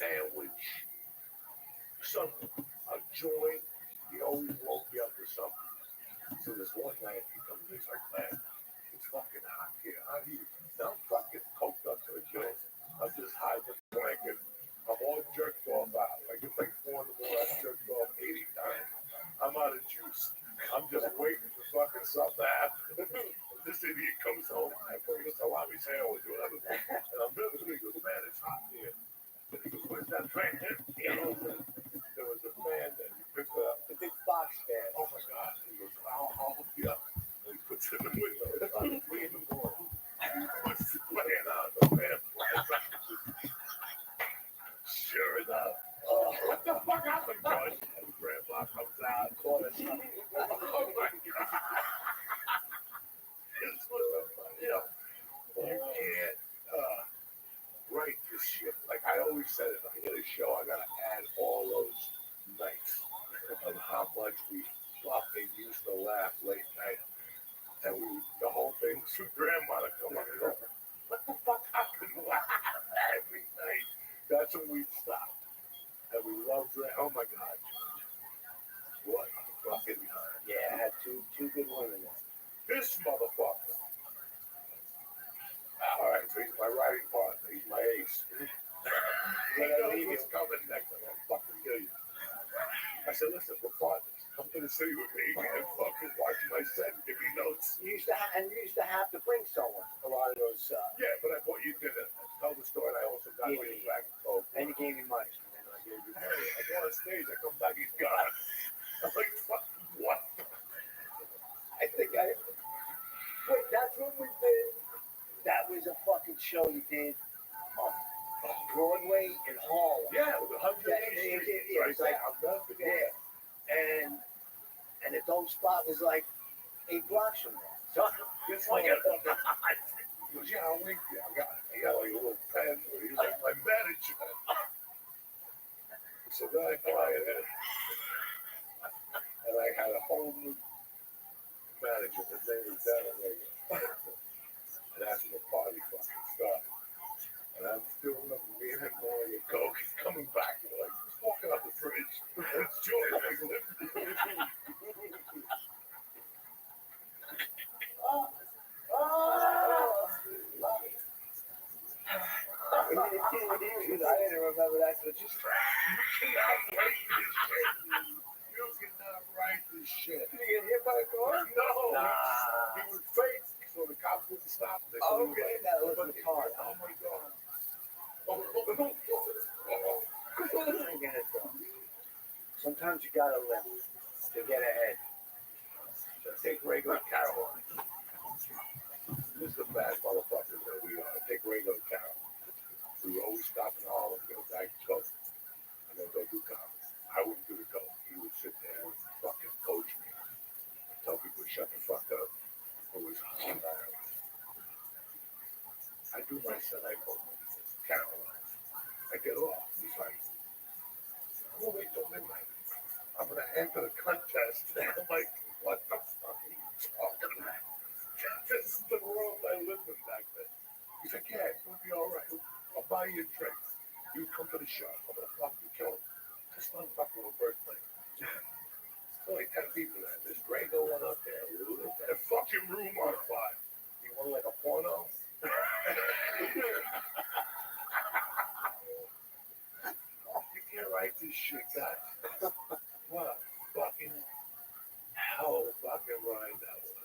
sandwich, something, a joint. He always woke me up with something. So this one night he comes in, he's like, man, it's fucking hot here. How do you? I'm fucking coked up to the gills. I'm just high with the blanket. I'm all jerked off out. Like it's like 4 in the morning. I'm jerked off 80 times. I'm out of juice. I'm just waiting for fucking something to happen. This idiot comes home. I put a salami sandwich or whatever. And I'm really good. Man, it's hot here. And he goes, where's that fan? You know, there was a fan that he picked up. The big box fan. Oh my God. He goes, I'll hook you up. And he puts it in the window. It's about 3 in the morning. He puts the fan on. The fan flies out. Sure enough. Oh, what the fuck happened, George? And Grandpa comes out. Oh my God. This was a fun, you know. You can't write this shit. Like I always said, if I get a show, I gotta add all those nights of how much we fucking used to laugh late night. And the whole thing was for Grandma to come up and go, what the fuck happened? Every night. That's when we stopped. And we loved it. Oh my God. What a fucking time. Yeah, I had two good women there. This motherfucker. All right, so he's my riding partner. He's my ace. He knows what's coming next. I'm gonna fucking kill you. I said, listen, we're partners. Come to the city with me and fucking watch my set and give me notes. You used to have to bring someone. A lot of those. Yeah, but I bought you dinner. Tell the story. And I also got you back and coke. And you gave me money. And I gave you money. Hey, I go on stage. I come back. He's gone. I'm like, fucking what? I think wait, that's what we did. That was a fucking show you did on Broadway in Harlem. Yeah, with 108th Street. Yeah, it was like, I'll never forget it. And the dope spot was like 8 blocks from there. So it's like he goes, yeah, I'll wait for you. I got like a little pen. He was like my manager. So then I fly in there. And I had a whole new manager. His name was Dan. And that's when the party fucking started. And I'm still remember me and him going and coke. He's coming back. And like, he's walking out the fridge. And it's Julie. I didn't remember that, but just You cannot write this shit. Did you get hit by a car? No. Nah. He was fake, so the cops wouldn't stop him. Okay, that was the car. Oh my God. Sometimes you gotta live to get ahead. Just take regular Carol. This is the bad motherfuckers that we are. Take regular Carol. We would always stop in Harlem, get a bag of coke, and then go do comedy. I wouldn't do the coke. He would sit there and fucking coach me. Tell people to shut the fuck up. It was hard. I do my set. I go, Carol. I get off. He's like, I'm gonna wait till midnight. I'm gonna enter the contest. I'm like, what the fuck are you talking about? This is the world I lived in back then. He's like, yeah, it's gonna be all right. I'll buy you a drink. You come to the show. I'm gonna fucking kill him. This motherfucker was birthday. There's only 10 people there. There's Grego one up there. That fucking room on fire. You want like a porno? You can't write this shit, guys. What a fucking hell of a fucking ride that was.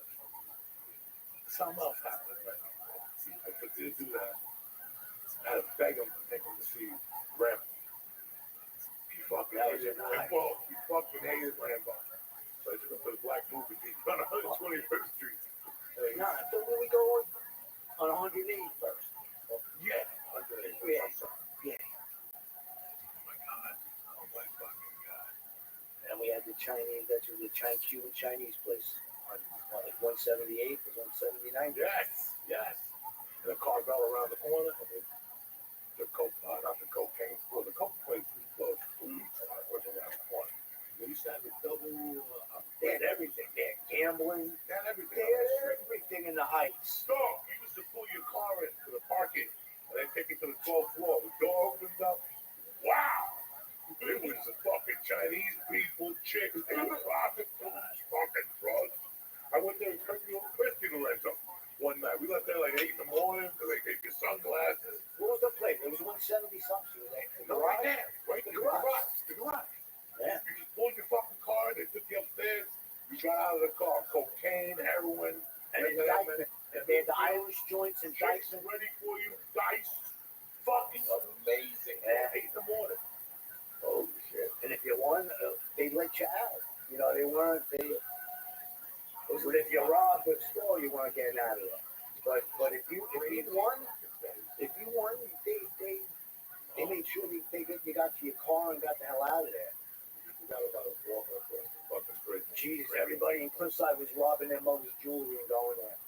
Something else happened, man. I did do that. I had to beg him to take him to see Rabbi. He fucking hated Rambo. He fucking hated Rambo. So I took him to the black movie theater on 121st Street. Nah, so when we go on 180 first. Yeah, 180. Yeah. Oh my God. Oh my fucking God. And we had the Chinese, that's the Cuban Chinese place on like 178 or 179. Yes. And the carvel around the corner. The coke, not the cocaine. Well, the coke place was closed. It was around the corner. They used to have a double. They had everything. They had gambling. They had everything. They had everything in the Heights. Dog, you used to pull your car into the parking and then take it to the 12th floor. The door opens up. Wow. 170 something. No, right there. Right in the garage. The garage. Yeah. You just pulled your fucking car, they took you upstairs, you got out of the car, cocaine, heroin, and indictment. They had the Irish joints and diced Dyson. ready for you, diced. Fucking amazing. Yeah. 8 in the morning. Holy shit. And if you won, they let you out. You know, they weren't, but if you robbed the store, you weren't getting out of there. But if you won, they made sure you got to your car and got the hell out of there. You got about a walk across the fucking street. Jesus, everybody in Cliffside was robbing their mother's jewelry and going there.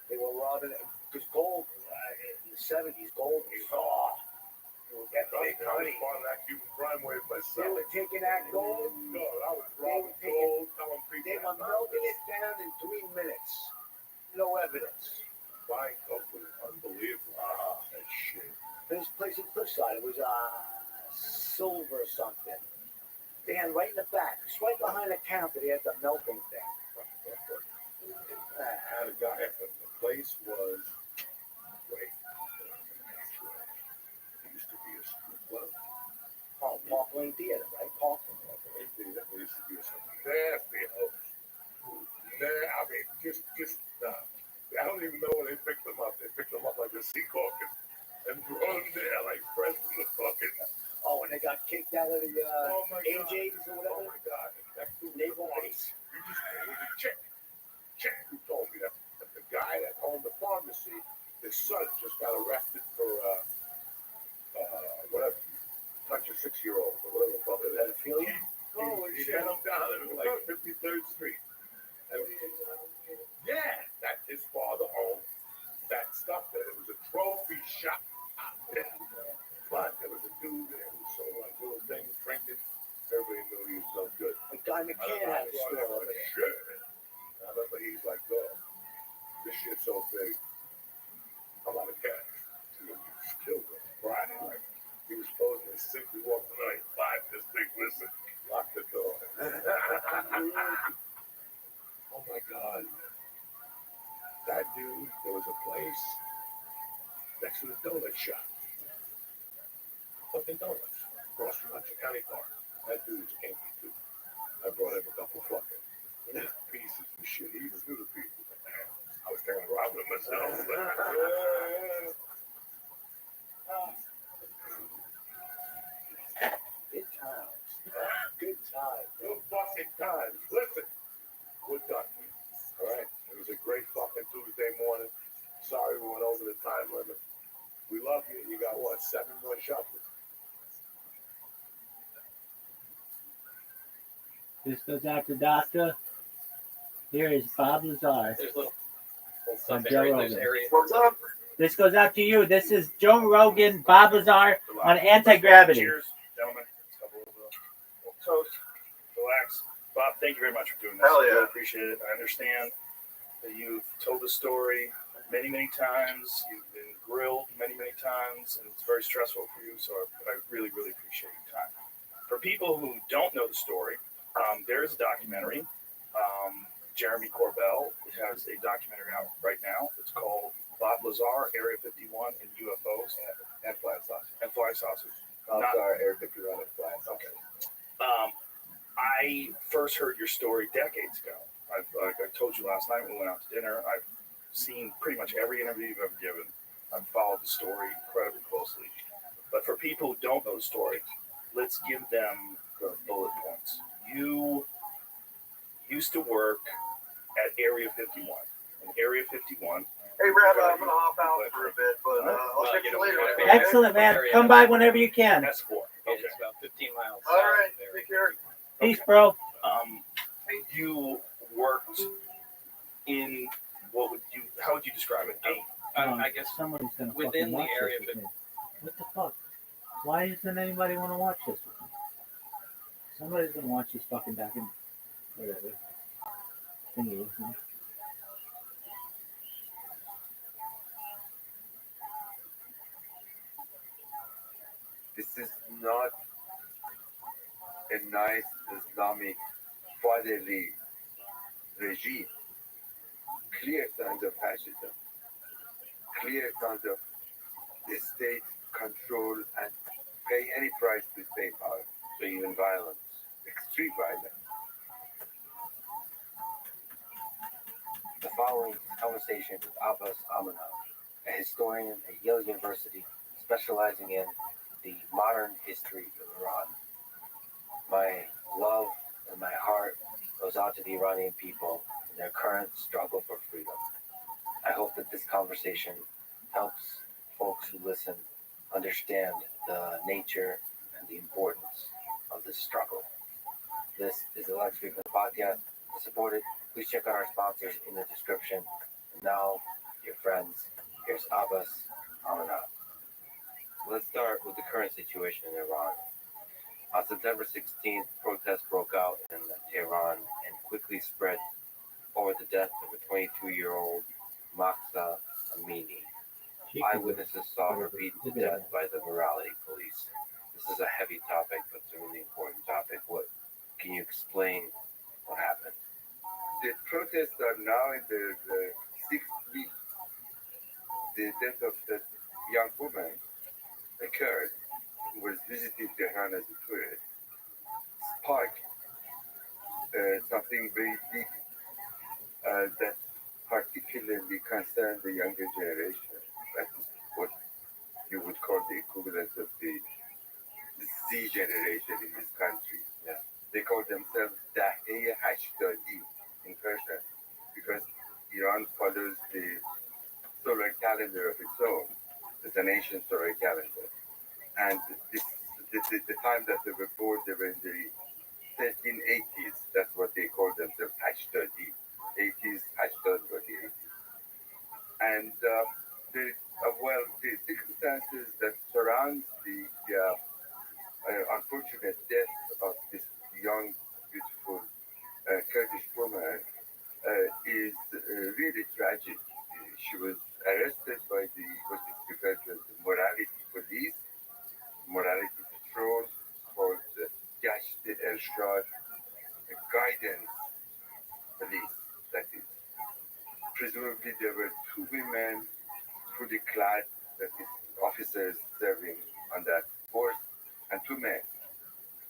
They were robbing it because gold in the 70s, gold was that big money. Part of that Cuban crime wave They myself. were taking that gold. No, I was robbing gold, telling people. They were melting it down in 3 minutes. No evidence. Buying coke was unbelievable. That shit. This place in Cliffside, it was silver or something. They had right in the back, just right behind the counter, they had the melting thing. I had a guy, the place was, wait, it used to be a strip club. Oh, Park Lane Theater, right? Park Lane Theater, there used to be some nasty hoes. I mean, just, I don't even know when they picked them up. They picked them up like a sea caucus and threw them there like fresh from the fucking. Oh, and they got kicked out of the AJ's or whatever? Oh my God. Naval Base. It was a chick who told me that the guy that owned the pharmacy, his son just got arrested for whatever, touch a 6-year-old or whatever the fuck it is. Pedophilia? He had him down at like 53rd Street. And, yeah, that his father owned that stuff there. It was a trophy shop out there. But there was a dude there who sold like little things, trinkets. Everybody knew he was so good. The guy McCann had a store over there. Shit. I remember he's like, oh, this shit's so big. I'm out of cash. He goes, you just killed him. Friday, like, he was supposedly sick. We walked in and five this thing, listen, lock the door. Oh my God. That dude, there was a place next to the donut shop. Fucking donuts. Across from Hudson County Park. That dude was kinky too. I brought him a couple of fucking pieces and shit. He even knew the people. I was thinking of robbing him myself. Good times. Good times. Good fucking times. Listen. Good done. All right. It was a great fucking Tuesday morning. Sorry we went over the time limit. We love you. You got what? 7 more shots. This goes out to Doctor. Here is Bob Lazar. There's little On stuff Joe area. There's Rogan. area. What's up? This goes out to you. This is Joe Rogan, Bob Lazar on anti-gravity. Cheers, gentlemen. Toast. Relax. Bob, thank you very much for doing this. Hell yeah. I really appreciate it. I understand that you've told the story many, many times. You've been grilled many, many times, and it's very stressful for you, so I really, really appreciate your time. For people who don't know the story, there is a documentary. Jeremy Corbell has a documentary out right now. It's called Bob Lazar, Area 51 and UFOs and Flying Saucers. Bob Lazar, Area 51 and Flying Saucers. Okay. I first heard your story decades ago. Like I told you last night when we went out to dinner, I've seen pretty much every interview you've ever given. I've followed the story incredibly closely. But for people who don't know the story, let's give them the bullet points. You used to work at Area 51. In Area 51. Hey, Rabbi, I'm going to hop out for a bit, but I'll catch you later. Excellent, man. Come by whenever you can. That's 4. Okay. It's about 15 miles. All right, south of there. take care. Peace, bro. You worked in how would you describe it? I guess Somebody's gonna within fucking the watch area, this with me. What the fuck? Why doesn't anybody want to watch this with me? Somebody's gonna watch this fucking document. Whatever. Thingy, huh? This is not a nice Islamic fatherly regime. Clear signs of fascism. Clear signs of the state control any price to stay power. So even violence, extreme violence. The following conversation with Abbas Amina, a historian at Yale University specializing in the modern history of Iran. My love and my heart goes out to the Iranian people in their current struggle for freedom. I hope that this conversation helps folks who listen understand the nature and the importance of this struggle. This is the Lex Friedman Podcast. To support it, please check out our sponsors in the description. And now, dear friends, here's Abbas Amina. Let's start with the current situation in Iran. On September 16th, protests broke out in Tehran and quickly spread over the death of a 22-year-old Mahsa Amini. Eyewitnesses saw her beaten to death by the morality police. This is a heavy topic, but it's a really important topic. What can you explain what happened? The protests are now in the sixth week. The death of that young woman occurred who was visiting Tehran as a tourist. Sparked something very deep that particularly concerns the younger generation. That is what you would call the equivalent of the Z generation in this country. Yeah. They call themselves Dahe Hashtadi in Persian because Iran follows the solar calendar of its own. It's an ancient solar calendar. And the time that they were born, they were in the 1380s. That's what they call themselves, Hashtadi. 80s, Hashtad were the 80s. And the circumstances that surround the unfortunate death of this young, beautiful Kurdish woman is really tragic. She was arrested by what is referred to as the morality police, morality patrol, called Gasht Ershad, guidance police, that is. Presumably there were two women fully clad, that is, officers serving on that force, and two men.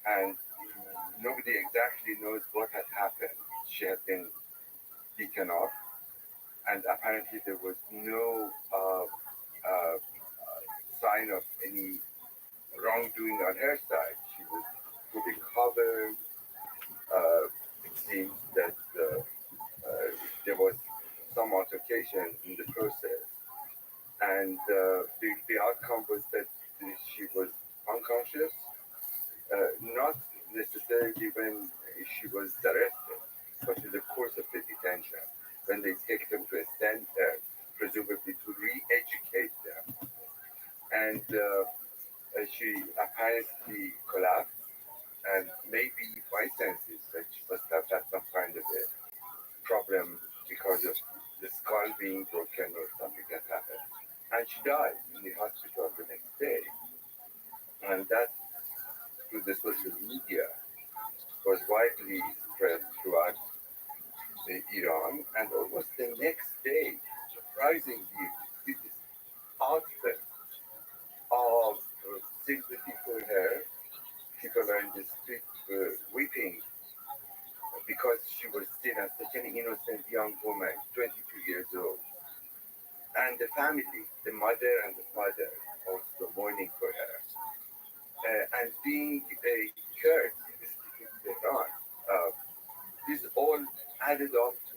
And nobody exactly knows what had happened. She had been beaten off, and apparently there was no sign of any wrongdoing on her side. She was fully covered. It seems that there was some altercation in the process, and the outcome was that she was unconscious, not necessarily when she was arrested, but in the course of the detention, when they take them to a center, presumably to re-educate them. And she apparently collapsed, and maybe my sense is that she must have had some kind of a problem because of the skull being broken or something that happened. And she died in the hospital the next day. And that, through the social media, was widely spread throughout Iran. And almost the next day, surprisingly, this outburst of sympathy for her. People are in the street weeping because she was seen as such an innocent young woman, 22 years old. And the family, the mother and the father, also mourning for her. And being a Kurd, in Tehran, this all added up to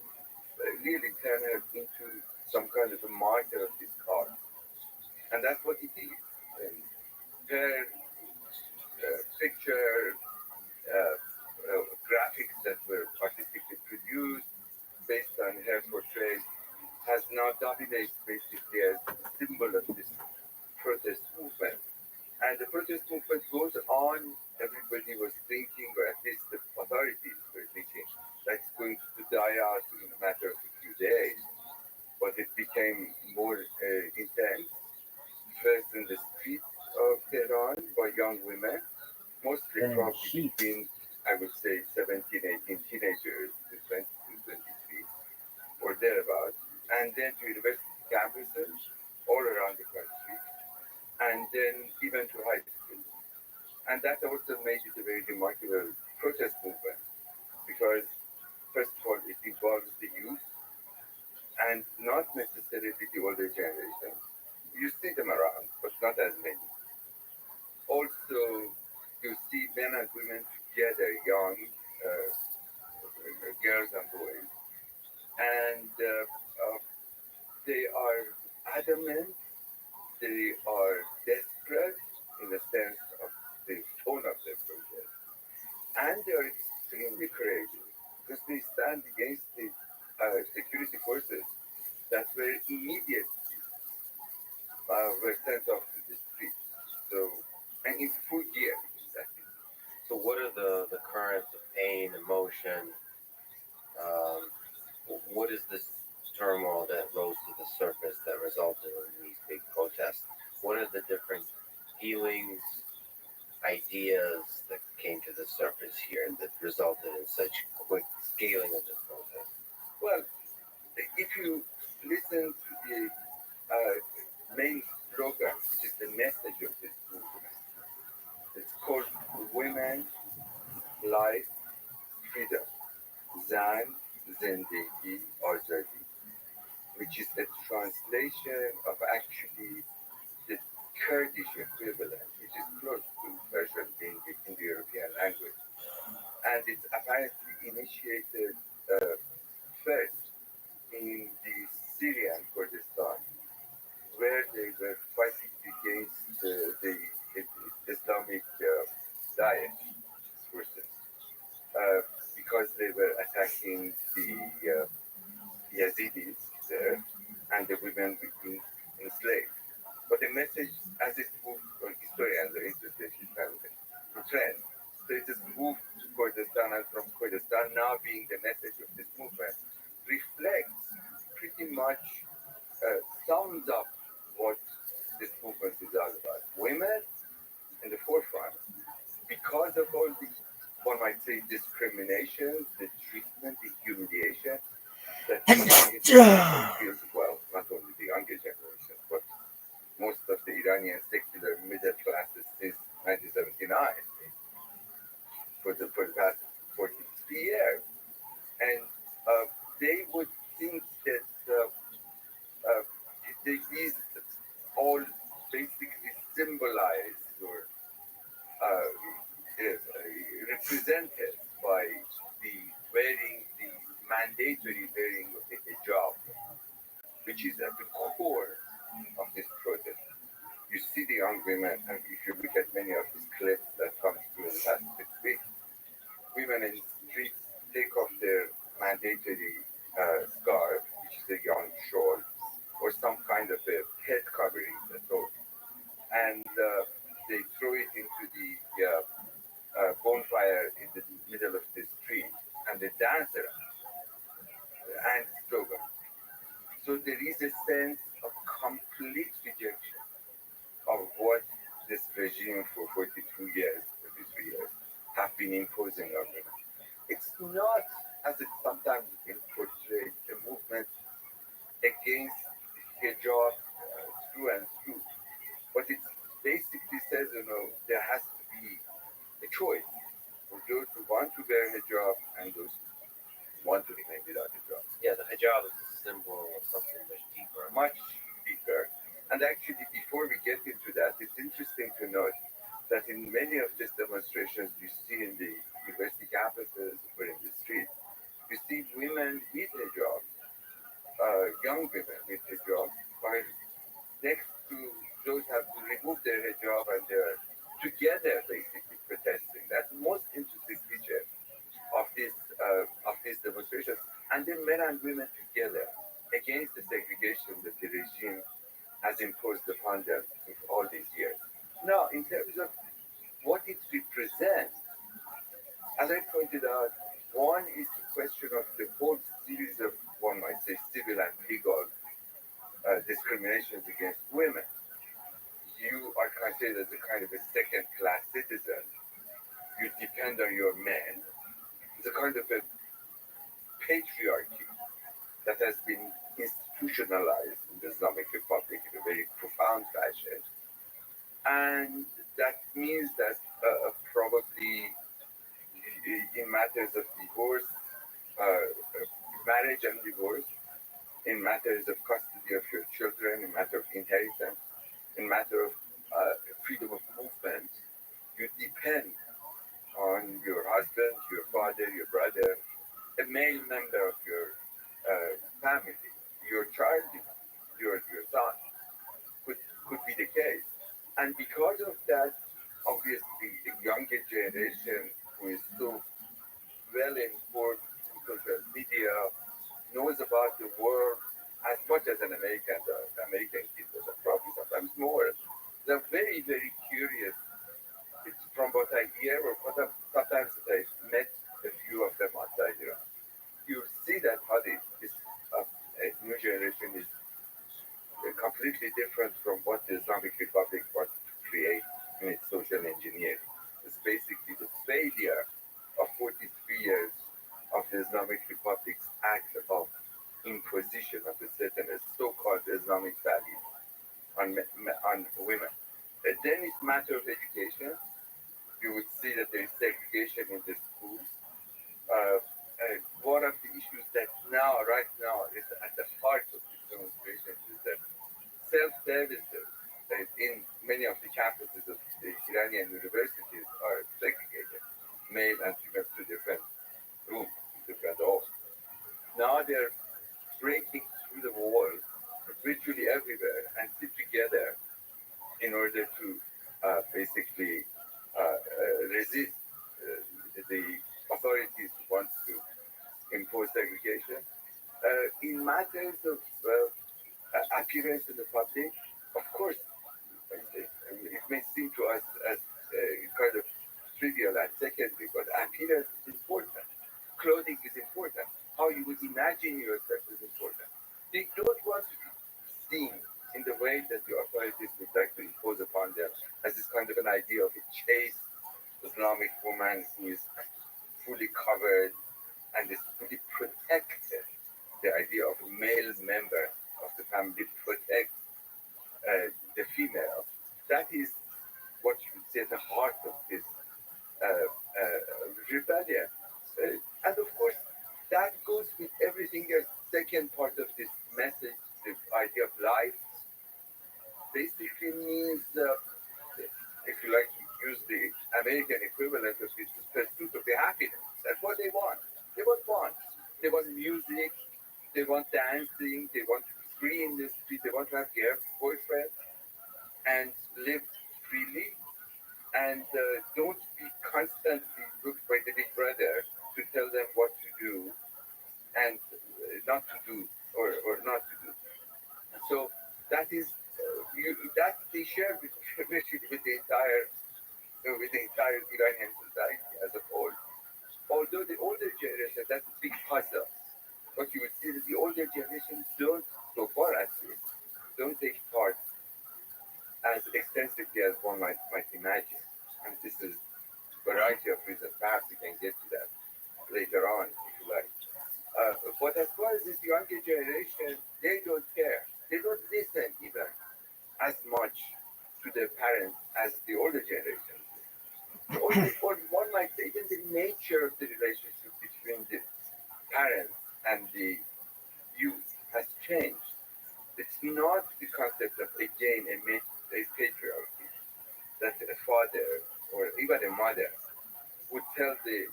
really turn her into some kind of a martyr of this cause. And that's what it is. And her picture, graphics that were artistically produced based on her portrait has now dominated basically as a symbol of this protest movement. And the protest movement goes on. Everybody was thinking, or at least the authorities were thinking, that it's going to die out in a matter of a few days. But it became more intense, first in the streets of Tehran by young women, mostly probably between, I would say, 17, 18 teenagers to 22, 23, or thereabouts, and then to university campuses all around the country, and then even to high schools. And that also made it a very remarkable protest movement because, first of all, it involves the youth and not necessarily the older generation. You see them around, but not as many. Also, you see men and women together, young girls and boys, and they are adamant, they are desperate in the sense of the tone of their protest, and they are extremely courageous because they stand against the security forces that were immediately were sent off to the streets. So, and in full gear, exactly. So, what are the currents of pain, emotion? Um, what is this turmoil that rose to the surface that resulted in these big protests? What are the different feelings, ideas that came to the surface here that resulted in such quick scaling of this protest? Well, if you listen to the main slogan, which is the message of this movement, it's called Women, Life, Freedom, Zan, Zindagi, Azadi, which is a translation of actually the Kurdish equivalent, which is close to Persian being in the European language. And it's apparently initiated first in the Syrian Kurdistan, where they were fighting against the Islamic Daesh forces because they were attacking the Yazidis there and the women being enslaved. But the message, as it moved, or historians are interested in the trend, so it has moved to Kurdistan, and from Kurdistan now being the message of this movement, reflects pretty much, sums up what this movement is all about. Women in the forefront, because of all the, one might say, discrimination, the treatment, the humiliation that the Iranian generation feels, well, not only the younger generation, but most of the Iranian secular middle classes since 1979 for the past 43 years. And they would think that uh, these all basically symbolize or represented by the wearing, the mandatory wearing of the hijab, which is at the core of this protest. You see the young women, and if you look at many of these clips that come through in the past 6 weeks, women in the streets take off their mandatory scarf, which is a young shawl, or some kind of a head covering, that's all, and they throw it into the bonfire in the middle of the street, and they dance around and slogan. So there is a sense of complete rejection of what this regime for 43 years have been imposing on women. It's not, as it sometimes been portrayed, a movement against hijab through and through, but it basically says, there has to be a choice for those who want to wear hijab and those who want to remain without hijab. Yeah, the hijab is a symbol of something much deeper. Much deeper. And actually, before we get into that, it's interesting to note that in many of these demonstrations you see in the university campuses or in the streets, you see women with hijab, young women with hijab, while next to those have removed their hijab and they're together basically protesting. That's the most interesting feature of these demonstrations. And then men and women together against the segregation that the regime has imposed upon them all these years. Now, in terms of what it represents, as I pointed out, one is the question of the whole series of, one might say, civil and legal discriminations against women. You are considered as a kind of a second-class citizen. You depend on your men. It's a kind of a patriarchy that has been institutionalized in the Islamic Republic in a very profound fashion. And that means that matters of divorce, marriage and divorce, in matters of custody of your children, in matter of inheritance, in matter of freedom of movement. You depend on your husband, your father, your brother, a male member of your family, your child, your son could, could be the case. And because of that, obviously, the younger generation who is so well informed through social media knows about the world as much as an American does. American kid does, and probably sometimes more. They're very, very curious. It's from what I hear or what sometimes I've met a few of them outside Iran. You see that how this new generation is completely different from what the Islamic Republic wants to create in its social engineering. It's basically the failure of 43 years of the Islamic Republic's act of imposition of a certain so-called Islamic value on women. And then it's matter of education. You would see that there is segregation in the schools. One of the issues that right now, is at the heart of this demonstration is that self-services in many of the campuses of the Iranian universities are segregated, male and female to different rooms, different halls. Now they're breaking through the walls virtually everywhere and sit together in order to basically resist the authorities who want to impose segregation. In matters of appearance in the public, of course, it may seem to us as kind of trivial and secondary, but appearance is important. Clothing is important. How you would imagine yourself is important. They don't want to be seen in the way that the authorities would like to impose upon them as this kind of an idea of a chaste Islamic woman who is fully covered and is fully protected. The idea of a male member of the family protects the female. That is what you would say at the heart of this rebellion. And of course, that goes with everything else. Second part of this message, the idea of life, basically means, if you like to use the American equivalent of this, pursuit of the happiness. That's what they want. They want fun. They want music. They want dancing. They want to be free in the street. They want to have boyfriends and live freely and don't be constantly looked by the big brother to tell them what to do and not to do or not to do. So that is that they share with with the entire Iranian society as a whole. Although the older generation, that's a big puzzle. What you would see is the older generation don't, so far at least, don't take part as extensively as one might imagine. And this is a variety of reasons. Perhaps we can get to that later on, if you like. But as far as this younger generation, they don't care. They don't listen even as much to their parents as the older generation. Or one might say, even the nature of the relationship between the parents and the youth has changed. It's not the concept of, again, a patriarchy that a father or even a mother would tell the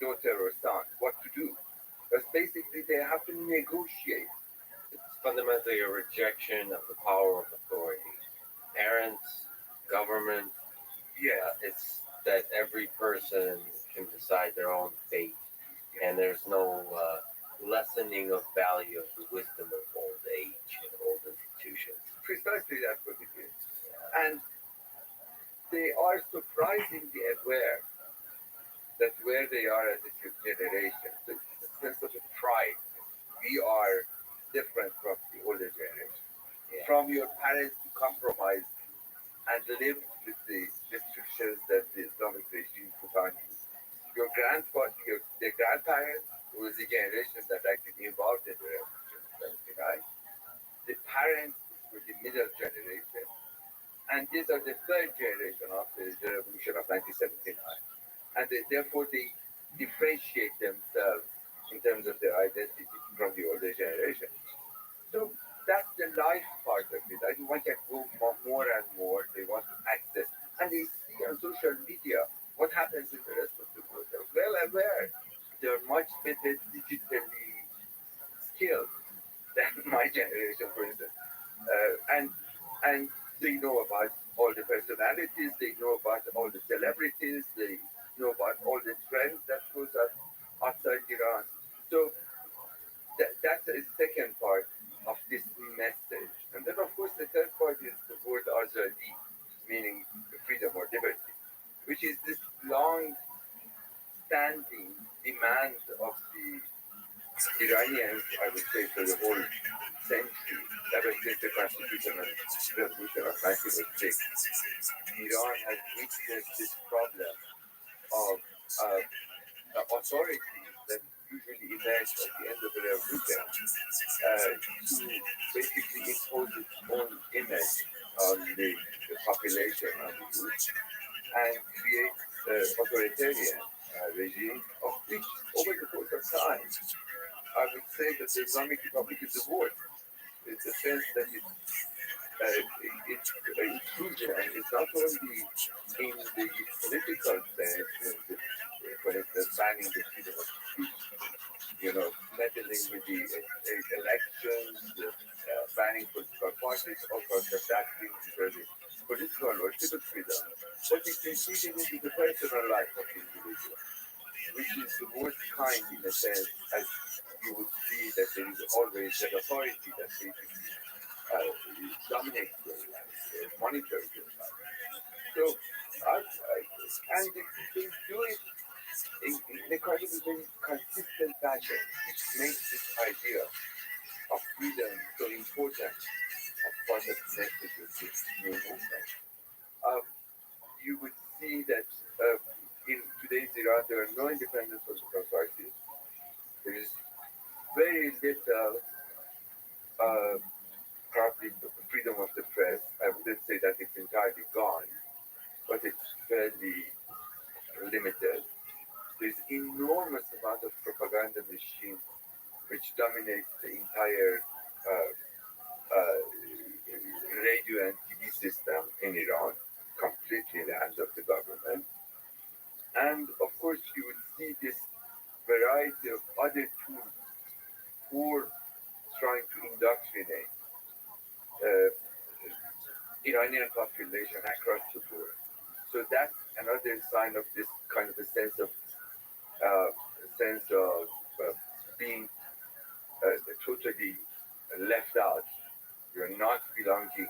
daughter or son what to do. Because basically they have to negotiate. It's fundamentally a rejection of the power of authority. Parents, government, it's that every person can decide their own fate, and there's no lessening of value of the wisdom of old age and old institutions. Precisely that's what it is. And they are surprisingly aware that where they are as a generation, there's a sense of pride. We are different from the older generation. Yeah. From your parents to compromise and live with the restrictions that the Islamic regime put on you. Your their grandparents, who was the generation that actually involved in the revolution of 79, the parents were the middle generation, and these are the third generation after the revolution of 1979. And therefore, they differentiate themselves in terms of their identity from the older generation. So that's the life part of it. I think one can go more and more. They want to access, and they see on social media what happens in the rest of the world. They're well aware. They're much better digitally skilled than my generation, for instance. And they know about all the personalities. They know about all the celebrities. They know about all the trends that goes on outside Iran. So that's the second part of this message. And then, of course, the third part is the word azadi, meaning freedom or liberty, which is this long-standing demand of the Iranians, I would say, for the whole century, ever since the constitutional revolution of 1906. Iran has witnessed this problem of authority that usually emerged at the end of the revolution to basically impose its own image on the population, on the youth, and create authoritarian regime of which, over the course of time, I would say that the Islamic Republic is the worst. It's a sense that its intrusion is not only in the political sense, for instance, banning the freedom of speech, meddling with the elections, banning political parties, all sorts of that things for the political or civil freedom, but it's intrusion into the personal life of the individual, which is the worst kind in a sense, as you would see that there is always that authority that basically dominates your life, monitors your life. So, and they do it in a kind of a very consistent fashion, which makes this idea of freedom so important as part of the message of this new movement. Um, you would see that in today's Iran, there are no independent political parties. There is very little, probably, freedom of the press. I wouldn't say that it's entirely gone, but it's fairly limited. There's enormous amount of propaganda machine which dominates the entire uh, uh, radio and TV system in Iran, completely in the hands of the government. And of course, you would see this variety of other tools for trying to indoctrinate uh, Iranian population across the board. So that's another sign of this kind of a uh, sense of being totally left out. You're not belonging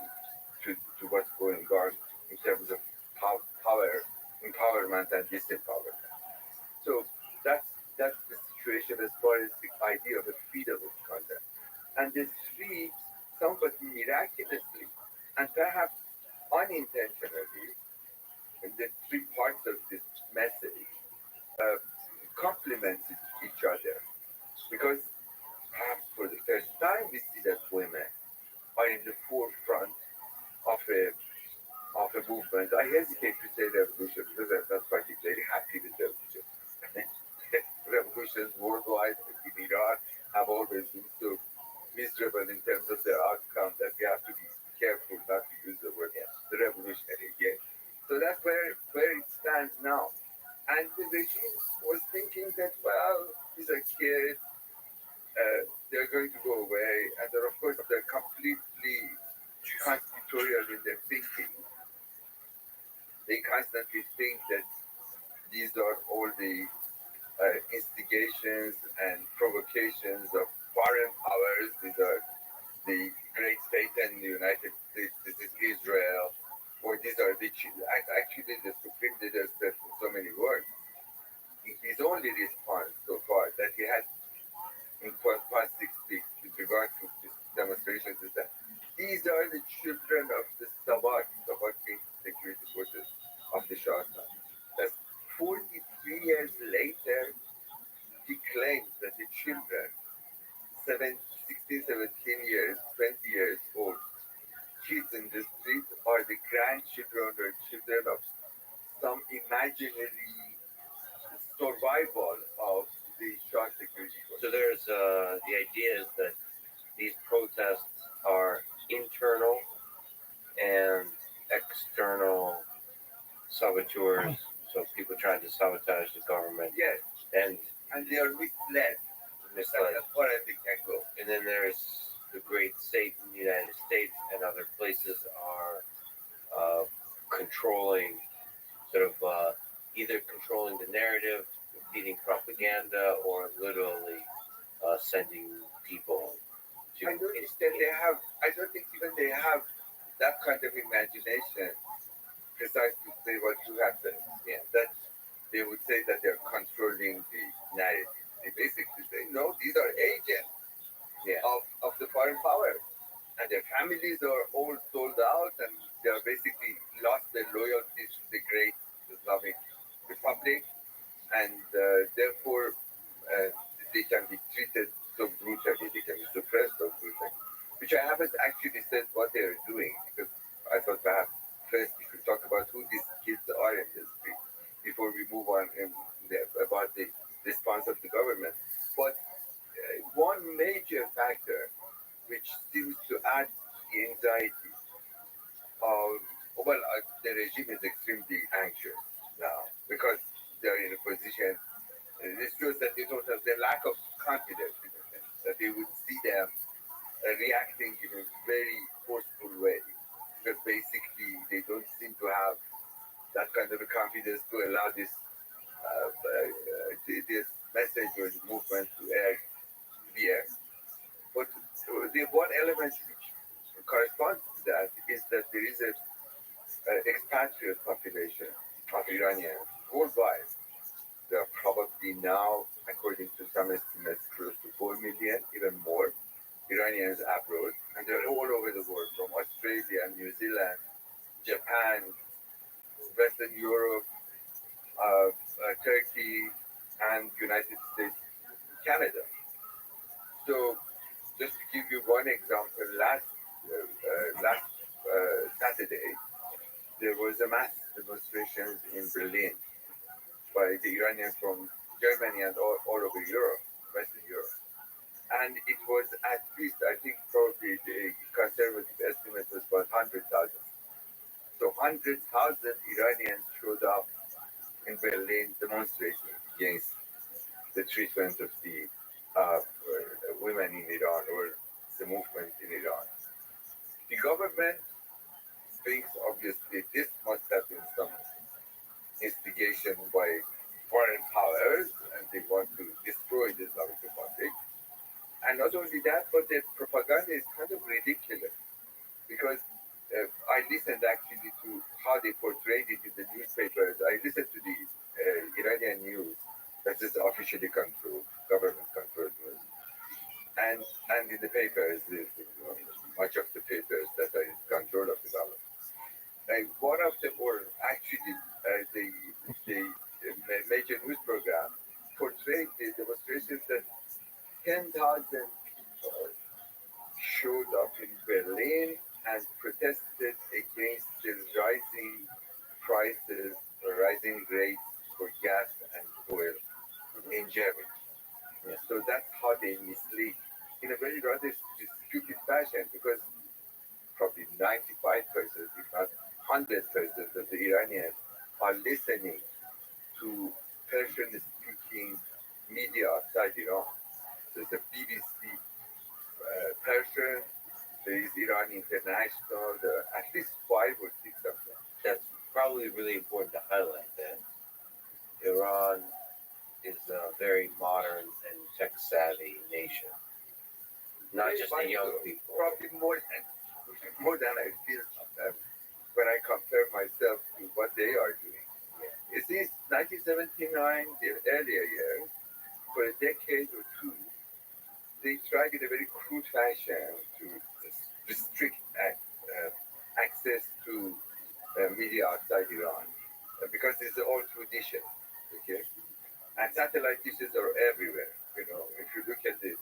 to what's going on in terms of power, empowerment, and disempowerment. So that's that's the situation as far as the idea of the freedom is concerned. And this three, somewhat miraculously, and perhaps unintentionally, in the three parts of this message, uh, complement each other. Because perhaps for the first time we see that women are in the forefront of a movement. I hesitate to say revolution because I'm not particularly happy with revolution. Revolutions worldwide in Iran have always been so miserable in terms of their outcome that we have to be careful not to use the word the revolutionary again. So that's where it stands now. And the regime was thinking that, well, these are kids, they're going to go away, and then of course they're completely conspiratorial in their thinking. They constantly think that these are all the instigations and provocations of foreign powers. These are the great Satan in the United States. This is Israel, or these are the actually the supreme leader said in so many words. His only response so far that he had in past 6 weeks with regard to this demonstrations is that these are the children of the Sabak being security forces of the Shah. That's 43 years later, he claims that the children, 16, 17 years, 20 years old, kids in the streets are the grandchildren or children of some imaginary survival of the short security force. So there's the idea is that these protests are internal and external saboteurs. So people trying to sabotage the government. Yes, And and they are misled. misled. That's what I think can go. And then there's the great Satan, the United States, and other places are controlling, sort of either controlling the narrative, feeding propaganda, or literally sending people to. I don't think that they have. I don't think even they have that kind of imagination, precise to say what you have said. Yeah, that they would say that they're controlling the narrative. They basically say, no, these are agents of the foreign power, and their families are all sold out, and they are basically lost their loyalty to the great Islamic Republic, and therefore they can be treated so brutally, they can be suppressed so brutally, which I haven't actually said what they are doing, because I thought perhaps first we should talk about who these kids are in the street before we move on about the response of the government. But one major factor which seems to add to the anxiety of, the regime is extremely anxious now because they're in a position. This shows that they don't have the lack of confidence in them, that they would see them reacting in a very forceful way. Because basically they don't seem to have that kind of a confidence to allow this message or the movement to be aired. But the one element which corresponds to that is that there is a expatriate population of Iranians worldwide. There are probably now, according to some estimates, close to 4 million, even more, Iranians abroad, and they're all over the world, from Australia, New Zealand, Japan, Western Europe, Turkey, and United States, Canada. So, just to give you one example, last Saturday, there was a mass demonstration in Berlin by the Iranians from Germany and all over Europe, Western Europe. And it was at least, I think probably the conservative estimate was about 100,000. So 100,000 Iranians showed up in Berlin demonstrating against the treatment of the women in Iran or the movement in Iran. The government thinks obviously this must have been some instigation by foreign powers and they want to destroy the Islamic Republic. And not only that, but the propaganda is kind of ridiculous because I listened actually to how they portrayed it in the newspapers. I listened to the Iranian news that is officially controlled, government controlled news. And in the papers, much of the papers that are in control of the government. And one of them, or actually the major news program, portrayed the demonstrations that 10,000 people showed up in Berlin and protested against the rising prices or rising rates for gas and oil in Germany. So that's how they mislead in a very rather stupid fashion because probably 95%, if not 100% of the Iranians are listening to Persian-speaking media outside Iran. So the BBC Persian, there is Iran International, there are at least 5 or 6 of them. That's probably really important to highlight that Iran is a very modern and tech-savvy nation. Not just the young people. Probably more than I feel when I compare myself to what they are doing. You see, 1979, the earlier years, for a decade or two, they tried in a very crude fashion to restrict access to media outside Iran because it's an old tradition. Okay, and satellite dishes are everywhere. If you look at the,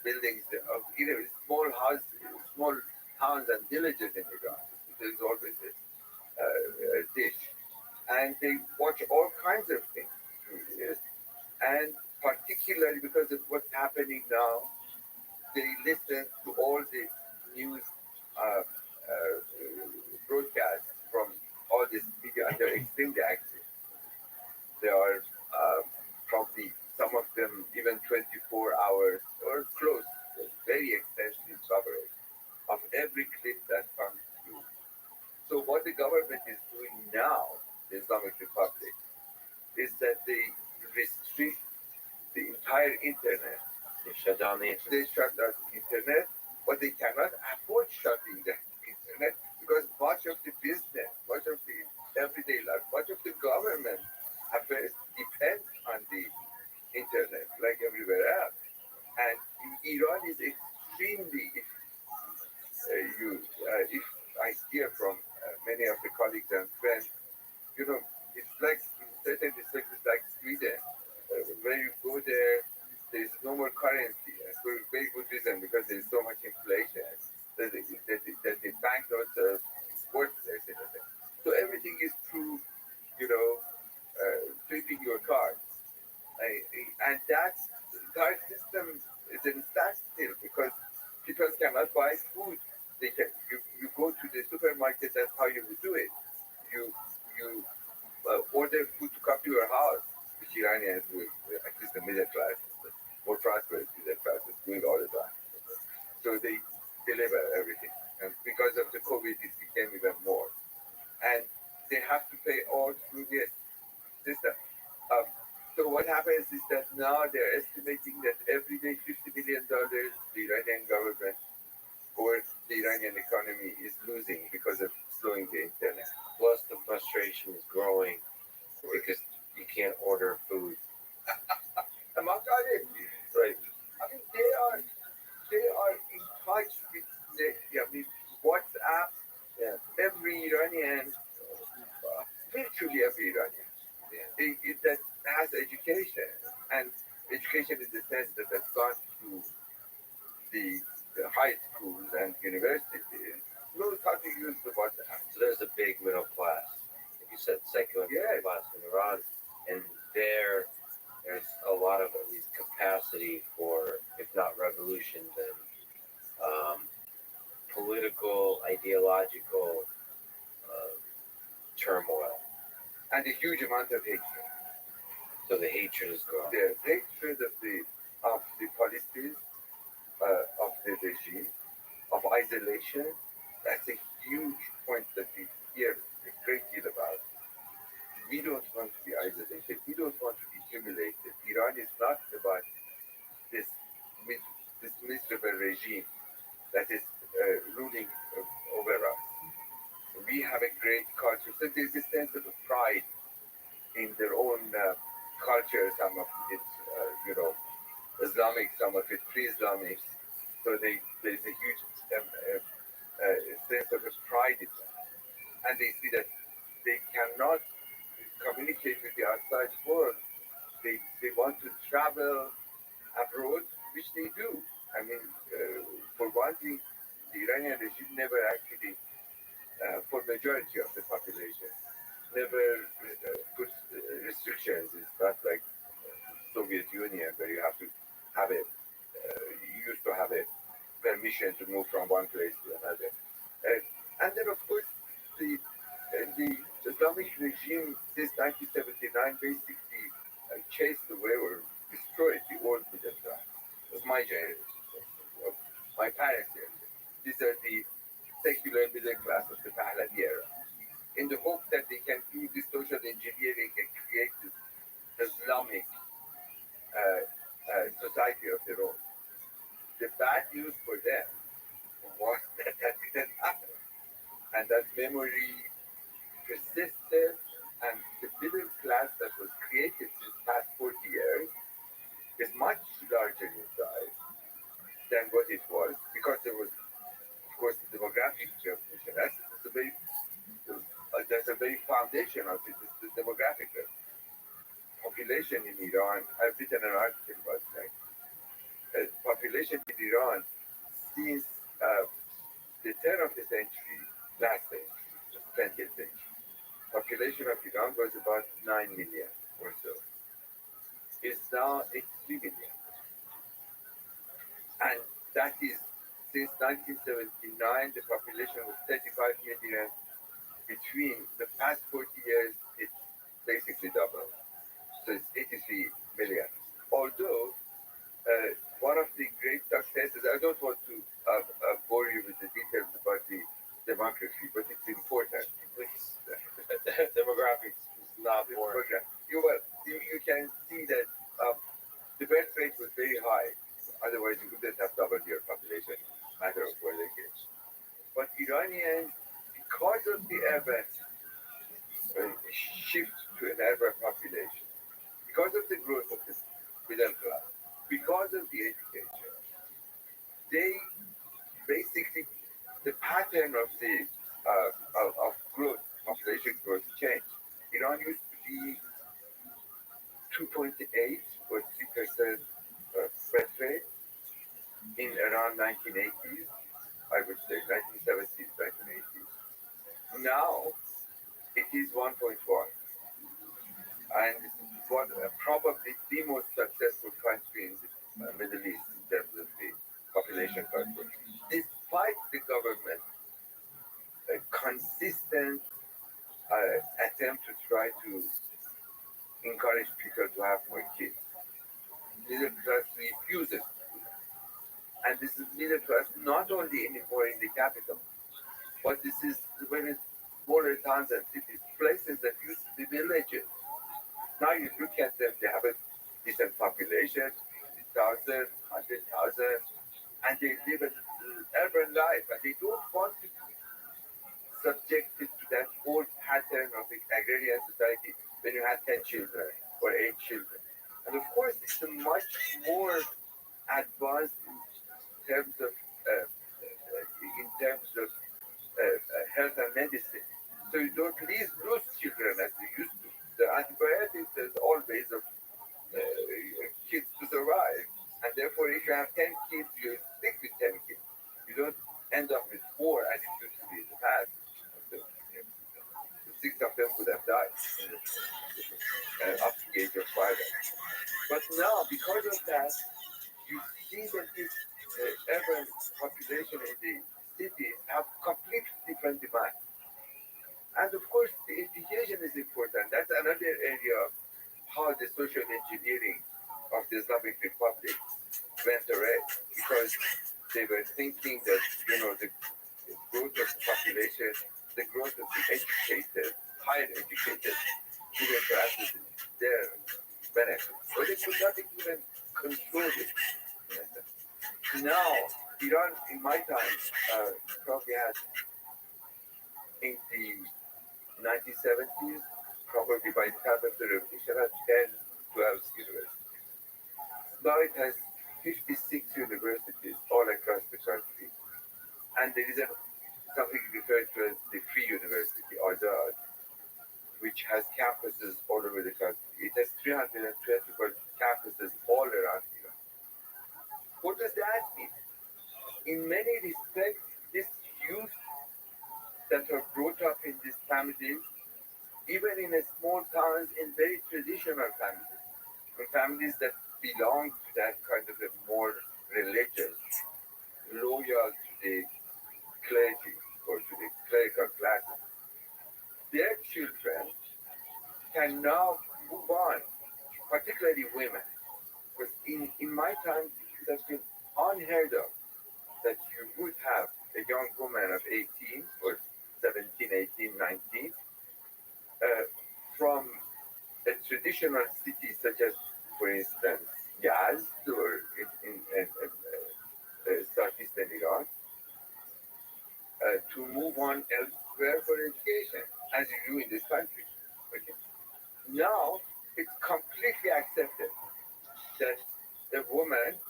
buildings of small houses, small towns and villages in Iran, there is always a dish. and they watch all kinds of things through this. And particularly because of what's happening now, they listen to all the news broadcasts from all this media, and they're extremely active. They are probably some of them even 24 hours or close, very extensive coverage of every clip that comes through. So what the government is doing now, the Islamic Republic, is that they restrict the entire internet. They shut down the internet. They shut down the internet, but they cannot afford shutting the internet because much of the business, much of the everyday life, much of the government affairs depend on the internet, like everywhere else. And Iran is extremely, if I hear from many of the colleagues and friends, you know, it's like in certain respects, it's like Sweden. When you go there, there's no more currency, and for a very good reason because there's so much inflation that the banknotes are worthless in a sense. So everything is through, flipping your card, and that card system is in standstill because people cannot buy food. You go to the supermarket. That's how you would do it. You order food to come to your house, which Iranians do, at least the middle class, the more prosperous middle class is doing all the time. So they deliver everything. And because of the COVID, it became even more. And they have to pay all through this system. Um, so what happens is that now they're estimating that every day $50 million the Iranian government or the Iranian economy is losing because of slowing the internet. Plus, the frustration is growing because you can't order food. Among others, right? I mean, they are in touch with WhatsApp. Yeah. Every Iranian, virtually every Iranian, that has education, and education in the sense that has gone to the high schools and universities, knows how to use the WhatsApp. So there's a big middle class. Like you said, secular middle class in Iran, and there's a lot of at least capacity for, if not revolution, then political, ideological turmoil. And a huge amount of hatred. So the hatred is growing. The hatred of the policies of the regime, of isolation. That's a huge point that we hear a great deal about. We don't want to be isolated. We don't want to be humiliated. Iran is not about this this miserable regime that is ruling over us. We have a great culture. So there's a sense of pride in their own culture. Some of it, Islamic, some of it pre-Islamic. So there's a huge sense of pride in that. And they see that they cannot communicate with the outside world. They want to travel abroad, which they do. I mean, for one thing, the Iranian regime never actually, for majority of the population, never puts restrictions. It's not like Soviet Union where you have to have you used to have a permission to move from one place to another. And then, of course, the Islamic regime since 1979 basically chased away or destroyed the old middle class. It was my generation, of my parents' generation. These are the secular middle class of the Pahlavi era, in the hope that they can do the social engineering and create this Islamic society of their own. The bad news for them was that didn't happen, and that memory persisted, and the middle class that was created since past 40 years is much larger in size than what it was, because there was, of course, the demographic revolution. That's a very foundation of it, the demographic population in Iran. I've written an article about that. Population in Iran since the turn of the century, last century, 20th century, population population of Iran was about 9 million or so. It's now 83 million. And that is, since 1979, the population was 35 million. Between the past 40 years, it's basically doubled. So it's 83 million. Although, one of the great successes, I don't want to bore you with the details about the demography, but it's important. Please. Demographics is not boring. You can see that the birth rate was very high. Otherwise, you wouldn't have doubled your population, matter of where they get. But Iranians, because of the urban shift to an urban population, because of the growth of the middle class, because of the education, they basically, the pattern of the of growth, population growth changed. Iran used to be 2.8 or 3% birth rate in around 1980s, I would say 1970s, 1980s. Now it is 1.1, and it's one probably the most successful country in the Middle East in terms of the population control. Despite the government consistent attempt to try to encourage people to have more kids, middle class refuses to do that. And this is middle class not only anymore in the capital, but this is when it's smaller towns and cities, places that used to be villages. Now you look at them, they have a decent population, 1,000, 100,000, and they live an urban life, and they don't want to be subjected to that old pattern of the agrarian society when you had 10 children or 8 children. And of course, it's a much more advanced in terms of health and medicine. So you don't lose children as you used to. The antibiotics, there's all ways of kids to survive. And therefore, if you have 10 kids, you stick with 10 kids. You don't end up with 4 as it used to be in the past. So, 6 of them would have died up to the age of 5. But now, because of that, you see that this urban population in the cities have completely different demands. And of course, the education is important. That's another area of how the social engineering of the Islamic Republic went awry, because they were thinking that, the growth of the population, the growth of the educated, higher educated, middle classes is their benefit. But they could not even control it. Now, Iran, in my time, probably had, in the 1970s, probably by the time of the revolution, had 10, 12 universities. Now it has 56 universities all across the country. And there is something referred to as the Free University, Azad, which has campuses all over the country. It has 324 campuses all around Iran. What does that mean? In many respects, this youth that are brought up in these families, even in a small towns, in very traditional families that belong to that kind of a more religious, loyal to the clergy or to the clerical classes, their children can now move on, particularly women. Because in my time, it has been unheard of that you would have a young woman of 18 or 17, 18, 19 from a traditional city such as, for instance, Yazd or in southeastern Iran to move on elsewhere for education, as you do in this country. Okay? Now, it's completely accepted that the woman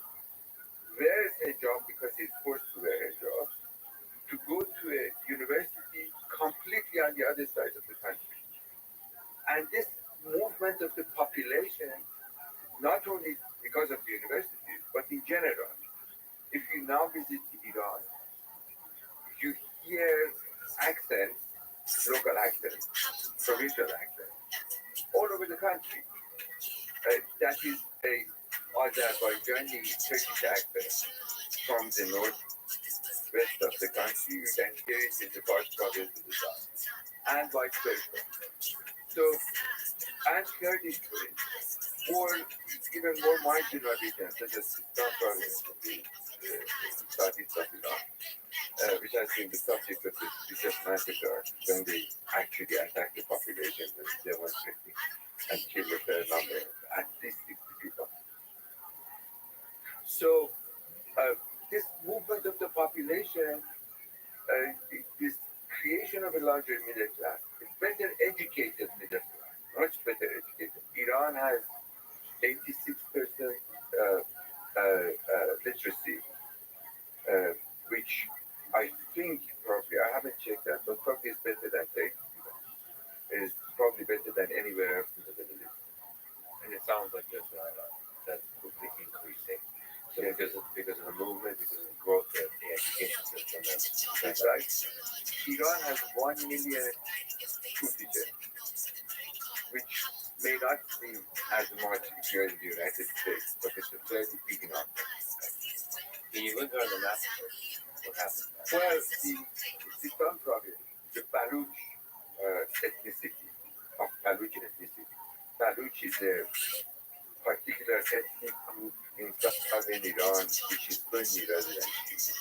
wears a job because she's forced to wear a job, to go to a university completely on the other side of the country. And this movement of the population, not only because of the universities, but in general, if you now visit Iran, you hear accents local accent, provincial accent, all over the country. That is a Azerbaijani Turkish accent from the northwest of the country. You can hear it in the Fars province to the south, and vice versa. So, and Kurdish, for instance, or even more marginal regions such as Sistan province in the southeast of Iran, which has been the subject of this biggest massacre when they actually attacked the population and demonstrating and killed a fair number, at least 60 people. So, this movement of the population, this creation of a larger middle class, a better educated middle class, much better educated. Iran has 86% literacy, which I think probably, I haven't checked that, but probably is better than 30. Is probably better than anywhere else in the Middle East. And it sounds like that's quickly increasing. So because of the movement, because of the growth of the education system, That's right. Iran has 1 million students, which may not seem as much if you're in the United States, but it's a fairly big number. can you look on the map? What happened? Well, the Sistan province, the Baluch ethnicity, of Baluch ethnicity. Baluch is a particular ethnic group in southern Iran, which is Sunni rather than Shia.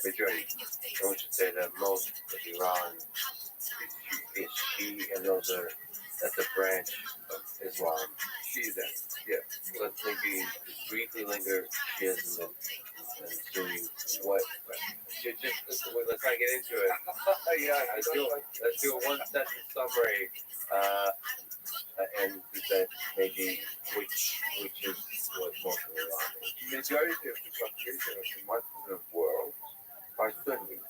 Majority. I should say that most of Iran is Shia, and that's a branch of Islam. Shiism, yes. Let's maybe briefly linger Shiism and Sunni. What? Let's not get into it. Yeah, Let's do a one sentence summary, and that maybe which is what most of Iran is. majority of the population of the Muslim world are Sunnis.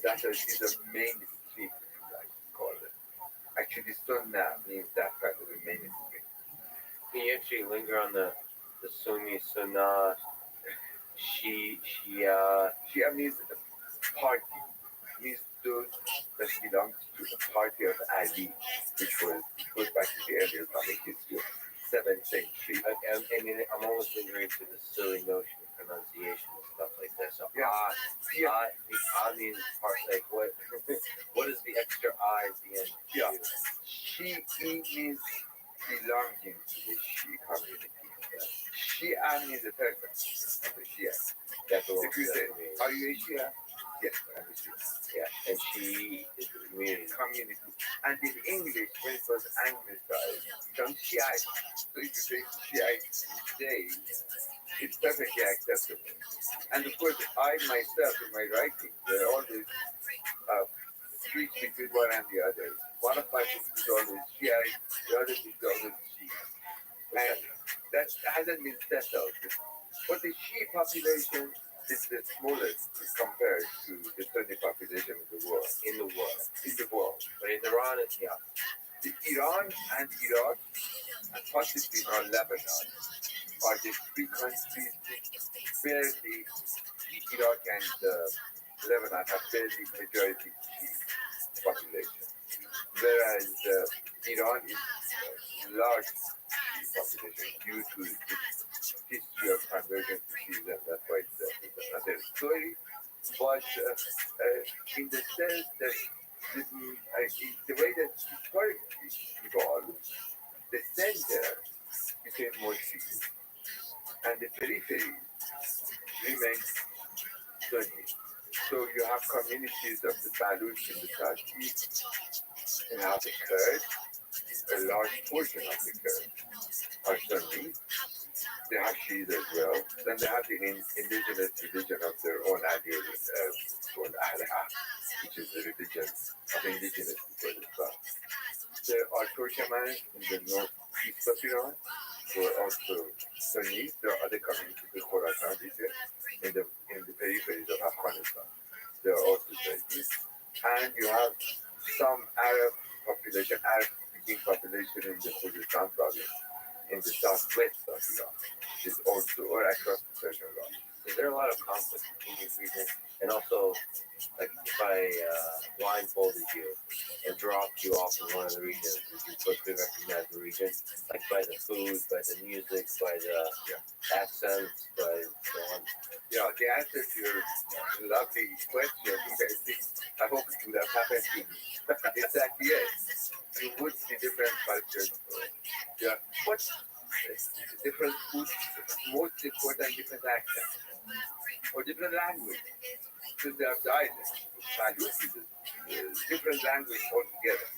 That is the mainstream, if you like to call it. Actually, Sunnah means that kind of a mainstream. Can you actually linger on the Sunni, Sunnah, Shia? Shia means party, means those that belong to the party of Ali, which goes back to the early Islamic history of 7th century. I mean, I'm almost lingering to the silly notion of pronunciation and stuff like that. So, Yeah. the means part, like what? What is the extra I at the end? Yeah. Shi'i means belonging to the Shi'i community. Shia means a person of the Shia. That's what If you say, are you a Shia? Yes, I'm a Shia. yeah, and she is the community. Community. And in English, when it was anglicized, it becomes Shiite. So if you say Shiite today, it's perfectly acceptable. And of course, I myself, in my writing, there are always switch between one and the other. One of my books is always Shiite, the other book is always Shia. And that hasn't been settled. But the Shia population is the smallest compared to the Sunni population in the world. In the world. In the world. But in Iran, it's the opposite. The Iran and Iraq, and possibly not Lebanon, are the three countries where the Iraq and Lebanon have fairly majority Shia population. Whereas Iran is large population due to its history of conversion to Shiism. That's why it's another story. But in the sense that the way that historically evolved, the center became more Shiite, and the periphery remained Sunni. So you have communities of the Baluch in the southeast, and have the Kurds, a large portion of the Kurds are Sunni. They have Shias as well. Then they have the indigenous religion of their own ideas, called Ahra, which is the religion of indigenous people as well. There are Turkmens in the northeast of Iran, who are also Sunnis. There are other communities in Khorasan region, in the peripheries of Afghanistan. They are also Sunnis. And you have some Arab population, Arab-speaking population in the Khuzestan province, in the southwest of Iran, which is also, or across the Persian Gulf. is there a lot of conflict between these regions? And also, like, if I blindfolded you and dropped you off in one of the regions, would you quickly recognize the region? Like by the food, by the music, by the accents, by so on. Yeah, the answer to your lovely question, I hope it would have happened to me. Is that yes, you would see different cultures. Yeah, but different food, most important, different accents or different language. Because they have dialects, different language altogether.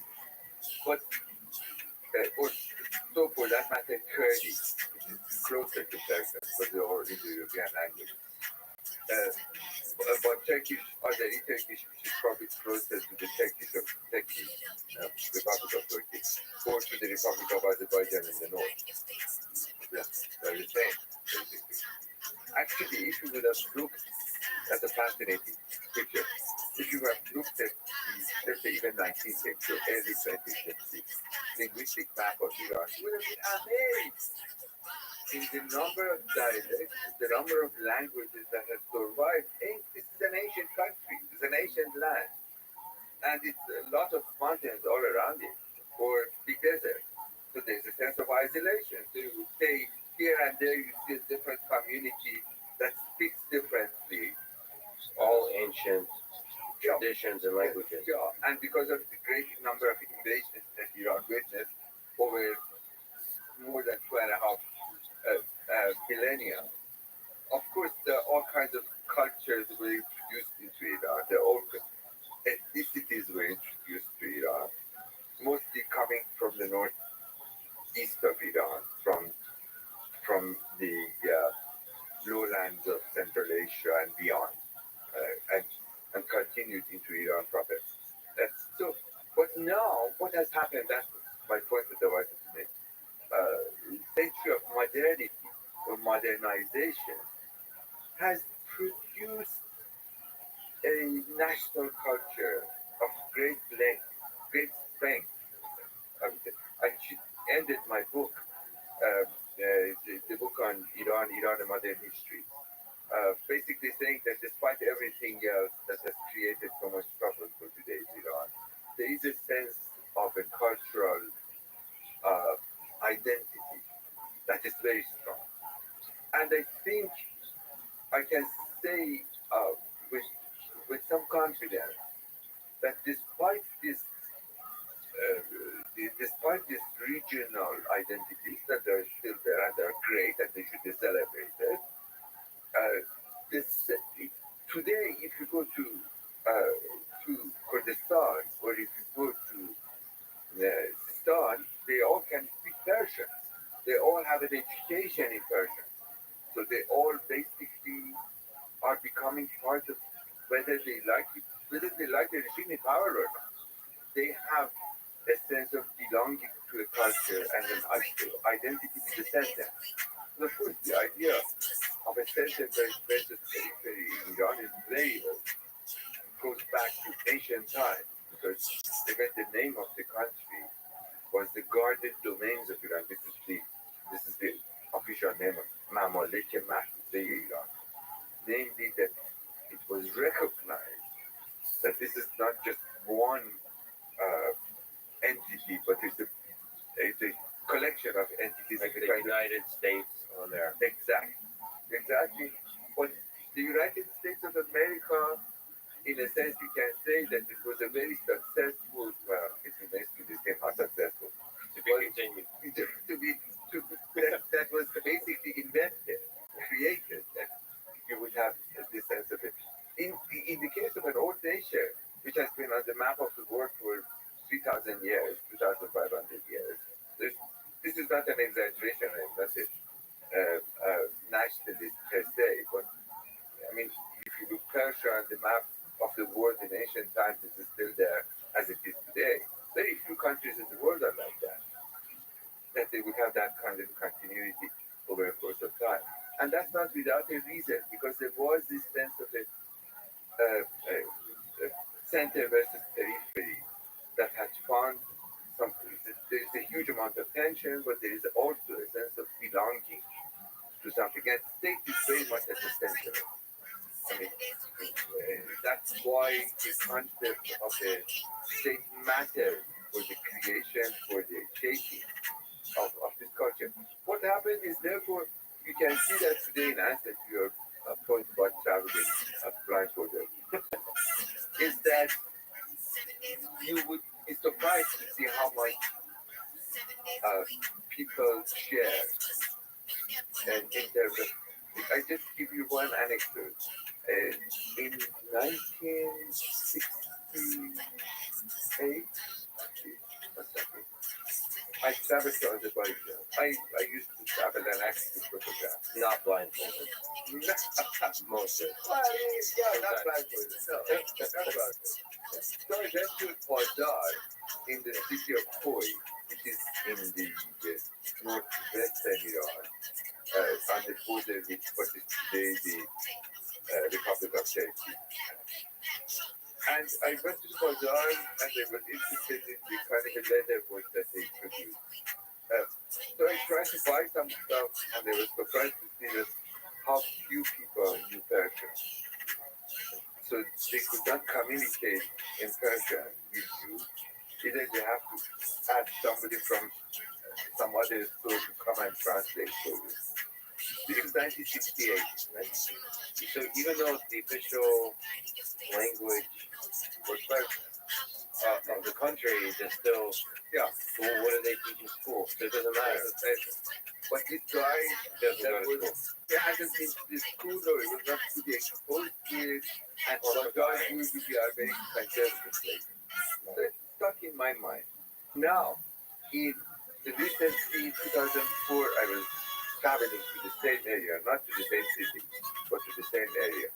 But or so for that matter, Kurdish, which is closer to Persian, but they're all Indo-European language. But Turkish, Azeri Turkish, which is probably closer to the Turkish of Turkey, Republic of Turkey, or to the Republic of Azerbaijan in the north. Yeah, they're the same, basically. Actually, if you would have looked at the fascinating picture, if you have looked at the, let's say, even 19th century, early 20th century linguistic map of Iran, you would have been amazed in the number of dialects, the number of languages that have survived. This is an ancient country, it's an ancient land, and it's a lot of mountains all around it, or big desert. So there's a sense of isolation. So you would say here and there you see a different community that speaks differently. All ancient Yeah. traditions and languages. Yeah, and because of the great number of invasions that Iran witnessed over more than 2.5 millennia, of course, there are all kinds of cultures were introduced into Iran. All ethnicities were introduced to Iran, mostly coming from the northeast of Iran, from the lowlands of Central Asia and beyond, and continued into Iran proper. So, but now, what has happened? That's my point that I wanted to make. Century of modernity or modernization has produced a national culture of great length, great strength. I would say. I should ended my book, the book on Iran and modern history, basically saying that despite everything else that has created so much trouble for today's Iran, there is a sense of a cultural identity that is very strong. And I think I can say with some confidence that despite these regional identities that are still there and are great and they should be celebrated, this, today if you go to Kurdistan or if you go to Sistan, they all can speak Persian. They all have an education in Persian. So they all basically are becoming part of whether they like it, whether they like the regime in power or not. They have a sense of belonging to a culture and an identity with the center. And of course, the idea of a center versus periphery in Iran is very old. It goes back to ancient times because even the name of the country was the guarded domains of Iran. This is the official name of Mamalik Mahfuzeh Iran. Namely that it was recognized that this is not just one entity, but it's a collection of entities. Like the United States on there. Exactly. But the United States of America, in a sense, you can say that it was a very successful. Well, it remains to be seen how successful. To be continued. That was basically invented, created. That you would have this sense of it. In the case of an old nation, which has been on the map of the world for 3,000 years, 2,500 years, this is not an exaggeration. I'm not a nationalist per se, but I mean, if you look Persia on the map of the world in ancient times, it is still there as it is today. Very few countries in the world are like that. That they would have that kind of continuity over a course of time. And that's not without a reason, because there was this sense of a center versus periphery that had found there is a huge amount of tension, but there is also a sense of belonging to to something. And state is very much at the center. I mean, that's why the concept of the state matters for the creation, for the shaping of this culture. What happened is, therefore, you can see that today in answer to your point about traveling blindfolded, is that you would be surprised to see how much people share and interpret. I just give you one anecdote. In 1968, I traveled to Azerbaijan. I used to travel and actually photograph. Not blindfolded. Mostly. Well, yeah, not blindfolded. No, not blindfolded. So I went to Bazaar in the city of Khoi, which is in the northwestern Iran, on the border with what is today the Republic of Turkey. And I went to the bazaar and I was interested in the kind of leather work that they produce. So I tried to buy some stuff and I was surprised to see that how few people knew Persian. So they could not communicate in Persian with you. Either they have to ask somebody from some other store to come and translate for you. This is 1968. So even though the official language was Persian of the country, they're still, Yeah, well, what do they teach in school? So it doesn't matter. but this guy Doesn't that go to was, school. he hasn't been to the school or he was not fully exposed to it. And bazaar usually are very conservative places. So it's stuck in my mind. Now, in the recently 2004, I was traveling to the same area, not to the same city, but to the same area.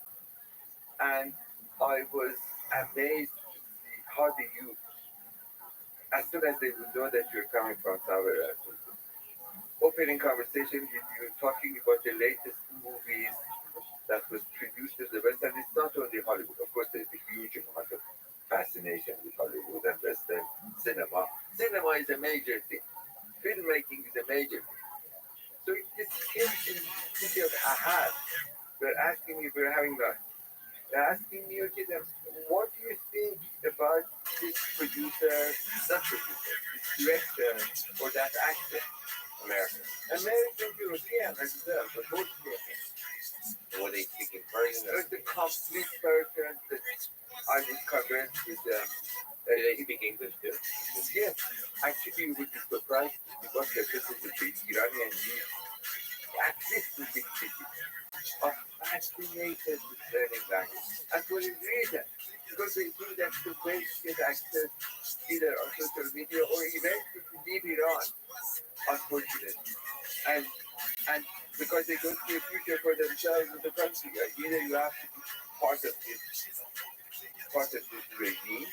And I was amazed to see how the youth, as soon as they would know that you're coming from somewhere else, opening conversation with you, talking about the latest movies that was produced in the West. And it's not only Hollywood. Of course, there's a huge amount of fascination with Hollywood and Western cinema. Cinema is a major thing. Filmmaking is a major thing. So this kid in the city of Ahad, they're asking me, we're having lunch. They're asking me, okay, then, what do you think about this producer, not producer, this director, or that actor? American, European as well, but both European. Were they speaking Persian? The complete person that I was convinced with them. Do they speak English too? Yes, actually, you would be surprised because the person with the Iranian youth, at least in big cities, are fascinated with learning language. And for a reason, because they think that's the way to get access either on social media or eventually to leave Iran, unfortunately. And because they don't see a future for themselves in the country, either you have to be part of this regime,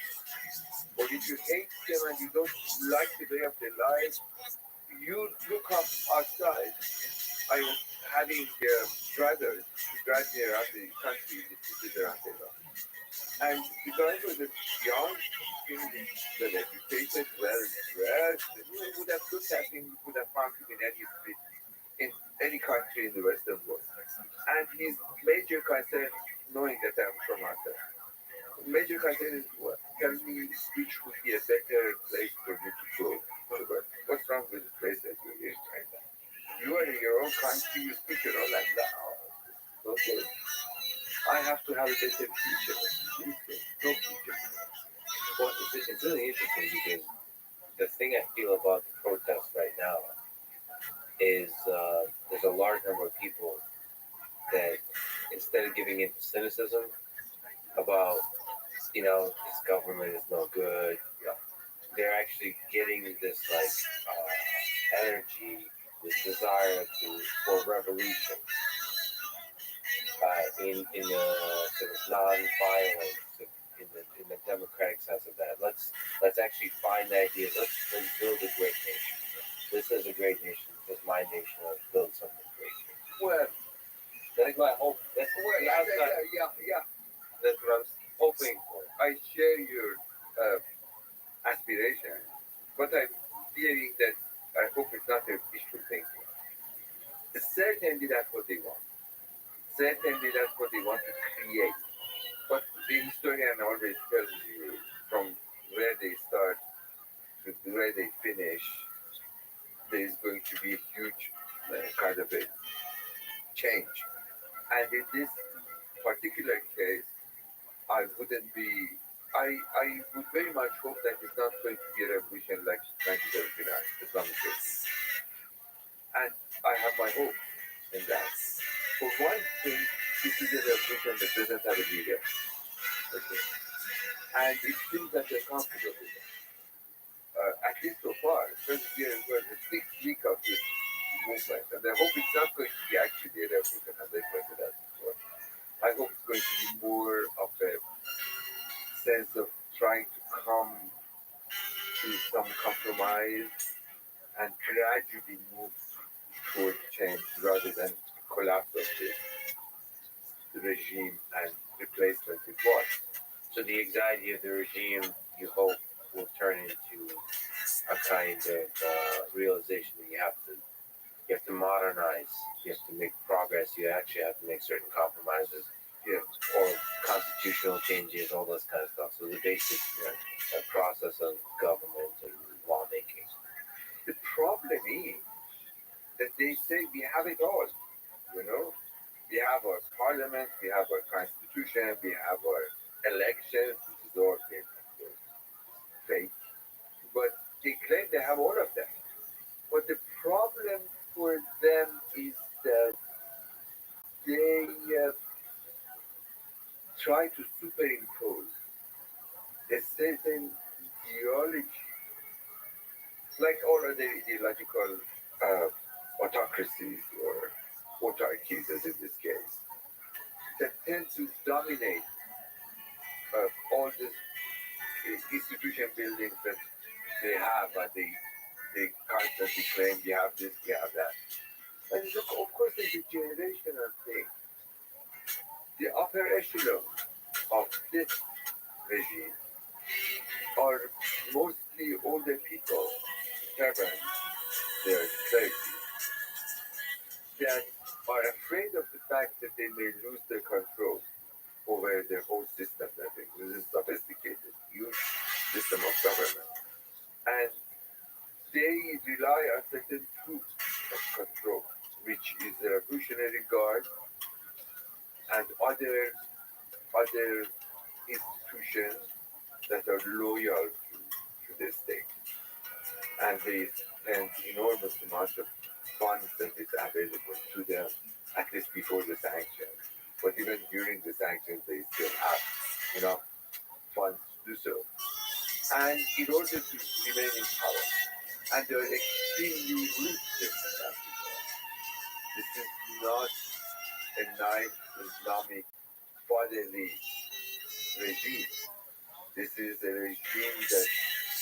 or if you hate them and you don't like the way of their lives, you look up outside. I was having drivers who drive me around the country, the cities around Tehran. And the guy was a young, English, well educated, well dressed. You would have looked at him, you would have found him in any street, in any country in the Western world. And his major concern, knowing that I'm from outside, major concern is, well, tell me which would be a better place for me to go. What's wrong with the place that you're in right now? You are in your own country, you speak your own language. Okay. I have to have a better future. No future. Well, it's really interesting because the thing I feel about the protests right now is there's a large number of people that instead of giving into cynicism about, this government is no good, they're actually getting this energy, this desire for revolution in a sort of non-violent, in the democratic sense of that. Let's actually find ideas. Let's build a great nation. This is a great nation. This is my nation. Let's build something great. Well, That's my hope. That's yeah. That's what I'm hoping for. I share your aspiration, but I'm fearing that I hope it's not a wishful thinking. Certainly that's what they want. Certainly that's what they want to create. But the historian always tells you from where they start to where they finish, there is going to be a huge kind of a change. And in this particular case, I wouldn't be. I would very much hope that it's not going to be a revolution like 1979 Islamic State. And I have my hope in that. For one thing, this is a revolution that doesn't have a leader. Okay? And it seems that they're comfortable with it. At least so far. First year was the sixth week of this movement. And I hope it's not going to be actually a revolution, as I pointed out before. I hope it's going to be more of a sense of trying to come to some compromise and gradually move toward change rather than collapse of the regime and replacement with what? So the anxiety of the regime, you hope, will turn into a kind of realization that you have to modernize, you have to make progress, you actually have to make certain compromises, or constitutional changes, all this kind of stuff. So the basic process of government and lawmaking. The problem is that they say we have it all, you know? We have our parliament, we have our constitution, we have our elections, which is all fake. But they claim they have all of them. But the problem for them is that they try to superimpose a certain ideology, like all other ideological autocracies or autarchies, as in this case, that tend to dominate all these institution buildings that they have, and they constantly claim we have this, we have that. And look, of course, it's a generational thing. The upper echelon of this regime are mostly older people, servants, they're clergy, that are afraid of the fact that they may lose their control over their whole system. That this is sophisticated, huge system of government. And they rely on certain troops of control, which is the Revolutionary Guard and other institutions that are loyal to the state. And they spend enormous amounts of funds that is available to them, at least before the sanctions. But even during the sanctions, they still have enough funds to do so. And in order to remain in power, and they're extremely ruthless in that regard. This is not a nice Islamic fatherly regime. This is a regime that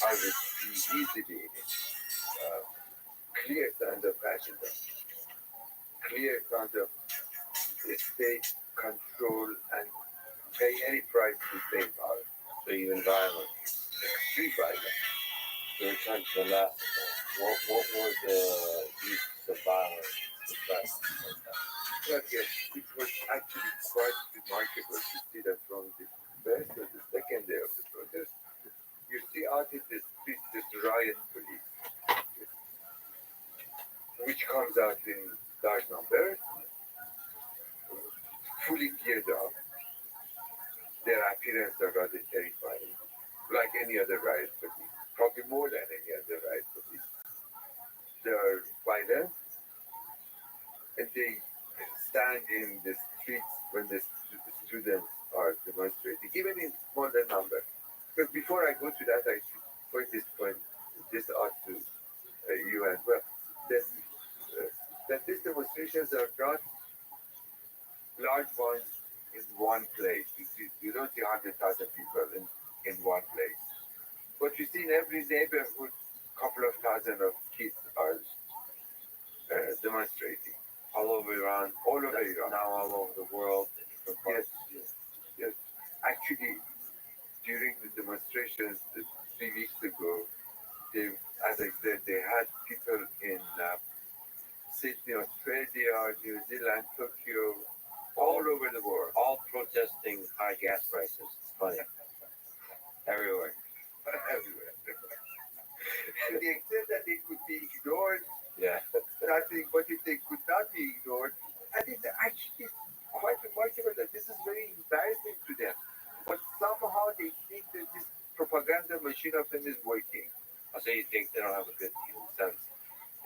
I would see easily in it. Clear signs of fascism, clear signs of state control and pay any price to stay in power. So even violence. Extreme violence. So return to the last what were the uses of violence? Well, yes, it was actually quite remarkable to see that from the first or the second day of the protest, you see out in the streets this riot police, which comes out in large numbers, fully geared up. Their appearance are rather terrifying, like any other riot police, probably more than any other riot police. They are violent, and they stand in the streets when the students are demonstrating, even in smaller numbers. But before I go to that, I should point this out to you as well, that these demonstrations are not large ones in one place. You don't see 100,000 people in one place. But you see in every neighborhood, a couple of thousand of kids are demonstrating. All over Iran. All over Iran. Now all over the world. In different Yes, parts. yes. Actually, during the demonstrations 3 weeks ago, they, as I said, they had people in Sydney, Australia, New Zealand, Tokyo, all over the world. All protesting high gas prices. It's funny. Everywhere. Everywhere. To the extent that they could be ignored, Yeah. nothing, but if they could not be ignored, and it's actually quite remarkable that this is very embarrassing to them. But somehow they think that this propaganda machine of them is working. So you think they don't have a good sense?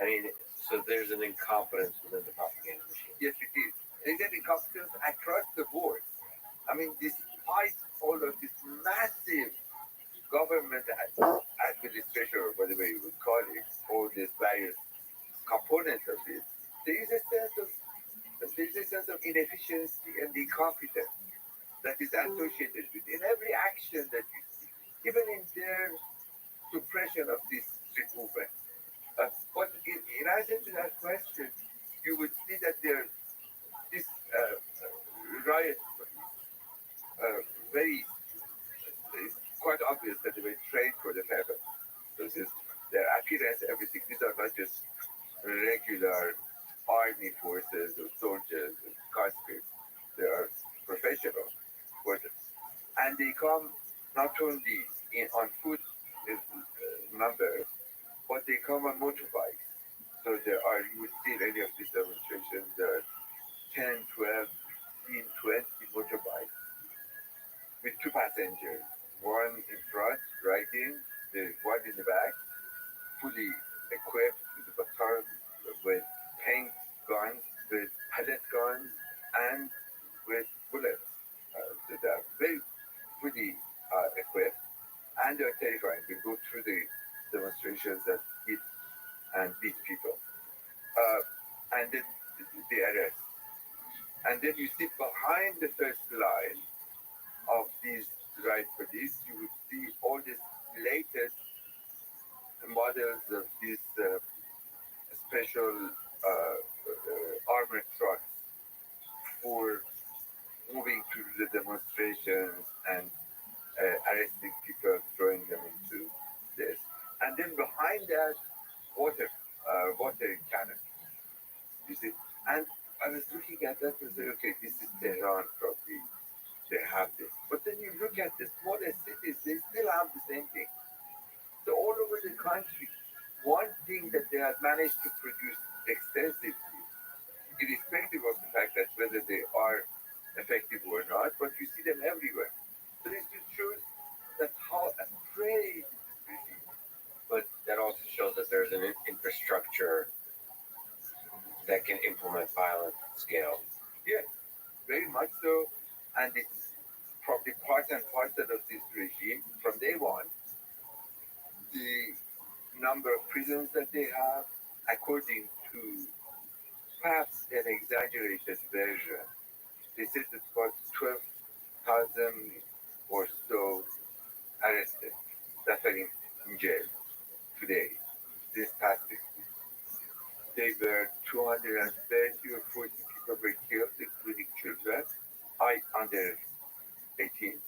I mean, so there's an incompetence within the propaganda machine. Yes, it is. There's an incompetence across the board. I mean, despite all of this massive government administration, or whatever you would call it, all these various components of it, there is a sense of inefficiency and incompetence that is associated with in every action that you see, even in their suppression of this street movement. But in answer to that question, you would see that this riot very it's quite obvious that they were trained for the purpose. So their appearance, everything. These are not just regular army forces or soldiers or conscripts. They are professional forces, and they come not only on foot numbers, but they come on motorbikes. So you would see in any of these demonstrations, there are 10, 12, 15, 20 motorbikes with two passengers, one in front riding, the one in the back, fully equipped with a baton, with paint guns, with pellet guns, and with bullets. So they're very fully equipped, and they're terrifying. They go through the demonstrations that hit and beat people. And then the arrest. And then you sit behind the first line of these riot police, you would see all these latest models of these special armored trucks for moving through the demonstrations and arresting people, throwing them into this. And then behind that, water cannon. You see, and I was looking at that and say, okay, this is Tehran probably. They have this. But then you look at the smaller cities, they still have the same thing. So all over the country, one thing that they have managed to produce extensively, irrespective of the fact that whether they are effective or not, but you see them everywhere. So this just shows that how afraid this regime. But that also shows that there's an infrastructure that can implement violent scale. Yes, very much so. And it's probably part and parcel of this regime from day one. The number of prisons that they have, according to perhaps an exaggerated version, they said that about 12,000 or so arrested that are in jail today, this past week. There were 230 or 40 people were killed, including children, under 18.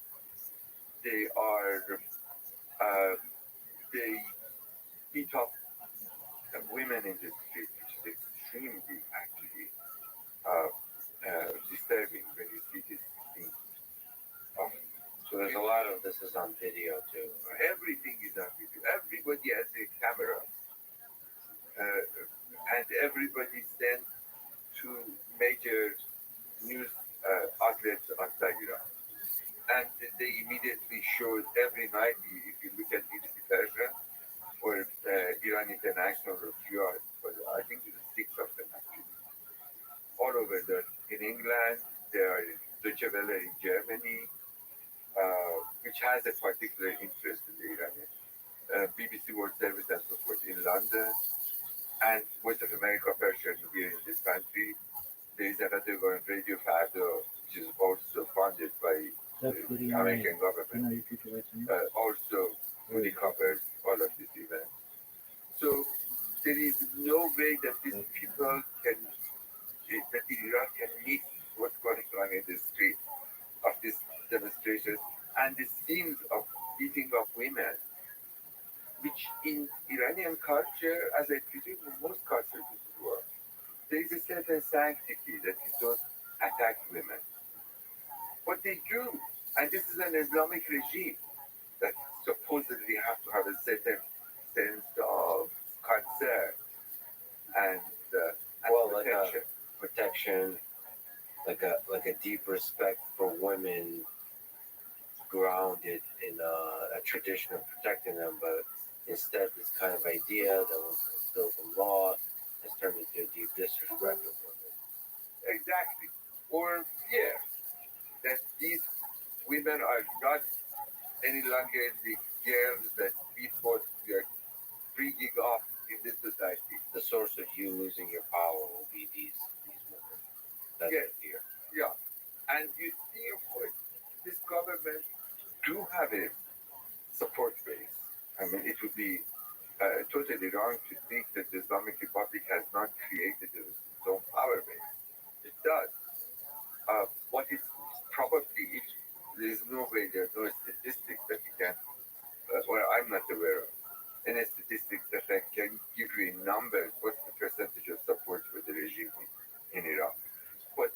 They are, they beat up women in the street, which is extremely, actually, disturbing when you see this thing. So there's a lot of this is on video too. Everything is on video. Everybody has a camera. And everybody sent to major news outlets outside Iran. And they immediately showed every night, if you look at BBC Persia or Iran International or Jihad, I think there's 6 of them actually, all over in England, there are Deutsche Welle in Germany, which has a particular interest in the Iranian, BBC World Service and so forth in London, and Voice of America Persian here in this country. There is another one, Radio Fardo, which is also funded by the American government, also fully covers all of these events. So there is no way that these people that Iran can miss what's going on in the street of these demonstrations and the scenes of beating up women, which in Iranian culture, as I presume in most cultures in the world, there is a certain sanctity that you don't attack women. But they do. And this is an Islamic regime that supposedly have to have a certain sense of concern and Well, protection. protection, like a deep respect for women, grounded in a tradition of protecting them, but instead this kind of idea that was instilled in law has turned into a deep disrespect of women. Exactly. Or, yeah, that these women are not any longer the girls that we thought we are bringing up in this society. The source of you losing your power will be these women. That's Yes. the fear. Yeah. And you see, of course, this government do have a support base. I mean, it would be totally wrong to think that the Islamic Republic has not created its own power base. It does. What it's probably, there's no way, there's no statistics that you can, or I'm not aware of, any statistics that I can give you in numbers, what's the percentage of support for the regime in Iraq. But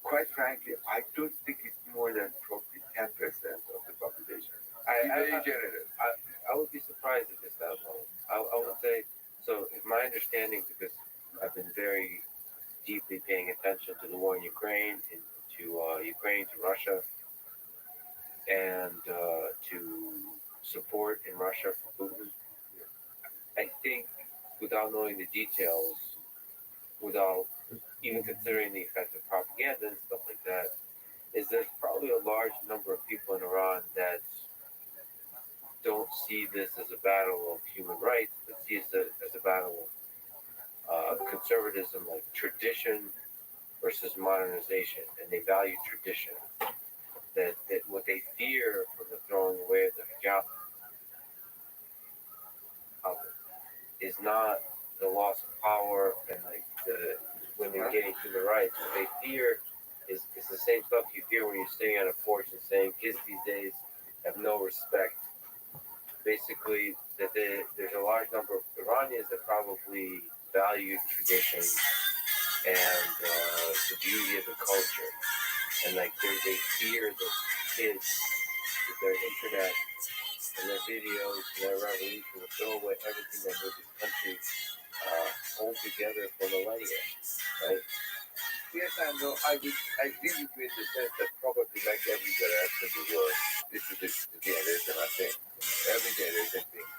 quite frankly, I don't think it's more than probably 10% of the population. Very generous. I would be surprised if it's that low. I would say, so if my understanding, because I've been very deeply paying attention to the war in Ukraine, to Russia, and to support in Russia for Putin, I think without knowing the details, without even considering the effect of propaganda and stuff like that, is there's probably a large number of people in Iran that don't see this as a battle of human rights, but see it as a battle of conservatism, like tradition versus modernization, and they value tradition. That what they fear from the throwing away of the hijab is not the loss of power and like the women getting human rights. What they fear is the same stuff you hear when you're sitting on a porch and saying kids these days have no respect. Basically, there's a large number of Iranians that probably value tradition and the beauty of the culture, and like they fear that kids with their internet and their videos and their revolution will throw away everything that made this country hold together for millennia, right? Yes, I know. I agree with you in the sense that probably like everywhere else in the world, this is the generation, I think. Every generation thinks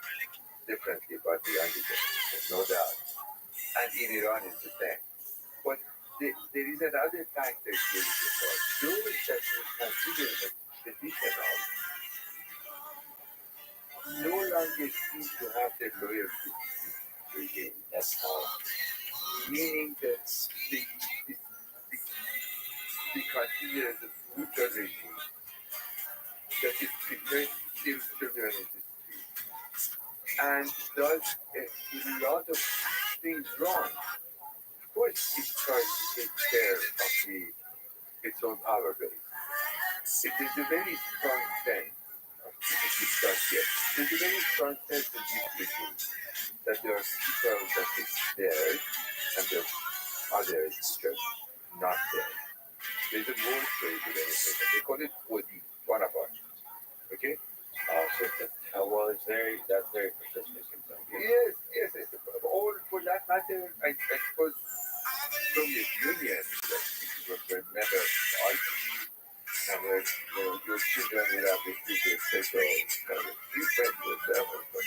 differently about the younger generation, no doubt. And in Iran, it's the same. But there is another factor here in the world. Those that we consider as traditional no longer seem to have their loyalty to the regime. That's how. Meaning that they consider the brutal regime that is prepared to kill children in the street and does a lot of things wrong. Of course, it tries to take care of its own power base. It is a very strong sense of discuss here. There's a very strong sense of this regime that there are people that is there and there are others which are not there. There's a word for it in anything. They call it Wadi, one of us. Okay? Well, that's very persistent. Yes, yes. Or for that matter, I suppose Soviet Union, that people were never arguing, never, your children will have received a special kind of treatment whatever. But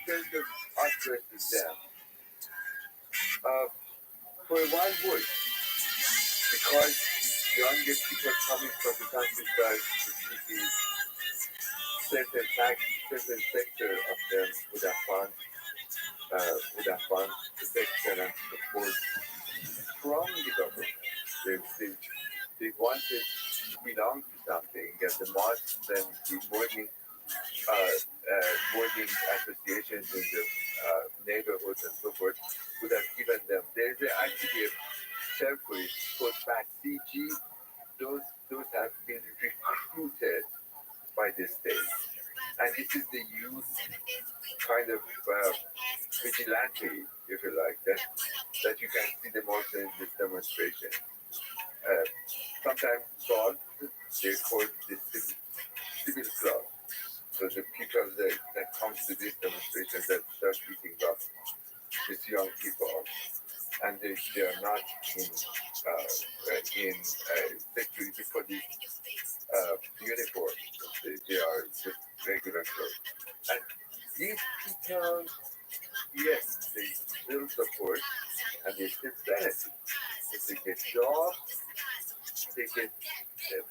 there's the us versus them. For a while would, because younger people coming from the countryside to cities, certain sector of them would have found protection and support from the government. They wanted to belong to something, and the mosques and the boarding associations in the neighborhoods and so forth would have given them. There's actually a term for it called CG. Those have been recruited by the state. And this is the youth kind of vigilante, if you like, that you can see the motion in this demonstration. Sometimes called, they call the civil club. So the people that comes to these demonstrations that start beating up these young people, and they are not in security police uniform. They are just regular clothes. And these people, yes, they still support and they still benefit. If they get jobs, they get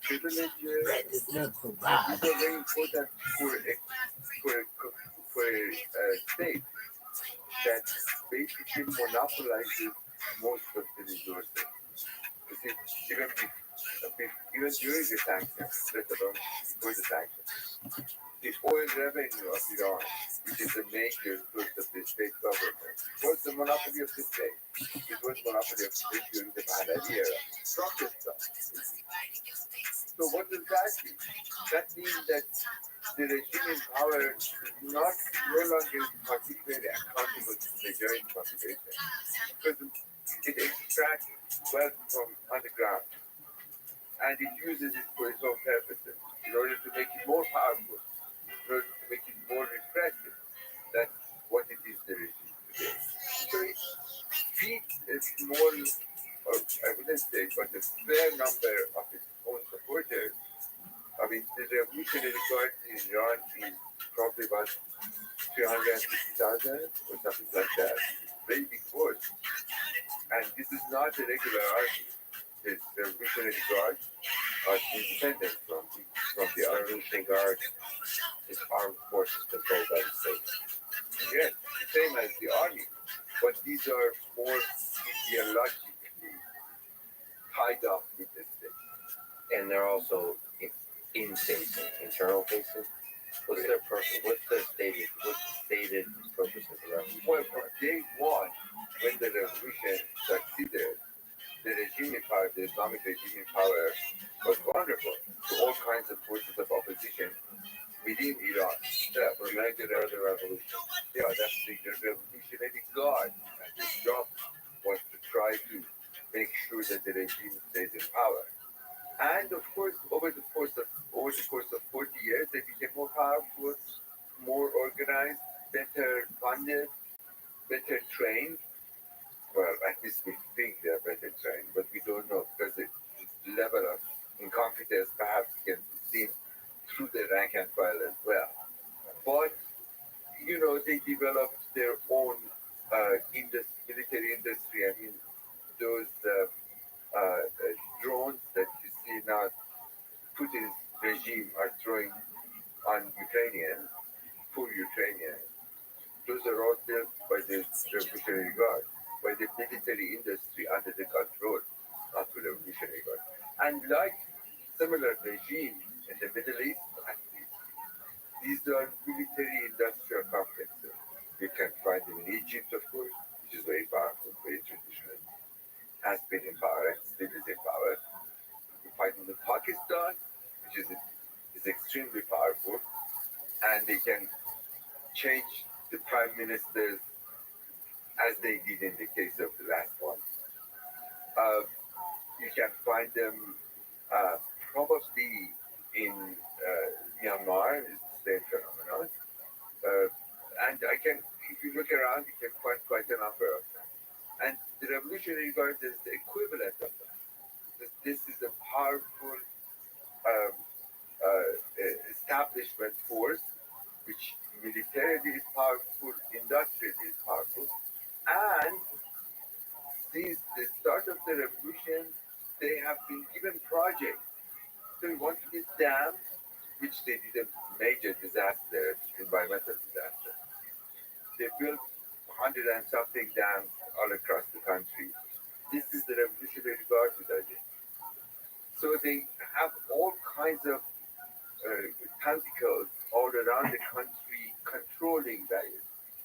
privileges. These are very important for a state that basically monopolizes most of the resources. You see, even during the sanctions, let alone before the sanctions, the oil revenue of Iran, which is a major source of the state government, was the monopoly of the state. It was monopoly of the state during the Pahlavi era. Rothschild. So what does that mean? That means that the regime in power is no longer particularly accountable to the majority population because it extracts wealth from underground and it uses it for its own purposes in order to make it more powerful, in order to make it more repressive. That's what it is, the regime today. So it feeds a small, or I wouldn't say, but a fair number of its own supporters. I mean, the revolutionary guard in Iran is probably about 350,000 or something like that. Very big force. And this is not a regular army. The revolutionary guard are independent from the army. Revolutionary Guard is armed forces controlled by the state. Yes, the same as the army. But these are more ideologically tied up with the state. And they're also in-facing, internal facing. What's their purpose? What's the stated purpose of the revolution? Well, from day one, when the revolution succeeded, the regime in power, the Islamic regime in power, was vulnerable to all kinds of forces of opposition within Iran. That was like the revolution. Yeah, that's the revolutionary guard. And his job was to try to make sure that the regime stays in power. And of course, over the course of 40 years, they became more powerful, more organized, better funded, better trained. Well, at least we think they're better trained, but we don't know because the level of incompetence perhaps can be seen through the rank and file as well. But they developed their own military industry. I mean, those drones that you see now, Putin's regime are throwing on Ukrainians, poor Ukrainians. Those are all built by the Revolutionary Guard, by the military industry under the control of the Revolutionary Guard. And like similar regimes in the Middle East, at least, these are military industrial complexes. You can find them in Egypt, of course, which is very powerful, very traditional, has been in power and still is in power. You find them in Pakistan, which is extremely powerful, and they can change the prime ministers as they did in the case of the last one. You can find them probably in Myanmar, is the same phenomenon. And if you look around, you can find quite a number of them. And the Revolutionary Guard is the equivalent of that. This is a powerful um, establishment force, which militarily is powerful, industrially is powerful, and since the start of the revolution, they have been given projects. So we want to build dams, which they did a major disaster, environmental disaster. They built 100 and something dams all across the country. This is the Revolutionary Guard who does it. So they have all kinds of tentacles all around the country controlling that.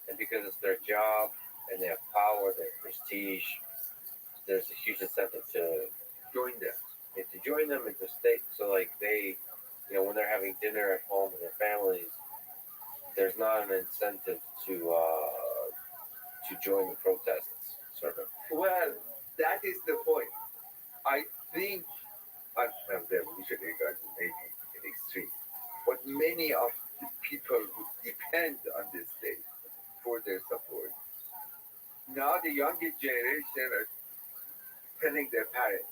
And because it's their job and they have power, they have prestige, there's a huge incentive to join them. And to join them and to stay. So, like, they, when they're having dinner at home with their families, there's not an incentive to to join the protests, sort of. Well, that is the point. I think the revolutionary guards may be an extreme, but many of the people who depend on the state for their support, now the younger generation are telling their parents,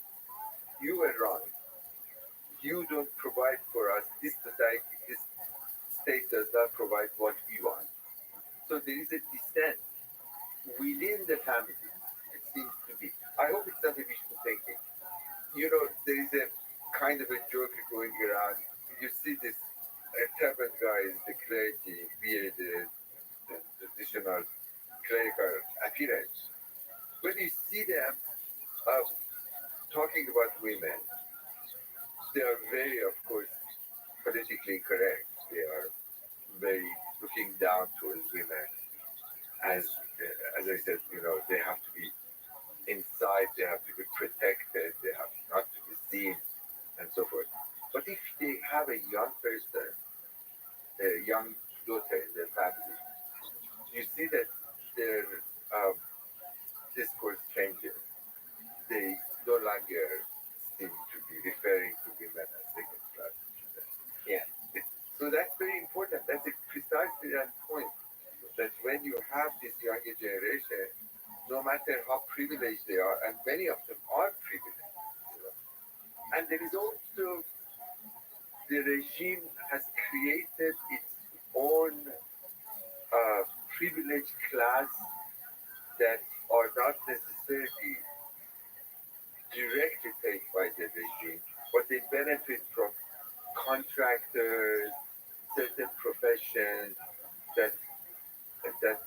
you were wrong. You don't provide for us. This society, this state does not provide what we want. So there is a dissent within the family, it seems to be. I hope it's not a wishful thinking. You know, there is a kind of a joke going around. You see this turban guys, the clergy, bearded, the traditional clerical appearance. When you see them uh, talking about women, they are very, of course, politically correct. They are very looking down towards women as I said, you know, they have to be inside, they have to be protected, they have not to be seen, and so forth. But if they have a young person, a young daughter in their family, you see that their um, discourse changes. They no longer seem to be referring to women as second class citizens. Yeah. So that's very important. That's precisely that point. That when you have this younger generation, no matter how privileged they are, and many of them are privileged, you know, and there is also the regime has created its own privileged class that are not necessarily directly paid by the regime, but they benefit from contractors, certain professions that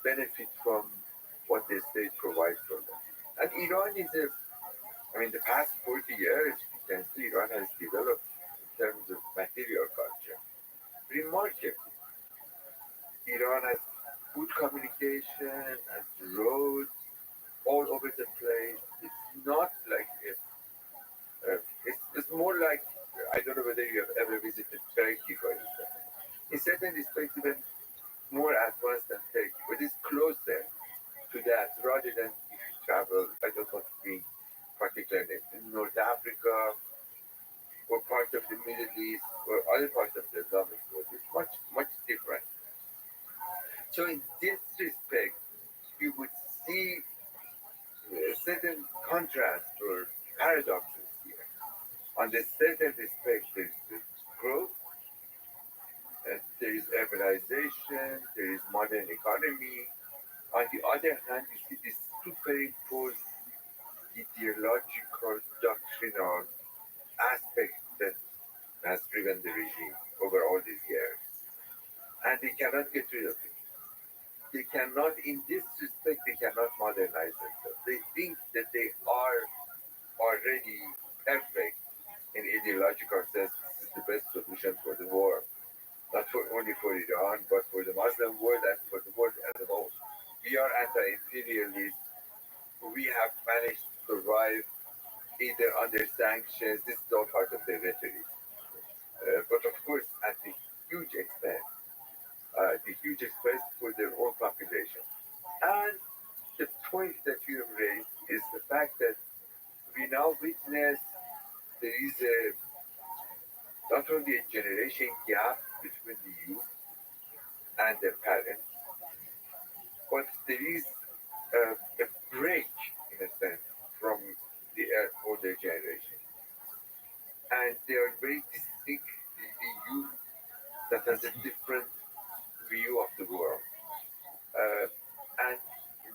benefit from what the state provides for them. And Iran is the past 40 years, you can see Iran has developed in terms of material culture. Remarkably, Iran has good communication, has roads all over the place. It's not like it's more like, I don't know whether you have ever visited Turkey, for instance. In certain respects, even more advanced than Turkey, but it's closer to that rather than if you travel, I don't want to be particular in North Africa or part of the Middle East or other parts of the Islamic world. It's much, much different. So in this respect, you would see certain contrast or paradoxes here. On the certain respect, there's the growth, there is urbanization, there is modern economy. On the other hand, you see this superimposed ideological, doctrinal aspect that has driven the regime over all these years. And they cannot get rid of it. They cannot, in this respect, they cannot modernize themselves. They think that they are already perfect in ideological sense. This is the best solution for the war, not for only for Iran, but for the Muslim world and for the world as a whole. We are anti-imperialist. We have managed to survive either under sanctions. This is all part of the rhetoric. But of course, at the huge expense for their own population. And the point that you have raised is the fact that we now witness there is not only a generation gap between the youth and their parents, but there is a break, in a sense, from the older generation. And they are very distinct, the youth that has a different view of the world and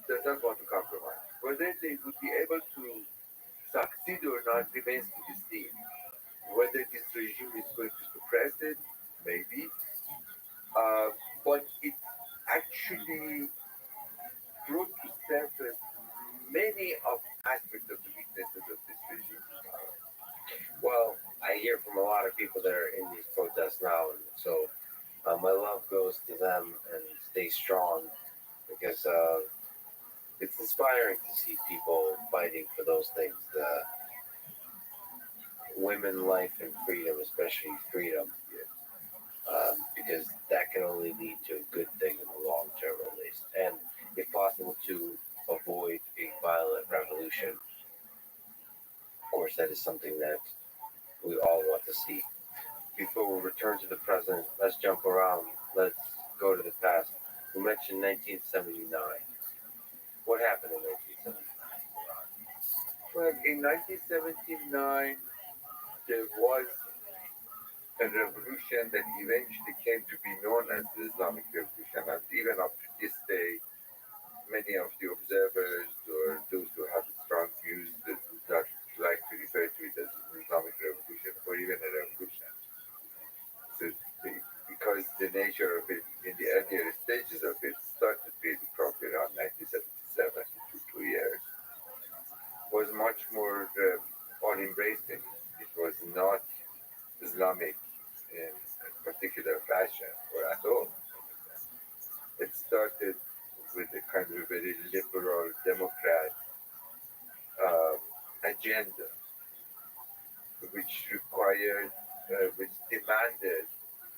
does not want to compromise. Whether they would be able to succeed or not remains to be seen. Whether this regime is going to suppress it, maybe, but it actually brought to surface many of aspects of the weaknesses of this regime. Well, I hear from a lot of people that are in these protests now, and so my love goes to them and stay strong because it's inspiring to see people fighting for those things, the women, life, and freedom, especially freedom, because that can only lead to a good thing in the long term, at least, and if possible, to is something that we all want to see. Before we return to the present, let's jump around. Let's go to the past. We mentioned 1979. What happened in 1979? Well, in 1979, there was a revolution that eventually came to be known as the Islamic Revolution. And even up to this day, many of the observers or those who have strong views that do not like to refer to it as an Islamic Revolution or even a revolution. So because the nature of it in the earlier stages of it started really probably around 1977, it took 2 years, was much more all-embracing. It was not Islamic in a particular fashion or at all. It started with a kind of a very liberal Democrat um, agenda, which required, which demanded,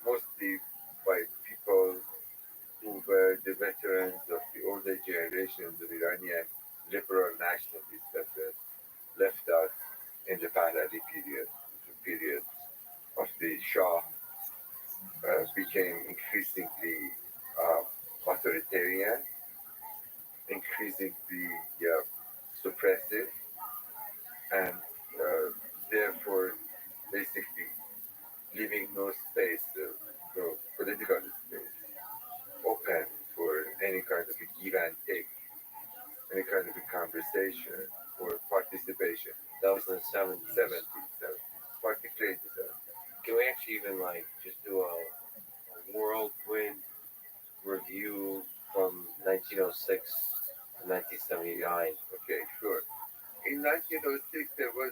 mostly by people who were the veterans of the older generations of Iranian liberal nationalists that were left out in the Pahlavi period, the period of the Shah became increasingly authoritarian, increasingly suppressive, and therefore basically leaving no space, no political space open for any kind of a give and take, any kind of a conversation or participation. That was in the 70s. 70s, particularly the 70s. Can we actually even like just do a whirlwind review from 1906 to 1979? Okay, sure. In 1906, there was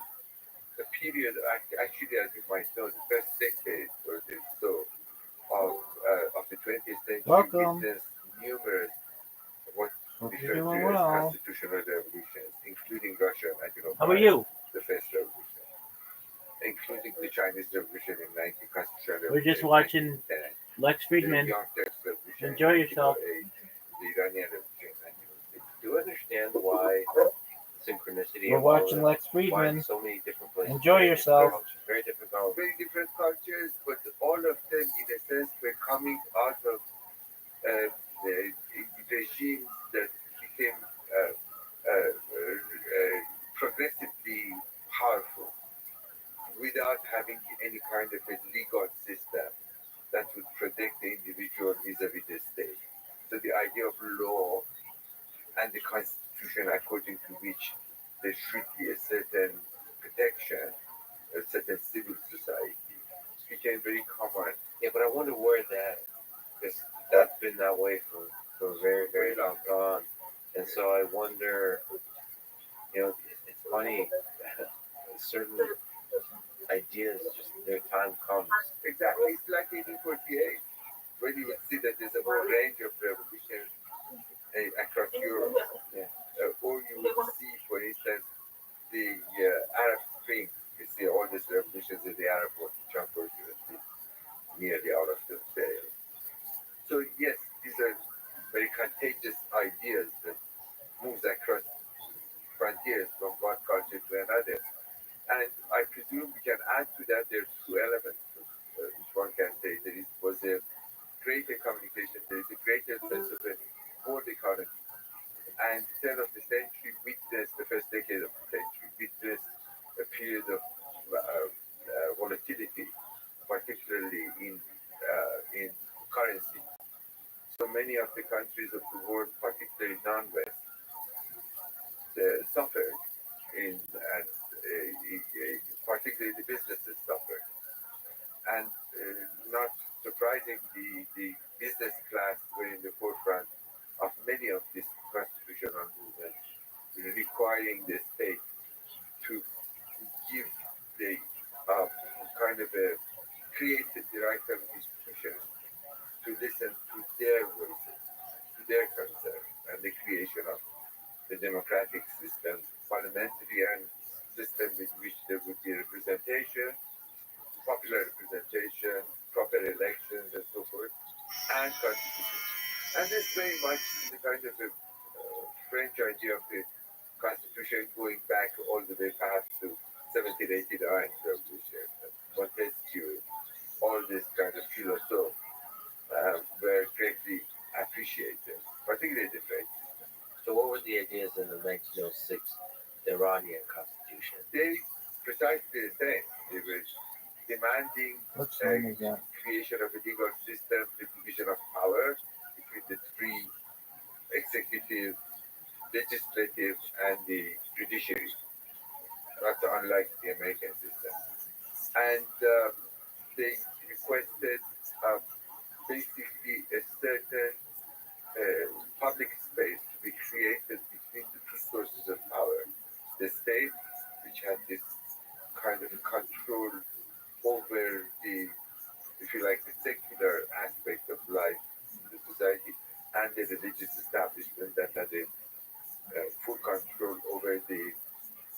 a period, actually, as you might know, the first decade or so of the 20th century Welcome. witnessed numerous what Hope we you're refer doing to as well. constitutional revolutions, including Russia in 1905, How about you? the first revolution, including the Chinese Revolution in 19 constitutional We're just revolution in watching 1910, Lex the Friedman. Young Turks Revolution Enjoy in yourself. 1908, the Iranian Revolution in 1906. Do you understand why synchronicity We're of all watching this? Lex Friedman. Why so many different places? Enjoy very yourself. Very different cultures. Very different cultures, but all of them, in a sense, were coming out of the regimes that became progressively powerful without having any kind of a legal system that would protect the individual vis-a-vis the state. So the idea of law and the constitution according to which there should be a certain protection, a certain civil society, became very common. Yeah, but I wonder where because that's been that way for a very, very long time. And so I wonder, it's funny, certain ideas, just their time comes. Exactly, it's like 1848, when you would see that there's a whole range of revolutions across Europe. Yeah. Or you would see, for instance, the Arab Spring. You see all these revolutions in the Arab world, which unfortunately nearly all of them failed. So yes, these are very contagious ideas that moves across frontiers from one culture to another. And I presume we can add to that there are two elements which one can say was a greater communication, there is a greater sense of a world economy. And the turn of the century witnessed, the first decade of the century witnessed a period of volatility, particularly in currency. So many of the countries of the world, particularly non-West, suffered and particularly the businesses suffered. And not surprisingly, the business class were in the forefront of many of these constitutional movements, requiring the state to give the kind of a create the right kind of institutions to listen to their voices, to their concerns, and the creation of the democratic system, parliamentary and system in which there would be representation, popular representation, proper elections, and so forth, and constitution. And this very much is a kind of a French idea of the constitution going back all the way perhaps to 1789 revolution, Montesquieu, all this kind of philosophy were greatly appreciated, particularly the French. So what were the ideas in the 1906 Iranian constitution? They precisely the same. They were demanding Which one is that? creation of a legal system, the division of power between the three executive, legislative, and the judiciary, not unlike the American system. And they requested uh, basically a certain public space to be created between the two sources of power. The state, which had this kind of control over the, if you like, the secular aspect of life in the society, and the religious establishment that had a full control over the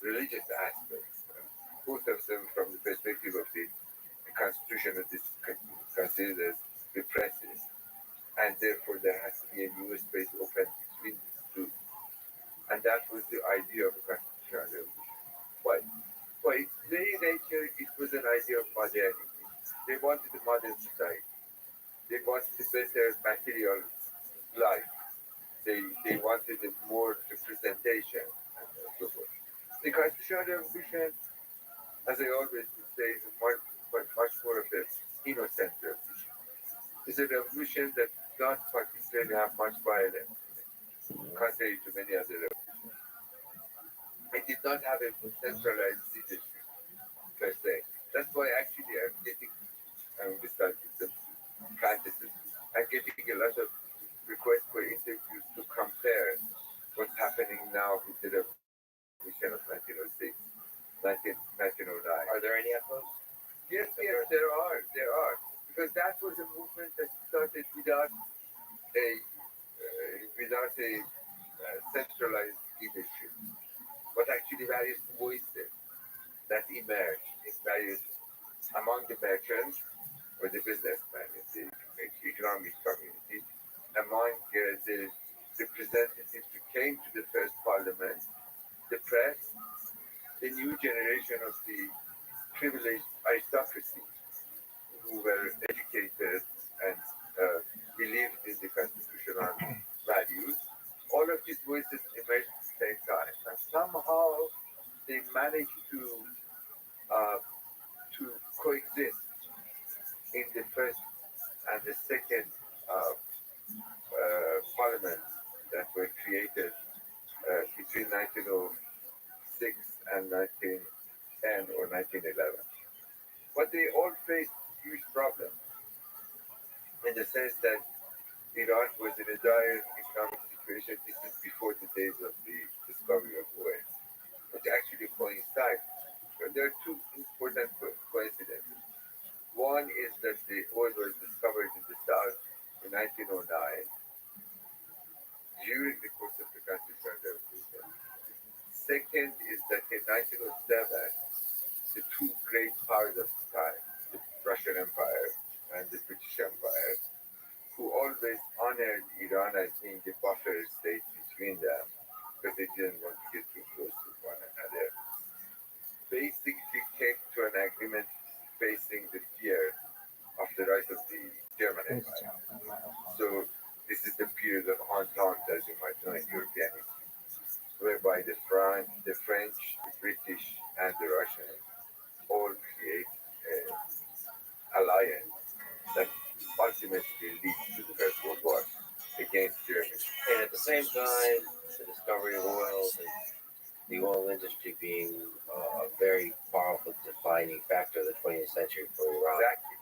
religious aspects. Both of them, from the perspective of the Constitution, is considered as repressive, and therefore there has to be a new space open between these two. And that was the idea of the constitutional revolution. Why? By its very nature, it was an idea of modernity. They wanted a modern society. They wanted a better material life. They wanted a more representation and so forth. The constitutional revolution, as I always would say, is much more of an innocent revolution. It's a revolution that does not particularly have much violence, contrary to many other revolutions. It did not have a centralized leadership per se. That's why actually I'm starting some practices. I'm getting a lot of requests for interviews to compare what's happening now with the revolution of 1906, 1909. Are there any echoes? Yes, there are. Because that was a movement that started without a centralized leadership, but actually various voices that emerged in various among the merchants or the businessmen in the economic community, among the representatives who came to the first parliament, the press, the new generation of the privileged aristocracy who were educated and believed in the constitutional values. All of these voices emerged at the same time, and somehow they managed uh, to coexist in the first and the second parliaments that were created between 1906 and 1910 or 1911. But they all faced huge problems in the sense that Iran was in a dire economic situation. This is before the days of the discovery of oil, which actually coincides. So there are two important coincidences. One is that the oil was discovered in the south in 1909 during the course of the Constitutional Revolution. Second is that in 1907, the two great powers of the time, the Russian Empire and the British Empire, who always honored Iran as being the buffer state between them because they didn't want to get too close to one another, basically came to an agreement facing the fear of the rise of the German Empire. So this is the period of Entente, as you might know in European history, whereby the French, the British, and the Russians all create an alliance that ultimately leads to the First World War against Germany. And at the same time, the discovery of oil and the oil industry being a very powerful defining factor of the 20th century for Iran. Exactly.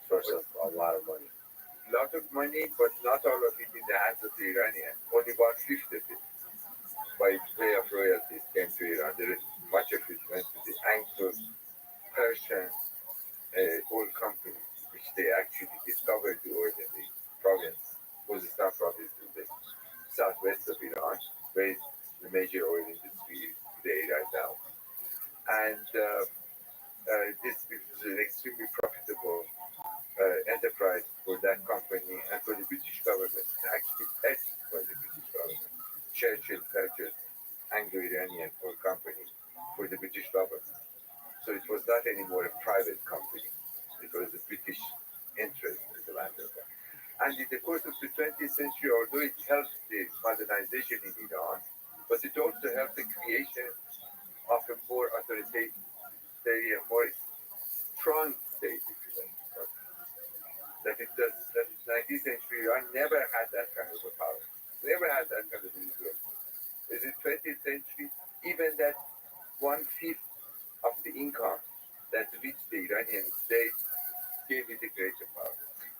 Source of a lot of money. A lot of money, but not all of it in the hands of the Iranians. Only about 50 of it, by way of royalties, came to Iran. Much of it went to the Anglo-Persian oil company, which they actually discovered the oil in the province, Khuzestan province in the southwest of Iran, where the major oil industry is today right now. And this was an extremely profitable enterprise for that company and for the British government. Actually, purchased by the British government. Churchill purchased Anglo-Iranian oil company for the British government. So it was not anymore a private company. It was a British interest as a matter of fact. And in the course of the 20th century, although it helped the modernization in Iran, but it also helped the creation of a more authoritarian, more strong state, if you like. That it does, that 19th century Iran never had that kind of a power, never had that kind of influence. Is it 20th century? Even that 1/5 of the income that reached the Iranian state gave it a greater power.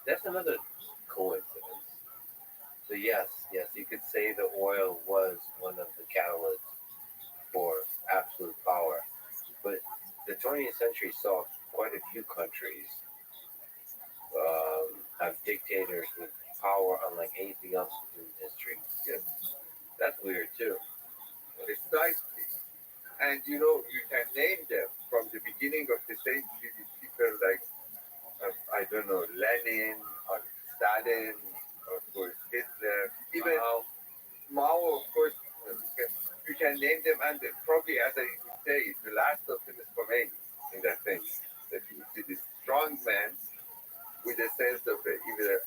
That's another coincidence. So yes, you could say the oil was one of the catalysts for absolute power. But the 20th century saw quite a few countries have dictators with power unlike anything else in history. Yes, That's weird too. precisely. And you know, you can name them from the beginning of the century, these people like, I don't know, Lenin or Stalin, or of course Hitler, even Mao, of course, you can name them, and probably, as I would say, the last of them is Khomeini in that sense. That you see this strong man with a sense of either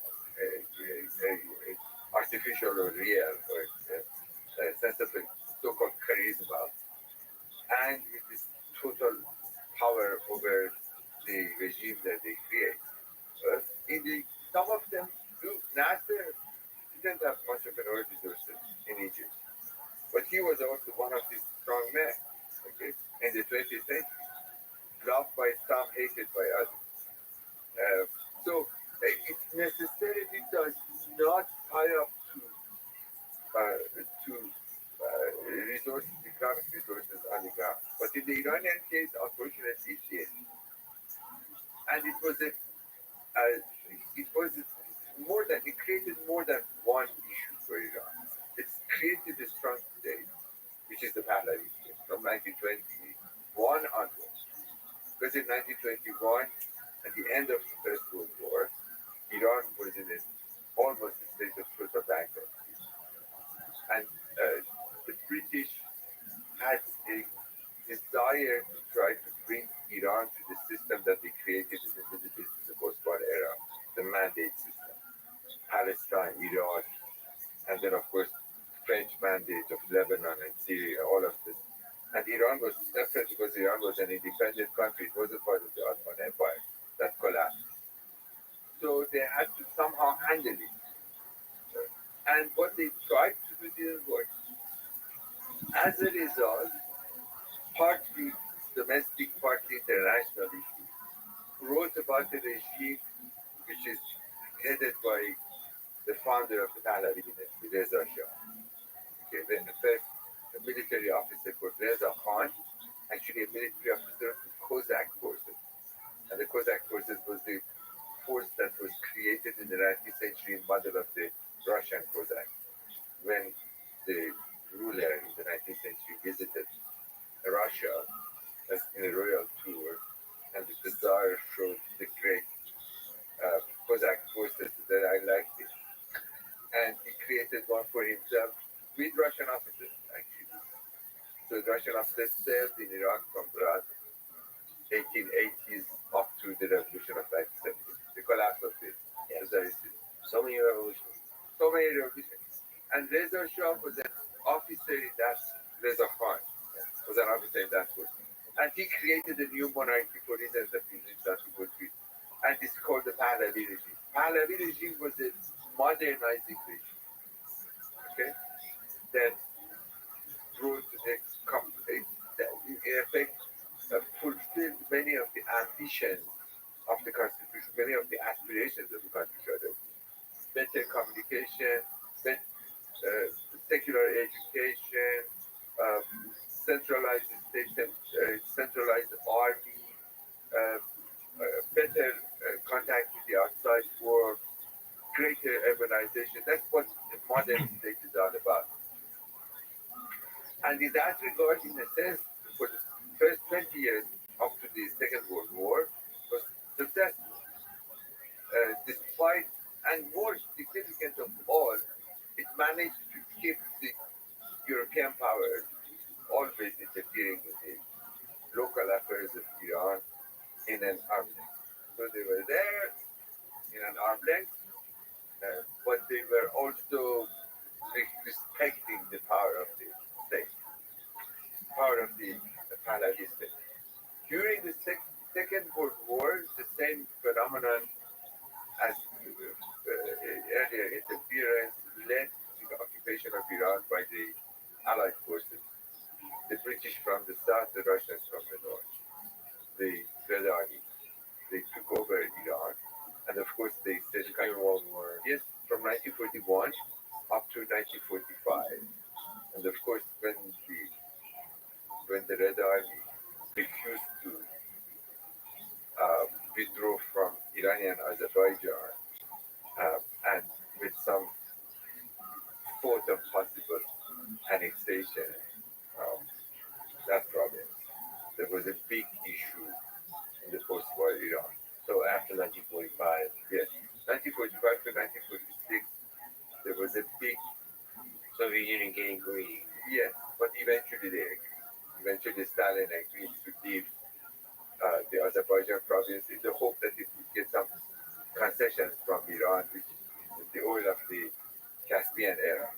artificial or real, or a sense of a so-called charisma, and with this total power over the regime that they create. In the some of them do. Nasser didn't have much of an oil resources in Egypt, but he was also one of these strong men. Okay, in the 20th century, loved by some, hated by others. So it necessarily does not tie up to resources, economic resources on the ground. But in the Iranian case, unfortunately, it did, and it was more than it created more than one issue for Iran. It's created a strong state, which is the Pahlavi state from 1921 onwards. Because in 1921, at the end of the First World War, Iran was in almost a state of total bankruptcy, and the British had a desire to try to bring Iran to the system that they created in the Middle East in the post-war era, the mandate system. Palestine, Iraq, and then of course French mandate of Lebanon and Syria, all of this. And Iran was separate because Iran was an independent country. It wasn't part of the Ottoman Empire that collapsed. So they had to somehow handle it. And what they tried to do didn't work. As a result, partly domestic, partly international issues, wrote about a regime which is headed by the founder of the Pahlavi dynasty, Reza Shah. Okay, the first military officer called Reza Khan, actually a military officer of the Cossack forces. And the Cossack forces was the force that was created in the 19th century in model of the Russian Cossacks. When the ruler in the 19th century visited Russia as in a royal tour, and the Tsar showed the great Cossack forces that I liked it. And he created one for himself with Russian officers, actually. So the Russian officers served in Iraq from the 1880s up to the revolution of 1970, the collapse of the Tsarist system. So many revolutions. So many revolutions. And Reza Shah was an officer in that, Reza Khan was an officer in that force. And he created a new monarchy for reasons that we need not to go through. And it's called the Pahlavi regime. Pahlavi regime was a modernizing regime, okay, that brought that in effect fulfilled many of the ambitions of the constitution, many of the aspirations of the constitution. Better communication, secular education, centralized state, centralized army, better contact with the outside world, greater urbanization. That's what the modern state is all about. And in that regard, in a sense, for the first 20 years up to the Second World War, was successful. Despite, and more significant of all, it managed to keep the European powers always interfering with the local affairs of Iran in an arm length. So they were there in an arm length, but they were also respecting the power of the state, power of the Pahlavi state. During the Second World War, the same phenomenon as earlier interference led to the occupation of Iran by the Allied forces, the British from the south, the Russians from the north, the Red Army. They took over Iran, and of course they said Second World War. yes, from 1941 up to 1945, and of course when the Red Army refused to withdraw from Iranian Azerbaijan, and with some thought of possible annexation of that province, there was a big issue in the post-war Iran. So after 1945, Yes, 1945 to 1946, there was a big Soviet Union getting greedy. yes, but eventually they agreed. Eventually Stalin agreed to leave the Azerbaijan province in the hope that it would get some concessions from Iran, which is the oil of the Caspian area,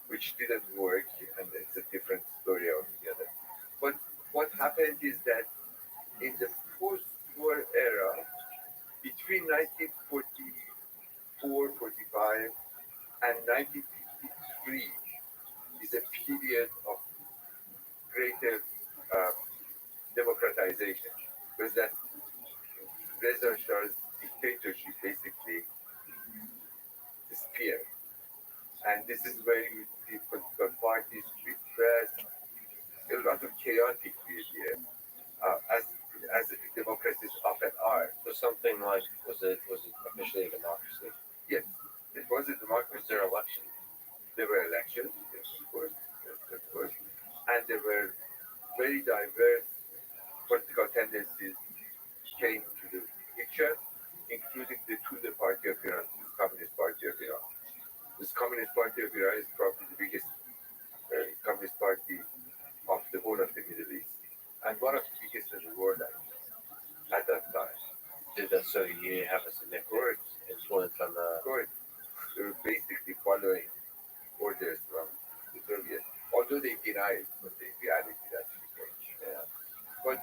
which didn't work, and it's a different story altogether. But what happened is that in the post-war era, between 1944, 45, and 1953 is a period of greater democratization, because that Reza Shah's dictatorship basically disappeared. And this is where you see political parties repressed, a lot of chaotic behavior, as democracies often are. So something like was it officially a democracy? Yes, it was a Was democracy. there election? There were elections, yes, of course, and there were very diverse political tendencies came to the picture, including the Tudeh Party of Iran, the Communist Party of Iran. This Communist Party of Iran is probably the biggest Communist Party of the whole of the Middle East, and one of the biggest in the world at that time. Did the Soviet Union have a significant influence on the? Of course, they were basically following orders from the Soviets, although they denied, but in reality that's the case. Yeah. But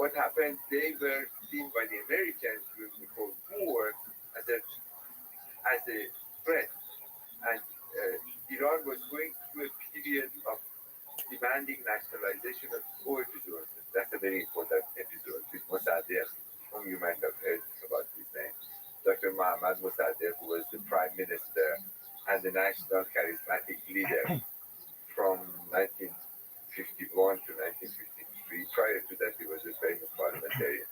what happened, they were seen by the Americans during the Cold War as a threat. And Iran was going through a period of demanding nationalization of oil resources. That's a very important episode with Mossadegh, whom you might have heard about his name. Dr. Mohammad Mossadegh, who was the prime minister and the national charismatic leader from 1951 to 1953. Prior to that, he was a famous parliamentarian.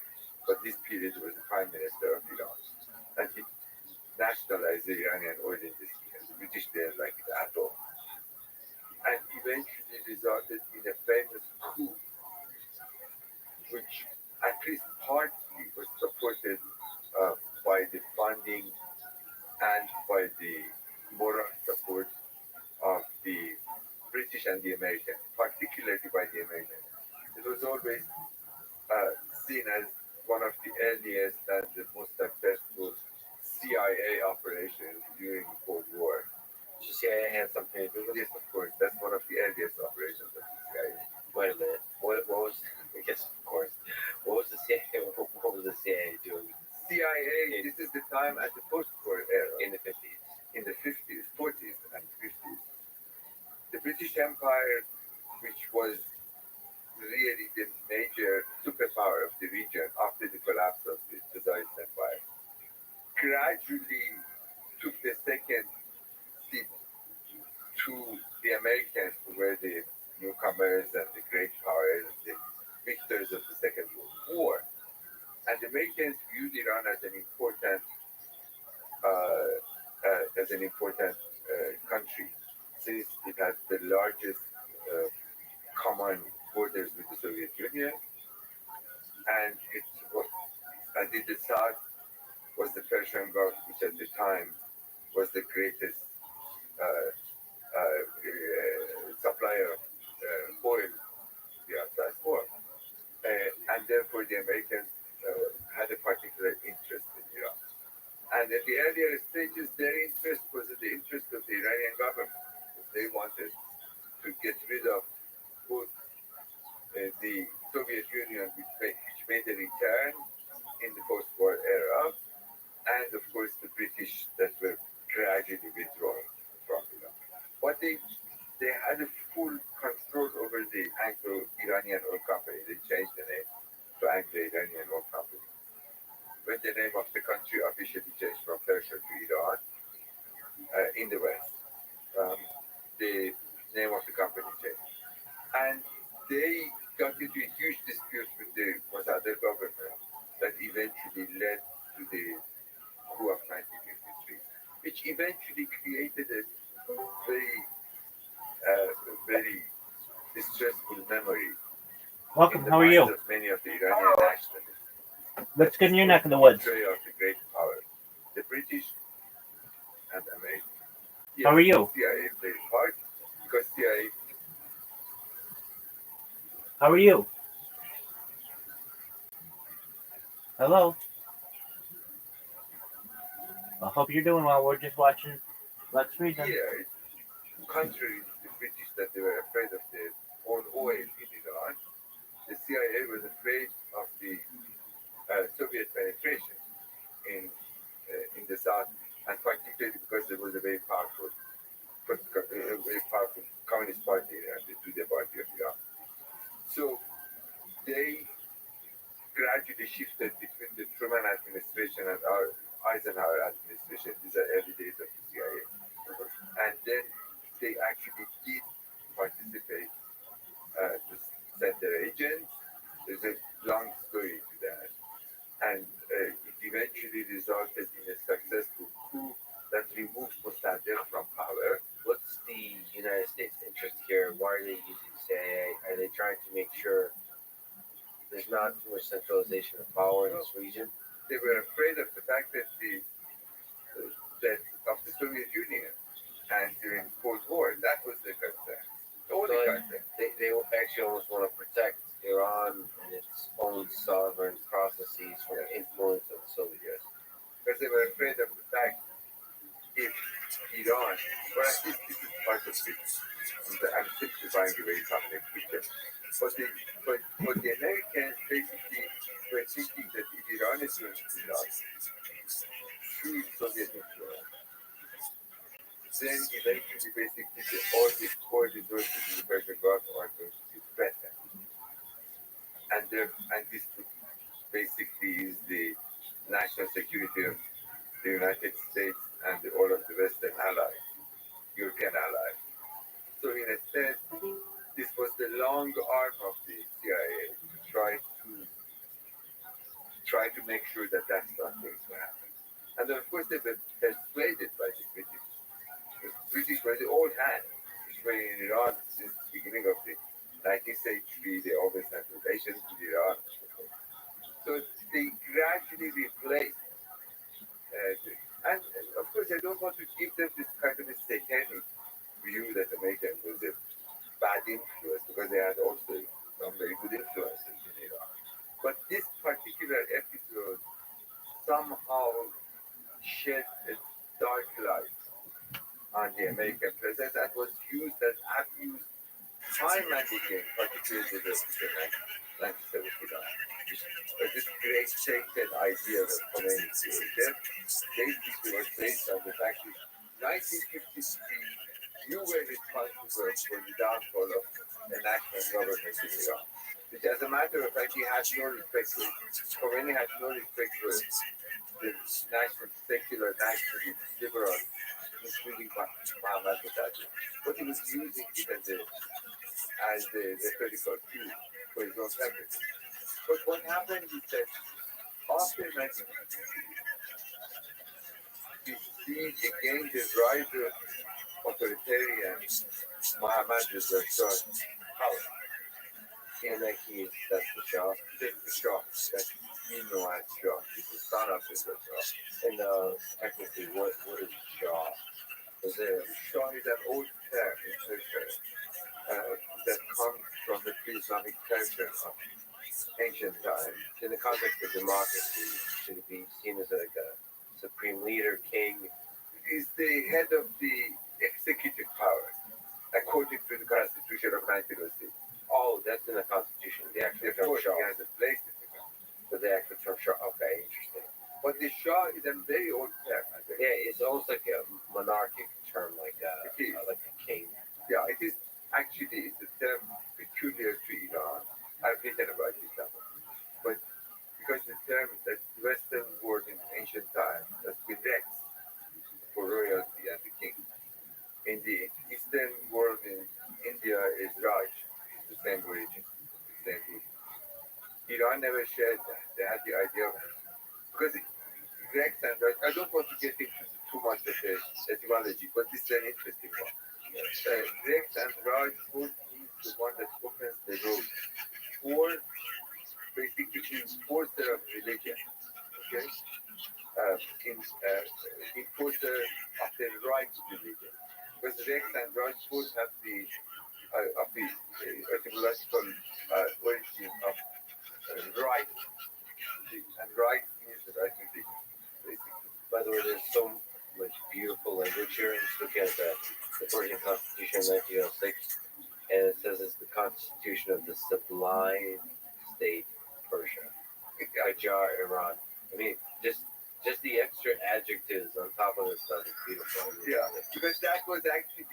But this period, he was the prime minister of Iran. And he nationalized the Iranian oil industry, and the British didn't like it at all. And eventually resulted in a famous coup, which at least partly was supported by the funding and by the moral support of the British and the Americans, particularly by the Americans. It was always seen as one of the earliest and the most successful CIA operations during the Cold War. The CIA had something to do with it. Yes, of course, that's one of the earliest operations of the CIA. Wait a minute. What was? I guess of course. What was the CIA? What was the CIA doing CIA, this is the time at the post-war era, in the 50s? in the 50s, 40s, and 50s. The British Empire, which was really the major superpower of the region after the collapse of the Tsarist Empire, gradually took the second seat to the Americans, who were the newcomers and the great powers, the victors of the Second World War. And the Americans viewed Iran as an important country, since it has the largest common borders with the Soviet Union, and it was, as in the south was the Persian Gulf, which at the time was the greatest supplier of oil to the outside world. the Anglo-Iranian Oil Company. They changed the name to Anglo-Iranian Oil Company. When the name of the country officially changed from Persia to Iran in the West, the name of the company changed. And they got into a huge dispute with the Mossadegh government that eventually led to the coup of 1953, which eventually created a very distressful memory Welcome. in the How are minds you? of many of the Iranian nationalists. What's good in your neck of the woods? Betrayal of the great power. The British and America. How are you? CIA played a part because CIA. How are you? Hello. I hope you're doing well. We're just watching. Let's read them. Yeah, contrary to the British that they were afraid of their own oil in Iran, the CIA was afraid of the Soviet penetration in the south, and particularly because there was a very powerful communist party and the Tudeh party of Iran. So they gradually shifted between the Truman administration and our Eisenhower administration. These are early days of the CIA. And then they actually did participate to send their agents. There's a long story to that. And it eventually resulted in a successful coup that removed Mossadegh from power. What's the United States interest here? Why are they using CIA? Are they trying to make sure there's not too much centralization of power in this region? They were afraid of the fact that of the Soviet Union, and during Cold War, that was the concern. The only concern. They actually almost want to protect Iran and its own sovereign processes from the influence of the Soviet Union. Because they were afraid of the fact if Iran, or at least this is part of it, I'm simplifying a very complex picture. But the Americans basically were thinking that if Iran is going to be lost through Soviet influence, then eventually basically all the core resources in the Persian Gulf are going to be threatened. And this basically is the national security of the United States and all of the Western allies, European allies. So in a sense, this was the long arm of the CIA to try to make sure that that's not going to happen. And then of course they were persuaded by the British. The British were the old hand, which were in Iran since the beginning of the 19th century. They always had relations with Iran. So they gradually replaced. And of course, I don't want to give them this kind of a satanic view that America was a bad influence, because they had also some very good influences in Iran. But this particular episode somehow shed a dark light on the American presence and was used as abused time and again, particularly in 1979. This great sacred idea that Khomeini created basically was based on the fact that 1953 you were responsible for the downfall of the national government in Iran. Which, as a matter of fact, he had no respect for it. Khomeini had no respect for the national, secular, nationally liberal, including Mohammad Mossadegh. But he was using it as a rhetorical tool for his own purposes. But what happened is that after 1953, we see again the rise of authoritarian Mohammad Rothschild power. And like that's the Shah. That's the Shah. That we know as Shah. It's the son of the Shah. And technically, what is Shah? Shah is an old term in Persia that comes from the pre-Islamic culture of ancient times. In the context of democracy, should it be seen as like a supreme leader, king? Is the head of the executive power, according to the Constitution of 1906. Oh, that's in the Constitution. The actual term Shah. Shah. He has a place in the Constitution. But the actual term Shah. Okay, interesting. But the Shah is a very old term, I think. Yeah, it's almost like a monarchic term, like a king. Yeah, it is actually it's a term which peculiar to Iran. I've written about it, but because the term that Western world in ancient times has been Rex for royalty and the king. In the Eastern world in India is Raj, the same origin, the same root. Iran never shared that. They had the idea of because Rex and Raj. I don't want to get into too much of the etymology, but this is an interesting one. Rex and Raj both means the one that opens the road for basically enforcer of religion. Okay, enforcer of the right religion. Because Rex and Raj both have the etymological origin of right, and right means the right religion, basically. By the way, there's so much beautiful language here. I'm just looking at the Persian Constitution of 1906, and it says it's the Constitution of the Sublime State Persia, Qajar, Iran. I mean, just the extra adjectives on top of this stuff is beautiful. Yeah, because that was actually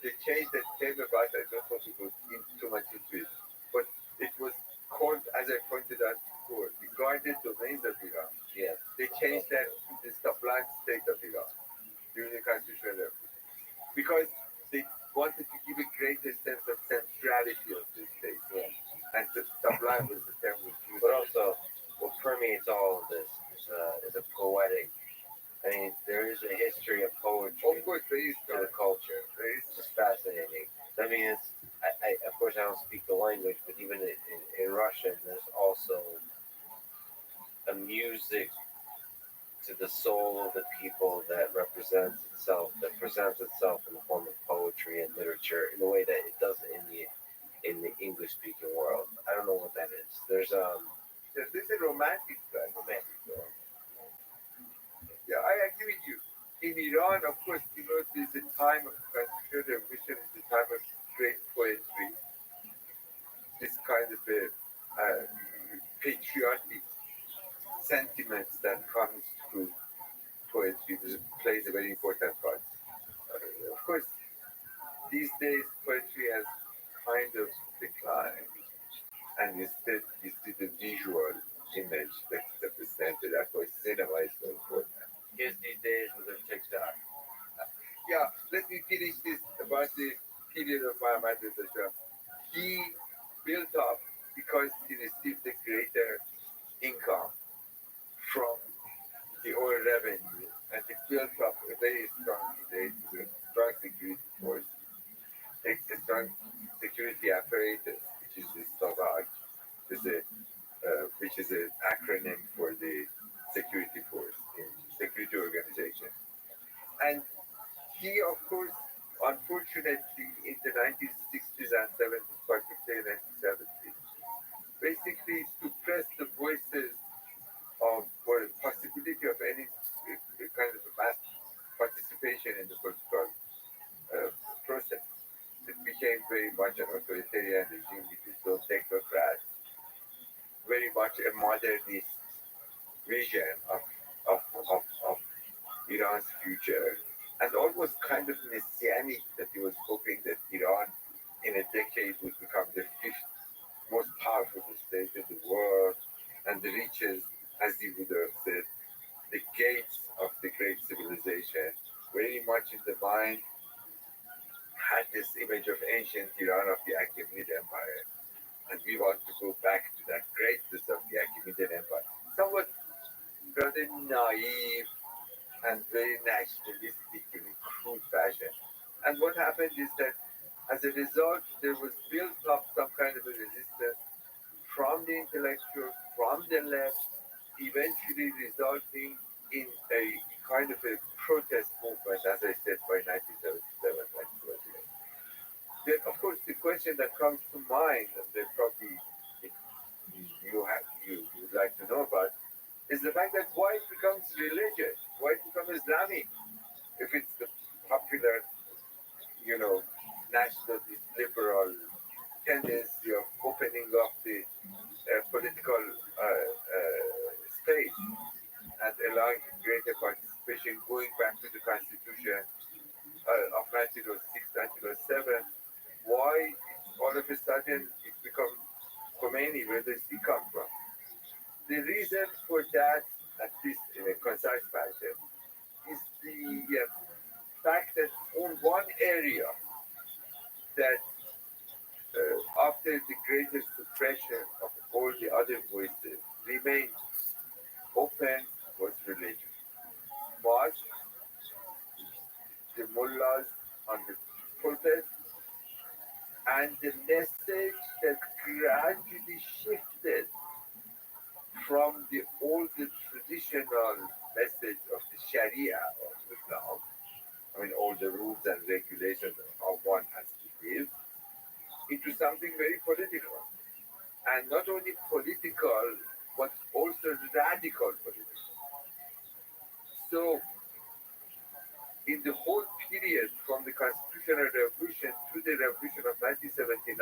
the change that came about. I don't want to go too much into it, but it was called, as I pointed out before, the guarded domains of Iran. Yes. They changed that to the sublime state of Iran during the constitutional revolution because they wanted to give a greater sense of centrality of the state. Yeah. And the sublime was the term we used. But also, what permeates all of this is a poetic. I mean, there is a history of poetry Of course, there is to the culture. It's just fascinating. I mean, of course, I don't speak the language, but even in Russian, there's also a music to the soul of the people that presents itself in the form of poetry and literature in a way that it doesn't in the English speaking world. I don't know what that is. There's this is a romantic side. Yeah, I agree with you. In Iran, of course, there's a time of constitutional revolution, is a time of great poetry. This kind of patriotic sentiments that comes through poetry plays a very important part. Of course, these days poetry has kind of declined, and instead you see the visual image that's represented. That's why cinema is so important. kids these days with their TikTok. Yeah, let me finish this about the period of Muhammad Reza. He built up because he received a greater income from the oil revenue, and he built up a very strong state with a strong security force, a strong security apparatus, which is the Savak, which is an acronym for the security force in security organization. And he, of course, unfortunately, in the 1960s and 70s, particularly 1970s, basically suppressed the voices of or the possibility of any kind of mass participation in the political process. It became very much an authoritarian regime with its own technocrats, very much a modernist vision of Iran's future, and almost kind of messianic that he was hoping that Iran in a decade would become the fifth most powerful state in the world and reaches, as he would have said, the gates of the great civilization. Very much in the mind had this image of ancient Iran of the Achaemenid Empire. And we want to go back to that greatness of the Achaemenid Empire. Somewhat rather naive and very nationalistic in crude fashion. And what happened is that as a result, there was built up some kind of a resistance from the intellectuals, from the left, eventually resulting in a kind of a protest movement, as I said, by 1977, 1978. Then, of course, the question that comes to mind, and that probably you would like to know about, is the fact that why it becomes religious, why it becomes Islamic, if it's the popular, nationalist liberal tendency of opening up the political space and allowing greater participation, going back to the Constitution of 1906, 1907, why it's all of a sudden it becomes Khomeini. Where does he come from? The reason for that, at least in a concise fashion, is the fact that on one area that after the greatest suppression of all the other voices remained open was religion. Mosques, the mullahs on the pulpit, and the message that gradually shifted from the old traditional message of the Sharia of Islam, I mean, all the rules and regulations of how one has to live, into something very political. And not only political, but also radical political. So, in the whole period from the Constitutional Revolution to the Revolution of 1979,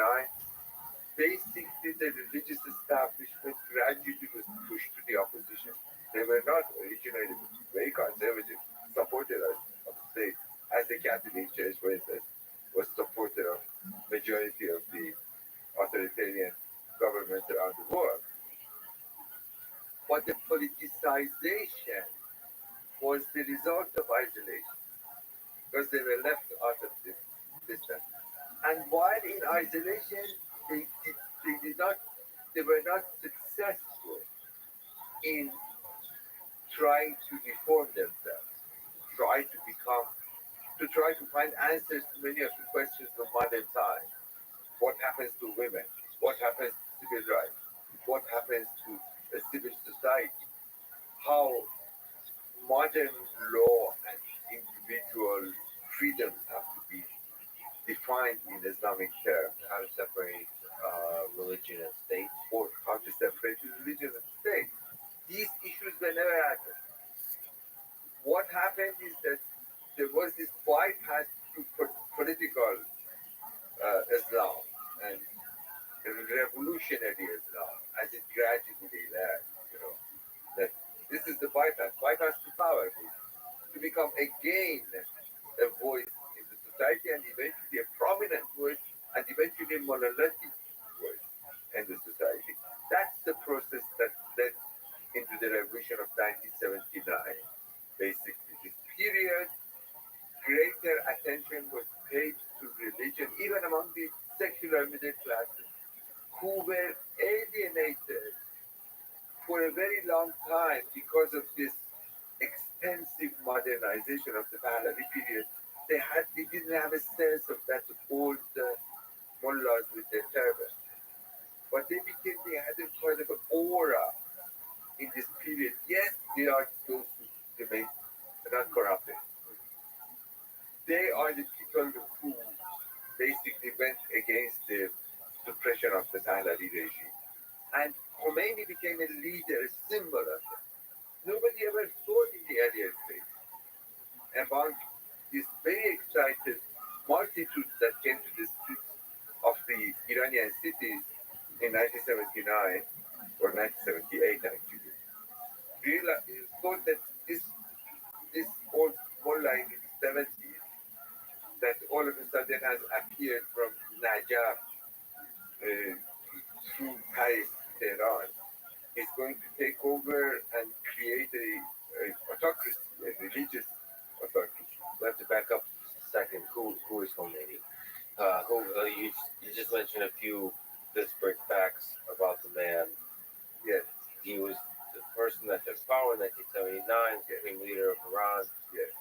basically the religious establishment gradually was pushed to the opposition. They were not originally very conservative, supported of the state, as the Catholic Church, for instance, was supporter of majority of the authoritarian governments around the world. But the politicization was the result of isolation because they were left out of the system. And while in isolation, they did not, they were not successful in trying to reform themselves, try to become, to try to find answers to many of the questions of modern times. What happens to women? What happens to civil rights? What happens to a civil society? How modern law and individual freedoms have to be defined in Islamic terms, How to separate religion and state. or how to separate religion and state. These issues were never answered. What happened is that there was this bypass to political Islam and revolutionary Islam as it gradually led, that this is the bypass to power, to become again a voice in the society and eventually a prominent voice and eventually a monolithic voice in the society. That's the process that led into the revolution of 1979. Basically, this period, greater attention was paid to religion, even among the secular middle classes, who were alienated for a very long time because of this extensive modernization of the Pahlavi period. They didn't have a sense of that old mullahs with their turban, but they had a kind of an aura in this period. Yes, they are those who remain not corrupted. They are the people who basically went against the suppression of the Pahlavi regime. And Khomeini became a leader, a symbol of that. Nobody ever thought in the earlier stage among these very excited multitudes that came to the streets of the Iranian cities in 1979 or 1978 actually, thought that this old mullah in his 70s that all of a sudden has appeared from Najaf through Paris, Tehran, is going to take over and create a autocracy, a religious autocracy. We have to back up a second. Who is Khomeini? You just mentioned a few disparate facts about the man. Yes, He was the person that took power in 1979, became leader of Iran. yes,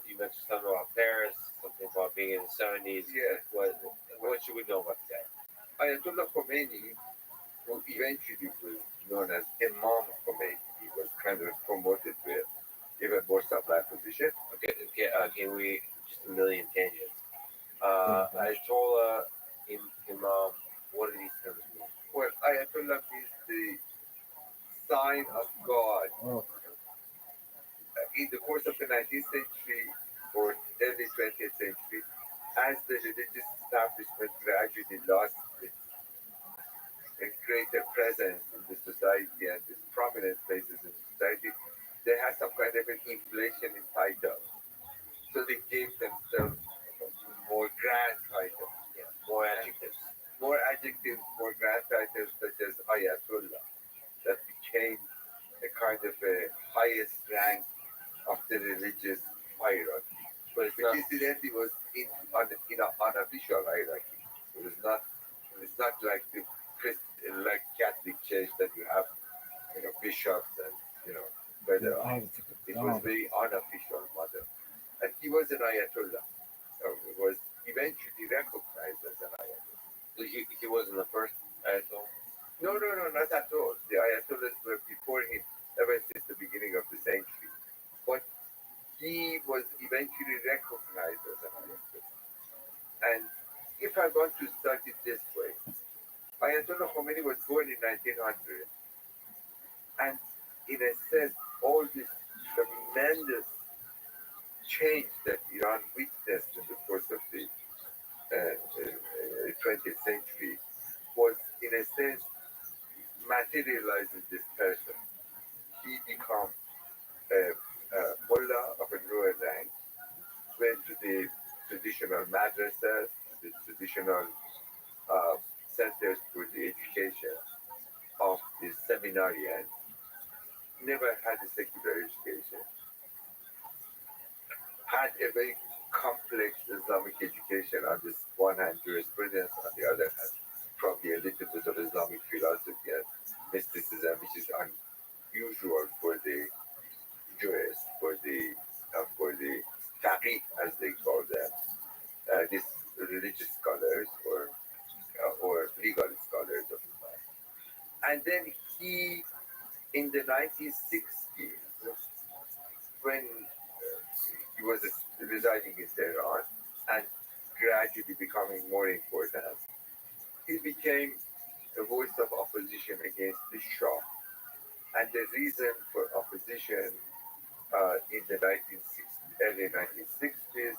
You mentioned something about Paris, something about being in the 70s. yes. What should we know about that? Ayatollah Khomeini, who eventually was known as Imam Khomeini, he was kind of promoted to an even more sublime position. Can we, just a million tangents. Ayatollah, Imam, what do these terms mean? Well, Ayatollah means the sign of God. Oh, In the course of the 19th century or early 20th century, as the religious establishment gradually lost its greater presence in the society and its prominent places in society, they had some kind of an inflation in title. So they gave themselves more grand titles, Yeah, more adjectives. more unofficial hierarchy. It's not like the like Catholic Church that you have, bishops and whether it was very unofficial model. And he was an Ayatollah. He was eventually recognized as an Ayatollah. So he wasn't the first Ayatollah? No, not at all. The Ayatollahs were before him ever since the beginning of the century. But he was eventually recognized as an Ayatollah. And if I want to start it this way, Ayatollah Khomeini was born in 1900. And in a sense, all this tremendous change that Iran witnessed in the course of the 20th century was, in a sense, materialized in this person. He became a mullah of a lower rank, went to the traditional madrasas, the traditional centers for the education of the seminarian, never had a secular education, had a very complex Islamic education on this one hand, jurisprudence, on the other hand, probably a little bit of Islamic philosophy and mysticism, which is unusual for the jurists, for the faqih, as they call them, these religious scholars or legal scholars of Islam. And then he, in the 1960s, when he was residing in Tehran and gradually becoming more important, he became a voice of opposition against the Shah. And the reason for opposition in the early 1960s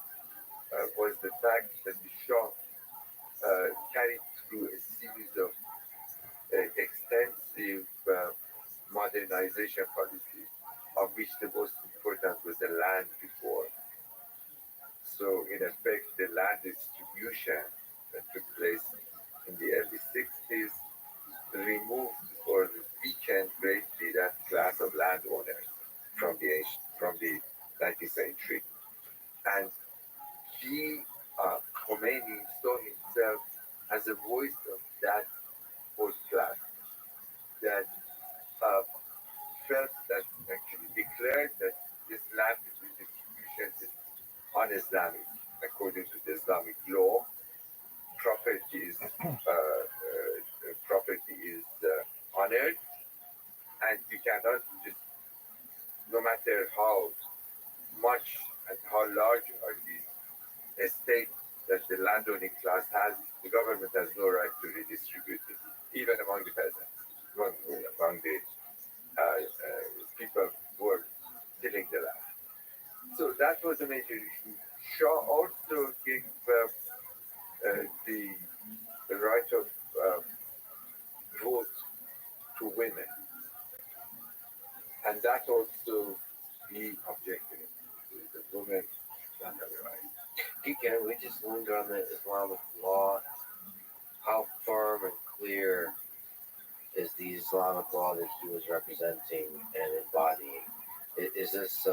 was the fact that the Shah carried through a series of extensive modernization policies, of which the most important was the land reform. So, in effect, the land distribution that took place in the early 60s removed or weakened greatly that class of landowners from the 19th century. And he, Khomeini, saw himself as a voice of that whole class that felt that, actually declared that this land distribution is un-Islamic. According to the Islamic law, property is honored, and you cannot just, no matter how much and how large are these estates that the landowning class has, the government has no right to redistribute it, even among the peasants, among the people who are tilling the land. So that was a major issue. Shah also gave the right of vote to women, and that also he objected to. The women don't have the right. Can we just linger on the Islamic law? How firm and clear is the Islamic law that he was representing and embodying? Is this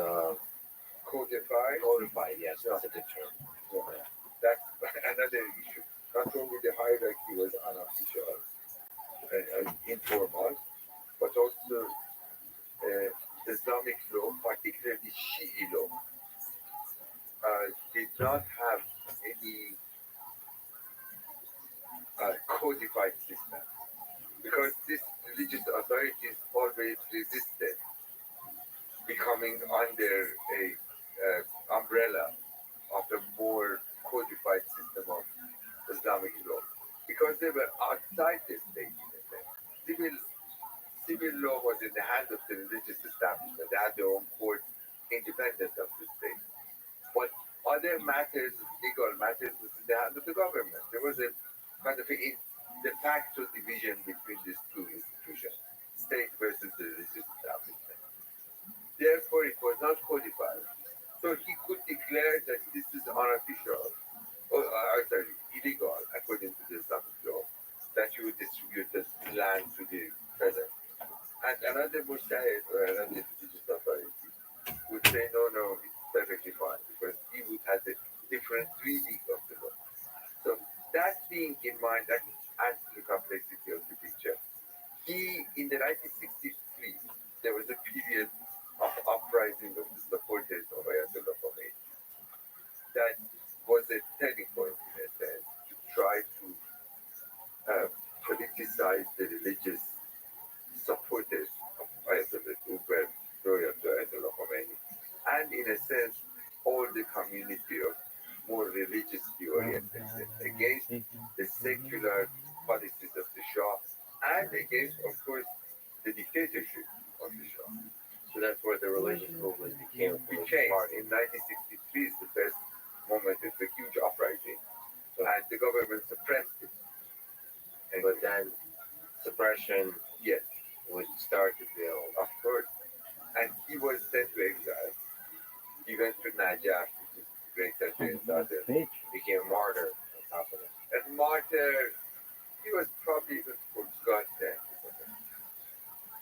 Codified? codified? Yes, Yeah. that's a good term. Yeah. That's another issue. Not only the hierarchy was unofficial and informal, but also Islamic law, particularly Shi'i law, did not have any codified system, because these religious authorities always resisted becoming under a umbrella of a more codified system of Islamic law, because they were outside the state. In a sense. Civil law was in the hands of the religious establishment. They had their own courts, independent of the state. But other matters, legal matters, was in the hands of the government. There was a kind of a de facto division between these two institutions, state versus the religious establishment. Therefore, it was not codified. So he could declare that this is unofficial, illegal, according to the Islamic law, that you would distribute the land to the peasant. And another mujtahid or another religious authority would say, no, it's perfectly fine, because he would have a different reading of the law. So keeping in mind that adds to the complexity of the picture. In the 1963, there was a period of uprising of the supporters of Ayatollah Khomeini. That was a turning point in a sense to try to politicize the religious supporters of Ayatollah who were loyal to Ayatollah Khomeini. And in a sense, all the community of more religiously oriented against the secular policies of the Shah and against, of course, the dictatorship of the Shah. So that's where the religious movement became a Became party. in 1963 is the first moment of the huge uprising, and the government suppressed it. And But then suppression yes, would start to build. of course, and he was sent to exile. He went to Najaf, which is a great country in southern. Bitch. Became a martyr on top of it. As martyr, he was probably even forgotten.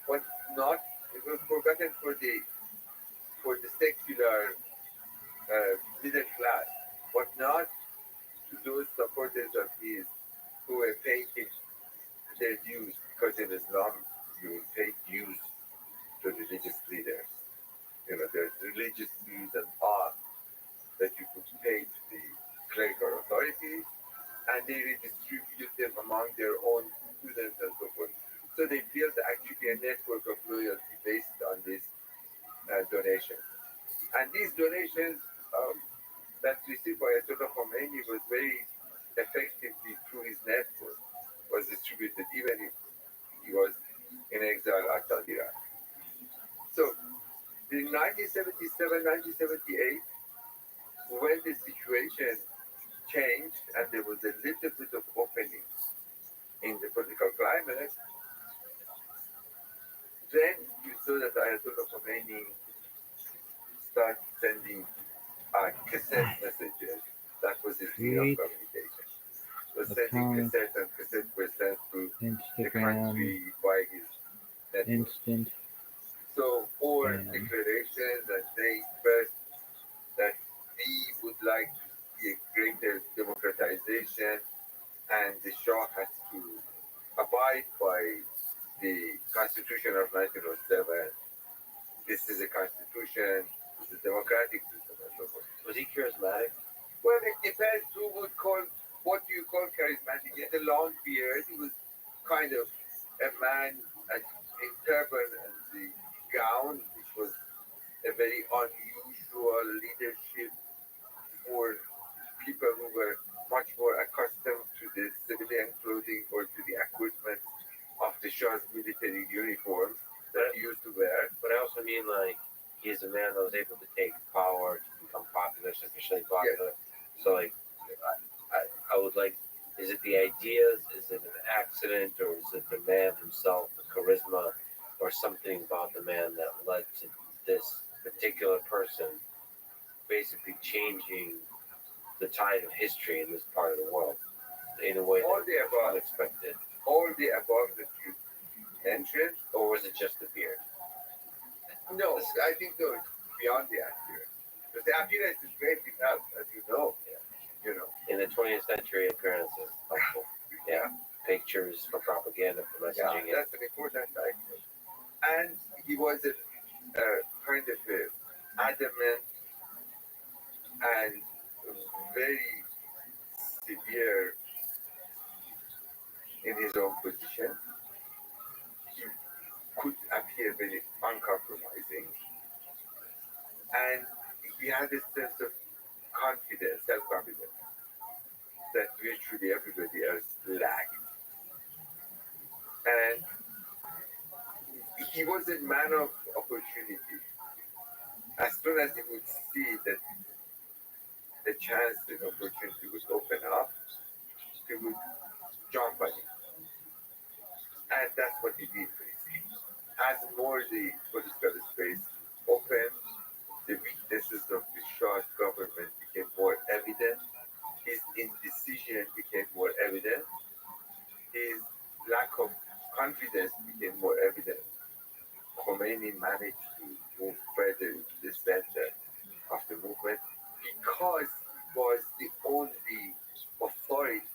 But not, it was forgotten for the secular middle class, but not to those supporters of his who were paying their dues, because in Islam you pay dues to religious leaders. You know, there's religious dues and alms that you could pay to the clerical authorities, and they redistribute them among their own students and so forth. So they built actually a network of loyalty based on this donation. And these donations that received by Ayatollah Khomeini was very effectively through his network was distributed, even if he was in exile at Iran. So in 1977, 1978, when the situation changed and there was a little bit of opening in the political climate, then you saw that Ayatollah Khomeini started sending cassette messages. That was his means of communication. So sending cassettes, and cassettes were sent to the Instagram, country by his network. instant. So, or declarations and saying first that we would like to see a greater democratization and the Shah has to abide by the Constitution of 1907. This is a constitution, it's a democratic system and so forth. Was he charismatic? Well, it depends who would call, what do you call charismatic? He had a long beard, he was kind of a man in turban and the gown, which was a very unusual leadership for people who were much more accustomed to the civilian clothing or to the equipment of the Shah's military uniforms that he used to wear. But I also mean, like, he's a man that was able to take power to become popular, sufficiently popular. Yes. So, like, I would like, is it the ideas? Is it an accident? Or is it the man himself, the charisma, or something about the man that led to this particular person basically changing the tide of history in this part of the world in a way all that the above, unexpected? All the above that you mentioned, or was it just the beard? No, I think no, it's beyond the appearance. Because the appearance is great enough, as you know. Yeah. You know. In the 20th century, appearance is helpful. Yeah. Pictures for propaganda, for messaging. Yeah, that's an important item. And he was a kind of a adamant and very severe in his own position. He could appear very uncompromising, and he had a sense of confidence, self-confidence, that virtually everybody else lacked. And he was a man of opportunity. As soon as he would see that the chance and opportunity would open up, he would jump on it. And that's what he did, basically. As more the political space opened, the weaknesses of the Shah's government became more evident. His indecision became more evident. His lack of confidence became more evident. Khomeini managed to move further into the center of the movement because he was the only authority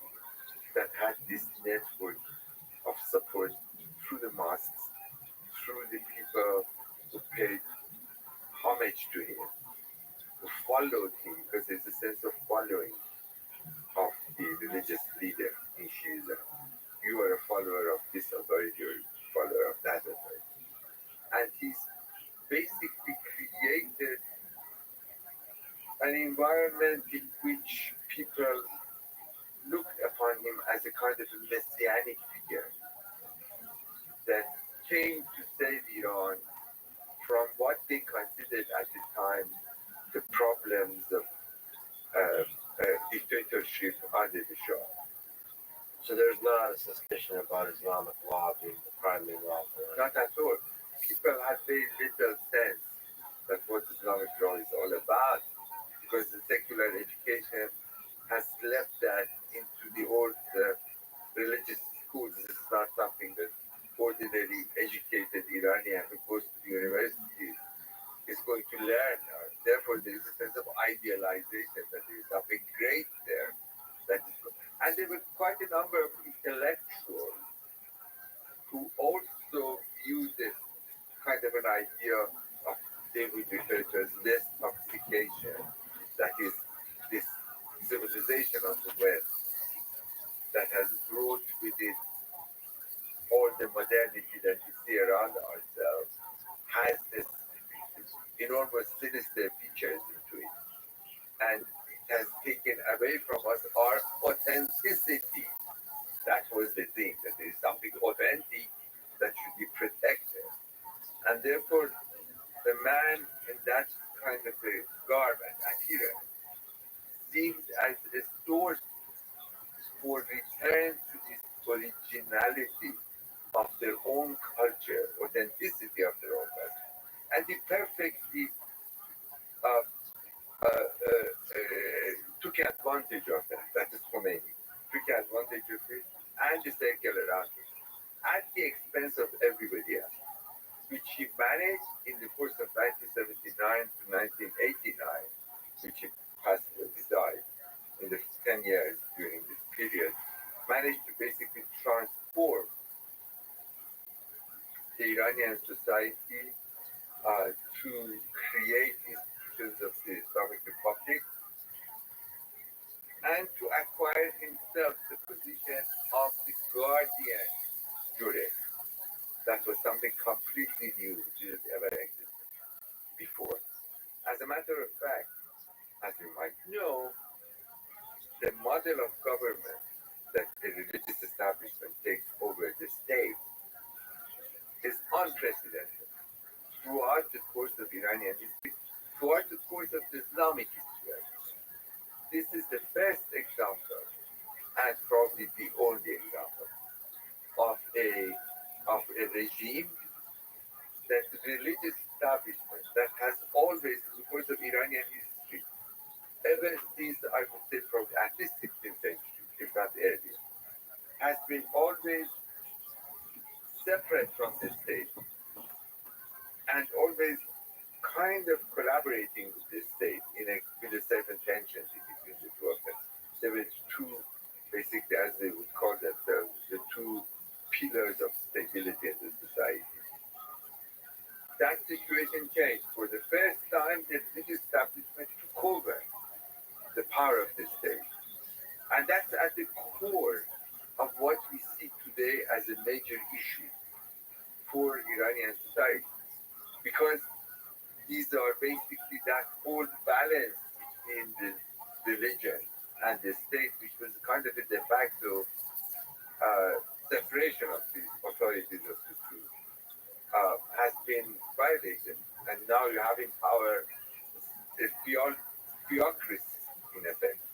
followed him because there's a sense of following of the religious leader in Shiism. You are a follower of this authority, or a follower of that authority. And he's basically created an environment in which people looked upon him as a kind of a messianic figure that came to save Iran from what they considered at the time the problems of dictatorship under the Shah. So there's not a suspicion about Islamic law being the primary law for it. Not at all. People had very little sense that what Islamic law is all about, because the secular education has left that into the old religious schools. This is not something that ordinarily educated Iranian who goes to the university is going to learn. Therefore, there is a sense of idealization that there is something great there. And there were quite a number of intellectuals who also viewed this kind of an idea of, they would refer to as destoxification, that is, this civilization of the West that has brought with it all the modernity that we see around ourselves, has this enormous sinister features into it. And it has taken away from us our authenticity. That was the thing, that there is something authentic that should be protected. And therefore, the man in that kind of a garb and appearance seems as a source for return to this originality of their own culture, authenticity of their own culture. And he perfectly took advantage of that. That is Khomeini. Took advantage of it and the circle around it at the expense of everybody else, which he managed in the course of 1979 to 1989, which he passed away, he died in the 10 years during this period, managed to basically transform the Iranian society to create institutions of the Islamic Republic and to acquire himself the position of the guardian jurist. That was something completely new, which didn't ever existed before. As a matter of fact, as you might know, the model of government that the religious establishment takes over the state is unprecedented throughout the course of Iranian history, throughout the course of the Islamic history. This is the first example, and probably the only example, of a regime that the religious establishment that has always, in the course of Iranian history, ever since, I would say, probably at least 16th century, if not earlier, has been always separate from the state and always kind of collaborating with the state with a certain tension between the two of them. There were two, basically, as they would call themselves, the two pillars of stability in the society. That situation changed. For the first time, the religious establishment took over the power of the state. And that's at the core of what we see today as a major issue for Iranian society. Because these are basically that old balance between the religion and the state, which was kind of a de facto separation of the authorities of the two, has been violated. And now you have in power a theocracy, in effect,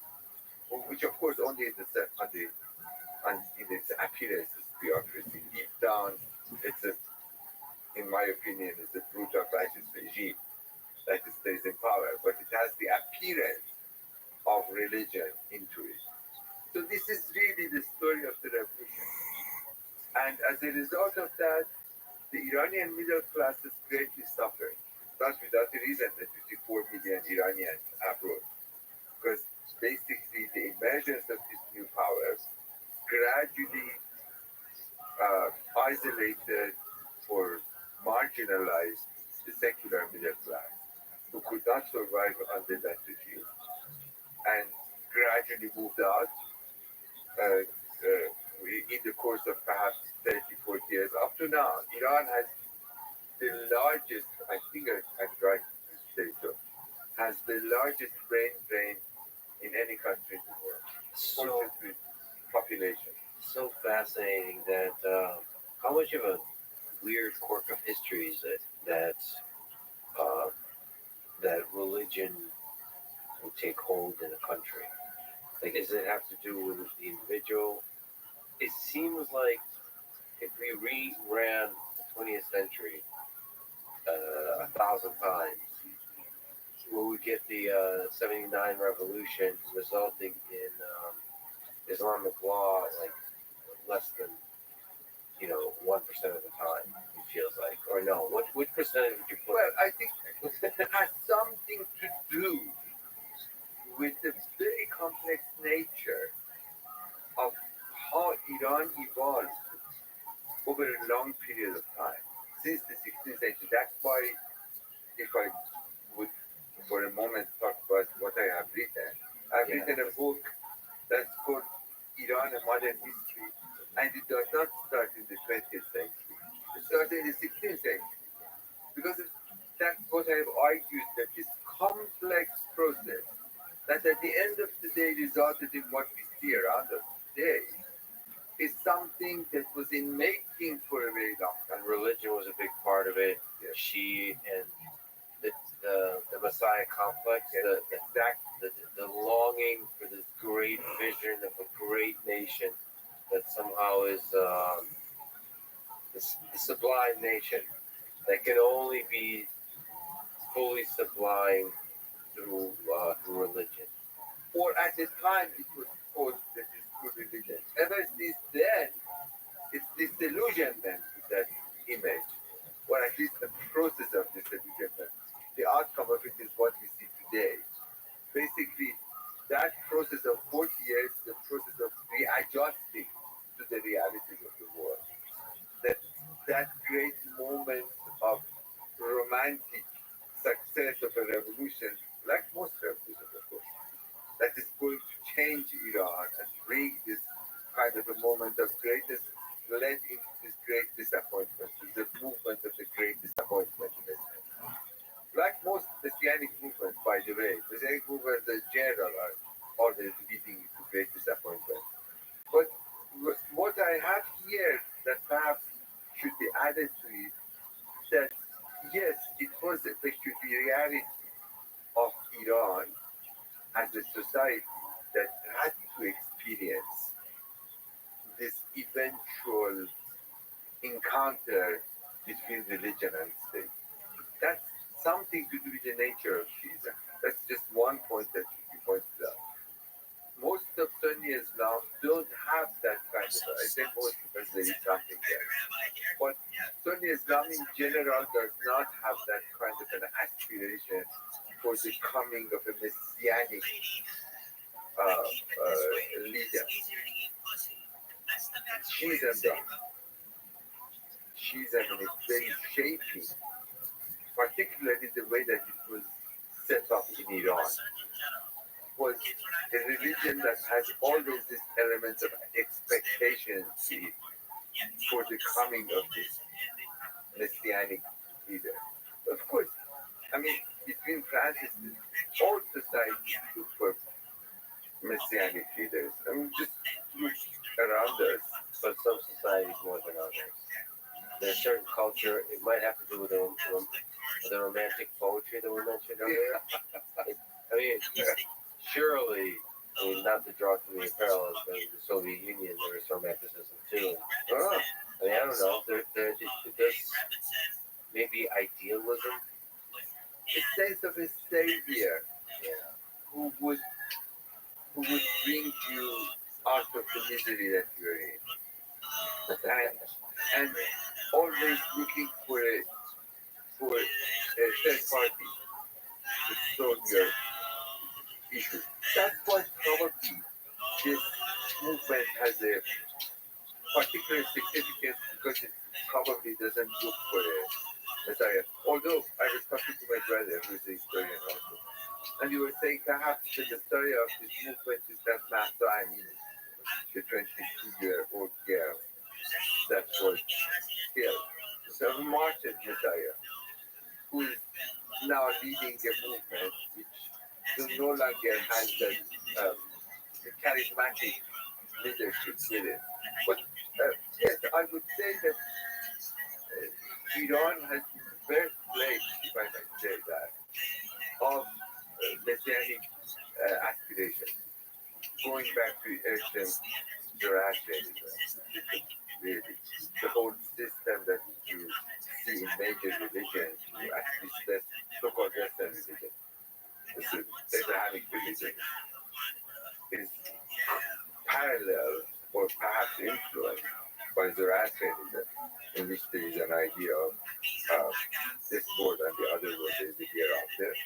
which of course only in its appearance is theocracy. Deep down, in my opinion, it's a brutal fascist regime that stays in power, but it has the appearance of religion into it. So this is really the story of the revolution. And as a result of that, the Iranian middle class is greatly suffering. Not without the reason that you see 4 million Iranians abroad. Because basically the emergence of these new powers gradually isolated or marginalized the secular middle class, who could not survive under that regime. now, Iran has the largest, I think I'm right to say so, has the largest brain drain in any country in the world. So, Portions with population. so fascinating that how much of a weird quirk of history is it that uh, that religion will take hold in a country? Like, does it have to do with the individual? It seems like if we reran the 20th century 1,000 times, we would get the '79 revolution resulting in Islamic law like less than 1% of the time. It feels like, or no, what percentage would you put? Well, I think it has something to do with the very complex nature of how Iran evolved over a long period of time since the 16th century. That's why, if I would for a moment talk about what I have written, I've written a book that's called Iran: A Modern History, and it does not start in the 20th century. It started in the 16th century because that's what I've argued, that this complex process that at the end of the day resulted in what we see around us today is something that was in making for a very long time. And religion was a big part of it. Yes. She and the Messiah complex, Yes. the longing for this great vision of a great nation that somehow is this sublime nation that can only be fully sublime through religion. Or at the time it was called that is good religion. Ever since then, it's disillusionment to that image, or at least the process of disillusionment. The outcome of it is what we see today. Basically, that process of 40 years, the process of readjusting to the realities of the world. That great moment of romantic success of a revolution, like most revolutions, of course, that is going to change Iran and bring this kind of a moment of greatness, led into this great disappointment, to the movement of the great disappointment. Like most messianic movements, by the way, messianic movements in general are always leading to great disappointment. But what I have here that perhaps should be added to it, that yes, it was the peculiarity of Iran as a society that had to experience this eventual encounter between religion and state. That's something to do with the nature of Shiism. That's just one point that should be pointed out. Most of Sunni Islam don't have that kind of, I say most because there is something there. But Sunni Islam in general does not have that kind of an aspiration for the coming of a messianic leader. Shiism does. Shiism is very shaping, particularly the way that it was set up in Iran, was a religion that has always this element of expectation for the coming of this messianic leader. Of course, I mean, between Francis, all societies look for messianic leaders. I mean, just look around us. But some societies more than others. There's certain culture. It might have to do with the romantic poetry that we mentioned earlier. I mean, surely, I mean, not to draw too many parallels, but in the Soviet Union there was romanticism too. I mean, I don't know. There's maybe idealism. A sense of a savior Yeah. who would bring you out of the misery that you're in, and always looking for a third party to solve your issue. That's why probably this movement has a particular significance, because it probably doesn't look for a messiah. Although I was talking to my brother, who is a historian also, and you were saying perhaps that the story of this movement is that Mahsa Amini, the 22-year-old girl that was killed. The martyred Messiah, who is now leading a movement which no longer has the charismatic leadership with it. But yes, I would say that Iran has been the birthplace, if I might say that, of messianic aspirations, going back to ancient Zoroastrianism. Really, the whole system that you see in major religions, at least the so-called Western religion, the Abrahamic religion, is parallel or perhaps influenced by Zoroastrianism, in which there is an idea of this world and the other world is the hereafter.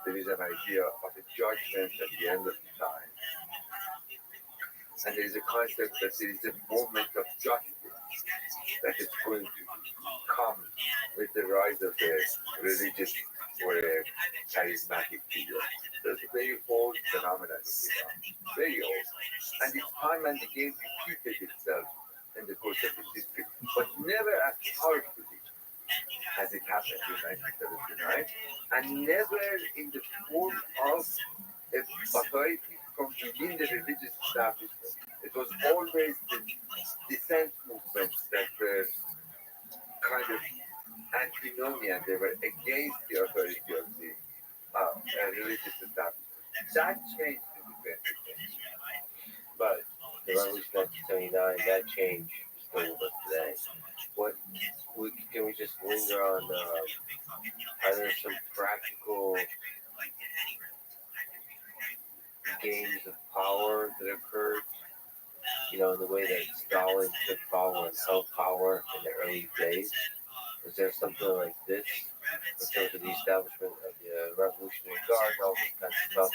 There is an idea of a judgment at the end of the time. And there is a concept that there is a moment of justice that is going to come with the rise of a religious or a charismatic figure. That's a very old phenomenon in Iran, very old. And it's time and again repeated itself in the course of its history, but never as powerfully as it happened in 1979, and never in the form of a authority from within the religious establishment. It was always the dissent movements that were kind of antinomian. They were against the authority of the religious establishment. That changed in the 20th century. But the revolution of 1979, that change is still with us today. Can we just linger on? Are there some practical gains of power that occurred? You know, in the way that Stalin took power and held power in the early days. Was there something like this in terms of the establishment of the Revolutionary Guard and all this kind of stuff?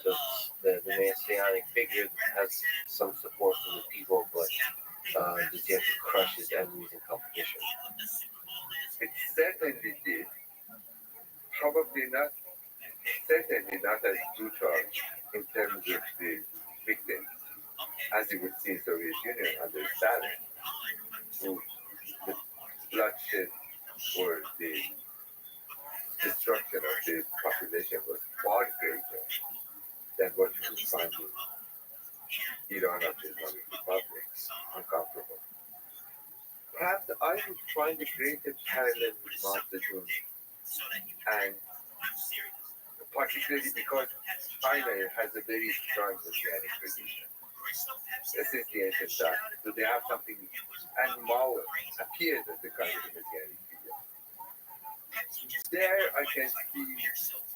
So the messianic figure has some support from the people, but does he have to crush his enemies in competition? It certainly did. Probably not, certainly not as brutal in terms of the victims, as you would see in Soviet Union under Stalin, who the bloodshed or the destruction of the population was far greater than what you would find in Iran of the Islamic Republic, uncomparable. Perhaps I would find a greater parallel with Mao Zedong, and particularly because China has a very strong messianic tradition. This is the ancient time. So they have something, and Mao appears as a kind of a messianic figure. There I can see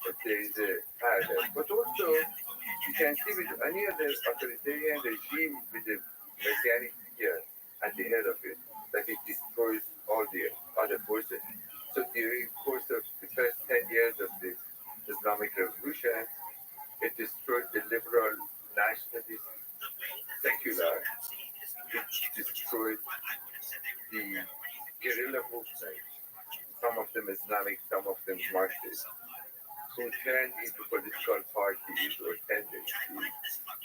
that there is a parallel, but also you can see with any other authoritarian regime with a messianic figure at the head of it, that it destroys all the other forces. So during the course of the first 10 years of the Islamic Revolution, it destroyed the liberal, nationalist, secular. It destroyed the guerrilla movement, some of them Islamic, some of them Marxist, who turned into political parties or tendencies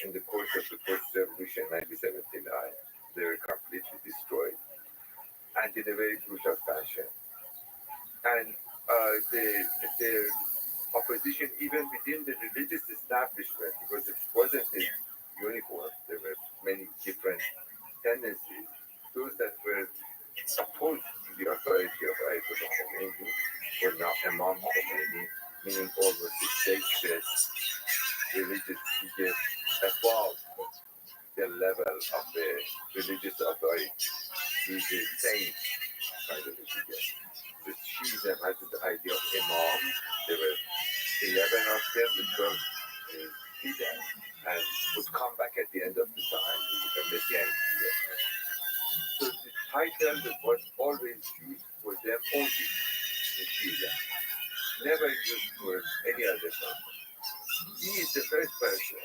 in the course of the post-revolution 1979. They were completely destroyed, and in a very brutal fashion. And the opposition, even within the religious establishment, because it wasn't uniform, there were many different tendencies. Those that were opposed to the authority of Ayatollah Khomeini were not Imam Khomeini, meaning almost the sacred religious figure above the level of the religious authority. He's a saint kind of a figure. The Shiism has the idea of Imam. There were 11 of them, the 12 hidden, and would come back at the end of the time with a messianic figure. So the title that was always used for them only in Shiism, never used for any other person. He is the first person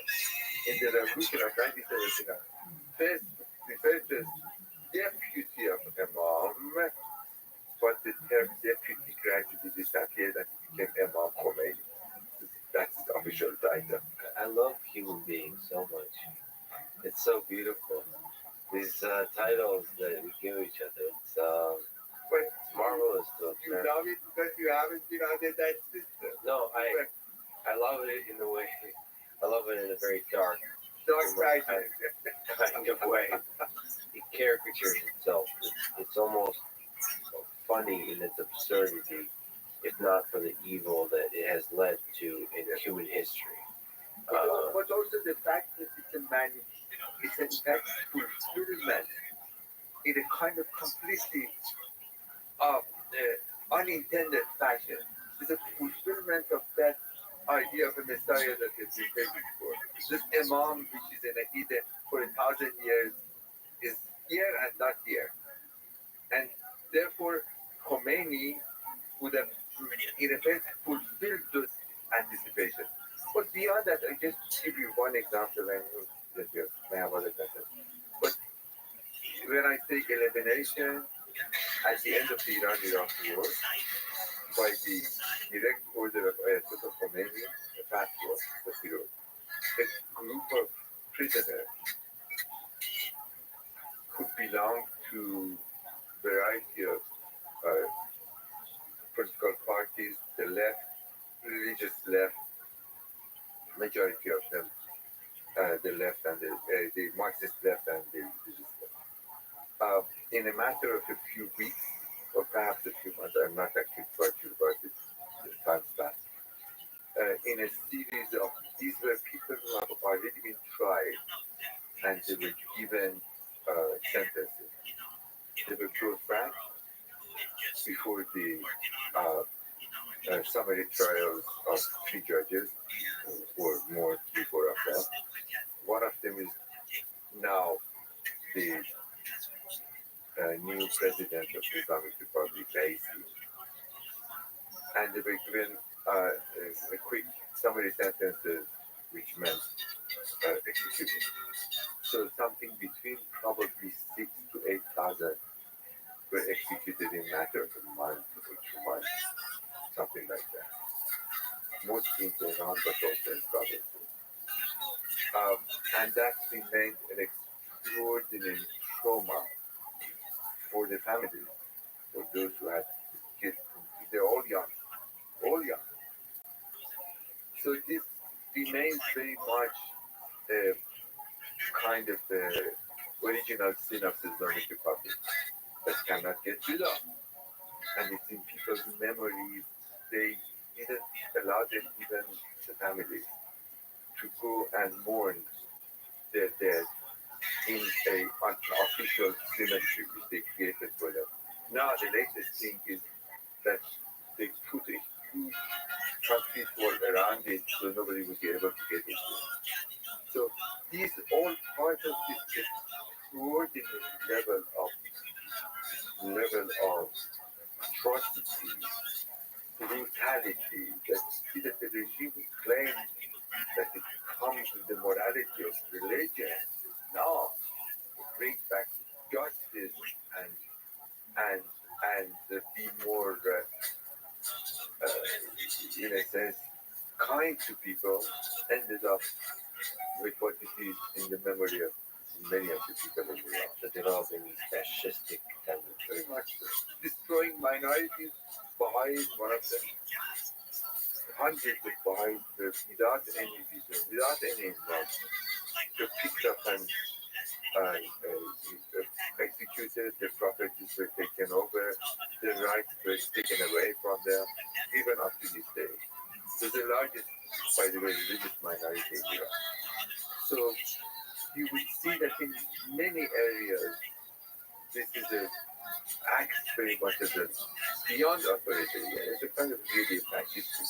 in the revolution of 1979, the first deputy of Imam, but the term deputy gradually disappeared and became Imam Khomeini. That's the official title. I love human beings so much. It's so beautiful. These titles that we give each other. You love it because you haven't been under that system. No, I love it in the way. I love it in a very dark Side. kind of way. It caricatures itself. It's almost funny in its absurdity, if not for the evil that it has led to in human history. But also the fact that it's in fact fulfillment in a kind of completely unintended fashion. It's a fulfillment of that idea of a Messiah that has been waiting for. This Imam, which is in a hidden for 1,000 years, is here and not here. And therefore, Khomeini would have, in effect, fulfilled those anticipations. But beyond that, I just give you one example, and that you may have other questions. But when I say elimination, at the end of the Iran-Iraq war, by the direct order of Ayatollah Khomeini, the fatwa that he wrote, a group of prisoners could belong to a variety of political parties, the left, religious left, majority of them, the left and the Marxist left and the religious left. In a matter of a few weeks, or perhaps a few months, I'm not actually quite sure about it, the time span, in a series of, these were people who have already been tried and they were given sentences. They were brought before the summary trials of 3 judges, or more, 3, 4 of them. One of them is now the new president of the Islamic Republic, Raisi. And they were given a quick summary sentences, which meant execution. So something between probably 6,000 to 8,000 were executed in a matter of a month or 2 months, something like that. Mostly in Tehran, but also in provinces. And that remained an extraordinary trauma for the families, for those who had kids. They're all young, all young. So this remains very much a kind of the original sin of the Islamic Republic that cannot get rid of. And it's in people's memories. They didn't allow them, even the families, to go and mourn their dead in an official cemetery which they created for them. Now the latest thing is that they put a huge concrete wall around it so nobody would be able to get into it. So these all part of this extraordinary level of atrocity, brutality, that see that the regime claims that it comes with the morality of religion. No, it brings back justice and be more, in a sense, kind to people. Ended up with what it is in the memory of many of the people in Iran. So developing these fascistic tendencies. Very much so. Destroying minorities, Baha'is, one of them. Hundreds of Baha'is without any vision, without any involvement. They picked up and executed, their properties were taken over, their rights were taken away from them, even up to this day. They're the largest, by the way, religious minority in Iran. So you will see that in many areas, this is a act very much as a beyond authoritarian. It's a kind of really fascistic.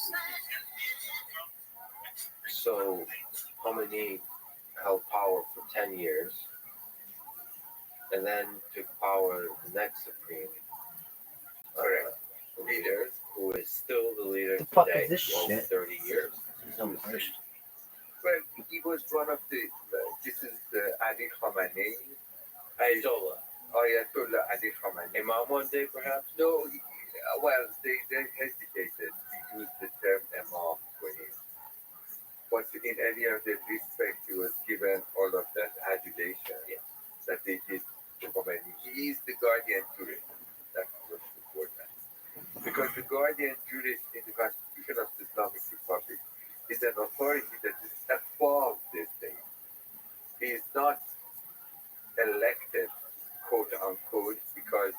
So Khomeini held power for 10 years and then took power the next supreme leader, who is still the leader The fuck today, is this over shit? 30 years. Well, he was one of the, this is Ali Khamenei, Ayatollah. Ayatollah Ali Khamenei. Imam one day, perhaps? No, well, they hesitated to use the term Imam for him. But in any other respect, he was given all of that adulation that they did to Khomeini. He is the guardian to it. That's what's important. guardian jurist in the Constitution of the Islamic Republic is an authority that is above the state. He is not elected, quote unquote, because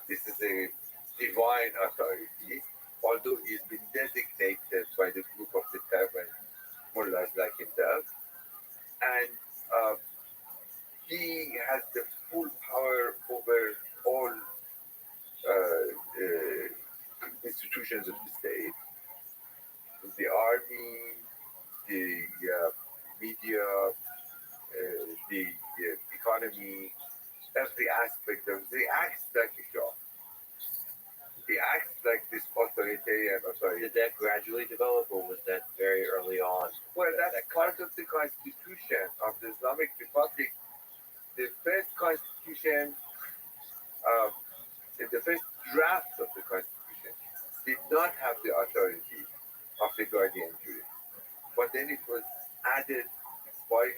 this is a divine authority, although he's been designated by the group of the seven mullahs like himself, and he has the full power over all institutions of the state, the army, the media, the economy, every aspect of it. He acts like a shah. He acts like this authoritarian authority. Did that gradually develop, or was that very early on? Well, that's part of the constitution of the Islamic Republic. The first constitution, um, the first draft of the constitution, did not have the authority of the guardian jury. But then it was added by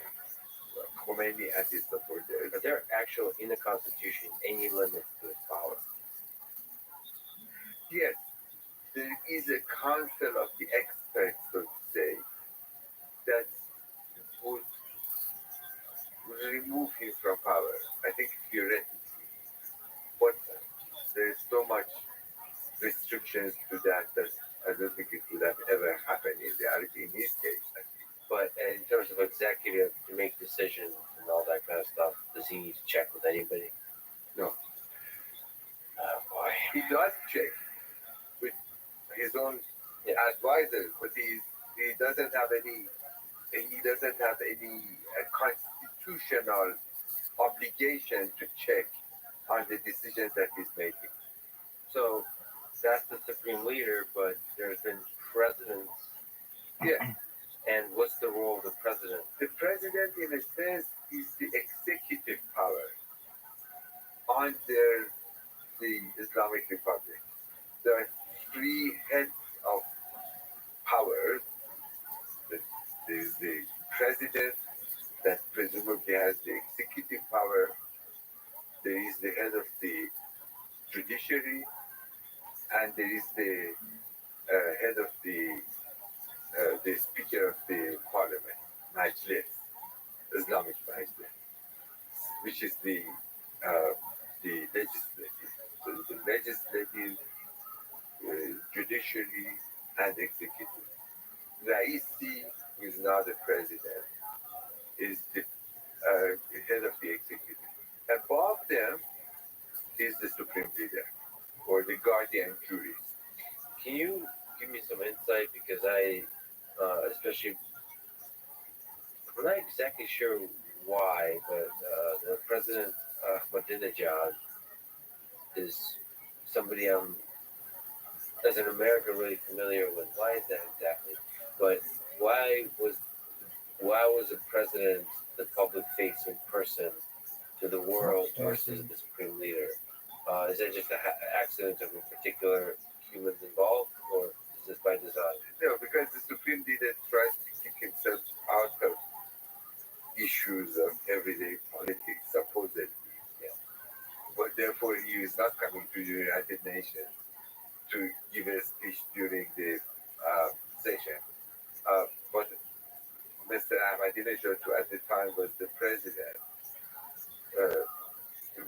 Khomeini and his supporters. Are there actual in the Constitution any limits to its power? Yes, there is a council of the experts, so to say, that would remove him from power. I think theoretically, but there's so much restrictions to that that I don't think it would have ever happened in reality in his case. But in terms of executive to make decisions and all that kind of stuff, does he need to check with anybody? No. Oh boy. He does check with his own advisors, but he doesn't have any constitutional obligation to check on the decisions that he's making. So that's the supreme leader, but there's been presidents. Yeah. And what's the role of the president? The president, in a sense, is the executive power under the Islamic Republic. There are three heads of power. There is the president that presumably has the executive power. There is the head of the judiciary, and there is the head of the speaker of the parliament, Majlis, Islamic Majlis, which is the legislative. So the legislative, judiciary, and executive. Raisi, who is now the president, is the head of the executive. Above them is the supreme leader, or the guardian jury. Can you give me some insight? Because I, especially, I'm not exactly sure why, but the president Ahmadinejad is somebody I'm, as an American, really familiar with. Why is that exactly? But why was the president the public-facing person to the world versus the supreme leader? Is that just an accident of a particular humans involved, or is this by design? No, because the supreme leader tries to keep himself out of issues of everyday politics, supposedly. Yeah. But therefore, he is not coming to the United Nations to give a speech during the session. But Mr. Ahmadinejad, who at the time was the president,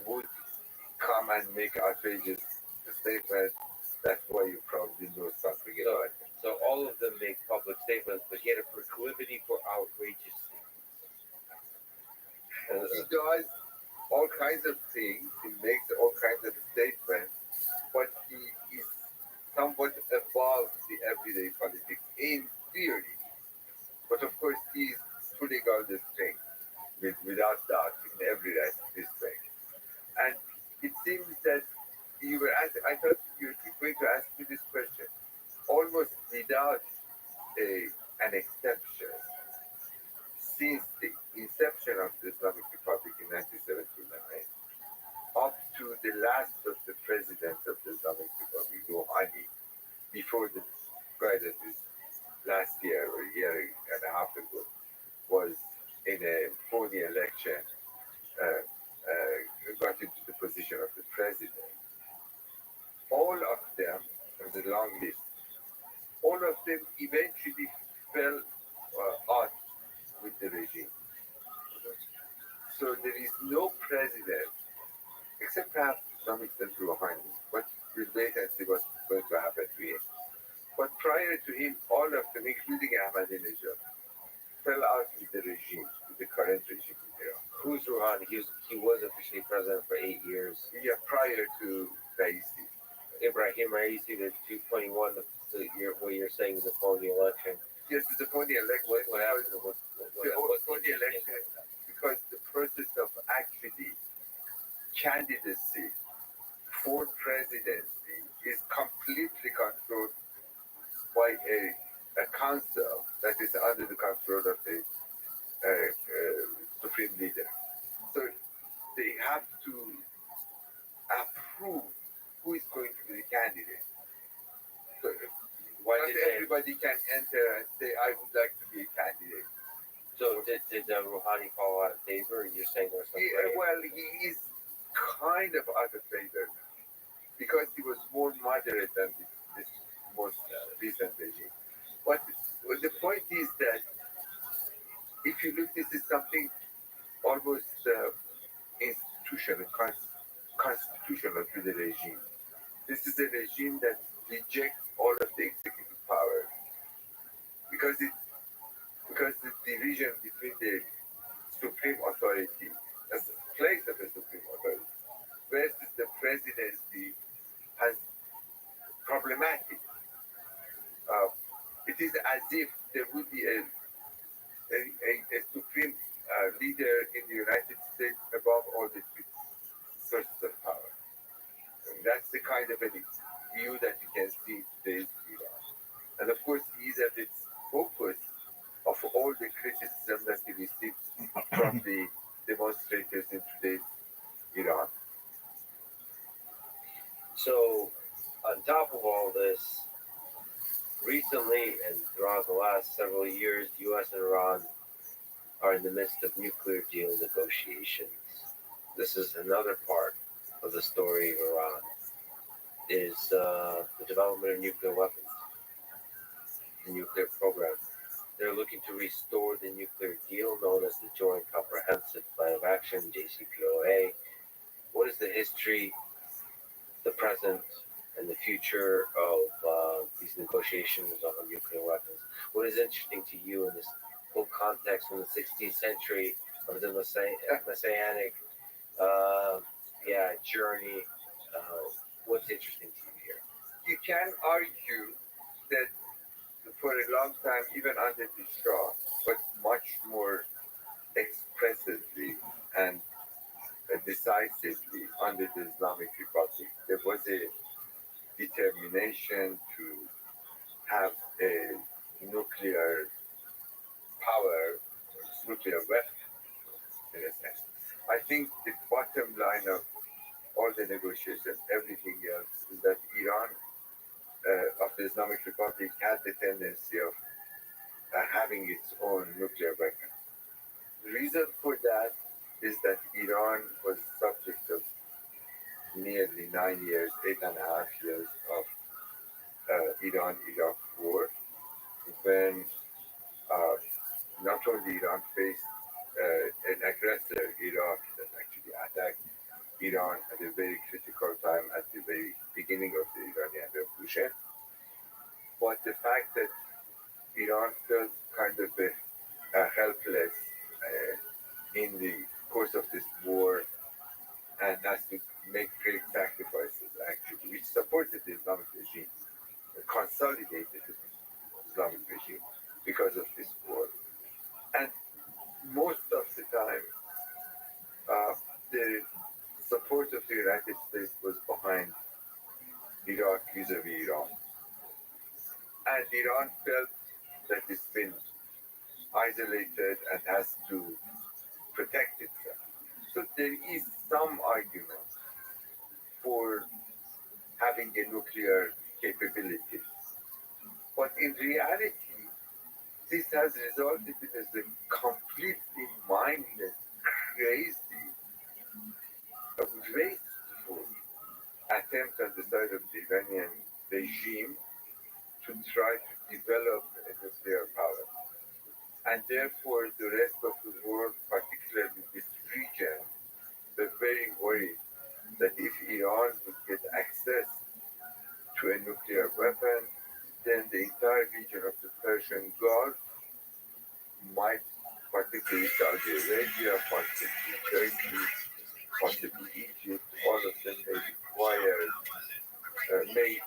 would come and make outrageous statements. That's why you probably know something about it. So all of them make public statements, but he had a proclivity for outrageous statements. He does all kinds of things. He makes all kinds of statements, but he is somewhat above the everyday politics in theory. But of course, he's putting out the strength without doubt in every respect. And it seems that you were asking, I thought you were going to ask me this question, almost without an exception. Since the inception of the Islamic Republic in 1979, up to the last of the presidents of the Islamic Republic, Rouhani, before the guy that is last year or a year and a half ago was in a phony election, got into the position of the president. All of them, for the them eventually fell out with the regime. So there is no president, except perhaps to some extent Rouhani, but we'll wait and see what's going to happen to him. But prior to him, all of them, including Ahmadinejad, fell out with the regime, with the current regime in Iran. Who's Rouhani? He was officially president for 8 years. Yeah, prior to Raisi. Ibrahim Raisi, the 221, what you're saying is the phony election. Yes, it's a phony election. What happened? What's phony election? Because the process of actually candidacy for presidency is completely controlled by a council that is under the control of the supreme leader. So they have to approve who is going to be the candidate. So not everybody can enter and say, I would like to be a candidate. So did Rouhani fall out of favor? You're saying there's some Well, he is kind of out of favor because he was more moderate than this most recent regime. But the point is that if you look, this is something almost institutional, constitutional to the regime. This is a regime that rejects all of the executive power because the division between the supreme authority, as the place of the supreme authority, versus the presidency has problematic. It is as if there would be a supreme leader in the United States above all the three sources of power. And that's the kind of a view that you can see in today's Iran. And of course, he is at its focus of all the criticism that he receives from the demonstrators in today's Iran. So, on top of all this, recently and throughout the last several years, the U.S. and Iran are in the midst of nuclear deal negotiations. This is another part of the story of Iran, is the development of nuclear weapons, the nuclear program. They're looking to restore the nuclear deal known as the Joint Comprehensive Plan of Action, JCPOA. What is the history, the present, and the future of these negotiations on nuclear weapons? What is interesting to you in this whole context from the 16th century of the messianic journey? What's interesting to you here? You can argue that for a long time, even under the Shah, but much more expressively and decisively under the Islamic Republic, there was a determination to have a nuclear power, nuclear weapon, in a sense. I think the bottom line of all the negotiations, everything else, is that Iran of the Islamic Republic had the tendency of having its own nuclear weapon. The reason for that is that Iran was subject of nearly 9 years, 8.5 years of Iran-Iraq war, when not only Iran faced an aggressor, Iraq, that actually attacked Iran at a very critical time at the very beginning of the Iranian Revolution, but the fact that Iran felt kind of helpless in the course of this war and has to make great sacrifices, actually, which supported the Islamic regime, consolidated the Islamic regime because of this war. And most of the time, the support of the United States was behind Iraq vis-a-vis Iran. And Iran felt that it's been isolated and has to protect itself. So there is some argument for having a nuclear capability. But in reality, this has resulted in a completely mindless, crazy, wasteful attempt on the side of the Iranian regime to try to develop a nuclear power. And therefore, the rest of the world, particularly this region, they're very worried that if Iran would get access to a nuclear weapon, then the entire region of the Persian Gulf might, particularly Saudi Arabia, possibly Turkey, possibly Egypt, all of them may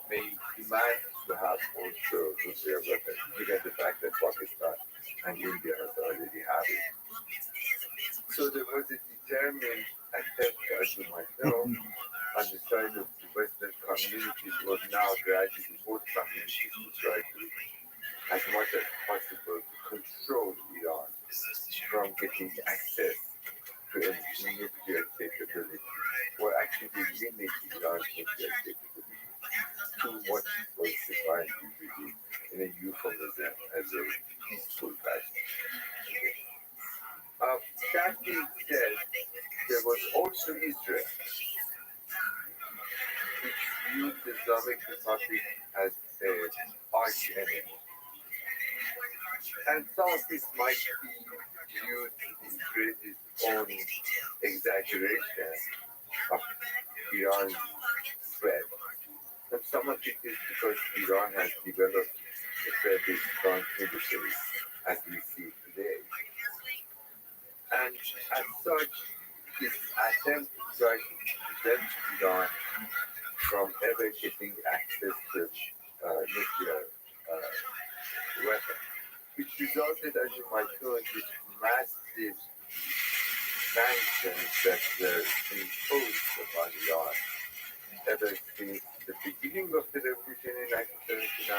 demand to have also nuclear weapons, given the fact that Pakistan and India has already have it. So there was a determined attempt, as you might know, on the side of the Western communities, or now gradually both communities, to try to, as much as possible, to control Iran from getting access to a nuclear capability, or actually limit Iran's nuclear capability to what was defined usually in a euphemism as a peaceful fashion. That being said, there was also Israel, which viewed the Islamic Republic as an arch enemy. And some of this might be due to the greatest own exaggeration of Iran's threat. And some of it is because Iran has developed a fairly strong military, as we see today. And as such, this attempt to try to prevent Iran from ever getting access to nuclear weapon, which resulted, as you might know, in this massive sanctions that were imposed upon Iran ever since the beginning of the revolution in 1979,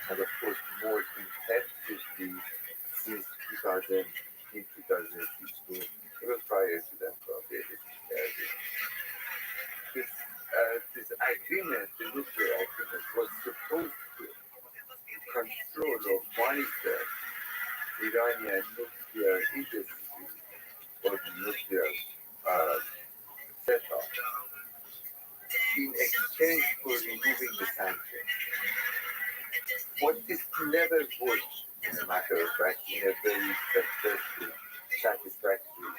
and of course more intensively since 2016. It was prior to that, probably. This agreement, the nuclear agreement, was supposed to control or monitor Iranian nuclear industry or nuclear setup in exchange for removing the sanctions. What this never worked, as a matter of fact, in a very successful, satisfactory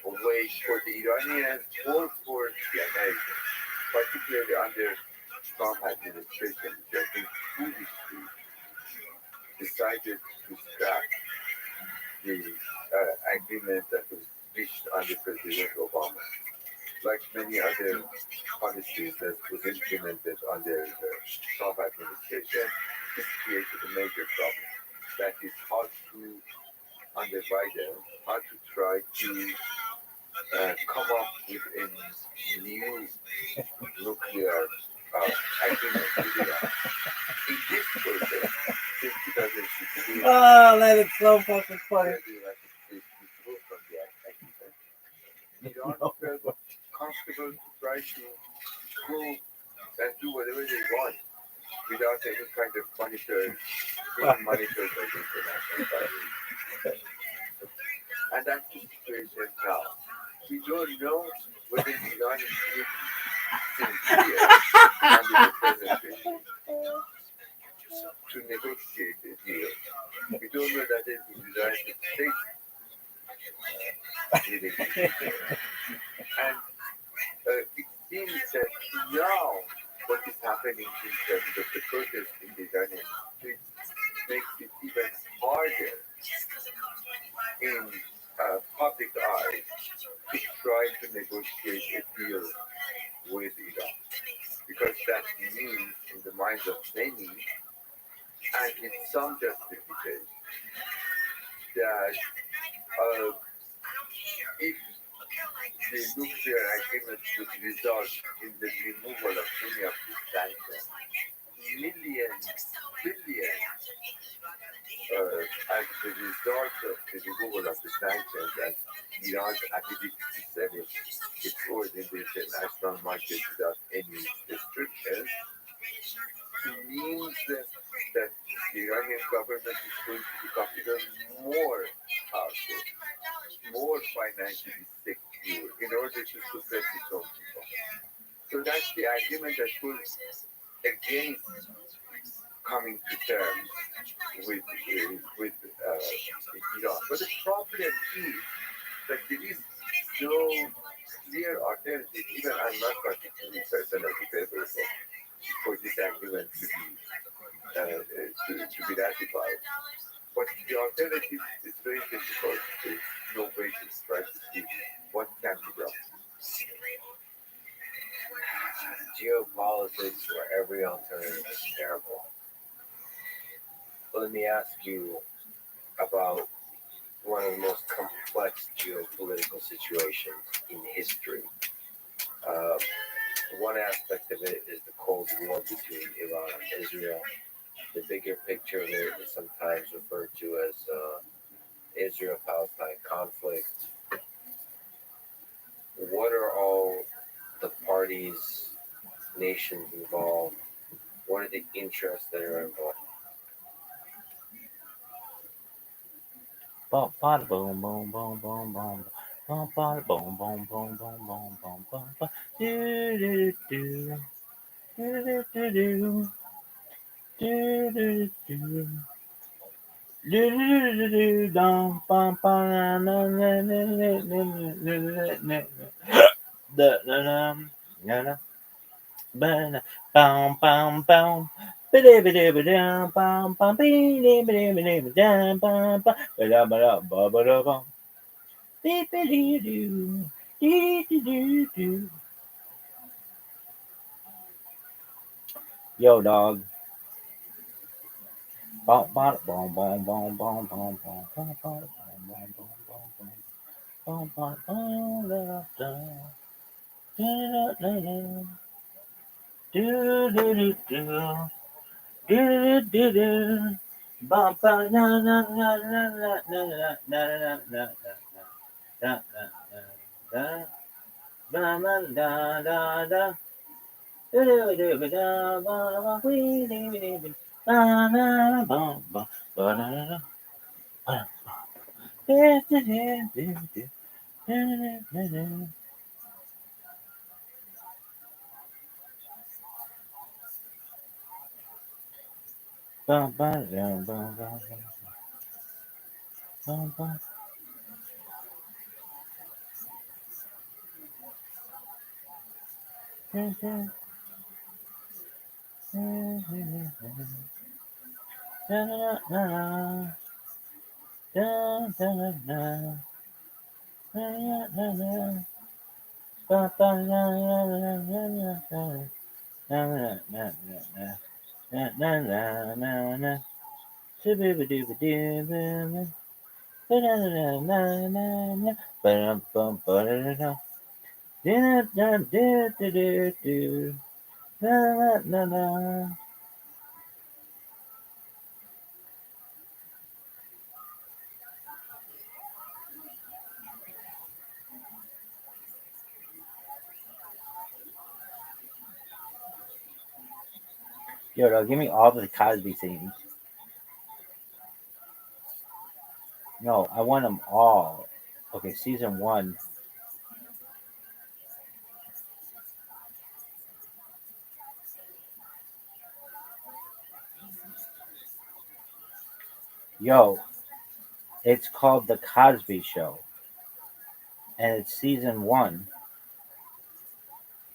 way for the Iranians or for the Americans, particularly under Trump administration, which I think foolishly decided to scrap the agreement that was reached under President Obama. Like many other policies that was implemented under the Trump administration, this created a major problem. That is how to, under Biden, how to try to come up with a new nuclear agreement with Iran. In this process, since 2016, Oh, that is so fucking funny. the United States withdrew from the agreement. Iran felt comfortable to try to go and do whatever they want without any kind of monitor, being monitored by the international body. And that's the situation now. We don't know whether Iran is really sincere under the present regime to negotiate a deal. We don't know that the United States really and it seems that now what is happening in terms of the protest in the Iranian streets makes it even harder in public eye to try to negotiate a deal with Iran. Because that means, in the minds of many, and with some justification, that if the nuclear agreement would result in the removal of many of these sanctions, millions, billions, as the result of the removal of the sanctions and Iran's ability to sell its oil in the international market without any restrictions, means that the Iranian government is going to become even more powerful, more financially secure in order to suppress its own people. So that's the argument that goes against coming to terms with Iran. But the problem is that there is no clear alternative. Even I'm not particularly personally favorable for this agreement to be ratified. But the alternative is very difficult. There's no way to try to see what can be done. Geopolitics where every alternative is terrible. Let me ask you about one of the most complex geopolitical situations in history. Uh, One aspect of it is the Cold War between Iran and Israel. The bigger picture of it is sometimes referred to as Israel-Palestine conflict. What are all the parties, nations involved? What are the interests that are involved? Bum, bada, boom, boom, boom, boom, boom. Bum, bada, boom, boom, boom, boom, boom, boom, boom, boom. Do, do, do, do, do, do, do. Do, do, do. Do, do, do, do, dum, bum, bum, na, na, na, na, na, na, na, na, na, na. Da, da, dum, na, na. Ba, bum, bum, bum. Ba-da-ba-da-ba-dum, bum, bum, ba-da-ba-da-ba-dum, bum, bum. Ba-da-ba-da, ba-ba-da-bum. Beep-a-dee-doo. Dee-doo-doo-doo. Yo, dog. Bum, bum, bum, bum, bum, bum, bum, bum, bum, bum, bum, bum, bum, bum. Bum, bum, bum, da, da. Da, da, da, da. Do, do, do, do. Do, do, do. Bum, ba, na, na, na, na, na, na, na, na, na, na, na, na, ba, ma, da, da, da. Do, do, do, ba, da, ba, ba, wee, dee, dee, dee. Ba, na, bum, bum, ba, da, da, da. Ba, do, do, do, do, do. Do, do, do, do. Bum, ba, dum, bum, bum, bum, bum. Da, da. Yo, dog, give me all the Cosby scenes. No, I want them all. Okay, season 1. Yo, it's called The Cosby Show. And it's season 1.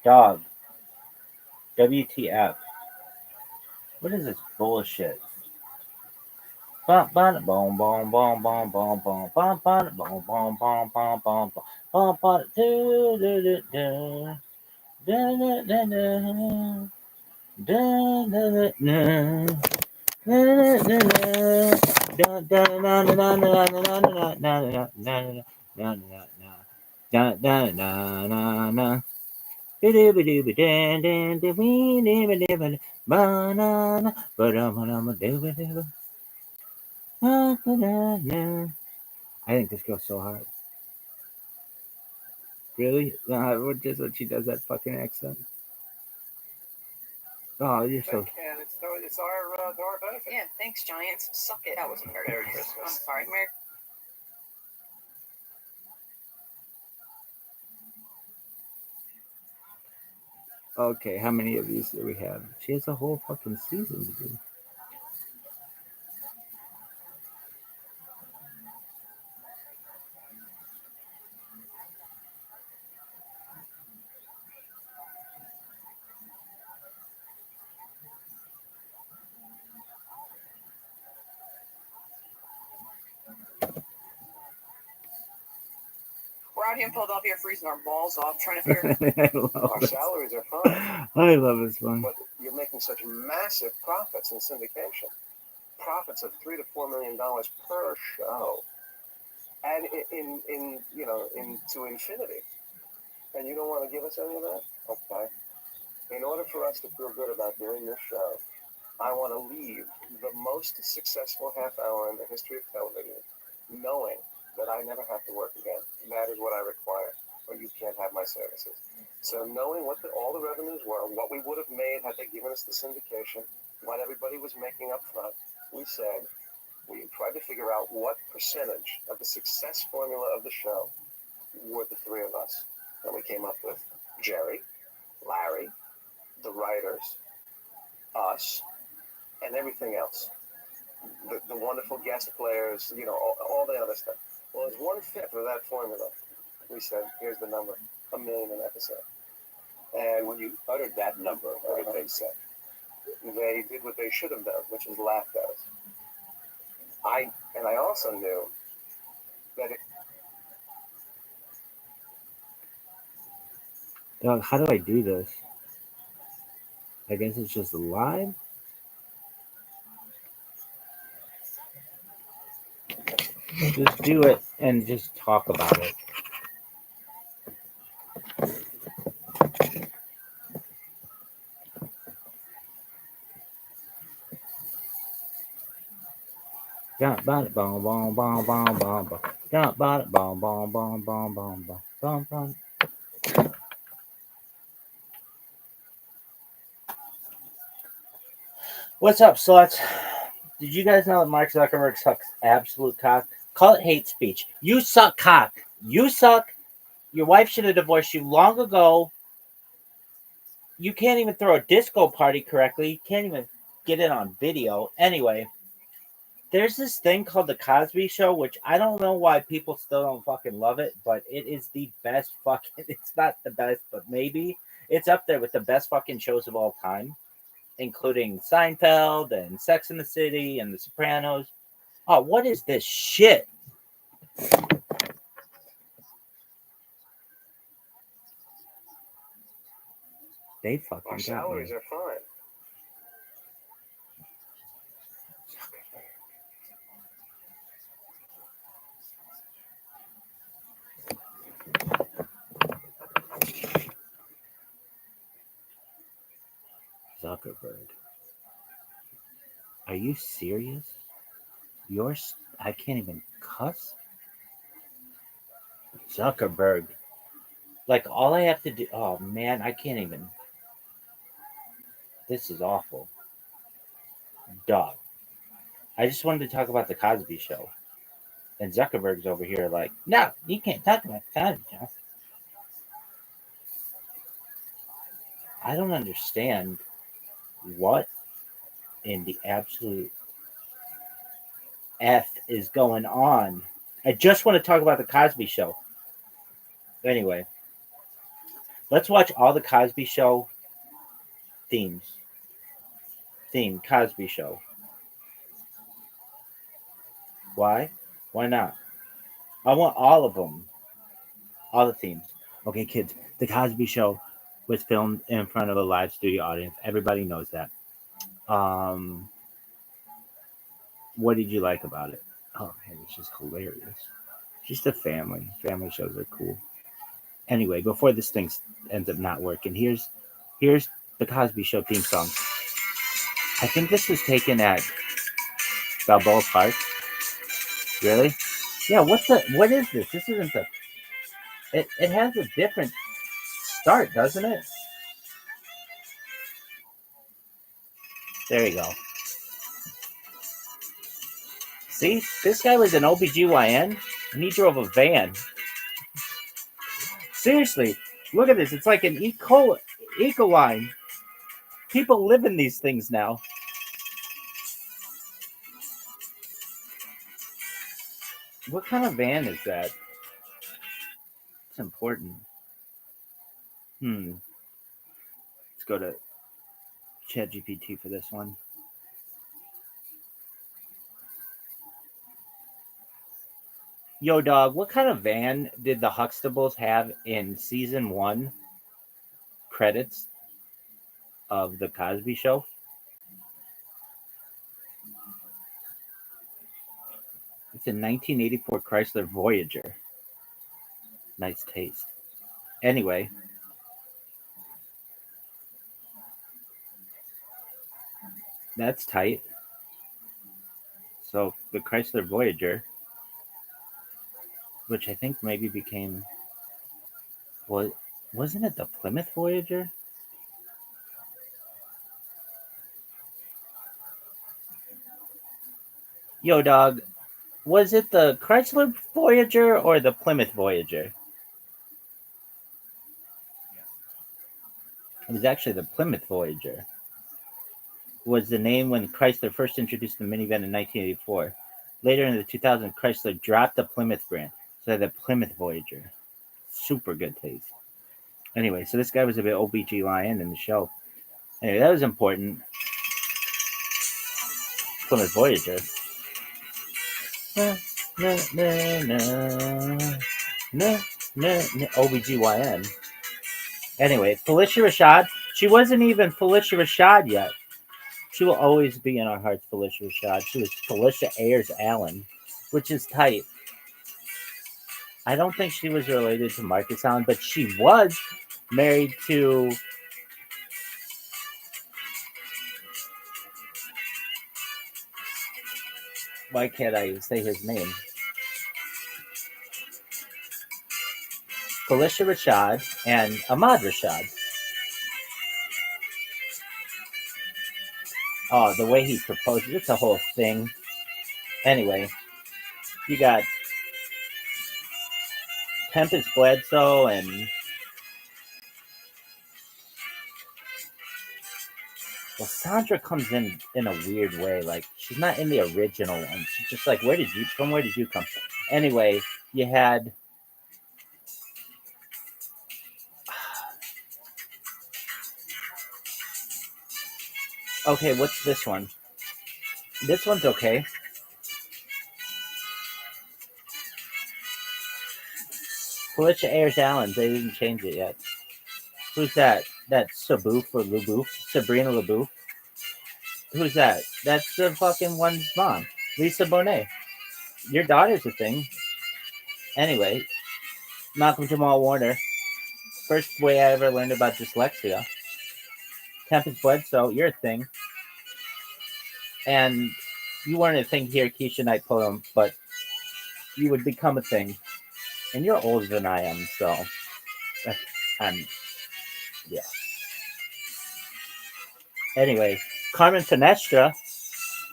Dog. WTF. What is this bullshit? Bum bum boom boom boom boom boom boom bum bum boom boom boom boom boom bum bum do do do do do do do do do do I think this girl's so hot. Really? Just when she does that fucking accent. Oh, you're so. And it's our benefit. Yeah, thanks, Giants. Suck it. That wasn't very Merry nice. Christmas. I'm sorry. Merry Okay, how many of these do we have? She has a whole fucking season to do. out here in Philadelphia freezing our balls off trying to figure. Our salaries are fine, I love this one. but you're making such massive profits in syndication. Profits of $3 to $4 million per show, and into infinity. And you don't want to give us any of that? Okay. In order for us to feel good about doing this show, I want to leave the most successful half hour in the history of television knowing that I never have to work again. That is what I require, or you can't have my services. So knowing what all the revenues were, what we would have made had they given us the syndication, what everybody was making up front, we tried to figure out what percentage of the success formula of the show were the three of us. And we came up with Jerry, Larry, the writers, us, and everything else. The wonderful guest players, all the other stuff. Well, it's 1/5 of that formula. We said, here's the number, $1 million an episode. And when you uttered that number, what did they say? They did what they should have done, which is laughed at us. I also knew that Dog, how do I do this? I guess it's just live. Just do it and just talk about it. Got about it, boom, boom, boom, boom, boom, boom. Got about it, boom, boom, boom, boom, boom, boom, boom, boom. What's up, sluts? Did you guys know that Mark Zuckerberg sucks absolute cock? Call it hate speech. You suck cock. You suck. Your wife should have divorced you long ago. You can't even throw a disco party correctly. You can't even get it on video. Anyway, there's this thing called The Cosby Show, which I don't know why people still don't fucking love it, but it is the best fucking... It's not the best, but maybe. It's up there with the best fucking shows of all time, including Seinfeld and Sex and the City and The Sopranos. Oh, what is this shit? They fucking our got salaries me. are fine. Zuckerberg. Are you serious? I can't even cuss? Zuckerberg. Like, all I have to do... Oh, man, I can't even... This is awful. Dog. I just wanted to talk about The Cosby Show. And Zuckerberg's over here like, no, you can't talk about The Cosby Show. I don't understand what in the absolute F is going on. I just want to talk about The Cosby Show. Anyway, let's watch all the Cosby Show themes. Theme, Cosby Show. Why? Why not? I want all of them. All the themes. Okay, kids, The Cosby Show was filmed in front of a live studio audience. Everybody knows that. What did you like about it? Oh, man, it's just hilarious. Just a family. Family shows are cool. Anyway, before this thing ends up not working, here's The Cosby Show theme song. I think this was taken at Balboa Park. Really? Yeah, what is this? This isn't the... It has a different start, doesn't it? There you go. See? This guy was an OBGYN, and he drove a van. Seriously, look at this. It's like an eco line. People live in these things now. What kind of van is that? It's important. Let's go to ChatGPT for this one. Yo, dog, what kind of van did the Huxtables have in season 1 credits of The Cosby Show? It's a 1984 Chrysler Voyager. Nice taste. Anyway, that's tight. So the Chrysler Voyager, which I think maybe became, wasn't it the Plymouth Voyager? Yo, dog, was it the Chrysler Voyager or the Plymouth Voyager? It was actually the Plymouth Voyager. Was the name when Chrysler first introduced the minivan in 1984. Later in the 2000s, Chrysler dropped the Plymouth brand, so they had the Plymouth Voyager. Super good taste. Anyway, so this guy was a bit OBGYN in the show. Anyway, that was important. Plymouth Voyager. OBGYN. Anyway, Felicia Rashad. She wasn't even Felicia Rashad yet. She will always be in our hearts, Felicia Rashad. She was Felicia Ayers Allen, which is tight. I don't think she was related to Marcus Allen, but she was married to why can't I say his name? Felicia Rashad and Ahmad Rashad. Oh, the way he proposed, it's a whole thing. Anyway, you got Tempest Bledsoe and well, Sandra comes in a weird way. Like she's not in the original one. She's just like, where did you come? Anyway, you had okay, what's this one? This one's okay. Felicia Ayers Allen, they didn't change it yet. Who's that? That's Saboof or LaBouf? Sabrina LaBouf? Who's that? That's the fucking one's mom. Lisa Bonet. Your daughter's a thing. Anyway, Malcolm Jamal Warner. First way I ever learned about dyslexia. Tempest Bledsoe, you're a thing. And you weren't a thing here, Keisha Knight Pulham, but you would become a thing. And you're older than I am, so I'm yeah. Anyway, Carmen Finestra,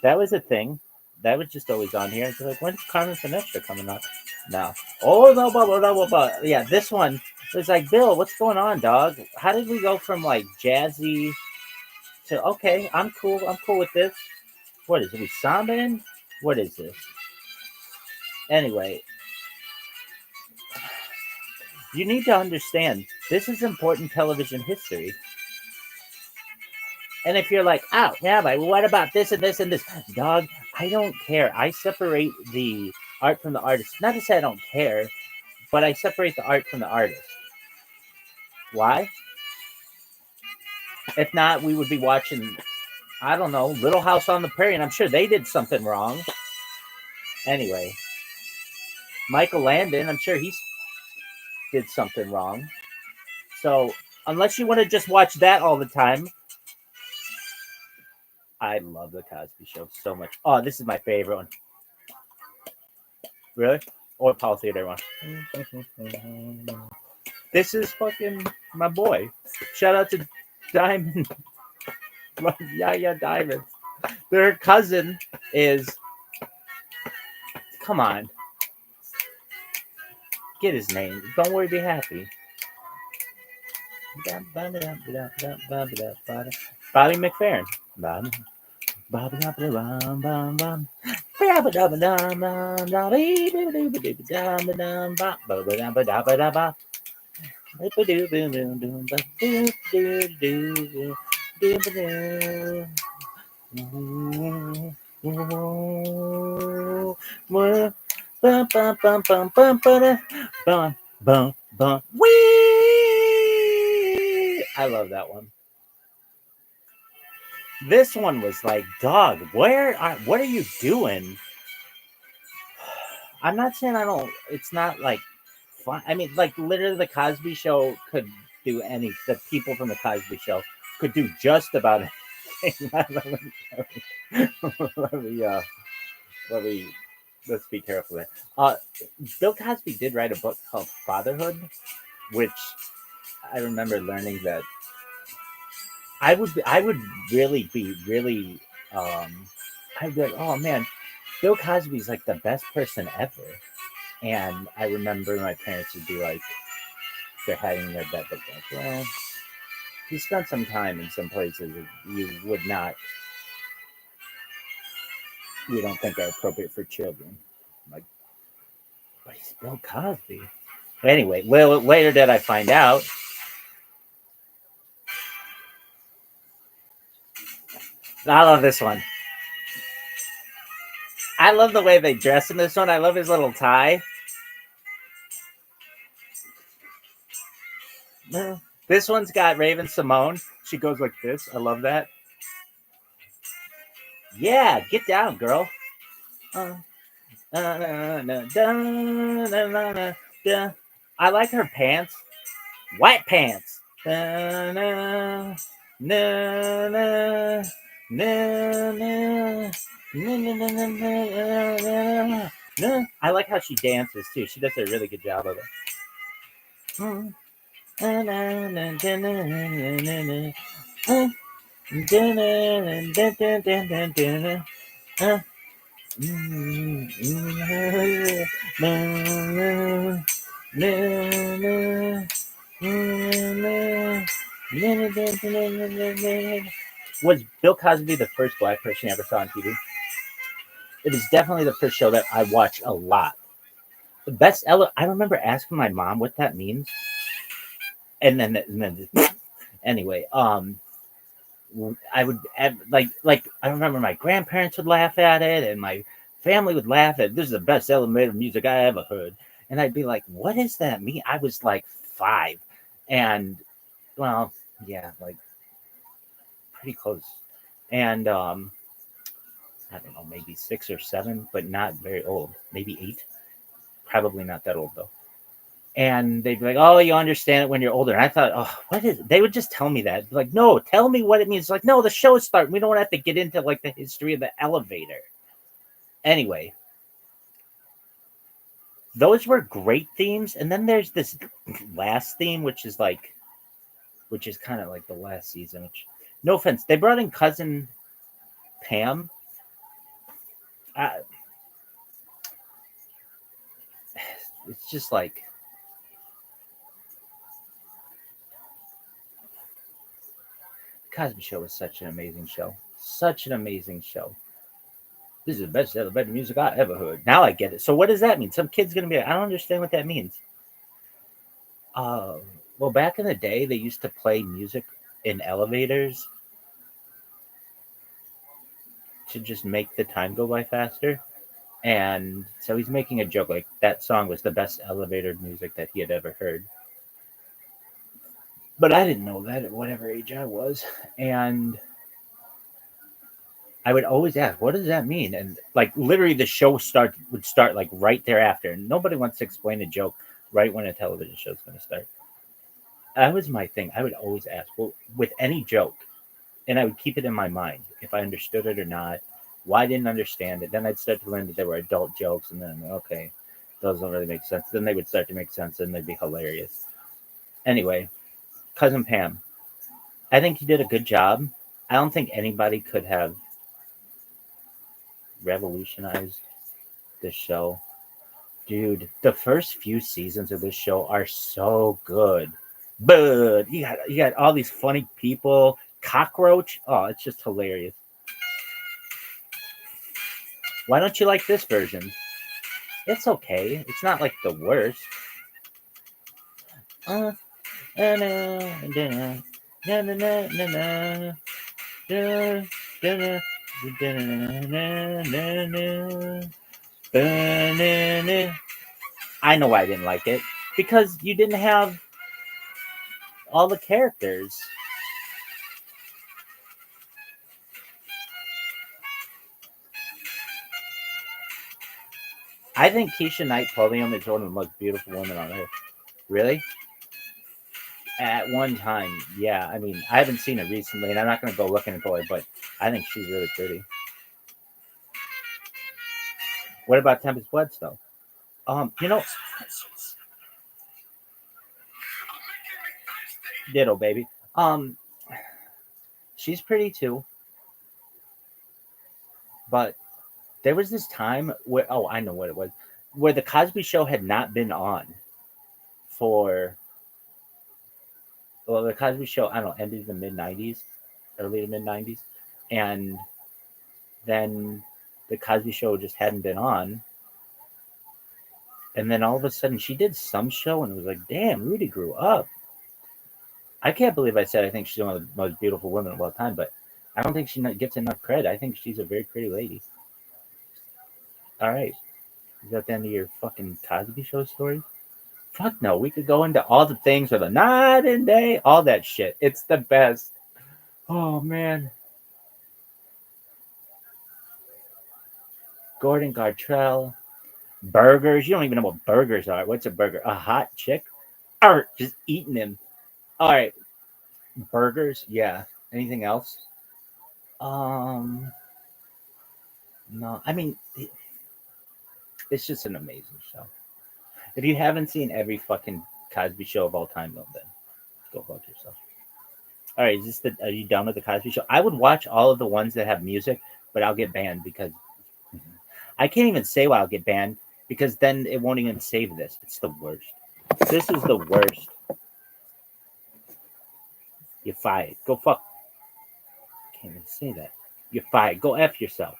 that was a thing. That was just always on here. It's like, when's Carmen Finestra coming up? No. Oh, no, but yeah, this one was like, Bill, what's going on, dog? How did we go from like jazzy to okay, I'm cool with this. What is it? We sambaing? What is this? Anyway, you need to understand this is important television history. And if you're like, oh, yeah, but what about this and this and this? Dog, I don't care. I separate the art from the artist. Not to say I don't care, but I separate the art from the artist. Why? If not, we would be watching, I don't know, Little House on the Prairie, and I'm sure they did something wrong. Anyway, Michael Landon, I'm sure he did something wrong. So, unless you want to just watch that all the time, I love The Cosby Show so much. Oh, this is my favorite one. Really? Or Paul Theater one. This is fucking my boy. Shout out to Diamond. Yeah, Diamond. Their cousin is. Come on. Get his name. Don't worry, be happy. Bobby McFerrin. Bum, bum, bum, bum, bum, bum, bum, bum, bum. Wee! I love that one. This one was like, dog, what are you doing? I'm not saying I don't, it's not like fun. I mean, like literally the Cosby Show could do the people from the Cosby Show could do just about anything. Let's be careful there. Bill Cosby did write a book called Fatherhood, which I remember learning that I would really be really I'd be like, oh man, Bill Cosby's like the best person ever. And I remember my parents would be like, they're having their bed, but like, well, he spent some time in some places that you don't think are appropriate for children. Like, but he's Bill Cosby. Anyway, later did I find out. I love this one. I love the way they dress in this one. I love his little tie. This one's got Raven Simone. She goes like this. I love that. Yeah, get down, girl. I like her pants. White pants. I like how she dances too. She does a really good job of it. Was Bill Cosby the first black person you ever saw on TV? It is definitely the first show that I watched a lot. The best I remember asking my mom what that means, and then anyway, I would like I remember my grandparents would laugh at it, and my family would laugh at, this is the best elevator music I ever heard, and I'd be like, what does that mean? I was like 5, and well, yeah, like pretty close, and I don't know, maybe 6 or 7, but not very old, maybe 8, probably not that old though. And they'd be like, oh, you understand it when you're older. And I thought, oh, what is it? They would just tell me that. Like, no, tell me what it means. Like, no, the show's starting. We don't have to get into like the history of the elevator. Anyway, those were great themes. And then there's this last theme, which is kind of like the last season. Which, no offense, they brought in cousin Pam. It's just like, Cosby Show was such an amazing show. Such an amazing show. This is the best elevator music I ever heard. Now I get it. So what does that mean? Some kid's going to be like, I don't understand what that means. Well, back in the day, they used to play music in elevators to just make the time go by faster. And so he's making a joke like that song was the best elevator music that he had ever heard. But I didn't know that at whatever age I was. And I would always ask, what does that mean? And like literally the show would start like right thereafter. And nobody wants to explain a joke right when a television show is going to start. That was my thing. I would always ask, well, with any joke, and I would keep it in my mind if I understood it or not, why I didn't understand it. Then I'd start to learn that there were adult jokes, and then, okay, those don't really make sense. Then they would start to make sense, and they'd be hilarious. Anyway, Cousin Pam, I think he did a good job. I don't think anybody could have revolutionized this show. Dude, the first few seasons of this show are so good. But you got all these funny people. Cockroach. Oh, it's just hilarious. Why don't you like this version? It's okay. It's not like the worst. I know why I didn't like it. Because you didn't have all the characters. I think Keisha Knight Pulliam is one of the most beautiful women on earth. Really? At one time, yeah. I mean, I haven't seen her recently, and I'm not going to go looking for it, but I think she's really pretty. What about Tempest Woods, though? You know, ditto, baby. She's pretty too, but there was this time where I know what it was, where the Cosby Show had not been on for the Cosby Show, I don't know, ended in the mid '90s, early to mid '90s, and then the Cosby Show just hadn't been on, and then all of a sudden she did some show, and it was like, damn, Rudy grew up. I can't believe I said I think she's one of the most beautiful women of all time, but I don't think she gets enough credit. I think she's a very pretty lady. All right, is that the end of your fucking Cosby Show story? Fuck no, we could go into all the things with a night and day, all that shit. It's the best. Oh man. Gordon Gartrell. Burgers. You don't even know what burgers are. What's a burger? A hot chick? Just eating them. All right. Burgers. Yeah. Anything else? No. I mean, it's just an amazing show. If you haven't seen every fucking Cosby Show of all time, then go fuck yourself. All right. Are you done with the Cosby Show? I would watch all of the ones that have music, but I'll get banned because I can't even say why I'll get banned because then it won't even save this. It's the worst. This is the worst. You're fired. Go fuck. Can't even say that. You're fired. Go F yourself.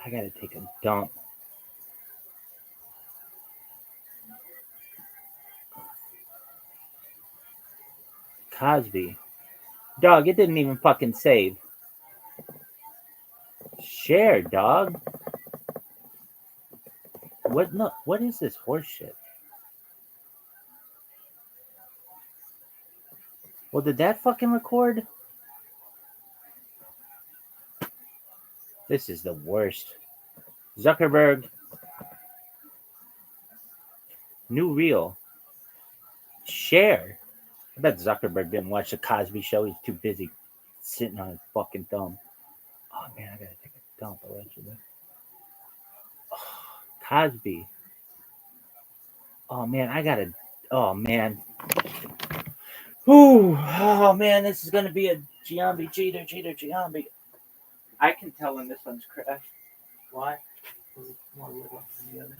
I gotta take a dump. Cosby. Dog, it didn't even fucking save. Share, dog. What is this horse shit? Well, did that fucking record? This is the worst. Zuckerberg. New reel. Share. I bet Zuckerberg didn't watch the Cosby Show. He's too busy sitting on his fucking thumb. Oh man, I gotta take a dump allegedly. Cosby. Oh man, I gotta. Oh man. Ooh. Oh man, this is gonna be a Giambi cheater, Giambi. I can tell when this one's crashed. Why? Because it's more little than the other.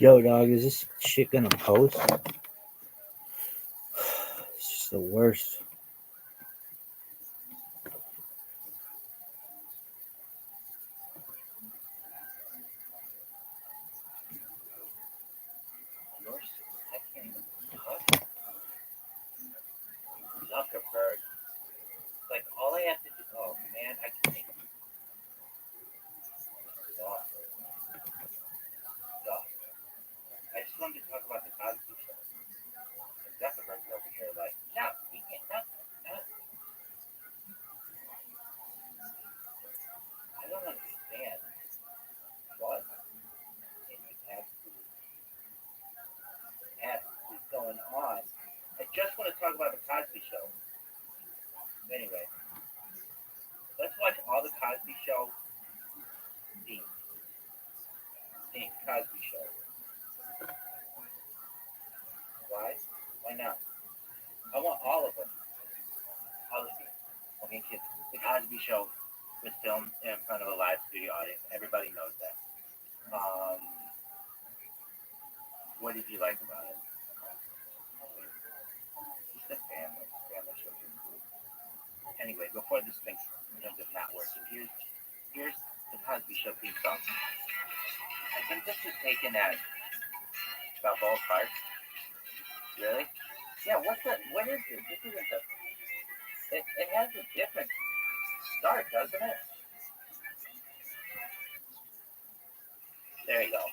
Yo, dog, is this shit gonna post? It's just the worst. I can't even talk. Zuckerberg. Like, all I have to do. Oh, man, I can make him. I just wanted to talk about the Cosby Show. And Zuckerberg's over here, like, no, he can't, no. I don't understand what in the absolute F is going on. I just want to talk about the Cosby Show. Anyway, let's watch all the Cosby Show scenes. Cosby Show. Why? Why not? I want all of them. All the scenes. Okay, kids. The Cosby Show was filmed in front of a live studio audience. Everybody knows that. What did you like about it? Just a family show. Anyway, before this thing ends up not working, here's the Cosby Show theme song. I think this is taken at Balboa Park. Really? Yeah, what is this? This isn't it has a different start, doesn't it? There you go.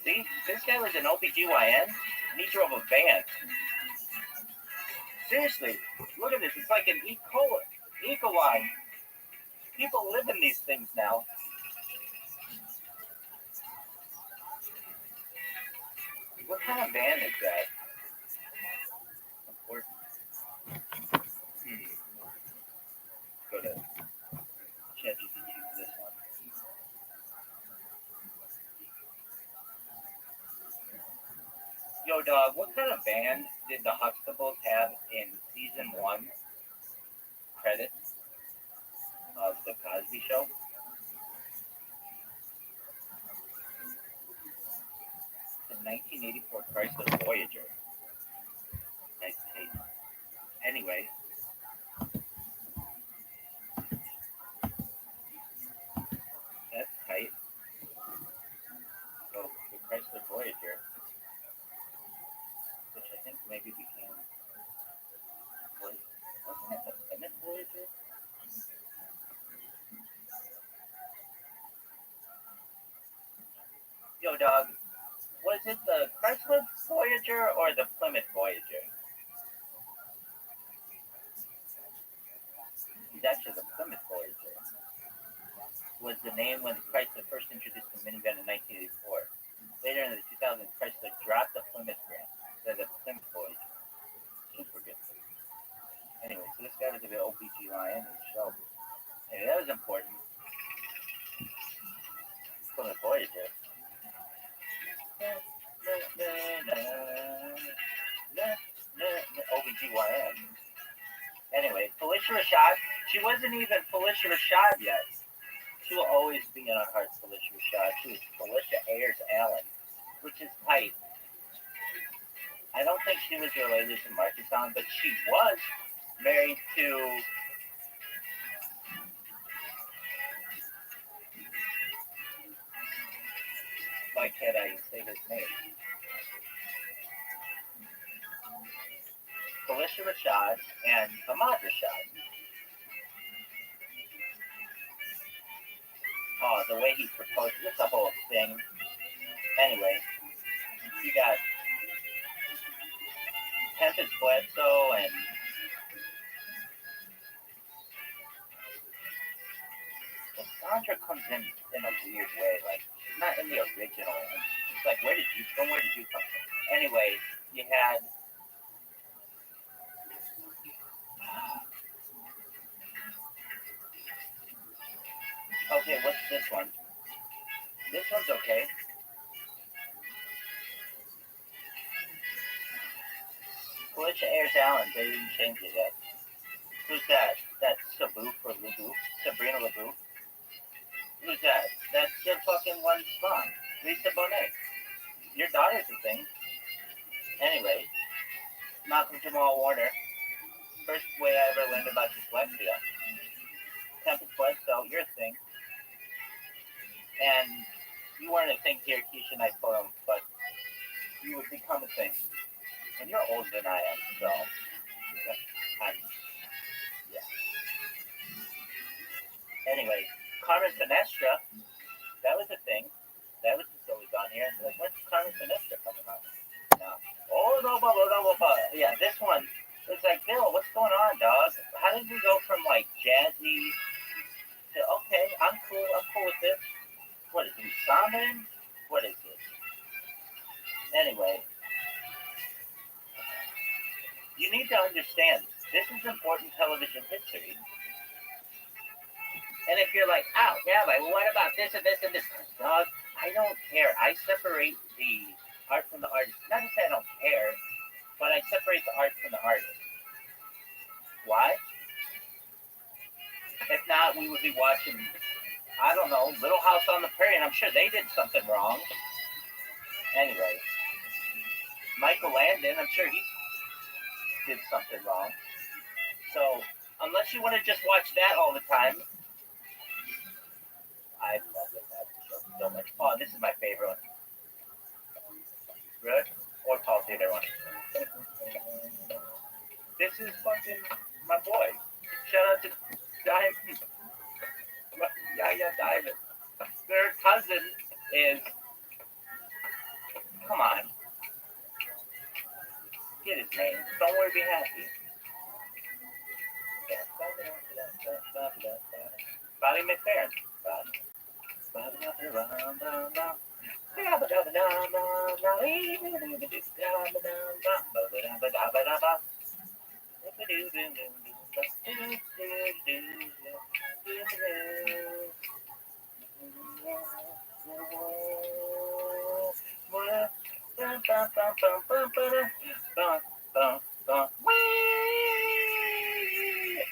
See, this guy was an OBGYN, and he drove a van. Seriously, look at this. It's like an eco line. People live in these things now. What kind of van is that? Go to ChatGPT for this one. Yo, dog, what kind of band did the Huxtables have in season 1 credits of the Cosby Show? The 1984 Chrysler Voyager. Nice tape. Anyway, that's tight. So the Chrysler Voyager, which I think maybe became, wasn't it the Plymouth Voyager? Yo, dog, was it the Chrysler Voyager or the Plymouth Voyager? It's actually the Plymouth Voyager. Was the name when Chrysler first introduced the minivan in 1984. Later in the 2000s, Chrysler dropped the Plymouth brand. So the Plymouth Voyager. Super good. Anyway, so this guy was a bit OBGYN in the show. Anyway, that was important. Plymouth Voyager. OBGYN. Anyway, Felicia Rashad, she wasn't even Felicia Rashad yet. She will always be in our hearts, Felicia Rashad. She was Felicia Ayers Allen, which is tight. I don't think she was related to Marcus Allen, but she was married to why can't I say his name? Felicia Rashad and Ahmad Rashad. Oh, the way he proposed, it's a whole thing. Anyway, you got Tempest Bledsoe and Sandra comes in a weird way, like she's not in the original one. It's like, where did you come from? Anyway, you had okay, what's this one? This one's okay. Felicia Ayers Allen, they didn't change it yet. Who's that? That's Sabu for Lubu? Sabrina Lubu? Who's that? That's your fucking one mom, Lisa Bonet. Your daughter's a thing. Anyway, Malcolm Jamal Warner. First way I ever learned about dyslexia. Tempted Blood Cell, you're a thing. And you weren't a thing here, Keisha Knight Forum, but you would become a thing. And you're older than I am, so I'm, yeah. Anyway, Carmen Finestra, that was a thing. That was just always on here. Like, when's Carmen Finestra coming on? No. Oh, no, yeah, this one. It's like, Bill, what's going on, dog? How did we go from like jazzy to okay, I'm cool with this. What is it, salmon? What is it? Anyway, you need to understand this is important television history. And if you're like, oh, yeah, but what about this and this and this? Dog, I don't care. I separate the art from the artist. Not to say I don't care, but I separate the art from the artist. Why? If not, we would be watching, I don't know, Little House on the Prairie, and I'm sure they did something wrong. Anyway, Michael Landon, I'm sure he did something wrong. So, unless you want to just watch that all the time, I love it so much. Oh, this is my favorite one. Good? Or Paul Theater one. This is fucking my boy. Shout out to Diamond. Yeah, Diamond. Their cousin is. Come on. Get his name. Don't worry, be happy. Bobby McFerrin.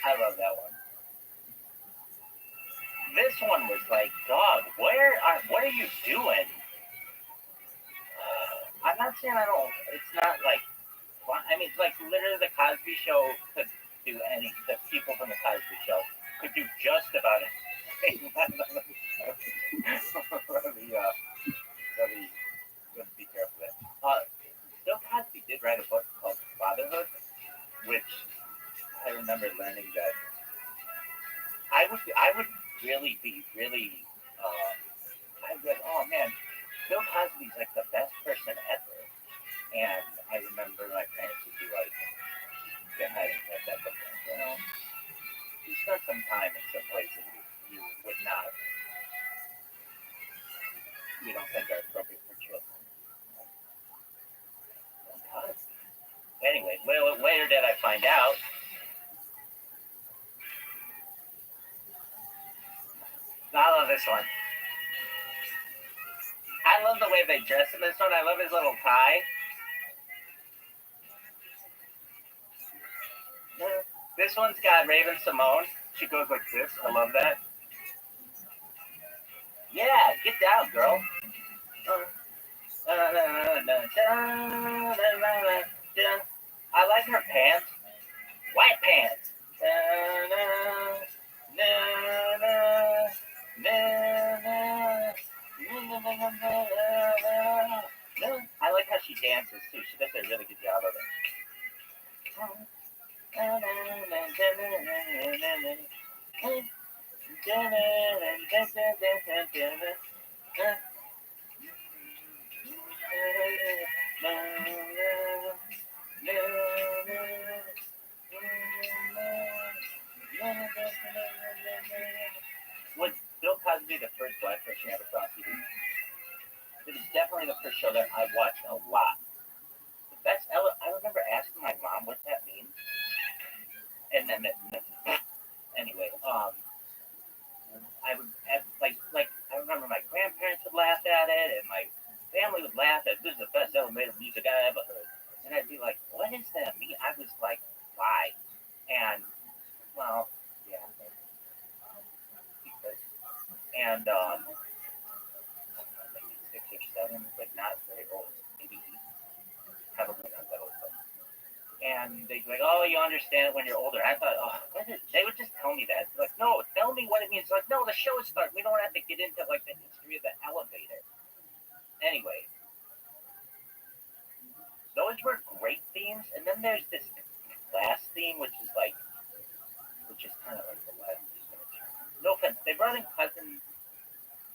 I love that one. This one was like, dog, what are you doing? I'm not saying I don't, it's not like, I mean, like literally the Cosby Show could do the people from the Cosby Show could do just about anything. Let's be careful there. Bill Cosby did write a book called Fatherhood, which I remember learning that I would really be I read, oh man, Bill Cosby's like the best person ever. And I remember my parents would be like, I didn't read that book. You know, you spent some time in some places you would not, you don't think are appropriate for children. Anyway, later did I find out. I love this one. I love the way they dress in this one. I love his little tie. This one's got Raven Simone. She goes like this. I love that. Yeah, get down, girl. I like her pants. White pants. I like how she dances too. She does a really good job of it. Was Bill Cosby the first black person you ever saw on TV? It was definitely the first show that I watched a lot. I remember asking my mom what that means. And then anyway, I would like I remember my grandparents would laugh at it, and my family would laugh at this is the best elevator music I ever heard. And I'd be like, what does that mean? I was like, why? And well, yeah. And And they'd be like, "Oh, you understand when you're older." I thought, "Oh, they would just tell me that." Like, no, tell me what it means. Like, no, the show is starting. We don't have to get into like the history of the elevator. Anyway, those were great themes, and then there's this last theme, which is kind of like the last. No offense, they brought in cousin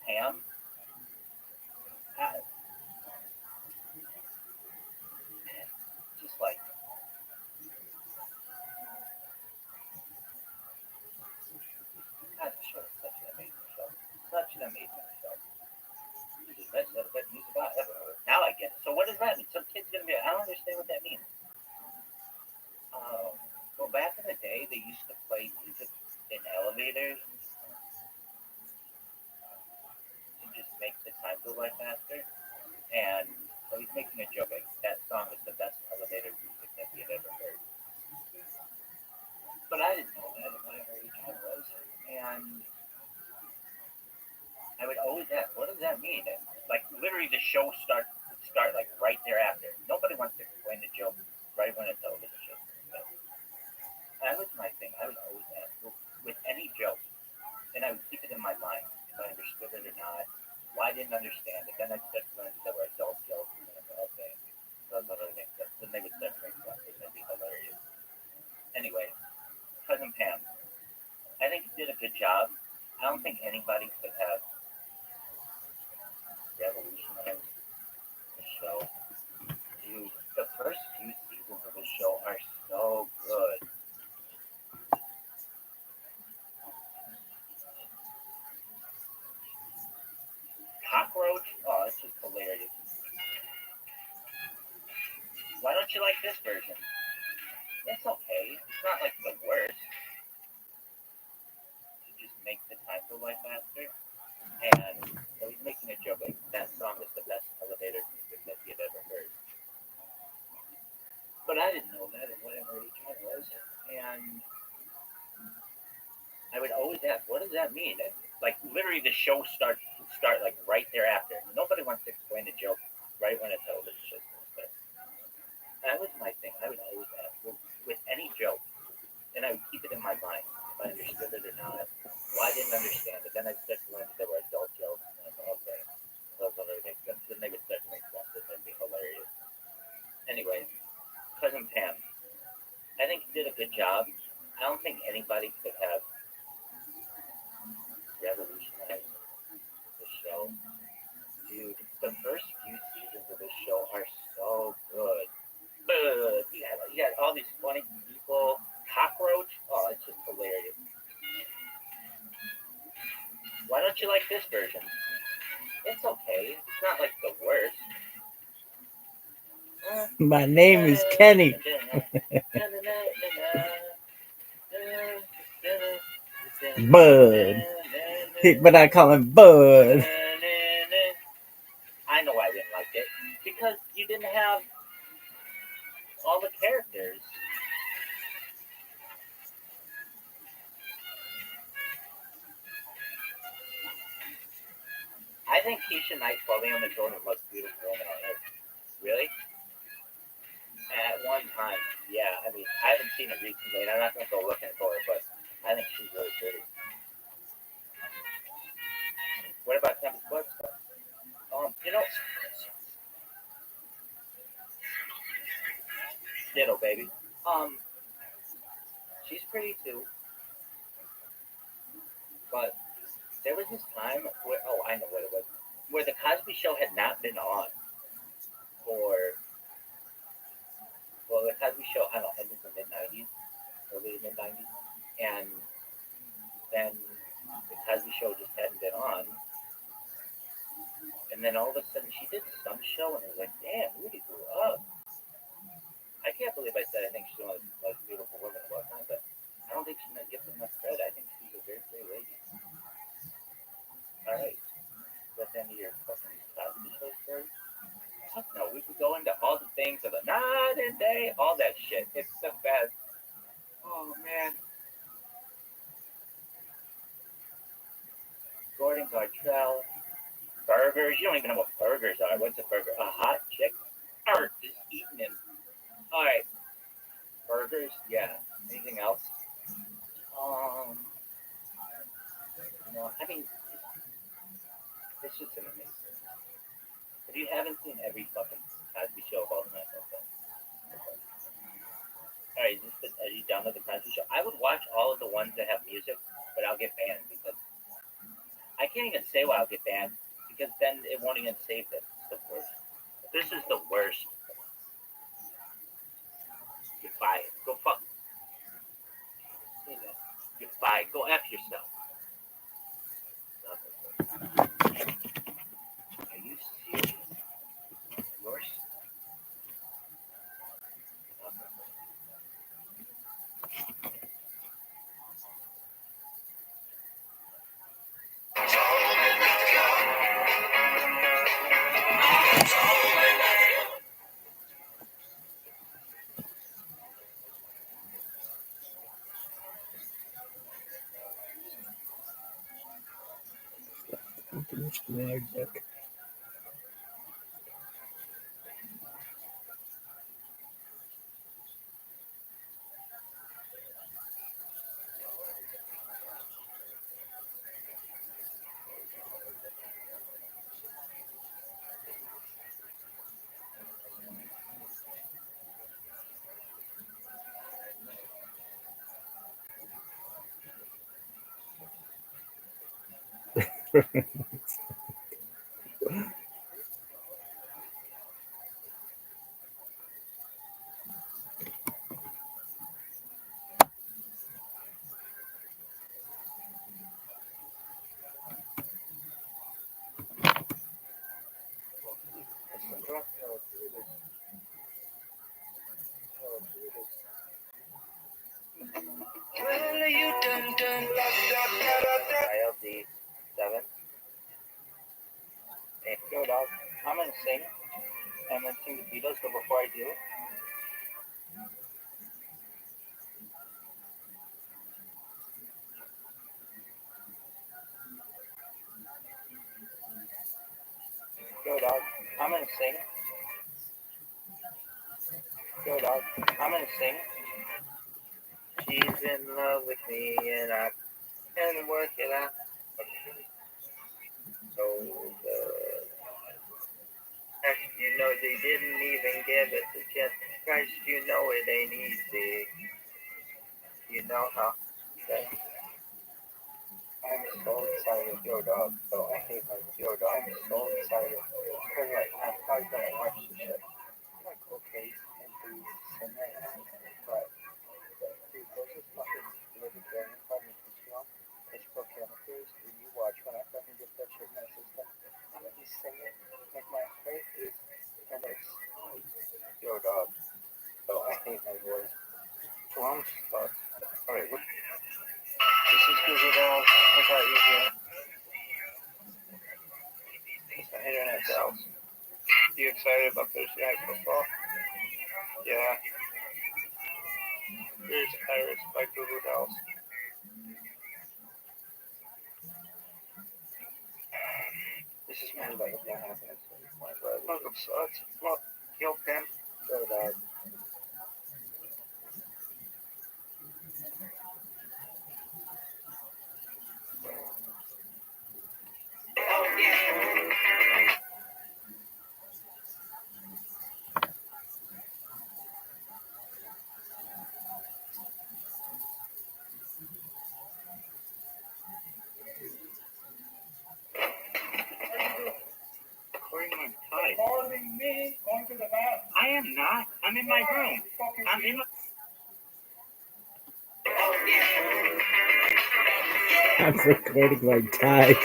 Pam. Uh, just like God, the show is such an amazing show. Such an amazing show. This is the best music I've ever heard. Now I get it. So what does that mean? Some kid's gonna be. I don't understand what that means. Well, back in the day, they used to play music in elevators to just make the time go by faster. And so he's making a joke like that song is the best elevator music that he had ever heard. But I didn't know that at whatever age I was. And I would always ask, what does that mean? And like literally the show would start like right thereafter. Nobody wants to explain the joke right when a television show starts. That was my thing. I would always ask with any joke, and I would keep it in my mind if I understood it or not. Why I didn't understand it. Then I'd start to learn there were adult jokes and then okay. Those other things. Then they would start to make sense and that'd be hilarious. Anyway, cousin Pam. I think he did a good job. I don't think anybody could have revolutionized the show. Dude, the first few seasons of the show are so good. Cockroach, oh, it's just hilarious. Why don't you like this version? It's okay. It's not like the worst. To just make the time go by faster. And so he's making a joke like that song is the best elevator music that he had ever heard. But I didn't know that at whatever age I was. And I would always ask, what does that mean? And like literally the show would start like right thereafter. Nobody wants to explain a joke right when a television show starts. That was my thing. I would always ask with any joke, and I would keep it in my mind if I understood it or not. Well, I didn't understand it. Then I'd start to learn there were adult jokes. And I'm like, okay, those other make sense. Then they would start to make sense. And that'd be hilarious. Anyway, cousin Pam. I think he did a good job. I don't think anybody could have revolutionized the show. Dude, the first few seasons of this show are so good. You got all these funny people. Cockroach, oh, it's just hilarious. Why don't you like this version? It's okay. It's not like the worst. My name is Kenny. Bud. But I call him Bud. I know I didn't like it. Because you didn't have all the characters. I think Keisha Knight probably on the Jordan the most beautiful woman on earth. Really? At one time, yeah. I mean, I haven't seen it recently, and I'm not going to go looking for her, but I think she's really pretty. What about Tempest Woods? You know, ditto, baby. She's pretty too, but there was this time where, oh, I know what it was, where the Cosby Show had not been on for, well, the Cosby Show, I don't know, ended in the mid-90s, early mid-90s, and then the Cosby Show just hadn't been on, and then all of a sudden she did some show, and it was like, damn, Rudy grew up. I can't believe I said I think she's one of the most beautiful women of all time, but I don't think she's not given enough credit. I think she's a very pretty lady. All right, that's the end of your fucking Cosby Show story. Fuck no, we could go into all the things of the night and day, all that shit. It's the best. Oh man. Gordon Gartrell. Burgers. You don't even know what burgers are. What's a burger? A hot chick. Just eating them. Alright. you haven't seen every fucking Cosby Show about that, okay. Alright, are you done with the Cosby Show? I would watch all of the ones that have music, but I'll get banned because I can't even say why I'll get banned because then it won't even save it. It's the worst. This is the worst. You're fired. Go fuck. You're fired. Go F yourself. Are you serious? Yours? ILD 7. Hey, yo, dog. I'm gonna sing. I'm gonna sing the Beatles, but before I do, yo, dog. I'm gonna sing. Yo, dog. I'm gonna sing. She's in love with me, and I can work it out. So, you know, they didn't even give it to Jeff Christ. You know it ain't easy. You know how. I'm so excited, yo, dog. So I hate my yo, dog. I'm so excited. Because, like, I'm probably gonna watch the shit. Like, okay, and do some but, dude, there's this fucking libertarian fucking film. It's called Chemicals. And you watch when I fucking get that shit in my system. I'm gonna be singing. Like, my heart is, and it's, yo, dog. So I hate my voice. So I'm stuck. Alright, this is Google Dolls. I thought you were. It's my internet dolls. You excited about Thursday night football? Yeah. Here's Iris by Google Dolls. This is mad about what's gonna happen. Welcome, sucks. Look, yo, Pim. So that. Recording me, going to the bathroom. I am not. I'm in my room. I'm in my. I'm recording like ties.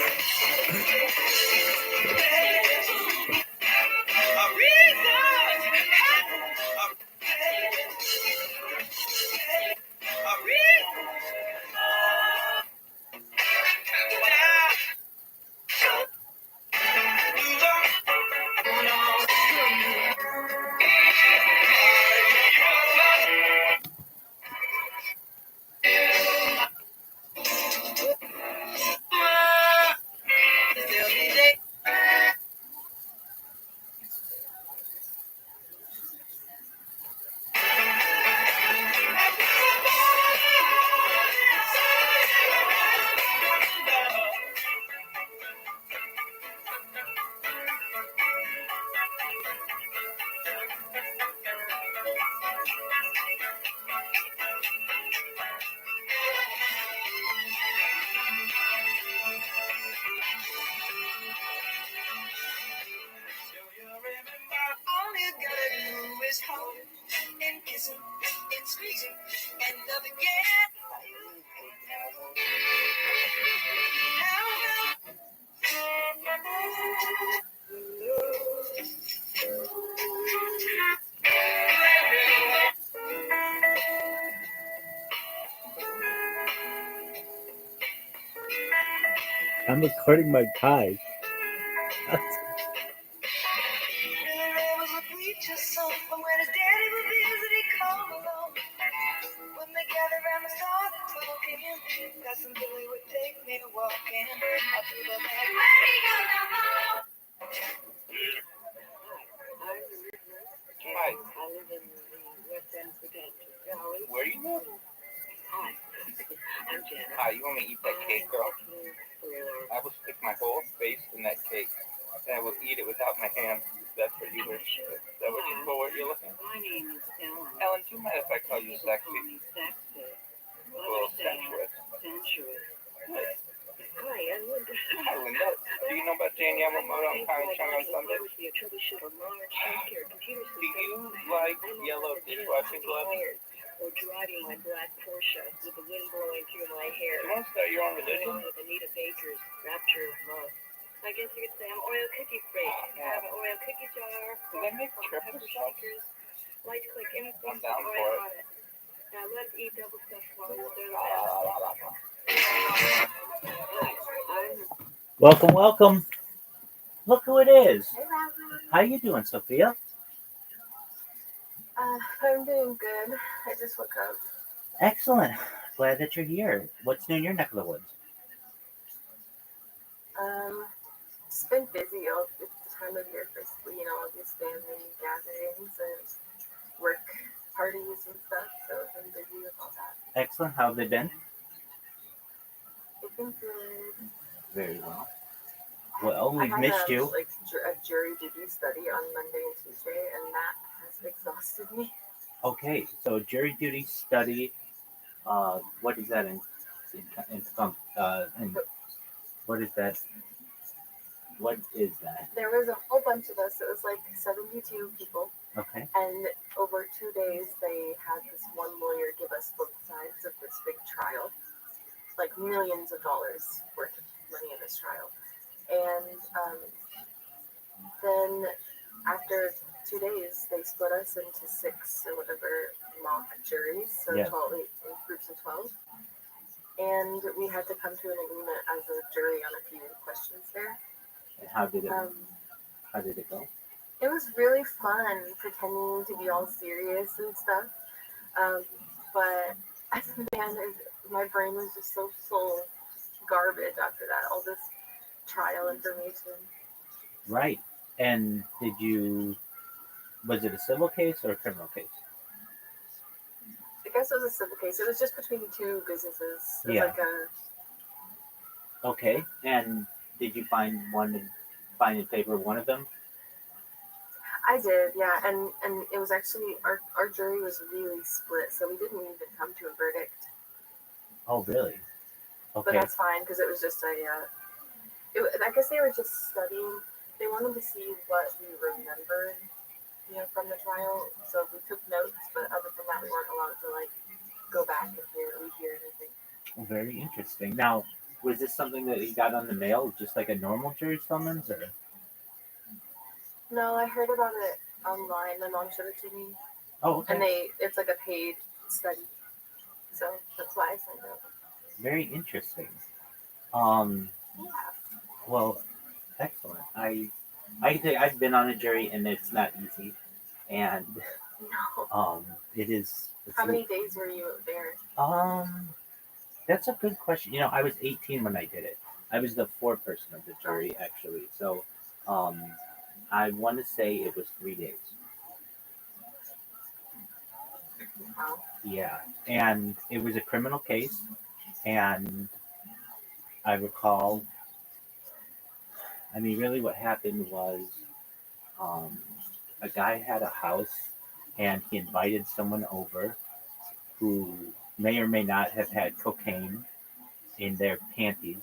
is holding and kissing and squeezing and love again. I'm recording my pie. There was a preacher son from where his daddy would visit, he come along. When they gathered around and started talking, Cousin Billy would take me walking up to the back. Where he go now, Hi. I live in the West End of Valley. Where do you live? Hi. I'm Janet. Hi, you want me to eat that cake, girl? I will stick my whole face in that cake, and I will eat it without my hands. That's what you wish. Is that what you're looking for? My name is Ellen. Ellen, do you mind if I call you sexy? Sexy. A little sensuous. Sensuous. Good. Hi, I'm Linda. Hi, Linda. Do you know about Jan Yamamoto and Connie Chung on Sunday? Do you like yellow dishwashing gloves? Or driving my black Porsche with the wind blowing through my hair. You want to start your own religion? With Anita Baker's Rapture of Love. I guess you could say I'm Oreo cookie freak. I have an Oreo cookie jar. Do they make triple shakers? Light click info. I'm down for it. Now let's eat double stuffed ones. They're the best. Welcome, welcome. Look who it is. Hey, Robin. How you doing, Sophia? I'm doing good. I just woke up. Excellent. Glad that you're here. What's new in your neck of the woods? It's been busy all this time of year for, all these family gatherings and work parties and stuff. So I've been busy with all that. Excellent. How have they been? They've been good. Very well. Well, we've missed you. A jury duty study on Monday and Tuesday, and that has exhausted me. Okay, so jury duty study. What is that in what is that? What is that? There was a whole bunch of us. It was like 72 people. Okay. And over 2 days, they had this one lawyer give us both sides of this big trial, like millions of dollars worth of money in this trial. And then after 2 days, they split us into 6 or whatever mock juries, so Yeah. 12 in groups of 12. And we had to come to an agreement as a jury on a few questions there. And how did it go? It was really fun pretending to be all serious and stuff. But man, my brain was just so full of garbage after that, all this trial information. Right. And was it a civil case or a criminal case? I guess it was a civil case. It was just between 2 businesses. It was Yeah. like Okay. And did you find in favor of one of them? I did, yeah. And it was actually, our jury was really split, so we didn't even come to a verdict. Oh, really? Okay. But that's fine, because it was just I guess they were just studying. They wanted to see what we remembered, from the trial. So we took notes, but other than that, we weren't allowed to, go back and rehear anything. Very interesting. Now, was this something that you got on the mail, just like a normal jury summons, or? No, I heard about it online. My mom showed it to me. Oh, okay. And it's like a paid study. So that's why I signed up. Very interesting. Yeah. Well, excellent. I can tell you, I've been on a jury, and it's not easy. And No. it is. How many days were you there? That's a good question. I was 18 when I did it. I was the foreperson of the jury, actually. So, I want to say it was 3 days. Wow. Yeah, and it was a criminal case, and I recall. I mean, really, what happened was, a guy had a house, and he invited someone over who may or may not have had cocaine in their panties,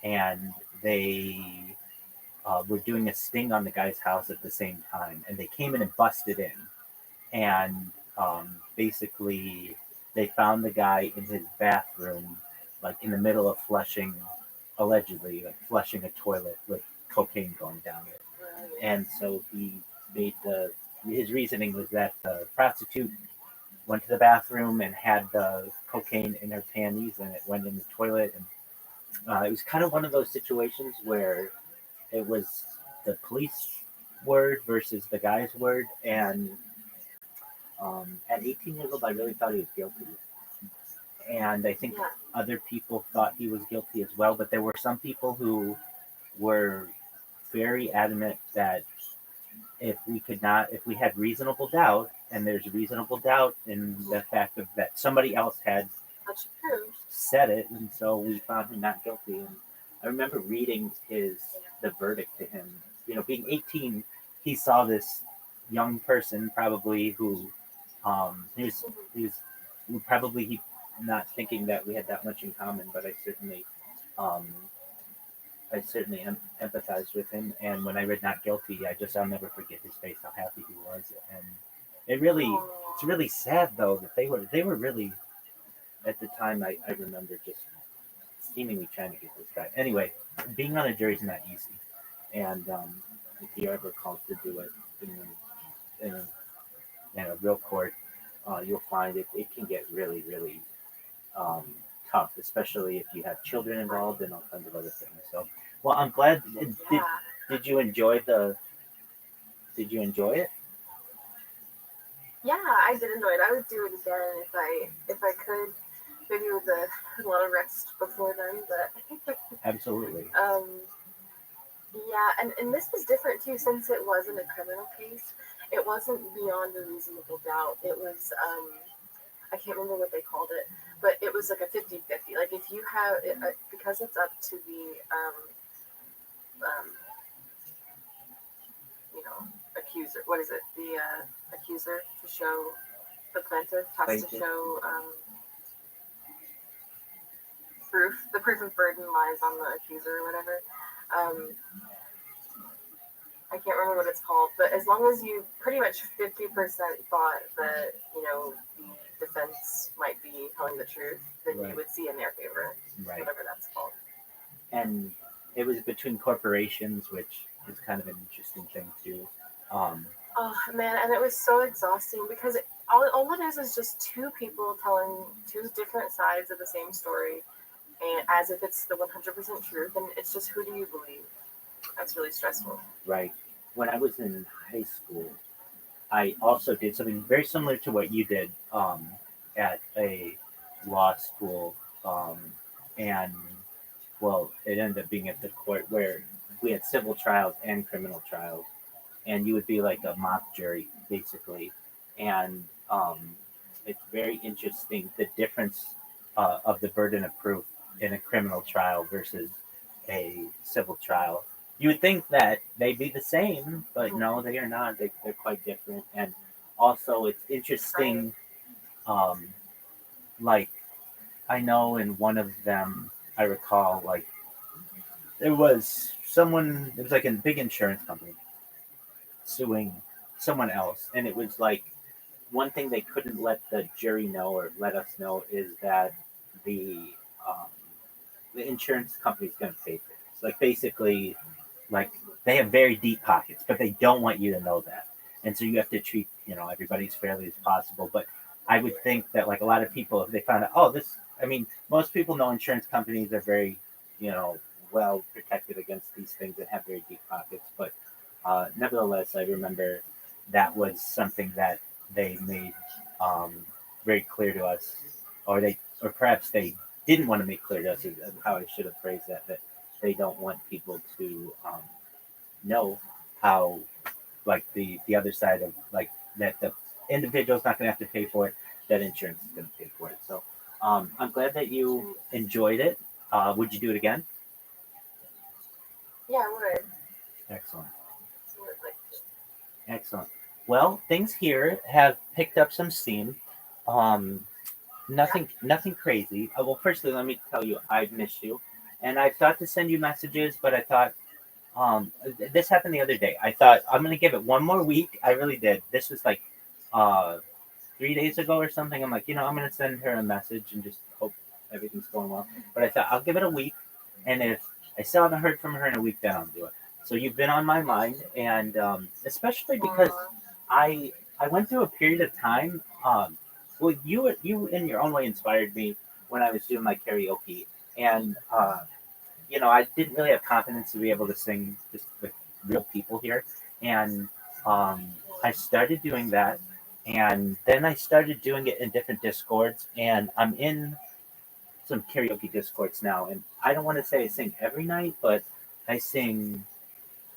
and they were doing a sting on the guy's house at the same time, and they came in and busted in, and basically they found the guy in his bathroom, like in the middle of flushing, allegedly like flushing a toilet with cocaine going down it. And so he made his reasoning was that the prostitute went to the bathroom and had the cocaine in her panties and it went in the toilet. And it was kind of one of those situations where it was the police word versus the guy's word. And at 18 years old, I really thought he was guilty. And I think other people thought he was guilty as well. But there were some people who were very adamant that if we had reasonable doubt, and there's reasonable doubt in the fact of that somebody else had said it, and so we found him not guilty. And I remember reading the verdict to him. You know, being 18, he saw this young person probably who he was probably not thinking that we had that much in common, but I certainly empathized with him. And when I read not guilty, I'll never forget his face, how happy he was. And it's really sad though that they were really, at the time, I remember just seemingly trying to get this guy. Anyway, being on a jury is not easy. And if you're ever called to do it in a real court, you'll find it can get really, really tough, especially if you have children involved and all kinds of other things. So, well, I'm glad. Did you enjoy Did you enjoy it? Yeah, I did enjoy it. I would do it again if I could. Maybe with a lot of rest before then, but Absolutely. Yeah, and this was different too, since it wasn't a criminal case. It wasn't beyond a reasonable doubt. It was I can't remember what they called it, but it was like a 50-50. Like if you have it, because it's up to the accuser. What is it? The accuser to show the plaintiff has to show proof. The proof of burden lies on the accuser or whatever. I can't remember what it's called, but as long as you pretty much 50% thought that, the defense might be telling the truth, then you would see in their favor, whatever that's called. And it was between corporations, which is kind of an interesting thing too. Oh man, and it was so exhausting because all it is just two people telling two different sides of the same story, and as if it's the 100% truth, and it's just, who do you believe? That's really stressful. Right. When I was in high school, I also did something very similar to what you did at a law school. And, well, it ended up being at the court where we had civil trials and criminal trials. And you would be like a mock jury, basically. And it's very interesting, the difference of the burden of proof in a criminal trial versus a civil trial. You would think that they'd be the same, but no, they are not. They're quite different. And also, it's interesting, like, I know in one of them, I recall, like, it was like a big insurance company suing someone else. And it was like, one thing they couldn't let the jury know or let us know is that the insurance company's going to pay for this. Like, basically, like, they have very deep pockets, but they don't want you to know that. And so you have to treat, everybody as fairly as possible. But I would think that, like, a lot of people, if they found out, most people know insurance companies are very, well protected against these things and have very deep pockets. But nevertheless, I remember that was something that they made very clear to us, or perhaps they didn't want to make clear to us, is how I should have phrased that they don't want people to know how, like, the other side of, like, that the individual's not going to have to pay for it, that insurance is going to pay for it. So I'm glad that you enjoyed it. Would you do it again? Yeah, I would. Excellent. Excellent. Well, things here have picked up some steam. Nothing crazy. Well, firstly, let me tell you, I've missed you. And I thought to send you messages, but I thought, this happened the other day. I thought, I'm going to give it one more week. I really did. This was like uh 3 days ago or something. I'm like, I'm gonna send her a message and just hope everything's going well. But I thought I'll give it a week, and if I still haven't heard from her in a week, then I'll do it. So you've been on my mind, and especially because I I went through a period of time. Well, you in your own way inspired me when I was doing my karaoke, and I didn't really have confidence to be able to sing just with real people here, and um, I started doing that, and then I started doing it in different discords, and I'm in some karaoke discords now, and I don't want to say I sing every night, but I sing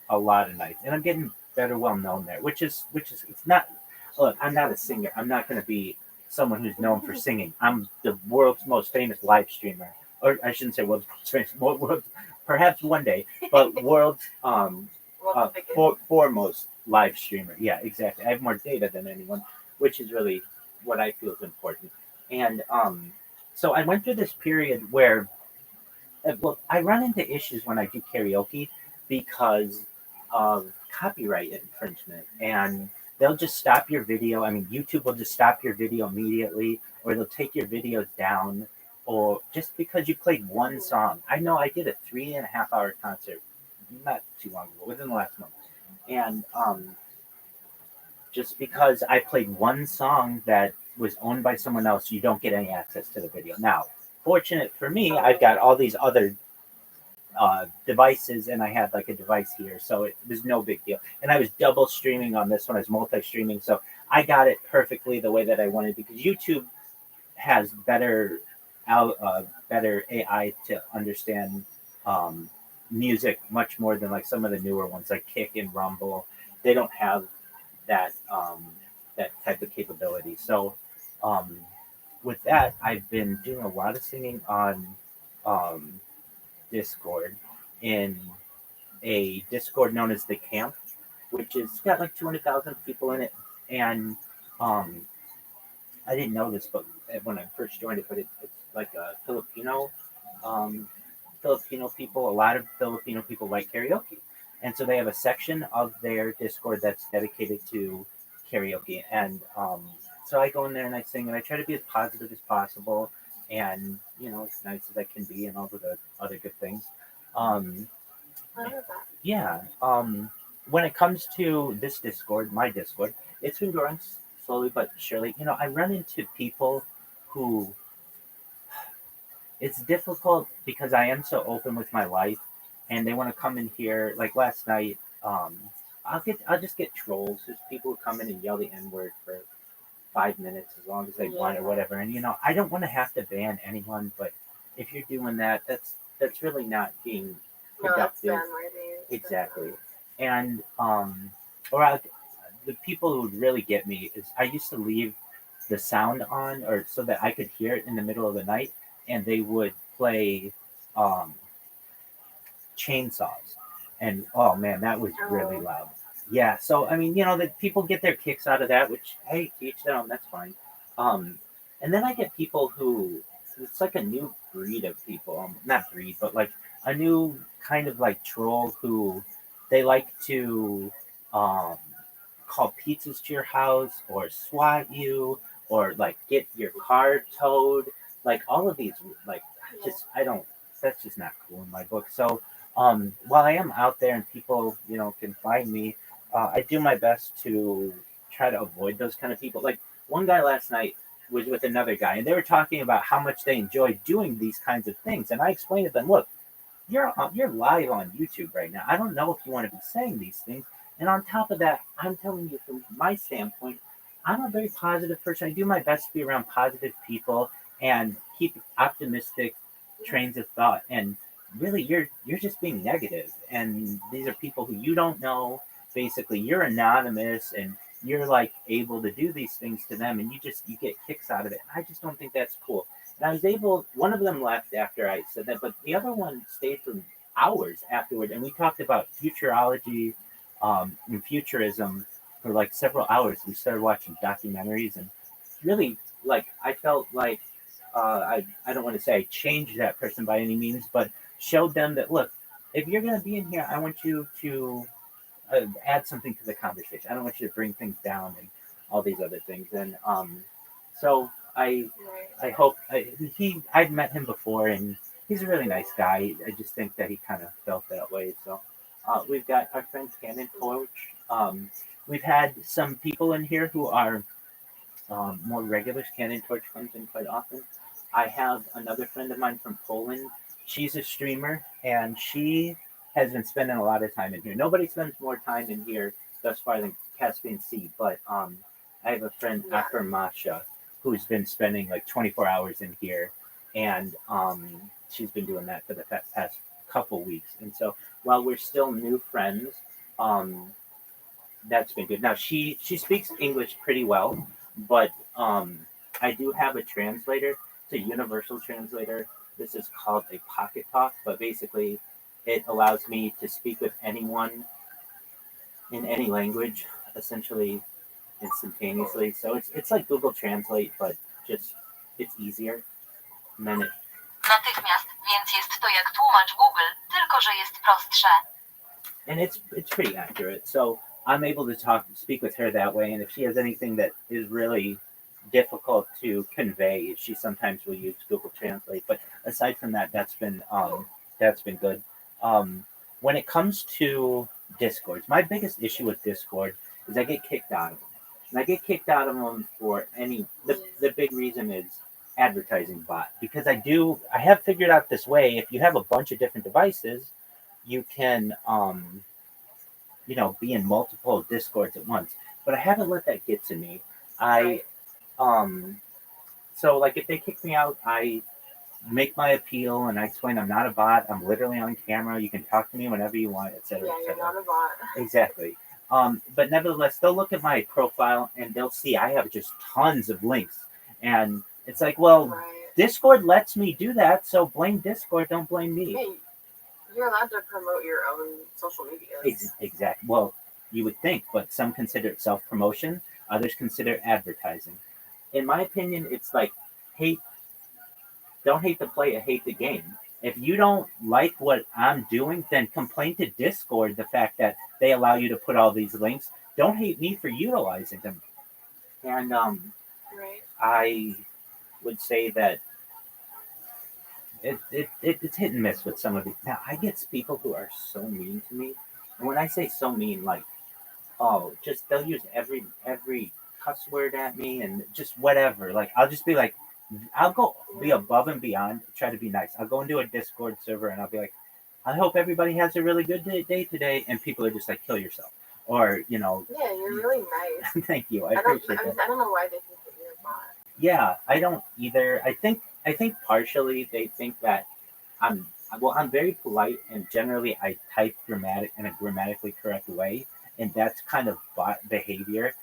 a lot of nights, and I'm getting better well known there, which is it's not. Look, I'm not a singer. I'm not going to be someone who's known for singing. I'm the world's most famous live streamer, or I shouldn't say world's most famous. Perhaps one day, but world's foremost live streamer. Yeah, exactly. I have more data than anyone, which is really what I feel is important. And so I went through this period where well, I run into issues when I do karaoke because of copyright infringement, and they'll just stop your video. I mean, YouTube will just stop your video immediately, or they'll take your videos down, or just because you played one song. I know I did a 3.5 hour concert not too long ago, within the last month, and just because I played one song that was owned by someone else, you don't get any access to the video. Now, fortunate for me, I've got all these other devices, and I had like a device here, so it was no big deal. And I was double streaming on this one, I was multi-streaming, so I got it perfectly the way that I wanted, because YouTube has better AI to understand music much more than like some of the newer ones like Kick and Rumble. They don't have that that type of capability. So um, with that, I've been doing a lot of singing on um, Discord, in a Discord known as the Camp, which is got like 200,000 people in it. And um, I didn't know this, but when I first joined it, but it's like a um, Filipino people. A lot of Filipino people like karaoke, and so they have a section of their Discord that's dedicated to karaoke. And so I go in there and I sing, and I try to be as positive as possible, and as nice as I can be, and all of the other good things. Um, yeah. When it comes to this Discord, my Discord, it's been growing slowly but surely. I run into people who it's difficult because I am so open with my life, and they want to come in here. Like last night, I'll just get trolls. There's people who come in and yell the N word for 5 minutes as long as they want or whatever. And I don't want to have to ban anyone, but if you're doing that, that's really not being productive. Exactly. And the people who would really get me is I used to leave the sound on, or so that I could hear it in the middle of the night, and they would play um, chainsaws, and oh man, that was really loud. Yeah, so I mean, that people get their kicks out of that, which hey, teach their own. That's fine. And then I get people who it's like a new breed of people, not breed, but like a new kind of like troll who they like to um, call pizzas to your house, or swat you, or like get your car towed. Like all of these, like just I don't. That's just not cool in my book. So while I am out there and people can find me, I do my best to try to avoid those kind of people. Like one guy last night was with another guy, and they were talking about how much they enjoy doing these kinds of things, and I explained to them, look, you're live on YouTube right now. I don't know if you want to be saying these things. And on top of that, I'm telling you from my standpoint, I'm a very positive person. I do my best to be around positive people and keep optimistic trains of thought. And really, you're just being negative. And these are people who you don't know. Basically, you're anonymous, and you're like able to do these things to them, and you get kicks out of it. I just don't think that's cool. And I was able. One of them left after I said that, but the other one stayed for hours afterward, and we talked about futurology and futurism for like several hours. We started watching documentaries, and really, like, I felt like I don't want to say I changed that person by any means, but showed them that look, if you're going to be in here, I want you to add something to the conversation. I don't want you to bring things down. And all these other things. And so I Right. I hope I've met him before, and he's a really nice guy. I just think that he kind of felt that way. So we've got our friend Cannon Torch. We've had some people in here who are more regulars. Cannon Torch comes in quite often. I have another friend of mine from Poland. She's a streamer, and she has been spending a lot of time in here. Nobody spends more time in here thus far than Caspian Sea, but I have a friend, Yeah. Akar Masha, who's been spending like 24 hours in here, and she's been doing that for the past couple weeks. And so while we're still new friends, um, that's been good. Now she speaks English pretty well, but I do have a translator. It's a universal translator. This is called a pocket talk, but basically it allows me to speak with anyone in any language, essentially instantaneously. So it's like Google Translate, but just it's easier. And then it Natychmiast, więc jest to jak tłumacz Google, tylko że jest prostsze. and it's pretty accurate. So I'm able to speak with her that way. And if she has anything that is really difficult to convey, she sometimes will use Google Translate. But aside from that, that's been good. When it comes to Discords, my biggest issue with Discord is I get kicked out of them, and I get kicked out of them for the big reason is advertising bot because I have figured out this way. If you have a bunch of different devices, you can be in multiple discords at once, but I haven't let that get to me. I um so like if they kick me out, I make my appeal and I explain I'm not a bot, I'm literally on camera, you can talk to me whenever you want, etc. Yeah, you're not a bot. Exactly. But nevertheless, they'll look at my profile and they'll see I have just tons of links, and it's like, well, Right. Discord lets me do that, so blame Discord, don't blame me. Hey, you're allowed to promote your own social media. Exactly. Well, you would think, but some consider it self promotion, others consider advertising. In my opinion, it's like hate. Don't hate the player, hate the game. If you don't like what I'm doing, then complain to Discord the fact that they allow you to put all these links. Don't hate me for utilizing them. And Right. I would say that it's hit and miss with some of these. Now I get people who are so mean to me, and when I say so mean, like just they'll use every cuss word at me and just whatever. Like I'll just be like, I'll go be above and beyond, try to be nice. I'll go into a Discord server and I'll be like, I hope everybody has a really good day today, and people are just like, kill yourself, or Yeah, you're really nice. thank you, I I appreciate that. don't know why they think that you're a bot. Yeah, I don't either. I think partially they think that I'm very polite and generally I type in a grammatically correct way, and that's kind of bot behavior.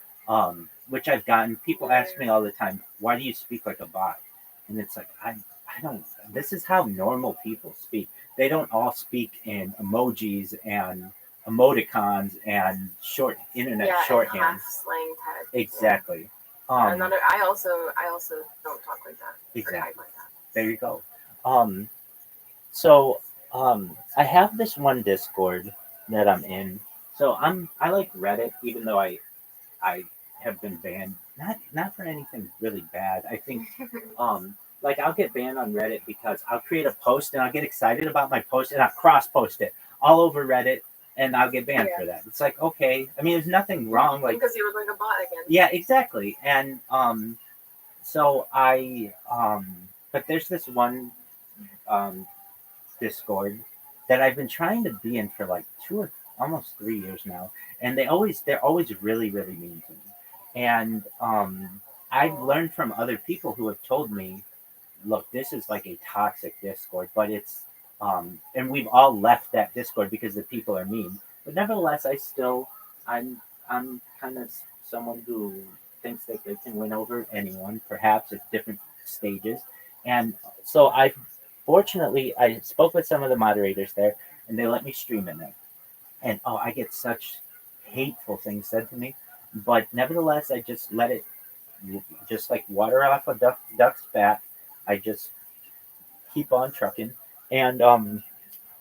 Which I've gotten. People ask me all the time, why do you speak like a bot? And it's like I don't. This is how normal people speak. They don't all speak in emojis and emoticons and short internet shorthand. Half slang tag. Exactly. I also don't talk like that. Exactly. Or type like that. There you go. So I have this one Discord that I'm in. So I like Reddit, even though I have been banned. Not for anything really bad. I think like I'll get banned on Reddit because I'll create a post and I'll get excited about my post and I'll cross post it all over Reddit and I'll get banned for that. It's like, okay, I mean there's nothing wrong, like because you look like a bot again. Yeah, exactly. And so I but there's this one Discord that I've been trying to be in for like almost 3 years now, and they're always really mean to me. And I've learned from other people who have told me, look, this is like a toxic Discord, but it's and we've all left that Discord because the people are mean. But nevertheless, I'm kind of someone who thinks that they can win over anyone, perhaps at different stages. And so fortunately, I spoke with some of the moderators there, and they let me stream in there. And I get such hateful things said to me, but nevertheless, I just let it, just like water off a duck's back. I just keep on trucking. And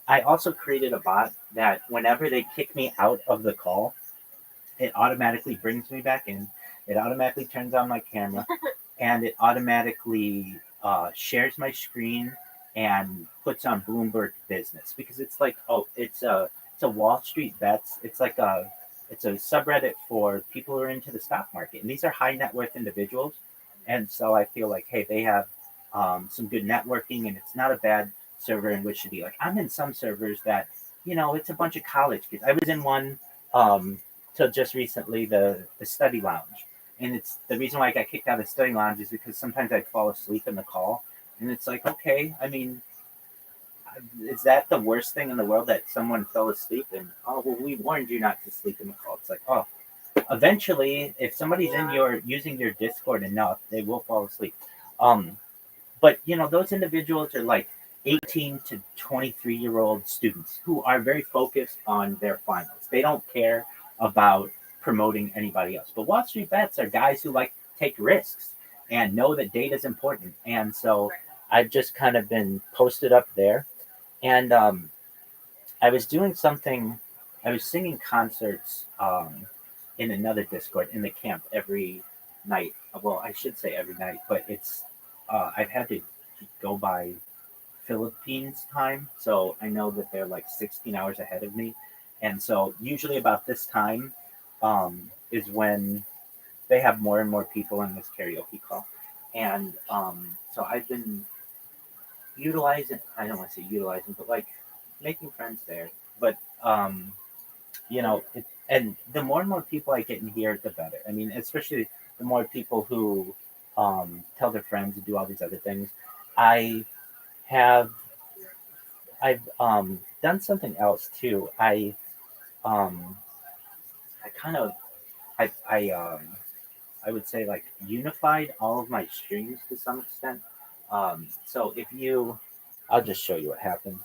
I also created a bot that whenever they kick me out of the call, it automatically brings me back in. It automatically turns on my camera, and it automatically shares my screen and puts on Bloomberg Business because it's like, oh, it's a Wall Street bets. It's a subreddit for people who are into the stock market, and these are high net worth individuals, and so I feel like, hey, they have some good networking, and it's not a bad server in which to be. Like I'm in some servers that, it's a bunch of college kids. I was in one till just recently, the study lounge. And it's the reason why I got kicked out of the study lounge is because sometimes I'd fall asleep in the call. And it's like, okay, I mean, is that the worst thing in the world that someone fell asleep? And oh, well, we warned you not to sleep in the call. It's like, oh, eventually, if somebody's in using your Discord enough, they will fall asleep. But those individuals are like 18 to 23-year-old students who are very focused on their finals. They don't care about promoting anybody else. But Wall Street bets are guys who like take risks and know that data is important. And so I've just kind of been posted up there. And I was doing something. I was singing concerts in another Discord in the camp every night. Well, I should say every night, but it's I've had to go by Philippines time, so I know that they're like 16 hours ahead of me, and so usually about this time is when they have more and more people in this karaoke call, and so I've been utilizing. I don't want to say utilizing, but like making friends there. But and the more and more people I get in here, the better. I mean, especially the more people who tell their friends to do all these other things. I have I've done something else too. Um I kind of I would say like unified all of my streams to some extent. So if you I'll just show you what happened.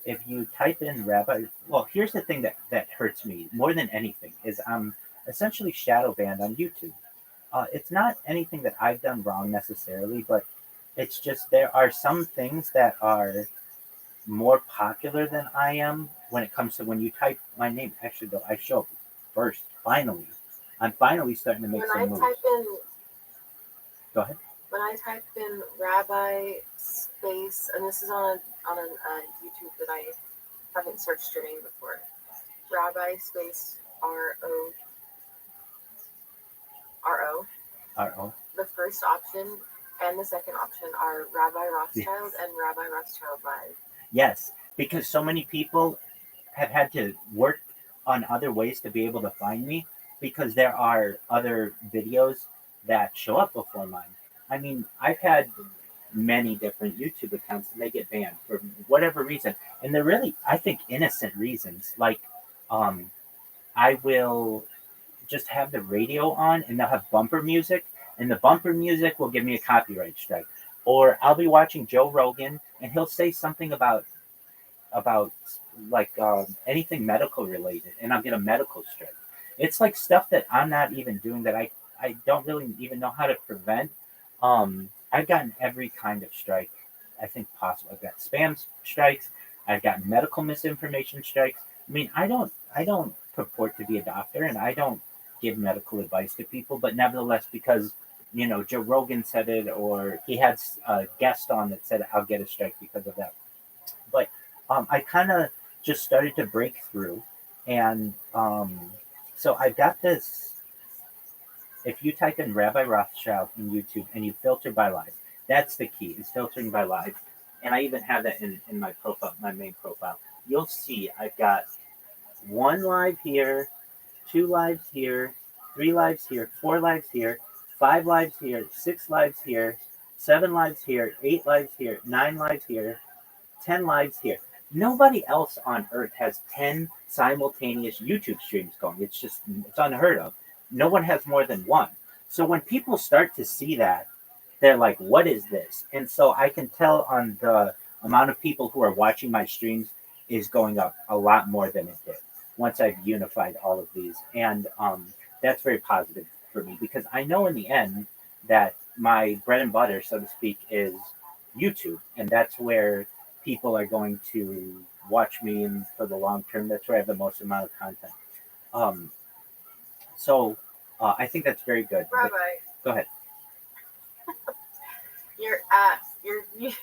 If you type in Rabbi, well, here's the thing that hurts me more than anything is I'm essentially shadow banned on YouTube. It's not anything that I've done wrong necessarily, but it's just there are some things that are more popular than I am when it comes to when you type my name. Actually, though, I show up first. Finally, I'm finally starting to make some moves. Go ahead. When I type in Rabbi space, and this is on a YouTube that I haven't searched your name before. Rabbi space R-O. The first option and the second option are Rabbi Rothschild and Rabbi Rothschild Live. Yes, because so many people have had to work on other ways to be able to find me because there are other videos that show up before mine. I mean, I've had many different YouTube accounts and they get banned for whatever reason. And they're really, I think, innocent reasons. Like, I will just have the radio on and they'll have bumper music and the bumper music will give me a copyright strike. Or I'll be watching Joe Rogan and he'll say something about like anything medical related and I'll get a medical strike. It's like stuff that I'm not even doing that I don't really even know how to prevent. I've gotten every kind of strike I think possible. I've got spam strikes. I've got medical misinformation strikes. I mean, I don't purport to be a doctor and I don't give medical advice to people, but nevertheless, because Joe Rogan said it or he had a guest on that said I'll get a strike because of that. But I kind of just started to break through, and so I've got this. If you type in Rabbi Rothschild in YouTube and you filter by live, that's the key, is filtering by live. And I even have that in my profile, my main profile. You'll see I've got 1 live here, 2 lives here, 3 lives here, 4 lives here, 5 lives here, 6 lives here, 7 lives here, 8 lives here, 9 lives here, 10 lives here. Nobody else on earth has 10 simultaneous YouTube streams going. It's unheard of. No one has more than one. So when people start to see that, they're like, what is this? And so I can tell on the amount of people who are watching my streams is going up a lot more than it did once I've unified all of these. And that's very positive for me because I know in the end that my bread and butter, so to speak, is YouTube. And that's where people are going to watch me for the long term. That's where I have the most amount of content. So I think that's very good. But Rabbi, go ahead. your YouTube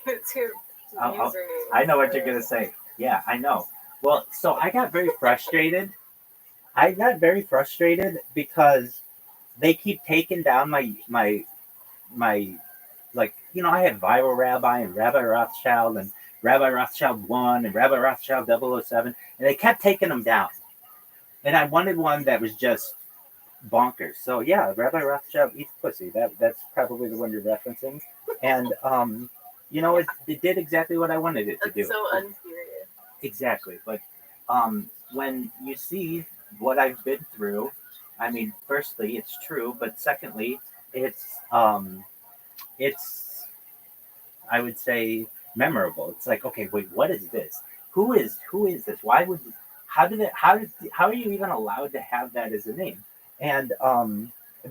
username. I know what you're gonna say. Yeah, I know. Well, so I got very frustrated. I got very frustrated because they keep taking down my like, you know, I had Viral Rabbi and Rabbi Rothschild and Rabbi Rothschild 1 and Rabbi Rothschild 007, and they kept taking them down. And I wanted one that was just bonkers. So yeah, Rabbi Rothschild eats pussy. That's probably the one you're referencing. And you know, it did exactly what I wanted it to That's do. so unserious. Exactly. But when you see what I've been through, I mean, firstly, it's true, but secondly, it's I would say memorable. It's like, okay, wait, what is this? Who is this? Why would how are you even allowed to have that as a name? And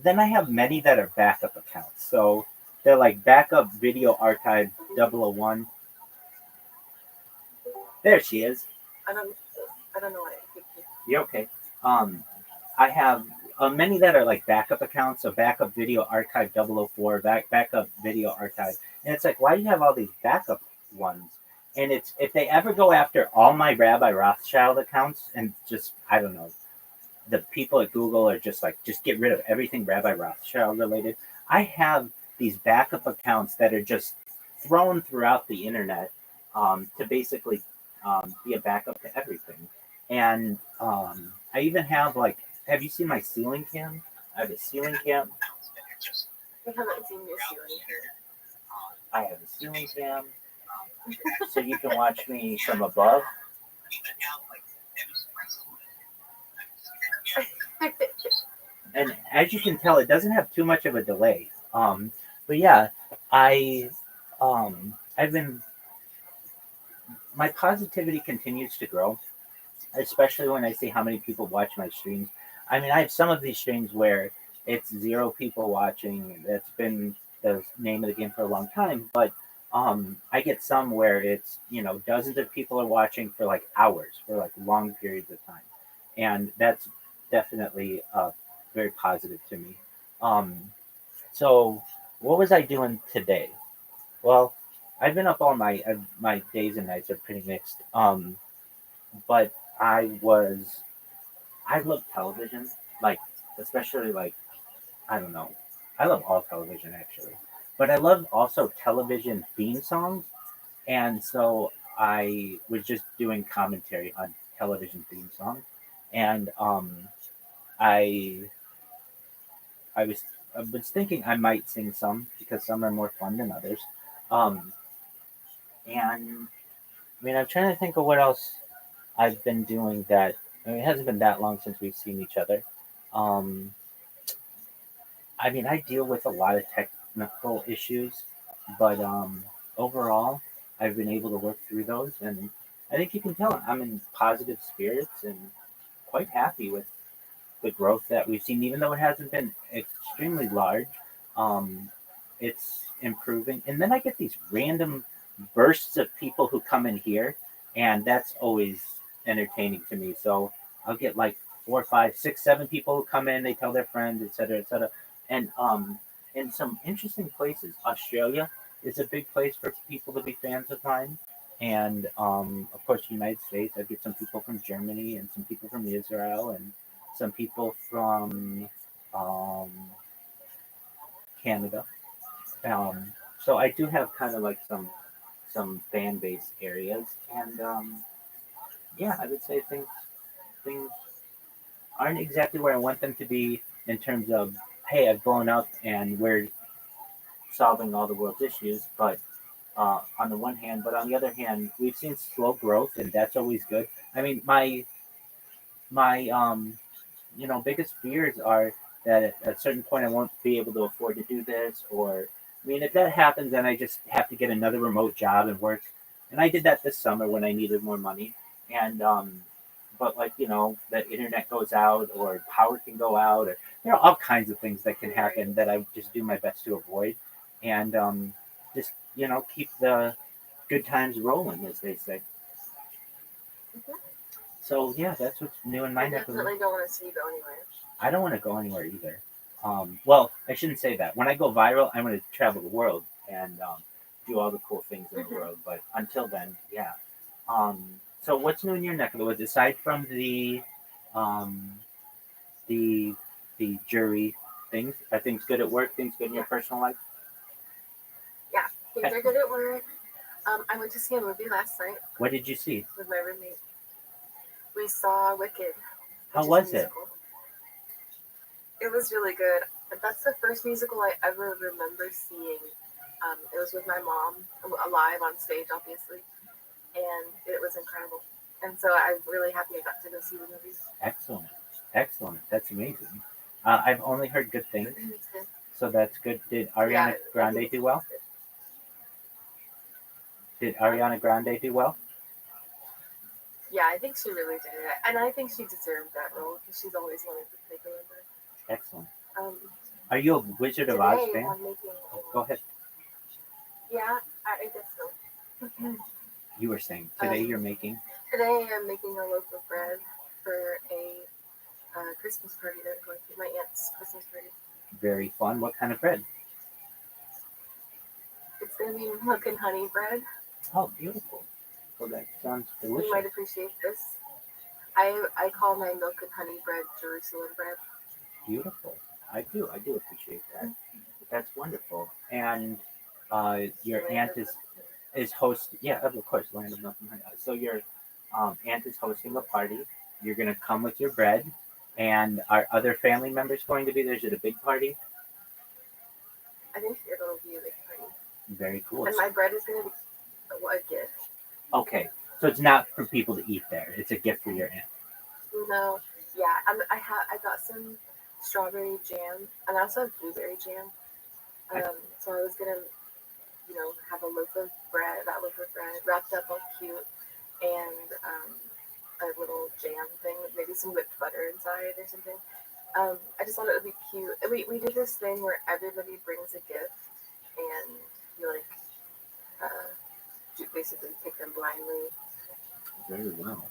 then I have many that are backup accounts. So they're like backup video archive 001. There she is. I don't know what it could be. You're okay. I have many that are like backup accounts, so backup video archive 004, backup video archive. And it's like, why do you have all these backup ones? And it's if they ever go after all my Rabbi Rothschild accounts and just, I don't know, the people at Google are just like, just get rid of everything Rabbi Rothschild related. I have these backup accounts that are just thrown throughout the internet to basically be a backup to everything. And I even have like, have you seen my ceiling cam? I have a ceiling cam. I haven't seen your ceiling here. I have a ceiling cam, so you can watch me from above. And as you can tell, it doesn't have too much of a delay. But yeah, I've been my positivity continues to grow, especially when I see how many people watch my streams. I mean, I have some of these streams where it's 0 people watching. That's been the name of the game for a long time. But I get some where it's, you know, dozens of people are watching for like hours, for like long periods of time. And that's definitely very positive to me. So what was I doing today? Well, I've been up all night. My days and nights are pretty mixed. But I love television, like especially like I don't know, I love all television actually, but I love also television theme songs, and so I was just doing commentary on television theme songs, and I I was I was thinking I might sing some because some are more fun than others, um, and I mean I'm trying to think of what else I've been doing that. I mean, it hasn't been that long since we've seen each other. Um, I mean, I deal with a lot of technical issues, but overall, I've been able to work through those, and I think you can tell I'm in positive spirits and quite happy with the growth that we've seen, even though it hasn't been extremely large. Um, it's improving, and then I get these random bursts of people who come in here, and that's always entertaining to me. So I'll get like 4, 5, 6, 7 people who come in, they tell their friends, etc., etc. And in some interesting places, Australia is a big place for people to be fans of mine. And of course, the United States, I get some people from Germany and some people from Israel and some people from um, Canada. So I do have kind of like some fan base areas, and yeah, I would say things aren't exactly where I want them to be in terms of hey, I've blown up and we're solving all the world's issues, but on the one hand, but on the other hand, we've seen slow growth, and that's always good. I mean, my you know, biggest fears are that at a certain point I won't be able to afford to do this, or I mean, if that happens, then I just have to get another remote job and work. And I did that this summer when I needed more money, and but like you know, the internet goes out, or power can go out, or there are all kinds of things that can happen that I just do my best to avoid, and just you know, keep the good times rolling, as they say. Mhm. So yeah, that's what's new in my I neck of the definitely don't want to see you go anywhere. I don't want to go anywhere either. Well, I shouldn't say that. When I go viral, I want to travel the world and do all the cool things in the world. But until then, yeah. So what's new in your neck of the woods aside from um, the jury things? Are things good at work? Things good in your personal life? Yeah, things are good at work. I went to see a movie last night What did you see? with my roommate. We saw Wicked. How which is a was it? musical. It was really good. That's the first musical I ever remember seeing. It was with my mom, live on stage, obviously, and it was incredible. And so I'm really happy I got to go see the movie. Excellent, excellent. That's amazing. I've only heard good things, so that's good. Did Ariana Grande do well? Did Ariana Grande do well? Yeah, I think she really did it, and I think she deserved that role because she's always wanted to take a number. Excellent. Um, Are you a Wizard of Oz fan? Oh, go ahead. Yeah, I guess so. You were saying today you're making. Today I'm making a loaf of bread for a Christmas party that I'm going to, my aunt's Christmas party. Very fun. What kind of bread? It's going to be milk and honey bread. Oh, beautiful. Well, that sounds delicious. You might appreciate this. I call my milk and honey bread Jerusalem bread. Beautiful. I do appreciate that. That's wonderful. And your aunt is host. Yeah, of course, land of nothing. So your aunt is hosting a party. You're gonna come with your bread, and are other family members going to be there? Is it a big party? I think it'll be a big party. Very cool. And my bread is gonna be a gift. Okay, so it's not for people to eat there. It's a gift for your aunt. No, yeah, I got some strawberry jam, and I also have blueberry jam. So I was gonna, have a loaf of bread, wrapped up all cute, and a little jam thing with maybe some whipped butter inside or something. I just thought it would be cute. We did this thing where everybody brings a gift, and you basically pick them blindly. Very well.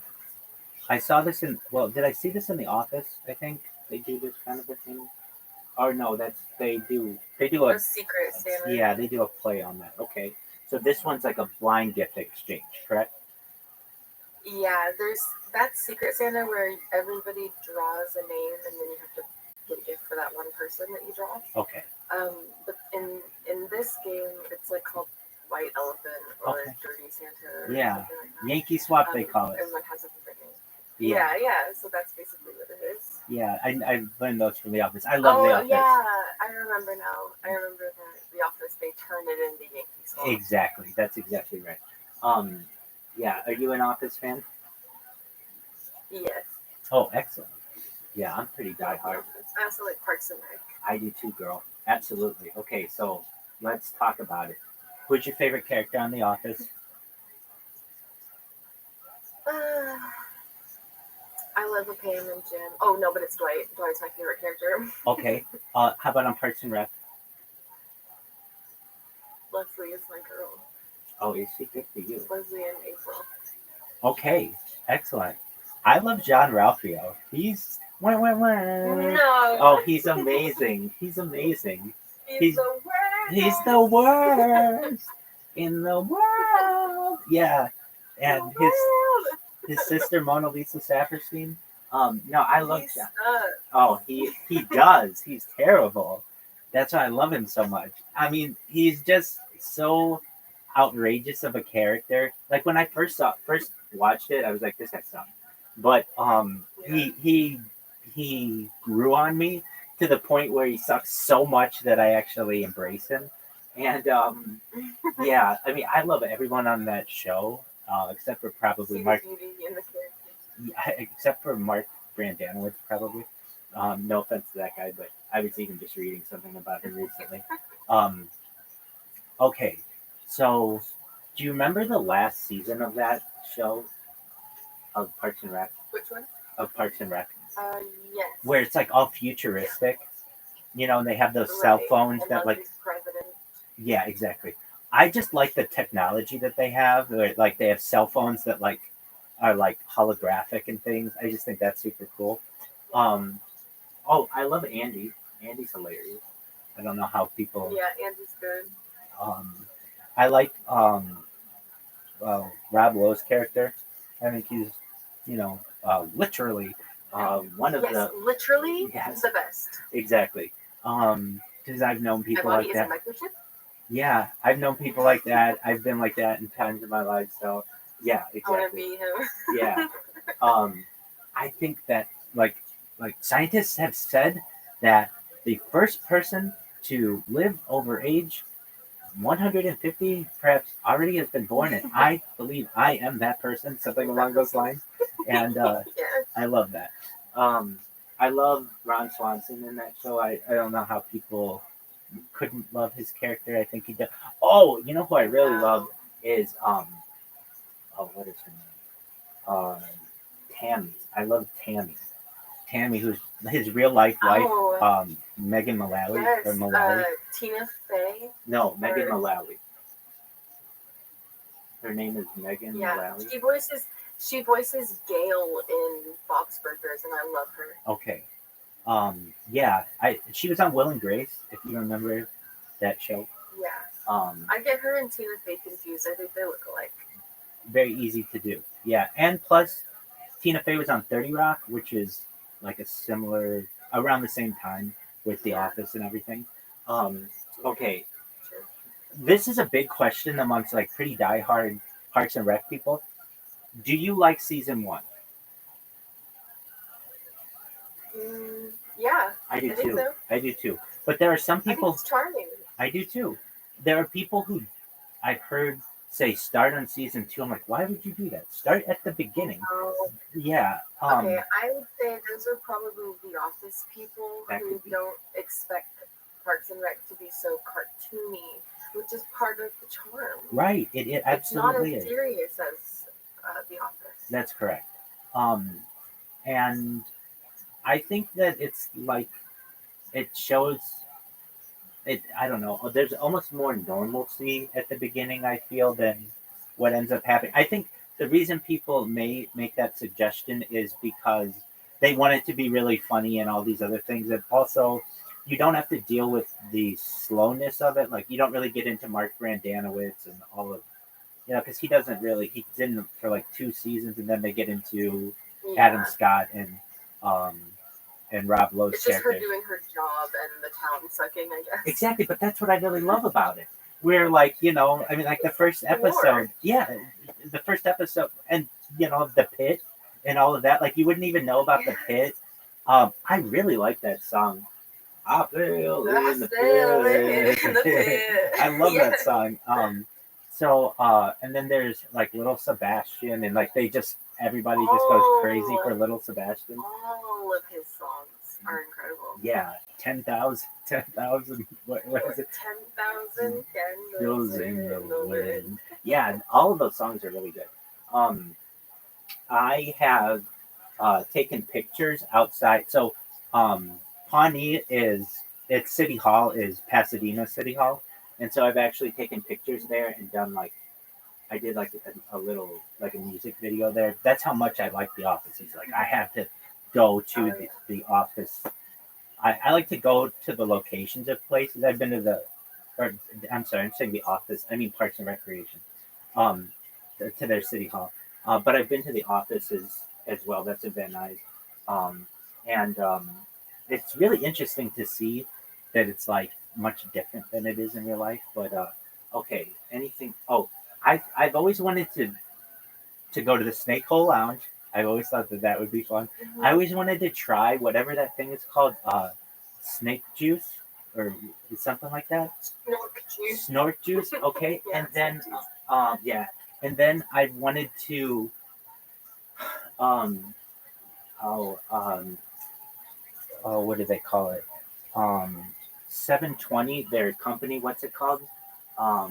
I saw this in. Well, did I see this in The Office? I think they do this kind of a thing. Or no, they do a Secret Santa. Yeah, they do a play on that. Okay, so this one's like a blind gift exchange, correct? Yeah, there's that Secret Santa where everybody draws a name and then you have to get a gift for that one person that you draw. Okay. But in this game, it's like called White Elephant or Dirty Santa. Or Yeah, something like that. Yankee Swap they call it. Everyone has a different name. Yeah. Yeah. So that's basically what it is. Yeah, I learned those from The Office. I love The Office. Yeah, I remember now. I remember that The Office, they turned it into Yankee Swap. Exactly. That's exactly right. Yeah. Are you an Office fan? Yes. Oh, excellent. Yeah, I'm pretty diehard. I also like Parks and Rec. I do too, girl. Absolutely. Okay, so let's talk about it. Who's your favorite character on The Office? I love Pam and Jim. Oh, no, but it's Dwight. Dwight's my favorite character. Okay. How about on Parks and Rec? Leslie is my girl. Oh, is she good for you? Leslie and April. Okay, excellent. I love John Ralphio. He's No. Oh, he's amazing. He's amazing. He's the worst. He's the worst in the world. Yeah, and his sister Mona Lisa Saperstein. No, I love John. Oh, he does. He's terrible. That's why I love him so much. I mean, he's just so outrageous of a character. Like when I first watched it, I was like, this guy sucks. But he grew on me to the point where he sucks so much that I actually embrace him. And yeah, I mean, I love everyone on that show, except for probably Mark. Except for Mark Brandanowitz, probably. No offense to that guy, but I was even just reading something about him recently. Okay, so do you remember the last season of that show of Parks and Rec? Which one? Of Parks and Rec. Yes. Where it's like all futuristic, and they have those cell phones that like. President. Yeah, exactly. I just like the technology that they have. Like they have cell phones that like are like holographic and things. I just think that's super cool. Oh, I love Andy. Andy's hilarious. I don't know how people. Yeah, Andy's good. I like Rob Lowe's character. I think he's, literally one of Yes, the. literally Yes, the best. exactly. Because I've known people My body like is a that. microchip. Yeah, I've known people like that. I've been like that in times of my life. So yeah, I want to exactly. be him. Yeah. I think that like scientists have said that the first person to live over age 150 perhaps already has been born, and I believe I am that person, something along those lines. And Yeah. I love that. I love Ron Swanson in that show. I don't know how people couldn't love his character. I think he did. Oh, you know who I really love is what is her name? Tammy. I love Tammy. Tammy, who's his real life wife, Oh, Megan Mullally yes. or Mullally. Tina Fey. No, Megan or- Mullally. Her name is Megan Yeah, Mullally. she voices Gail in Bob's Burgers, and I love her. Okay. Yeah, she was on Will and Grace, if you remember that show. Yeah. Um, I get her and Tina Fey confused. I think they look alike. very easy to do. Yeah, and plus Tina Fey was on 30 Rock, which is like a similar around the same time with The Office and everything. Okay, True. this is a big question amongst like pretty diehard Parks and Rec people. Do you like season 1? Yeah. I do think too. so. I do too. But there are some I think people. it's charming. I do too. There are people who I've heard say start on season 2. I'm like, why would you do that? Start at the beginning. Yeah. Okay, I would say those are probably the Office people That who could be. don't expect Parks and Rec to be so cartoony, which is part of the charm. Right. It absolutely It's not as is. serious as The Office. That's correct. And I think that it's like it shows it. I don't know. There's almost more normalcy at the beginning. I feel than what ends up happening. I think the reason people may make that suggestion is because they want it to be really funny and all these other things, and also you don't have to deal with the slowness of it. Like you don't really get into Mark Brandanowitz and all of because he doesn't really. He's in for like 2 seasons, and then they get into Adam Scott and Rob Lowe's It's just character. her doing her job and the town sucking, I guess. Exactly, but that's what I really love about it. Where like I mean, like the first episode, the first episode, and the pit and all of that. Like you wouldn't even know about the pit. I really like that song. I feel in the pit. I love that song. So and then there's like Little Sebastian, and like everybody just goes crazy for Little Sebastian. All of his songs are incredible. Yeah, 10,000. What is it? 10,000 candles in the wind. Yeah, all of those songs are really good. I have taken pictures outside. So Pawnee its city hall is Pasadena City Hall, and so I've actually taken pictures there and done I did like a little like a music video there. That's how much I like The Office. He's like I have to go to the Office. I like to go to the locations of places. I've been to I'm saying The Office. I mean Parks and Recreation, to their city hall. But I've been to the offices as well. That's in Van Nuys. And it's really interesting to see that it's like much different than it is in real life. But okay, anything? Oh, I've always wanted to go to the Snake Hole Lounge. I've always thought that would be fun. Mm-hmm. I always wanted to try whatever that thing is called, snake juice or something like that. Snort juice. Okay, Yeah, and then and then I wanted to what do they call it? 720, their company, what's it called? Oh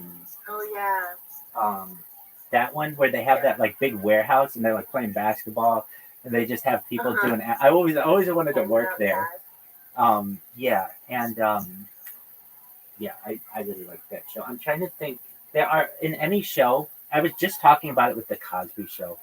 yeah. That one where they have that like big warehouse and they're like playing basketball and they just have people doing. I always wanted to work there. Yeah, and I really like that show. I'm trying to think. There are in any show. I was just talking about it with the Cosby Show.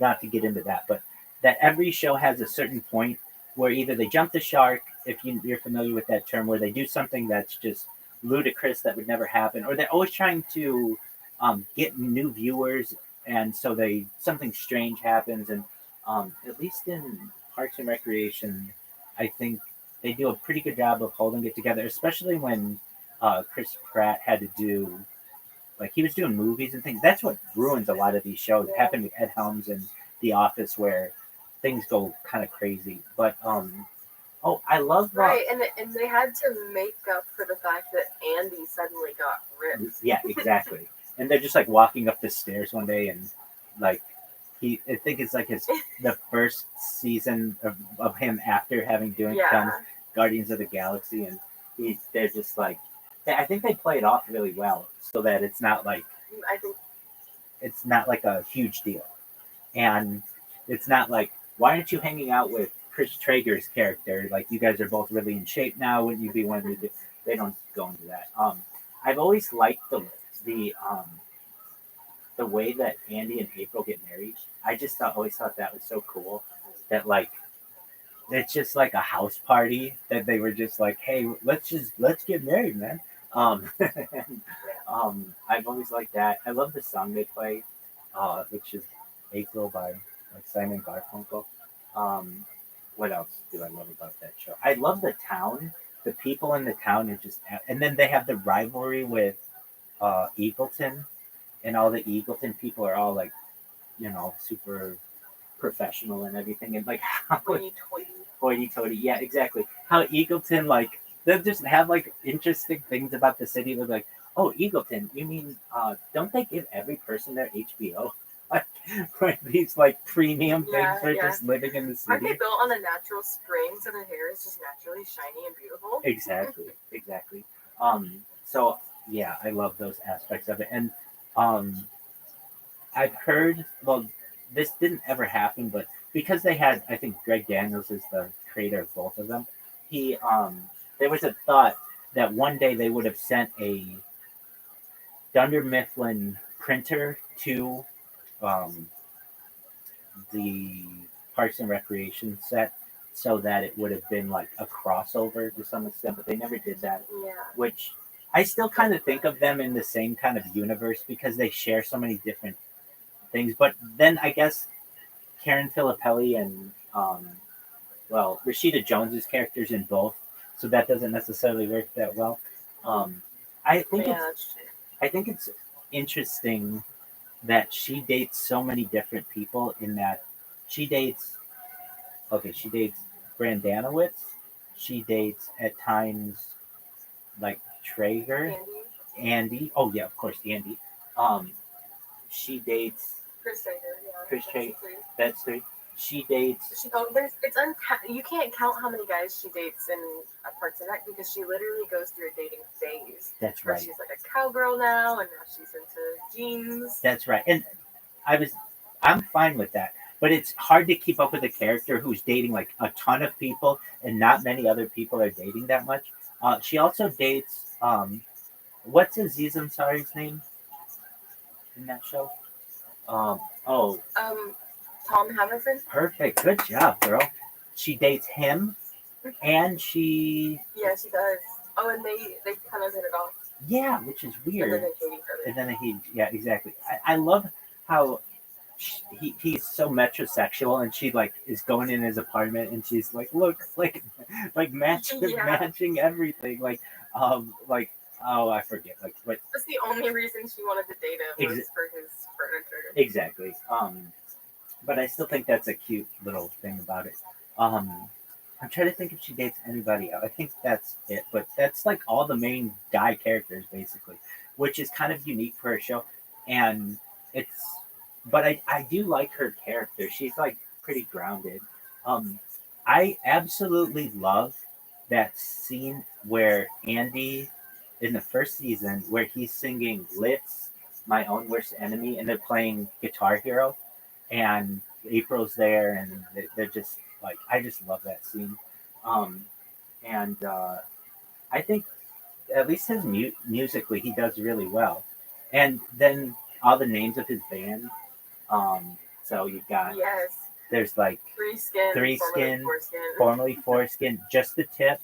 Not to get into that, but that every show has a certain point where either they jump the shark, if you're familiar with that term, where they do something that's just ludicrous that would never happen, or they're always trying to get new viewers, and so something strange happens. And at least in Parks and Recreation, I think they do a pretty good job of holding it together, especially when Chris Pratt had to do, like, he was doing movies and things. That's what ruins a lot of these shows. It happened with Ed Helms and The Office, where things go kind of crazy. But oh, I love Right, and they had to make up for the fact that Andy suddenly got ripped. Yeah, exactly. And they're just like walking up the stairs one day, and like I think it's like the first season of him after having done Guardians of the Galaxy, and they're just like, I think they play it off really well, so that it's not like it's not like a huge deal, and it's not like, why aren't you hanging out with Chris Traeger's character? Like, you guys are both really in shape now. Wouldn't you be one to do? They don't go into that. I've always liked the way that Andy and April get married. I just always thought that was so cool. That, like, it's just like a house party that they were just like, hey, let's get married, man. And, I've always liked that. I love the song they play, which is April by like Simon Garfunkel. What else do I love about that show? I love the town. The people in the town are just, and then they have the rivalry with Eagleton, and all the Eagleton people are all like, super professional and everything, and like how hoity-toity, yeah, exactly. How Eagleton, like, they'll just have like interesting things about the city. They're like, oh, Eagleton, you mean don't they give every person their HBO? Like, for these like premium things for just living in the city. Aren't they built on a natural spring, so their hair is just naturally shiny and beautiful? Exactly. So yeah, I love those aspects of it. And I've heard, well, this didn't ever happen, but because they had, I think Greg Daniels is the creator of both of them. There was a thought that one day they would have sent a Dunder Mifflin printer to the Parks and Recreation set, so that it would have been like a crossover to some extent, but they never did that. Yeah. Which I still kind of think of them in the same kind of universe because they share so many different things. But then I guess Karen Filippelli and Rashida Jones's characters in both, so that doesn't necessarily work that well. I think it's interesting that she dates so many different people, in that she dates Brandanowitz, she dates at times like Traeger, Andy. Oh yeah, of course, Andy. She dates Chris Traeger. That's three. She dates. You can't count how many guys she dates in Parks and Rec, because she literally goes through a dating phase. That's where right. She's like a cowgirl now, and now she's into jeans. That's right. And I'm fine with that. But it's hard to keep up with a character who's dating like a ton of people, and not many other people are dating that much. She also dates what's Aziz Ansari's name in that show? Tom Haverford. Perfect. Good job, girl. She dates him, and she. Yeah, she does. Oh, and they kind of hit it off. Yeah, which is weird. And then they hate each other. And then yeah, exactly. I love how he's so metrosexual, and she like is going in his apartment, and she's like, look, like matching everything, like oh, I forget, like what. That's the only reason she wanted to date him was for his furniture. Exactly. But I still think that's a cute little thing about it. I'm trying to think if she dates anybody else. I think that's it, but that's like all the main guy characters basically, which is kind of unique for her show. And but I do like her character. She's like pretty grounded. I absolutely love that scene where Andy, in the first season, where he's singing Litz, My Own Worst Enemy, and they're playing Guitar Hero, and April's there, and they're just like, I just love that scene. And I think at least his musically, he does really well. And then all the names of his band. So you've got There's like Three skin, Three formerly Skin, foreskin. formerly foreskin, just the tip.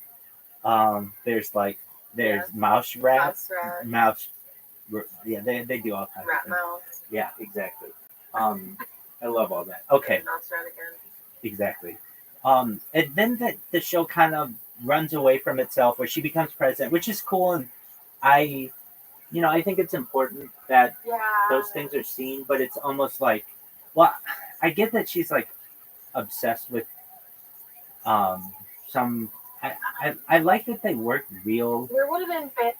There's mouse rat, Mouse rat, mouse. Yeah, they do all kinds rat of things. mouth, Yeah, exactly. I love all that. Okay, mouse rat again. exactly. And then the show kind of runs away from itself, where she becomes president, which is cool, and I, I think it's important that Yeah. those things are seen, but it's almost like, well, I get that she's like obsessed with some. I like that they work real. There would have been fun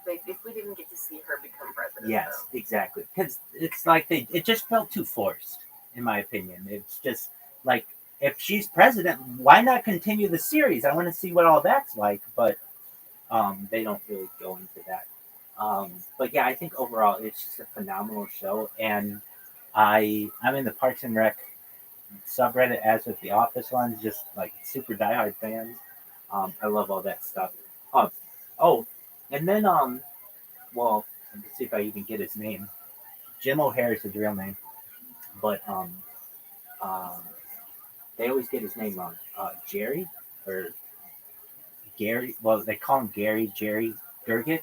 if we didn't get to see her become president. Yes, though. exactly. Because it's like it just felt too forced, in my opinion. It's just like, if she's president, why not continue the series? I want to see what all that's like, but they don't really go into that. But yeah, I think overall it's just a phenomenal show, and I'm in the Parks and Rec subreddit, as with the Office ones, just like super diehard fans. I love all that stuff. Oh, oh, and then well, let's see if I even get his name. Jim O'Hare is his real name, but uh, they always get his name wrong. Jerry or Gary. Well, they call him Jerry Gergich,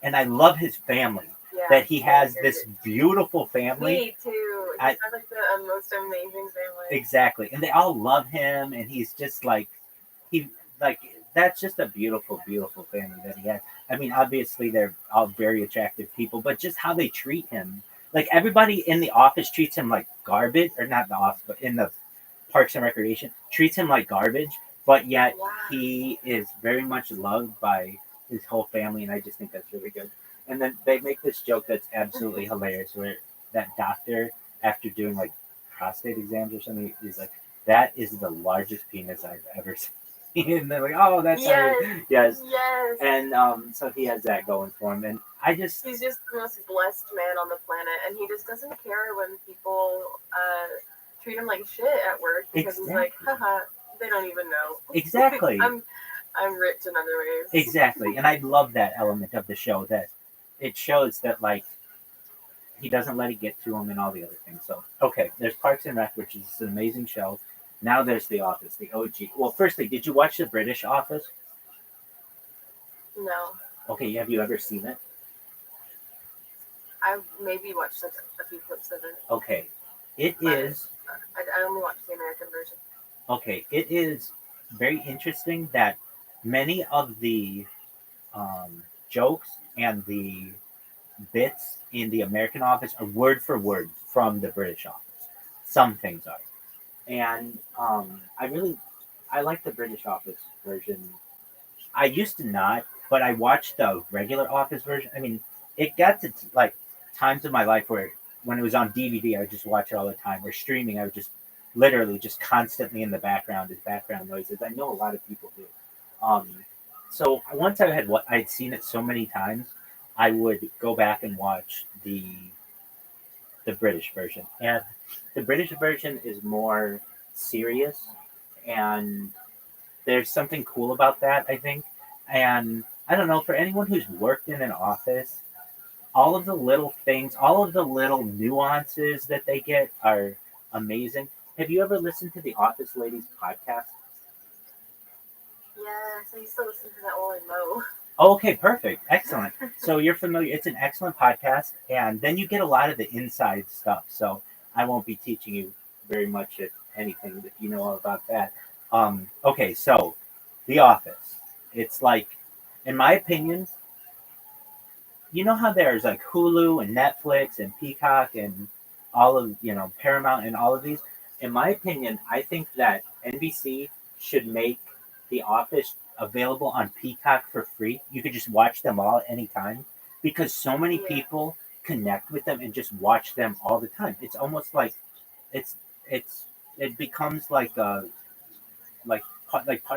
and I love his family. Yeah, that he has Gergich. this beautiful family. Me too. He sounds like the most amazing family. Exactly, and they all love him, and he's just like like that's just a beautiful, beautiful family that he has. I mean, obviously they're all very attractive people, but just how they treat him, like everybody in the office treats him like garbage, or not the office, but in the Parks and Recreation treats him like garbage, but yet he is very much loved by his whole family, and I just think that's really good. And then they make this joke that's absolutely hilarious, where that doctor, after doing like prostate exams or something, is like, "That is the largest penis I've ever seen." And they're like, "Oh, that's yes." And so he has that going for him, and he's just the most blessed man on the planet, and he just doesn't care when people treat him like shit at work, because he's like, haha, they don't even know. Exactly. I'm rich in other ways. Exactly, and I love that element of the show, that it shows that like he doesn't let it get to him and all the other things. So okay, there's Parks and Rec, which is an amazing show. Now there's The Office, the OG. Well, firstly, did you watch the British Office? No. Okay, have you ever seen it? I've maybe watched like a few clips of it. Okay, it is. I only watched the American version. Okay, it is very interesting that many of the jokes and the bits in the American Office are word for word from the British Office. Some things are, and I like the British Office version. I used to not, but I watched the regular Office version. I mean, it got to like times in my life where when it was on DVD, I would just watch it all the time. Or streaming, I would just literally just constantly in the background as background noises. I know a lot of people do. So once I'd seen it so many times, I would go back and watch the British version. And the British version is more serious, and there's something cool about that, I think. And I don't know, for anyone who's worked in an office, all of the little things, all of the little nuances that they get are amazing. Have you ever listened to the Office Ladies podcast? Yes, I used to listen to that while I mow. Okay, perfect. Excellent. So you're familiar. It's an excellent podcast, and then you get a lot of the inside stuff. So I won't be teaching you very much of anything if you know all about that. Okay, so The Office. It's like, in my opinion, you know how there's like Hulu and Netflix and Peacock and all of, Paramount and all of these? In my opinion, I think that NBC should make The Office available on Peacock for free. You could just watch them all at any time, because so many people connect with them and just watch them all the time. It's almost like it becomes like part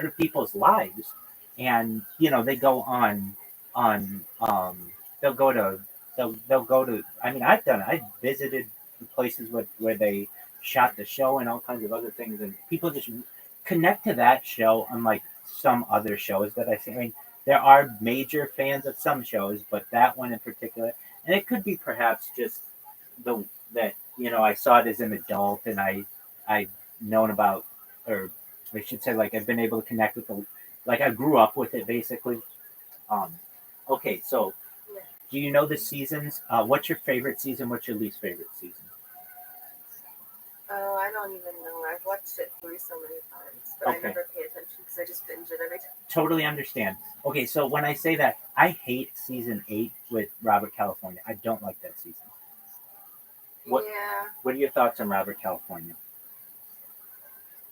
of people's lives, and they go on they'll go to they'll go to. I mean, I visited the places where they shot the show and all kinds of other things, and people just connect to that show, unlike some other shows that I see. I mean, there are major fans of some shows, but that one in particular, and it could be perhaps just that I saw it as an adult, and I known about, or I should say, like I've been able to connect with the, like I grew up with it basically. Um, okay, so Yeah. do you know the seasons? What's your favorite season? What's your least favorite season? Oh, I don't even know. I've watched it through so many times, but I Okay. never pay attention because I just binge it every time. Totally understand. Okay, so when I say that, I hate season 8 with Robert California. I don't like that season. What Yeah, What are your thoughts on Robert California?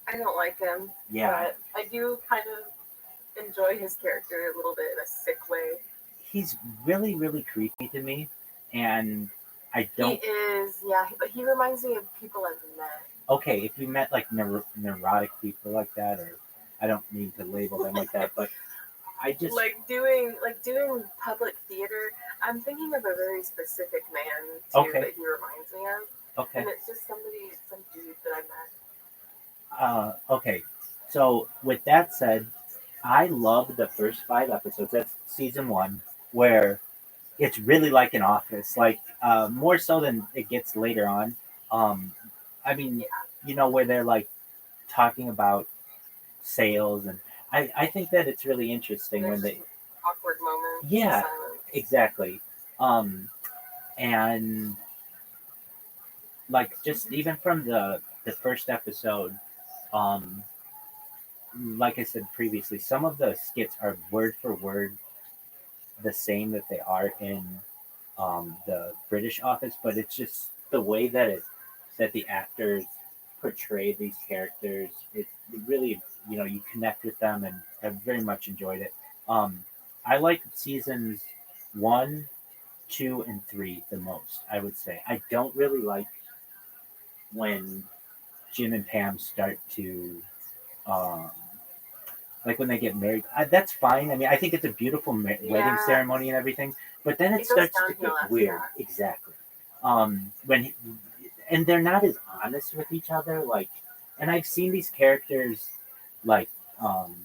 I don't like him, Yeah, but I do kind of enjoy his character a little bit in a sick way. he's really, really creepy to me, and I He don't. is, yeah, but he reminds me of people I've met. Okay, if you met like neurotic people like that, or I don't mean to label them like that, but I just Like doing public theater. I'm thinking of a very specific man too Okay. that he reminds me of, okay. and it's just some dude that I met. Okay. So with that said, I love the first 5 episodes. That's season 1, where it's really like an office, like more so than it gets later on. Um, I mean, where they're like talking about sales, and I think that it's really interesting when There's they, awkward moments. yeah, Silence. exactly. And like just even from the first episode, um, like I said previously, some of the skits are word for word the same that they are in the British Office, but it's just the way that the actors portray these characters. It really, you connect with them, and I very much enjoyed it. Um, I like seasons 1, 2, and 3 the most. I would say I don't really like when Jim and Pam start to um, like when they get married. That's fine. I mean, I think it's a beautiful wedding Yeah. ceremony and everything, but then it It goes starts to downhill get after weird. that. Exactly. When and they're not as honest with each other. Like, and I've seen these characters like um,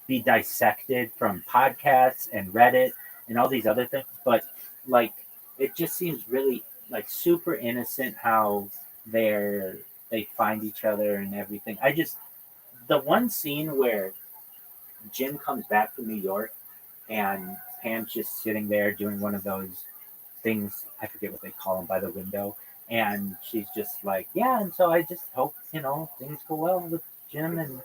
be dissected from podcasts and Reddit and all these other things, but like it just seems really like super innocent how they're they find each other and everything. I just the one scene where Jim comes back from New York and Pam's just sitting there doing one of those things, I forget what they call them, by the window. And she's just like, yeah, and so I just hope, things go well with Jim. And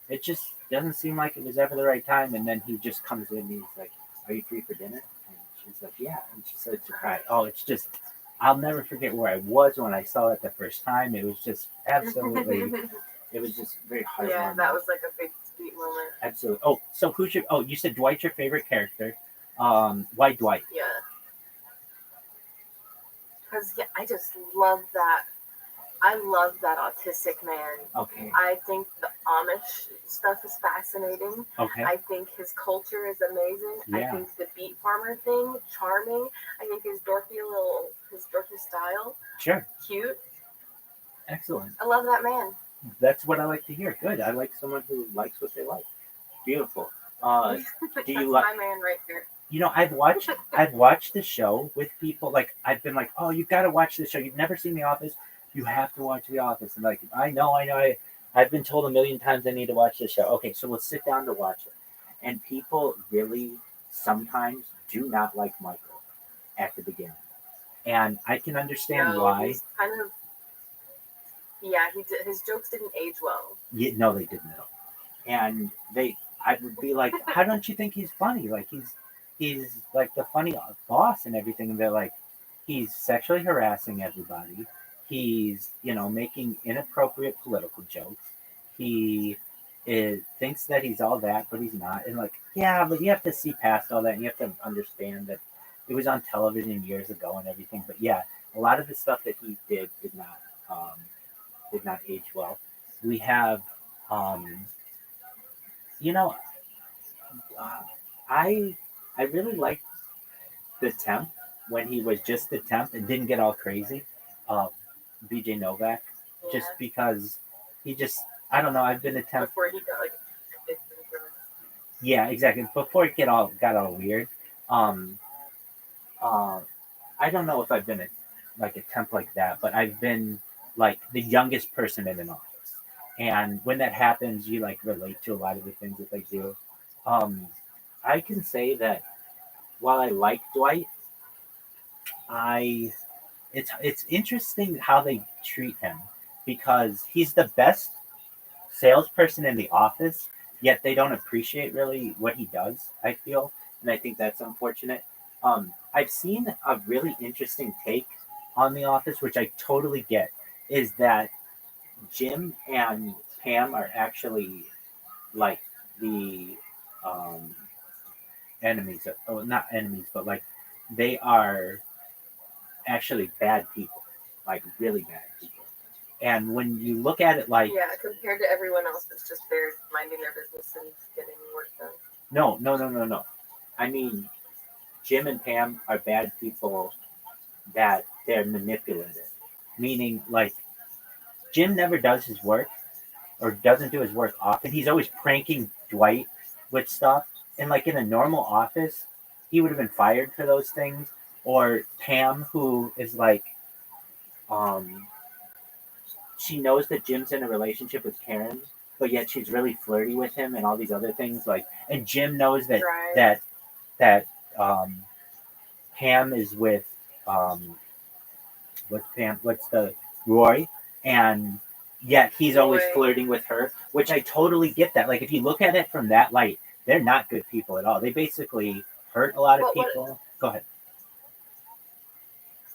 it just doesn't seem like it was ever the right time. And then he just comes in and he's like, are you free for dinner? And she's like, yeah. And she said to cry, oh, it's just, I'll never forget where I was when I saw it the first time. It was just absolutely, it was just very heartwarming. Yeah, that was like a big sweet moment. Absolutely. Oh, so you said Dwight's your favorite character. Why Dwight? Yeah. Because I just love that. I love that autistic man. Okay. I think the Amish stuff is fascinating. Okay. I think his culture is amazing. Yeah. I think the beet farmer thing, charming. I think his dorky style, Sure. cute. Excellent. I love that man. That's what I like to hear. Good. I like someone who likes what they like. Beautiful. Do you like? My man right there. I've watched the show with people. Like I've been like, oh, you've got to watch the show. You've never seen The Office. You have to watch The Office. And like, I know. I've been told a million times I need to watch this show. Okay, so let's sit down to watch it. And people really sometimes do not like Michael at the beginning, and I can understand why. He's kind of. Yeah, his jokes didn't age well. Yeah, no, they didn't. And I would be like, how don't you think he's funny? Like he's like the funny boss and everything. And they're like, he's sexually harassing everybody. He's making inappropriate political jokes. He thinks that he's all that, but he's not. And like, yeah, but you have to see past all that, and you have to understand that it was on television years ago and everything. But yeah, a lot of the stuff that he did did not age well. We have, you know, I I really liked the temp when he was just the temp and didn't get all crazy. Um, BJ Novak, just because he just I don't know. I've been a temp. Before he got like. Yeah, exactly. Before it got all weird. Um, I don't know if I've been a like a temp like that, but I've been like the youngest person in an office, and when that happens, you like relate to a lot of the things that they do. Um, I can say that while I like Dwight, I it's interesting how they treat him because he's the best salesperson in the office, yet they don't appreciate really what he does, I feel. And I think that's unfortunate. I've seen a really interesting take on The Office, which I totally get, is that Jim and Pam are actually like the um, enemies. Oh, not enemies, but like they are actually bad people, like really bad people. And when you look at it like, Yeah, compared to everyone else that's just there minding their business and getting work done. no. I mean, Jim and Pam are bad people that they're manipulative. Meaning, like, Jim never does his work or doesn't do his work often. He's always pranking Dwight with stuff. And, like, in a normal office, he would have been fired for those things. Or Pam, who is like, um, she knows that Jim's in a relationship with Karen, but yet she's really flirty with him and all these other things. Like, and Jim knows that Right. that um, Pam is with um, what's Pam? What's the Roy? And yet he's always Roy. flirting with her, which I totally get that. Like if you look at it from that light, they're not good people at all. They basically hurt a lot of But what- people. Go ahead.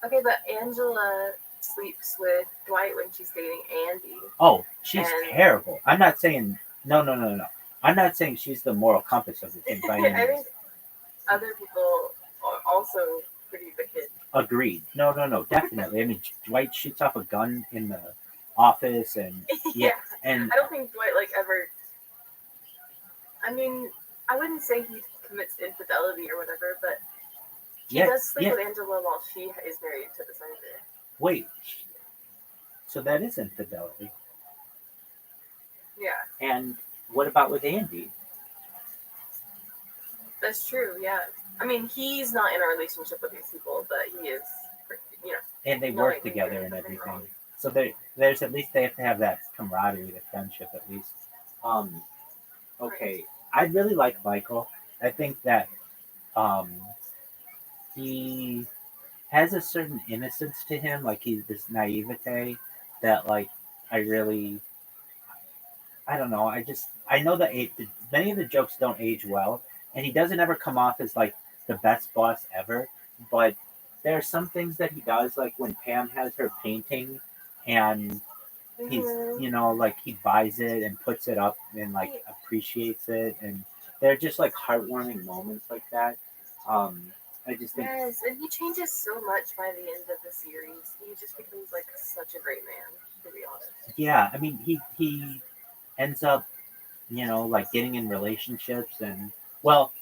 Okay, but Angela sleeps with Dwight when she's dating Andy. Oh, she's And- terrible. I'm not saying no. I'm not saying she's the moral compass of the thing by any I means. think other people are also pretty wicked. Agreed. No, definitely. I mean, Dwight shoots off a gun in the office, and Yeah. and I don't think Dwight like ever. I mean, I wouldn't say he commits infidelity or whatever, but he does sleep with Angela while she is married to the senator. Wait, so that is infidelity. Yeah, And what about with Andy? that's true. Yeah, I mean, he's not in a relationship with these people, but he is. And they No, work like, together maybe and nothing everything. wrong. So there's at least they have to have that camaraderie, the friendship at least. Okay, I really like Michael. I think that um, he has a certain innocence to him, like he's this naivete that like I really I don't know. I know that many of the jokes don't age well, and he doesn't ever come off as like the best boss ever. But there are some things that he does, like when Pam has her painting, and he's like he buys it and puts it up and like appreciates it, and they're just like heartwarming moments like that. I just think Yes, and he changes so much by the end of the series. He just becomes like such a great man, to be honest. yeah. I mean he ends up like getting in relationships and well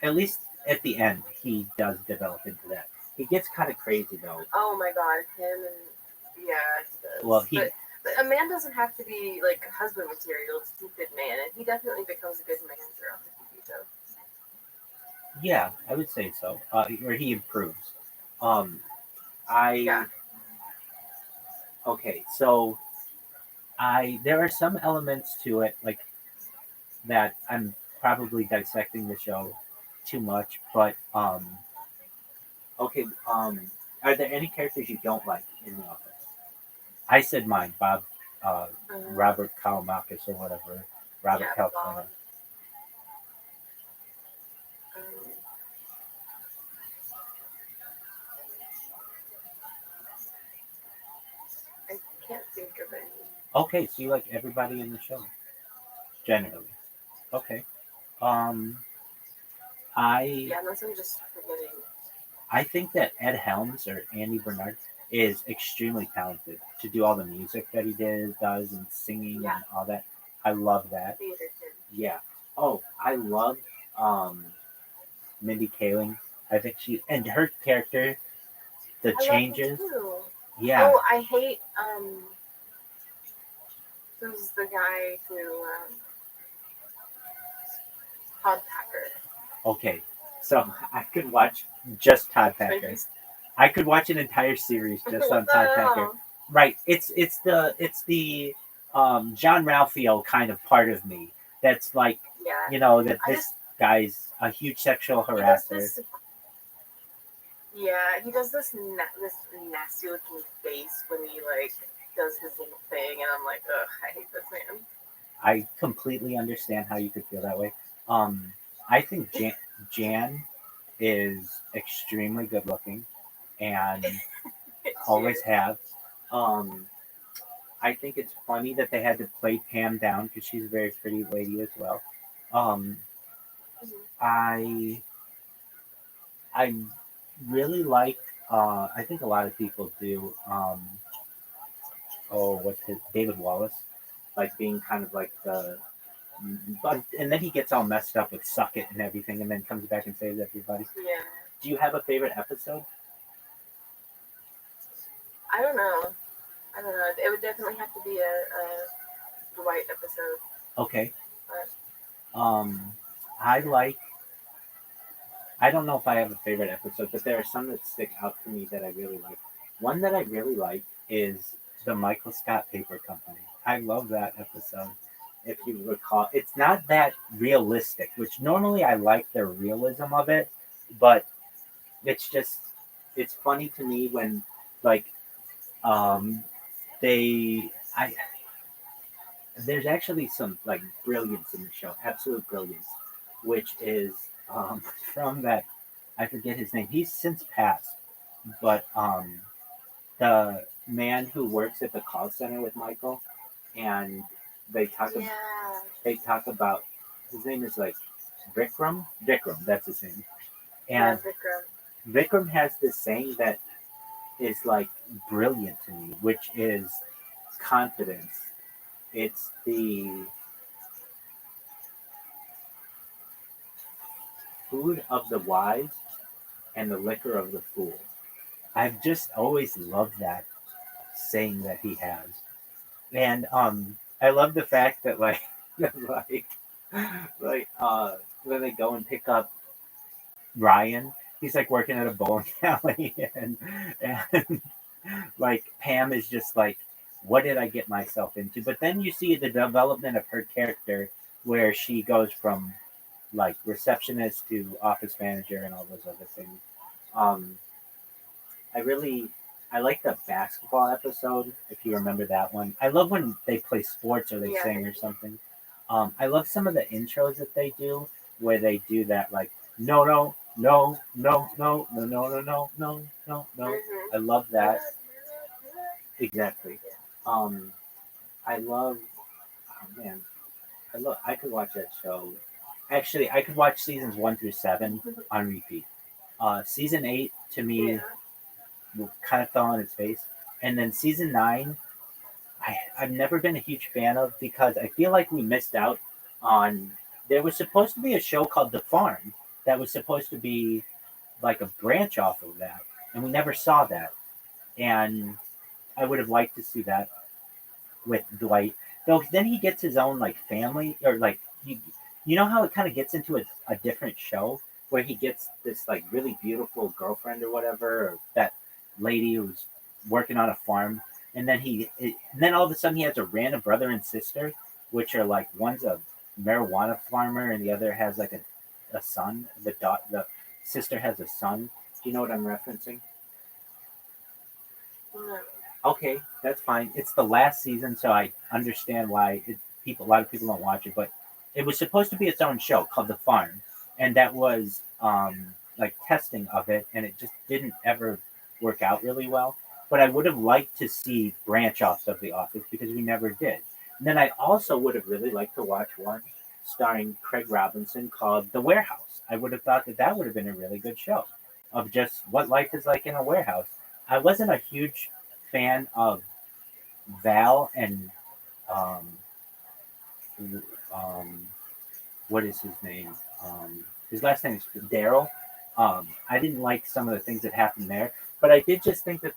at least at the end he does develop into that. He gets kind of crazy though. Oh my god, him and yeah, he does. Well, but a man doesn't have to be like husband material to be a good man, and he definitely becomes a good man throughout the TV show. Yeah, I would say so. Or he improves. I okay, so there are some elements to it like that I'm probably dissecting the show too much, but okay, are there any characters you don't like in The Office? I said mine, Bob, Robert Kalamakis or whatever, Robert California. I can't think of any. Okay, so you like everybody in the show, generally. Okay. Unless I'm just forgetting. I think that Ed Helms or Andy Bernard is extremely talented to do all the music that he does and singing and all that. I love that. Theater kid. Yeah. Oh, I love Mindy Kaling. I think and her character, the changes. Yeah. Oh, I hate who's the guy who Todd Packer. Okay, so I could watch just Todd Packer. I could watch an entire series just on What the Todd Packer. hell? Right. It's the John Ralphio kind of part of me that's like, Yeah. that I this just guy's a huge sexual he does harasser. this. Yeah, he does this this nasty looking face when he like does his little thing, and I'm like, ugh, I hate this man. I completely understand how you could feel that way. I think Jan is extremely good looking and always have. I think it's funny that they had to play Pam down because she's a very pretty lady as well. Um, I I really like. I think a lot of people do. What's his David Wallace, like being kind of like the. But and then he gets all messed up with "Suck It" and everything, and then comes back and saves everybody. Yeah. Do you have a favorite episode? I don't know. I don't know. It would definitely have to be a Dwight episode. Okay. But I like. I don't know if I have a favorite episode, but there are some that stick out to me that I really like. One that I really like is the Michael Scott Paper Company. I love that episode. If you recall, it's not that realistic, which normally I like the realism of it, but it's just it's funny to me when like they I there's actually some like brilliance in the show, absolute brilliance, which is from that I forget his name. He's since passed, but the man who works at the call center with Michael, and they talk yeah. they talk about his name is like Vikram. Vikram, that's his name. Yeah, And Vikram. Vikram has this saying that is like brilliant to me, which is confidence. It's the food of the wise and the liquor of the fool. I've just always loved that saying that he has. And I love the fact that like like when they go and pick up Ryan, he's like working at a bowling alley and like Pam is just like, what did I get myself into? But then you see the development of her character where she goes from like receptionist to office manager and all those other things. Um, I like the basketball episode, if you remember that one. I love when they play sports or they Yeah. sing or something. I love some of the intros that they do where they do that like no no no no no no no no no no no no. Mhm. I love that. Exactly. Um I love oh man, I could watch that show. Actually I could watch seasons 1 through 7 on repeat. Season 8 to me Yeah. kind of fell on its face. And then season 9, I've never been a huge fan of because I feel like we missed out on. There was supposed to be a show called The Farm that was supposed to be like a branch off of that, and we never saw that. And I would have liked to see that with Dwight. Though then he gets his own like family or like you know how it kind of gets into a different show where he gets this like really beautiful girlfriend or whatever or that lady who's working on a farm and then and then all of a sudden he has a random brother and sister which are like one's a marijuana farmer and the other has like a son the sister has a son. Do you know what I'm referencing? No. Okay, that's fine. It's the last season, so I understand why a lot of people don't watch it. But it was supposed to be its own show called The Farm, and that was like testing of it, and it just didn't ever work out really well. But I would have liked to see branch offs of The Office because we never did. And then I also would have really liked to watch one starring Craig Robinson called The Warehouse. I would have thought that that would have been a really good show of just what life is like in a warehouse. I wasn't a huge fan of Val and um, um, what is his name? His last name is Daryl. I didn't like some of the things that happened there, but I did just think that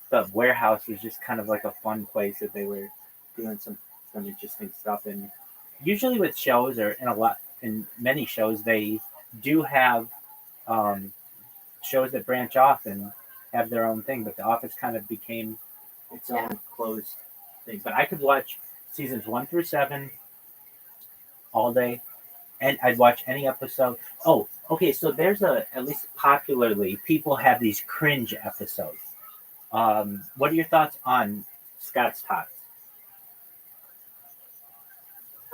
the warehouse was just kind of like a fun place that they were doing some interesting stuff. And usually with shows or in many shows they do have um, shows that branch off and have their own thing, but The Office kind of became its own closed thing. But I could watch seasons 1 through 7 all day, and I'd watch any episode. Oh, okay. So there's at least popularly, people have these cringe episodes. What are your thoughts on Scott's Tots?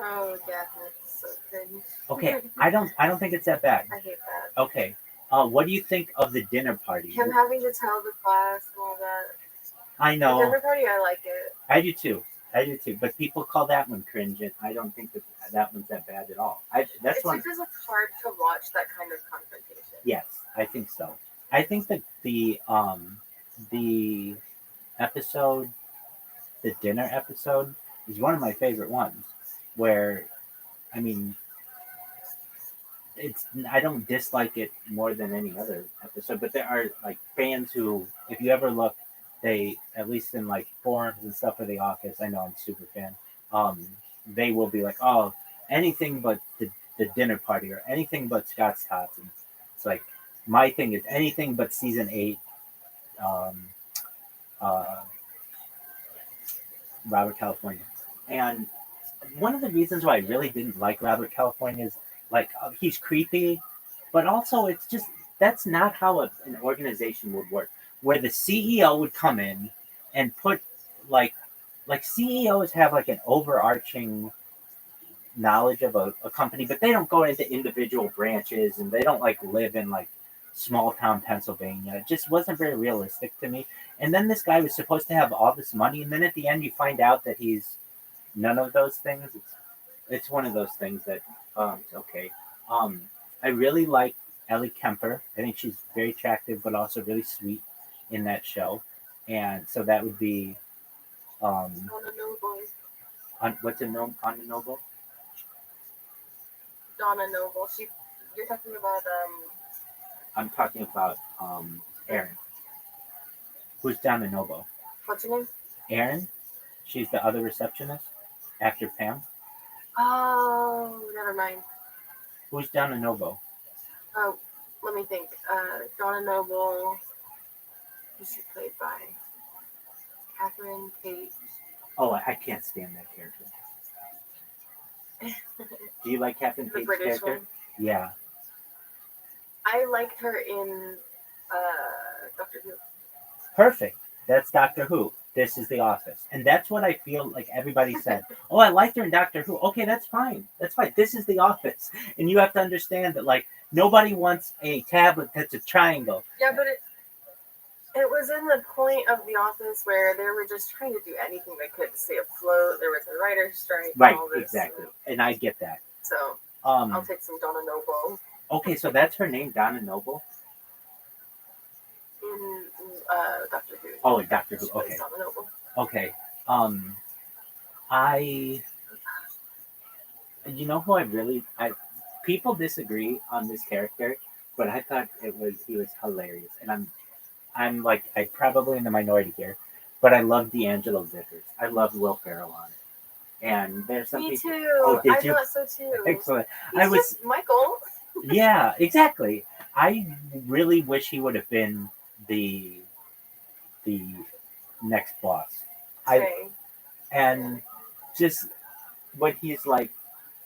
Oh yeah, that's so cringe. Okay, I don't think it's that bad. I hate that. Okay, what do you think of the dinner party? Him having to tell the class and all that. I The know. dinner party, I like it. I do too. But people call that one cringe, and I don't think that one's that bad at all. That's It's one. because it's hard to watch that kind of confrontation. Yes, I think so. I think that the episode, the dinner episode, is one of my favorite ones. Where, I mean, I don't dislike it more than any other episode, but there are like fans who, if you ever look, they, at least in like forums and stuff for The Office, I know I'm a super fan. They will be like, oh, anything but the dinner party or anything but Scott's Tots. And it's like, my thing is anything but season 8. Robert California. And one of the reasons why I really didn't like Robert California is like he's creepy, but also it's just that's not how an organization would work. Where the CEO would come in and put like CEOs have like an overarching knowledge of a company, but they don't go into individual branches and they don't like live in like small town Pennsylvania. It just wasn't very realistic to me. And then this guy was supposed to have all this money, and then at the end you find out that he's none of those things. It's one of those things that okay. I really like Ellie Kemper. I think she's very attractive, but also really sweet in that show. And so that would be Donna Noble. What's a on Noble? Donna Noble. You're talking about I'm talking about Erin. Who's Donna Noble? What's her name? Erin. She's the other receptionist after Pam. Oh, never mind. Who's Donna Noble? Oh, let me think. Donna Noble. Who's she played by? Catherine Tate. Oh, I can't stand that character. Do you like Catherine Tate's British character? one? Yeah. I liked her in Doctor Who. Perfect. That's Doctor Who. This is The Office. And that's what I feel like everybody said. Oh, I liked her in Doctor Who. Okay, that's fine. That's fine. This is The Office. And you have to understand that, like, nobody wants a tablet that's a triangle. Yeah, but it was in the point of The Office where they were just trying to do anything they could to stay afloat. There was a writer's strike. Right, all this, exactly. And I get that. So, I'll take some Donna Noble. Okay, so that's her name, Donna Noble? In Doctor Who. Oh, in Doctor Who. She plays Okay. Donna Noble. Okay. You know who people disagree on this character, but I thought he was hilarious, and I'm like probably in the minority here, but I love D'Angelo Vickers. I love Will Ferrell on it, and there's some Me people. too. Oh, did you? I thought so too. Excellent. He's just Michael. Yeah, exactly. I really wish he would have been the next boss. And just what he's like,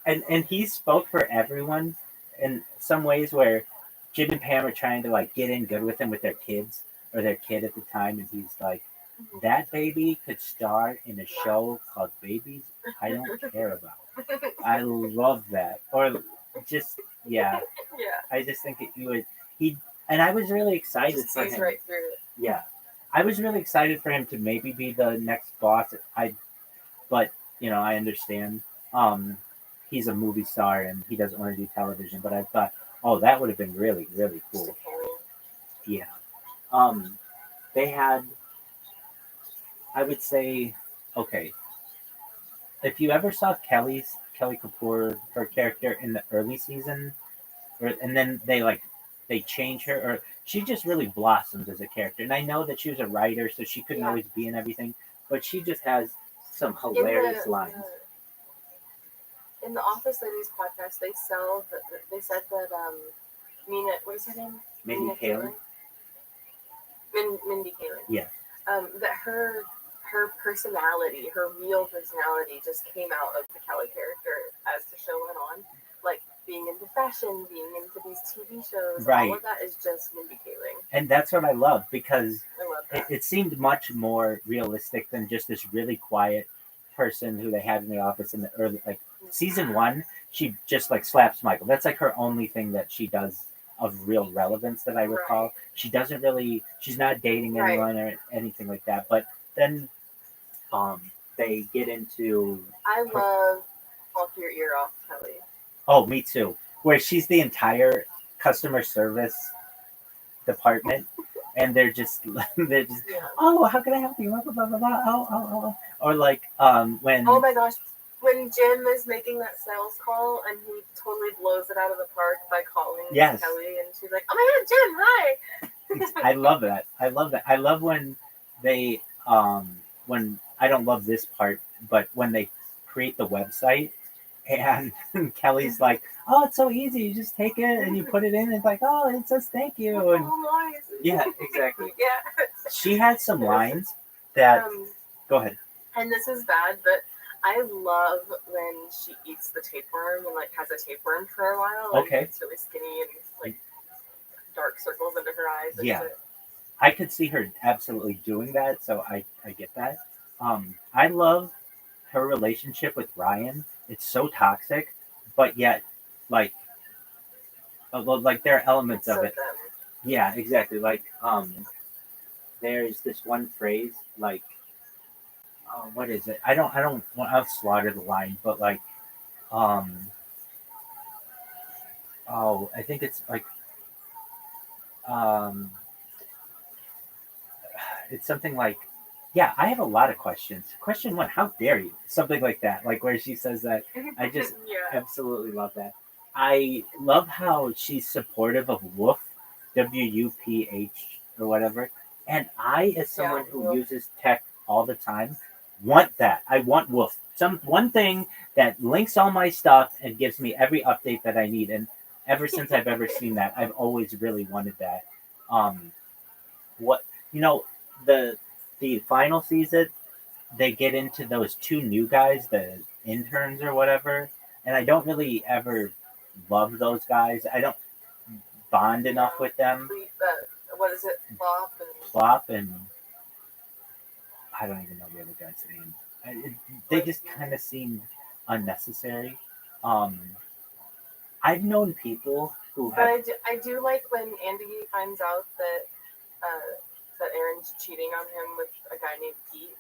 and he spoke for everyone in some ways where Jim and Pam are trying to like get in good with him with their kids or their kid at the time, and he's like, that baby could star in a show called Babies I Don't Care About. I love that. Or just yeah. I just think and I was really excited for him. Right through it. Yeah. I was really excited for him to maybe be the next boss. But I understand. He's a movie star and he doesn't want to do television. But I thought, that would have been really, really cool. Yeah. They had, I would say, okay. If you ever saw Kelly Kapoor, her character in the early season, and then they change her, or she just really blossoms as a character. And I know that she was a writer, so she couldn't always be in everything, but she just has some hilarious lines. In the Office Ladies podcast, they said that Mina, what is her name? Mindy Kaling. Mindy Kaling. Yeah. That her personality, her real personality, just came out of the Kelly character as the show went on. Like being into fashion, being into these TV shows, Right. all of that is just Mindy Kaling. And that's what I love, because I love that. it seemed much more realistic than just this really quiet person who they had in the office in the early, like season 1. She just like slaps Michael. That's like her only thing that she does of real relevance that I recall. Right. She doesn't really, she's not dating anyone or anything like that. But then they get into. I love Talk Your Ear Off Kelly. Oh, me too. Where she's the entire customer service department, and they're just oh, how can I help you? Blah, blah, blah, blah. Oh. Or like when. Oh my gosh, when Jim is making that sales call and he totally blows it out of the park by calling Yes. Kelly, and she's like, "Oh my God, Jim, hi!" I love that. I love when they when I don't love this part, but when they create the website and Kelly's like, "Oh, it's so easy. You just take it and you put it in. And it's like, oh, it says thank you." And yeah, exactly. Yeah. She had some lines that. Go ahead. And this is bad, but I love when she eats the tapeworm and like has a tapeworm for a while. And Okay. it's really skinny and like dark circles under her eyes. And Yeah. shit. I could see her absolutely doing that, so I get that. I love her relationship with Ryan. It's so toxic, but yet, like there are elements of it. Them. Yeah, exactly. Like, there's this one phrase, like, what is it? I'll slaughter the line, but like, I think it's like, it's something like, yeah, I have a lot of questions. Question 1, how dare you? Something like that, like where she says that. I just absolutely love that. I love how she's supportive of Woof, WUPH or whatever. And I, as someone who uses tech all the time, want that. I want Woof. One thing that links all my stuff and gives me every update that I need. And ever since I've ever seen that, I've always really wanted that. The final season, they get into those 2 new guys, the interns or whatever, and I don't really ever love those guys. I don't bond enough with them. What is it? Plop and I don't even know the other guy's name. They just kind of seemed unnecessary. I've known people who have. But I do like when Andy finds out that Aaron's cheating on him with a guy named Pete,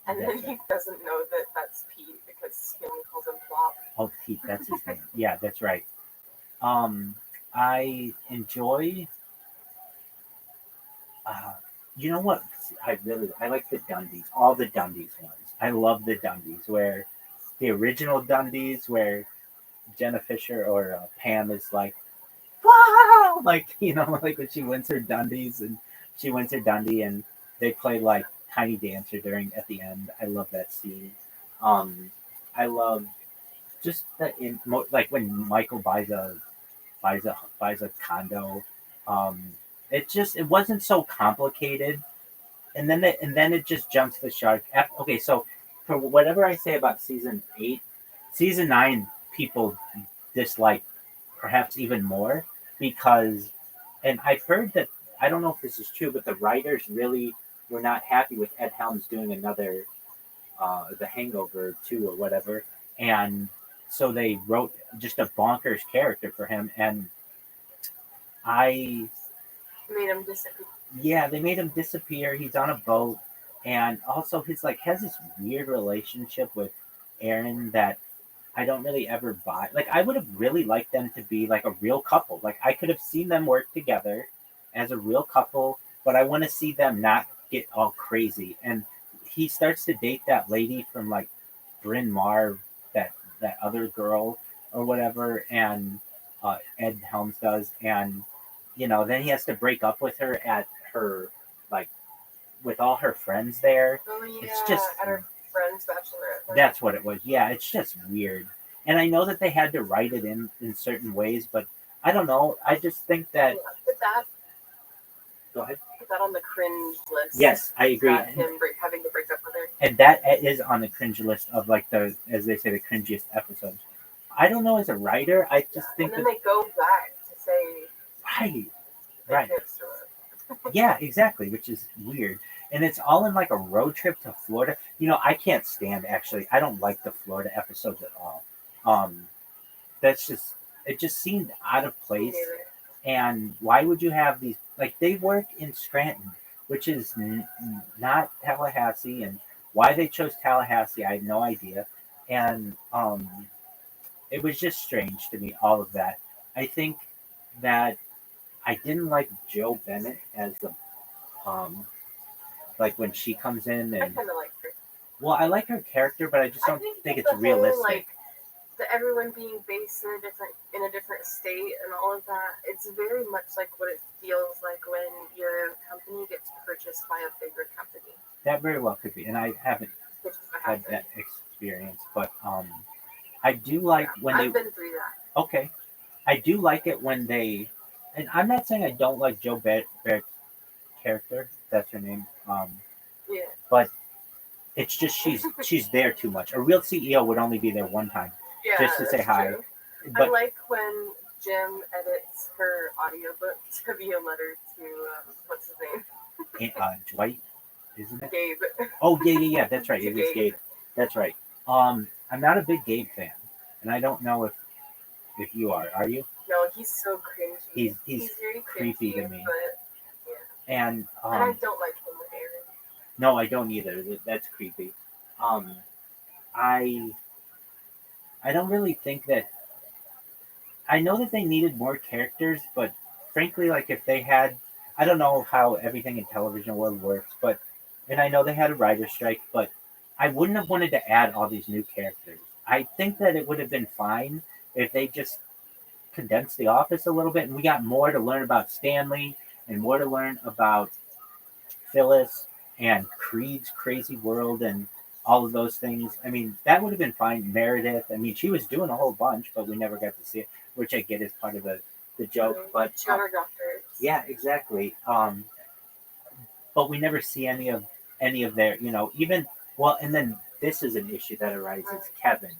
and then he doesn't know that that's Pete because he only calls him Plop. Oh, Pete, that's his name. Yeah, that's right. I enjoy. You know what? I like the Dundies, all the Dundies ones. I love the Dundies, where the original Dundies, where Jenna Fisher or Pam is like, wow, like like when she wins her Dundies and she wins her Dundie and they play like Tiny Dancer at the end. I love that scene. I love just that like when Michael buys a condo. It wasn't so complicated, and then it just jumps the shark. Okay, so for whatever I say about season 8, season 9 people dislike perhaps even more because, and I've heard that, I don't know if this is true, but the writers really were not happy with Ed Helms doing another The Hangover 2 or whatever, and so they wrote just a bonkers character for him, and made him disappear. Yeah, they made him disappear. He's on a boat, and also his has this weird relationship with Aaron that I don't really ever buy. Like, I would have really liked them to be like a real couple. Like, I could have seen them work together as a real couple, but I want to see them not get all crazy. And he starts to date that lady from like Bryn Mawr, that other girl or whatever, and Ed Helms does, and then he has to break up with her at her, like, with all her friends there. Oh yeah, it's just at her friend's bachelorette. That's what it was. Yeah, it's just weird. And I know that they had to write it in certain ways, but I don't know. I just think that. With that. Go ahead. With put that on the cringe list. Yes, I agree. That him having to break up with her. And that is on the cringe list of like the, as they say, the cringiest episodes. I don't know, as a writer, I just think And then they go back to say right. kissed or Yeah, exactly, which is weird. And it's all in like a road trip to Florida. I can't stand, actually. I don't like the Florida episodes at all. That's just, it just seemed out of place. And why would you have these, like, they work in Scranton, which is not Tallahassee, and why they chose Tallahassee, I have no idea. And it was just strange to me, all of that. I think that I didn't like Joe Bennett as the like when she comes in, I and kind of like her. well, I like her character, but I just don't think it's realistic. Whole, like, everyone being based in a different state and all of that. It's very much like what it feels like when your company gets purchased by a bigger company. That very well could be, and I haven't had that experience, but I do like when I've been through that. Okay, I do like it when they, and I'm not saying I don't like Joe Barrett's character. That's her name. Yeah. But it's just she's there too much. A real CEO would only be there one time, just to say hi. True. But I like when Jim edits her audiobook to be a letter to what's his name? Dwight, isn't it? Gabe. Oh yeah. That's right. It was Gabe. That's right. I'm not a big Gabe fan, and I don't know if you are. Are you? No, he's so cringy. He's very creepy cringy, to me. But, yeah. And I don't like him with Aaron. No, I don't either. That's creepy. I don't really think that. I know that they needed more characters, but frankly, like if they had, I don't know how everything in television world works, but, and I know they had a writer's strike, but I wouldn't have wanted to add all these new characters. I think that it would have been fine if they just condensed The Office a little bit, and we got more to learn about Stanley and more to learn about Phyllis and Creed's crazy world and all of those things. I mean, that would have been fine. Meredith, I mean, she was doing a whole bunch, but we never got to see it, which I get is part of the joke. But yeah, exactly. But we never see any of their, even, well, and then this is an issue that arises, Kevin,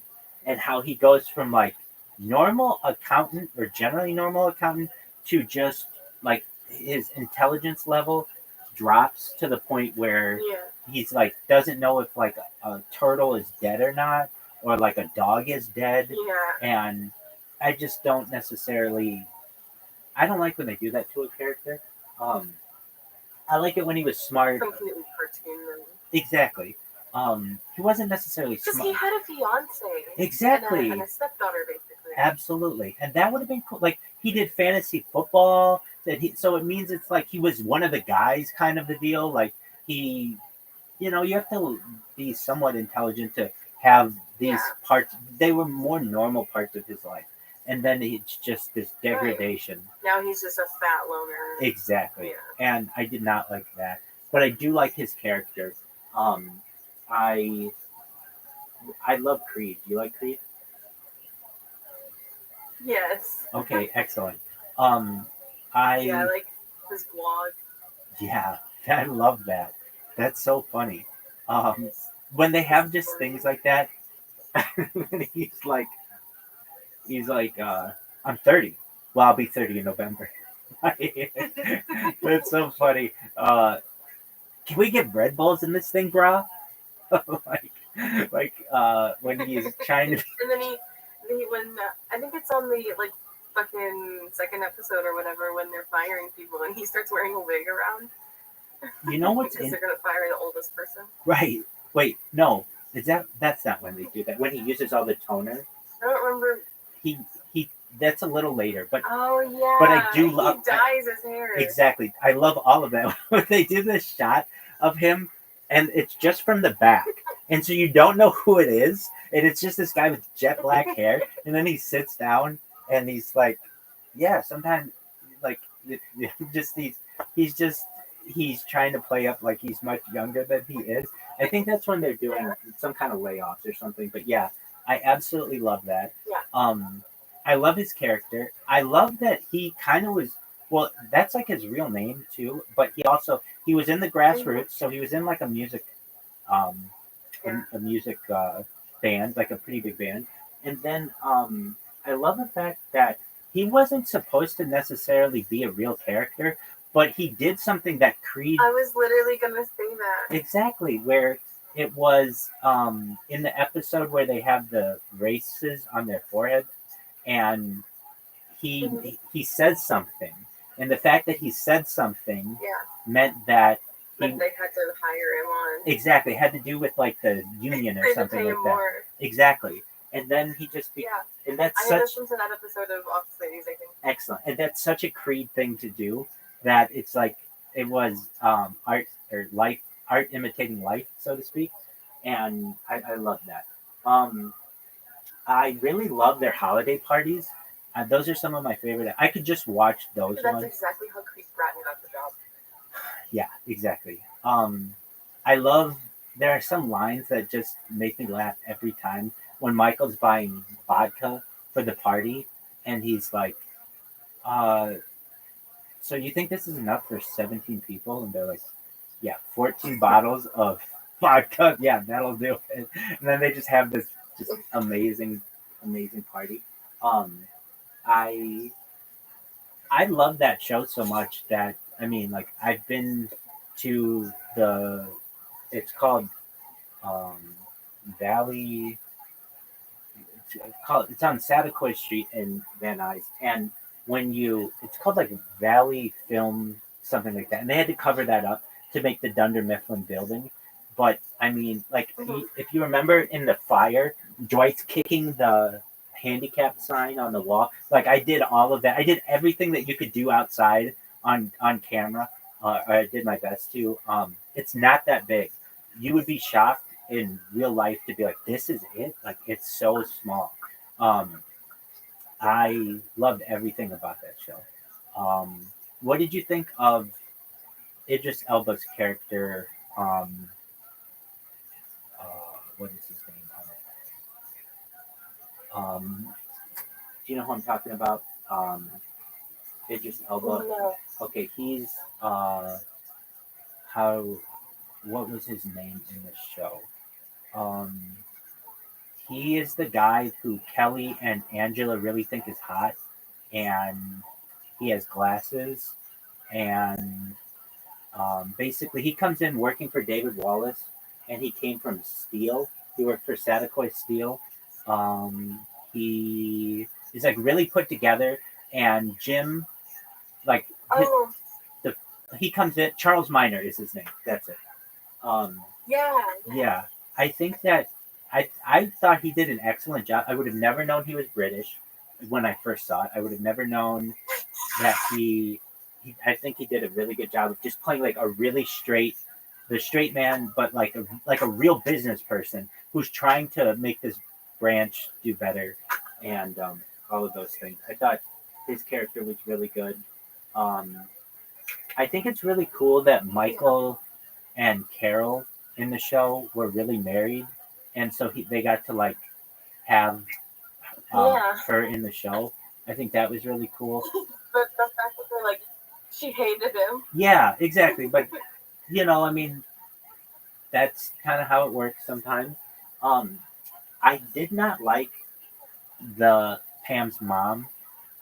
and how he goes from like normal accountant or generally normal accountant to just like his intelligence level drops to the point where he's like doesn't know if like a turtle is dead or not, or like a dog is dead. And I just don't necessarily, I don't like when they do that to a character. I like it when he was smart. Completely cartoon. Exactly. He wasn't necessarily smart. Because he had a fiance. Exactly. And a stepdaughter, basically. Absolutely. And that would have been cool. Like, he did fantasy football. So it means it's like he was one of the guys, kind of the deal. Like, he, you have to be somewhat intelligent to have these parts. They were more normal parts of his life. And then it's just this degradation. Right. Now he's just a fat loner. Exactly. Yeah. And I did not like that. But I do like his character. I love Creed. Do you like Creed? Yes. Okay, excellent. I like his vlog. Yeah, I love that. That's so funny. When they have just things like that, he's like, I'm 30. Well, I'll be 30 in November. That's so funny. Can we get Red Bulls in this thing, brah? When he's trying to. And then when I think it's on the fucking second episode or whatever, when they're firing people and he starts wearing a wig around. You know what's because they're gonna fire the oldest person. Right. Wait, no. That's not when they do that. When he uses all the toner. I don't remember. He that's a little later, but oh yeah. But I do love. He dyes his hair. Exactly. I love all of that. When they do this shot of him, and it's just from the back, and so you don't know who it is, and it's just this guy with jet black hair, and then he sits down, and he's like, yeah, sometimes like he's trying to play up like he's much younger than he is. I think that's when they're doing some kind of layoffs or something. But yeah, I absolutely love that. Yeah. I love his character. I love that he kind of was Well, that's like his real name too. But he was in the Grassroots, so he was in like a music um a music band, like a pretty big band. And then I love the fact that he wasn't supposed to necessarily be a real character, but he did something that Creed I was literally gonna say that. exactly where it was in the episode where they have the races on their forehead, and he says something, and the fact that he said something Yeah. meant that But they had to hire him on. exactly had to do with like the union or They had to something pay like him that. more. Exactly, and then he just Yeah. and that's I had such listened to that episode of Office Ladies, I think. excellent, and that's such a Creed thing to do that it's like it was art or life, art imitating life, so to speak, and I love that. Um, I really love their holiday parties. Those are some of my favorite. I could just watch those That's ones. exactly how Chris Bratton got the job. Yeah, exactly. I love. There are some lines that just make me laugh every time when Michael's buying vodka for the party, and he's like, uh, "So you think this is enough for 17 people?" And they're like, "Yeah, 14 bottles of vodka. Yeah, that'll do it." And then they just have this just amazing party. Um, I I love that show so much that I mean, like I've been to the. It's called um, Valley. It's on Satakoy Street in Van Nuys, and it's called like Valley Film something like that, and they had to cover that up to make the Dunder Mifflin building. But I mean, like if you remember in the fire, Dwight's kicking the handicap sign on the wall. Like I did all of that. I did everything that you could do outside on camera. I did my best to. It's not that big. You would be shocked in real life to be like, this is it. Like it's so small. Um, I loved everything about that show. Um, what did you think of Idris Elba's character? What is his name on it? Do you know who I'm talking about? Idris Elba. No. Okay, he's how. What was his name in the show? Um, he is the guy who Kelly and Angela really think is hot, and he has glasses, and basically he comes in working for David Wallace, and he came from Steel. He worked for Satakoy Steel. He is like really put together, and Jim, like Oh. the he comes in. Charles Minor is his name. That's it. Yeah. Yeah, I think that I thought he did an excellent job. I would have never known he was British when I first saw it. I would have never known that I think he did a really good job of just playing like a really the straight man, but like a real business person who's trying to make this branch do better, and all of those things. I thought his character was really good. Um, I think it's really cool that Michael and Carol in the show were really married, and so they got to like have her in the show. I think that was really cool. But the fact that they're like, she hated him. Yeah, exactly. But I mean, that's kind of how it works sometimes. I did not like the Pam's mom.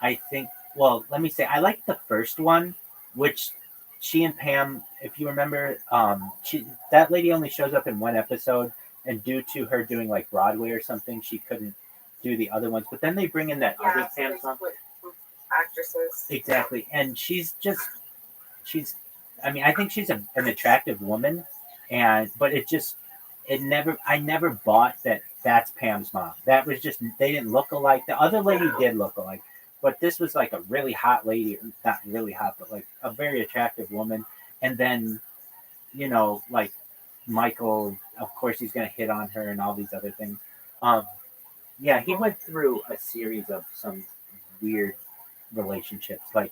I think. Well, let me say I liked the first one, which she and Pam, if you remember, that lady only shows up in one episode, and due to her doing like Broadway or something, she couldn't do the other ones. But then they bring in that other Pam's mom. Actresses. Exactly, and she's. I mean, I think she's an attractive woman, but I never bought that. That's Pam's mom. That was just they didn't look alike. The other lady did look alike, but this was like a really hot lady, not really hot, but like a very attractive woman. And then, like Michael, of course, he's gonna hit on her and all these other things. Yeah, he went through a series of some weird relationships, like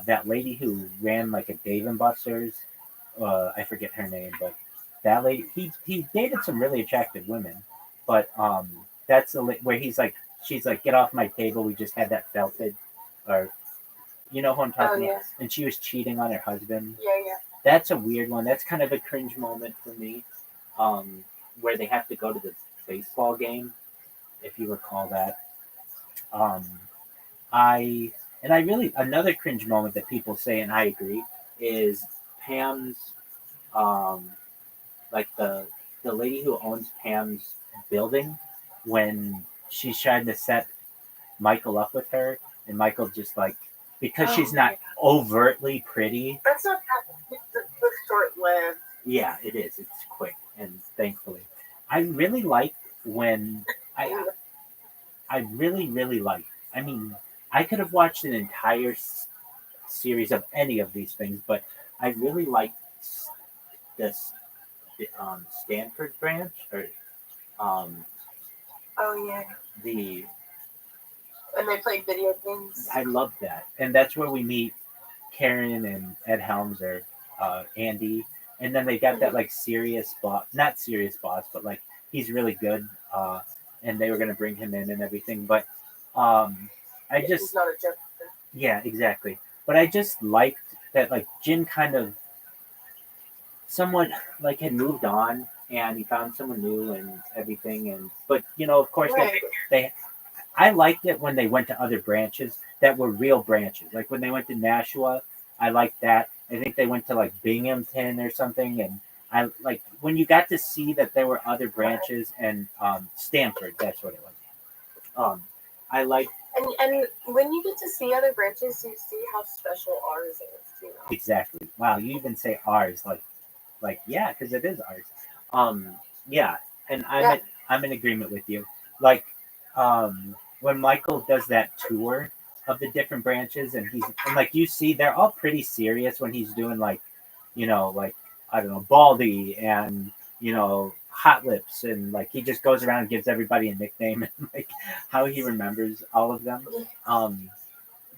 that lady who ran like a Dave and Buster's. I forget her name, but that lady. He dated some really attractive women, but that's where she's like, get off my table. We just had that felted, or You know who I'm talking Oh, about? yeah. And she was cheating on her husband. Yeah. That's a weird one. That's kind of a cringe moment for me, where they have to go to the baseball game, if you recall that. Um, I really another cringe moment that people say, and I agree, is Pam's, um, like the lady who owns Pam's building when she's trying to set Michael up with her, and Michael just like because she's not overtly pretty. That's not that. The short-lived. Yeah, it is. It's quick, and thankfully, I really like when I I really like. I mean, I could have watched an entire series of any of these things, but I really like this Stanford branch or um, Oh, yeah. the And they play video games. I love that, and that's where we meet Karen and Ed Helms or Andy, and then they got that like serious boss, not serious boss, but like he's really good, and they were gonna bring him in and everything, but I He's just not a joke. yeah exactly, but I just liked that like Jim kind of somewhat like had moved on and he found someone new and everything, and but you know of course Right. they I liked it when they went to other branches that were real branches. Like when they went to Nashua, I liked that. I think they went to like Binghamton or something, and I like when you got to see that there were other branches and Stanford. That's what it was. I like And when you get to see other branches, you see how special ours is. You know. exactly. Wow, you even say ours like yeah, because it is ours. Yeah, and I'm in agreement with you. Like when Michael does that tour of the different branches, and like you see, they're all pretty serious when he's doing like, you know, like I don't know, Baldy and you know Hot Lips, and like he just goes around and gives everybody a nickname and like how he remembers all of them.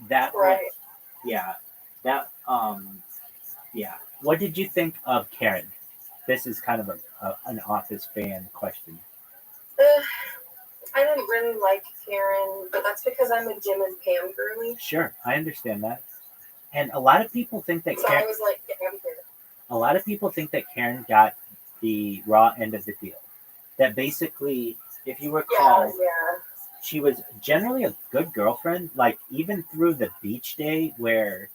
That one, Right. yeah, that yeah. What did you think of Karen? This is kind of an Office fan question. I didn't really like Karen, but that's because I'm a Jim and Pam girly. Sure, I understand that. And a lot of people think that So I was like, yeah, I'm here. a lot of people think that Karen got the raw end of the deal. That basically, if you recall, Yeah. she was generally a good girlfriend. Like even through the beach day where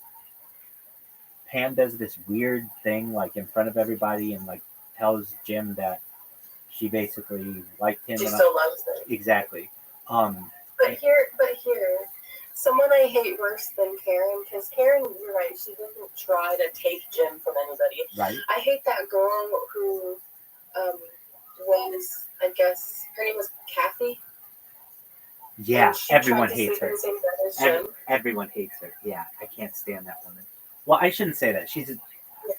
Pam does this weird thing, like in front of everybody, and like tells Jim that she basically liked him. She And still loves him. exactly. But here, someone I hate worse than Karen, because Karen, you're right, she doesn't try to take Jim from anybody. Right. I hate that girl who was, I guess, her name was Kathy. Yeah, everyone hates her. Everyone hates her. Yeah, I can't stand that woman. Well, I shouldn't say that.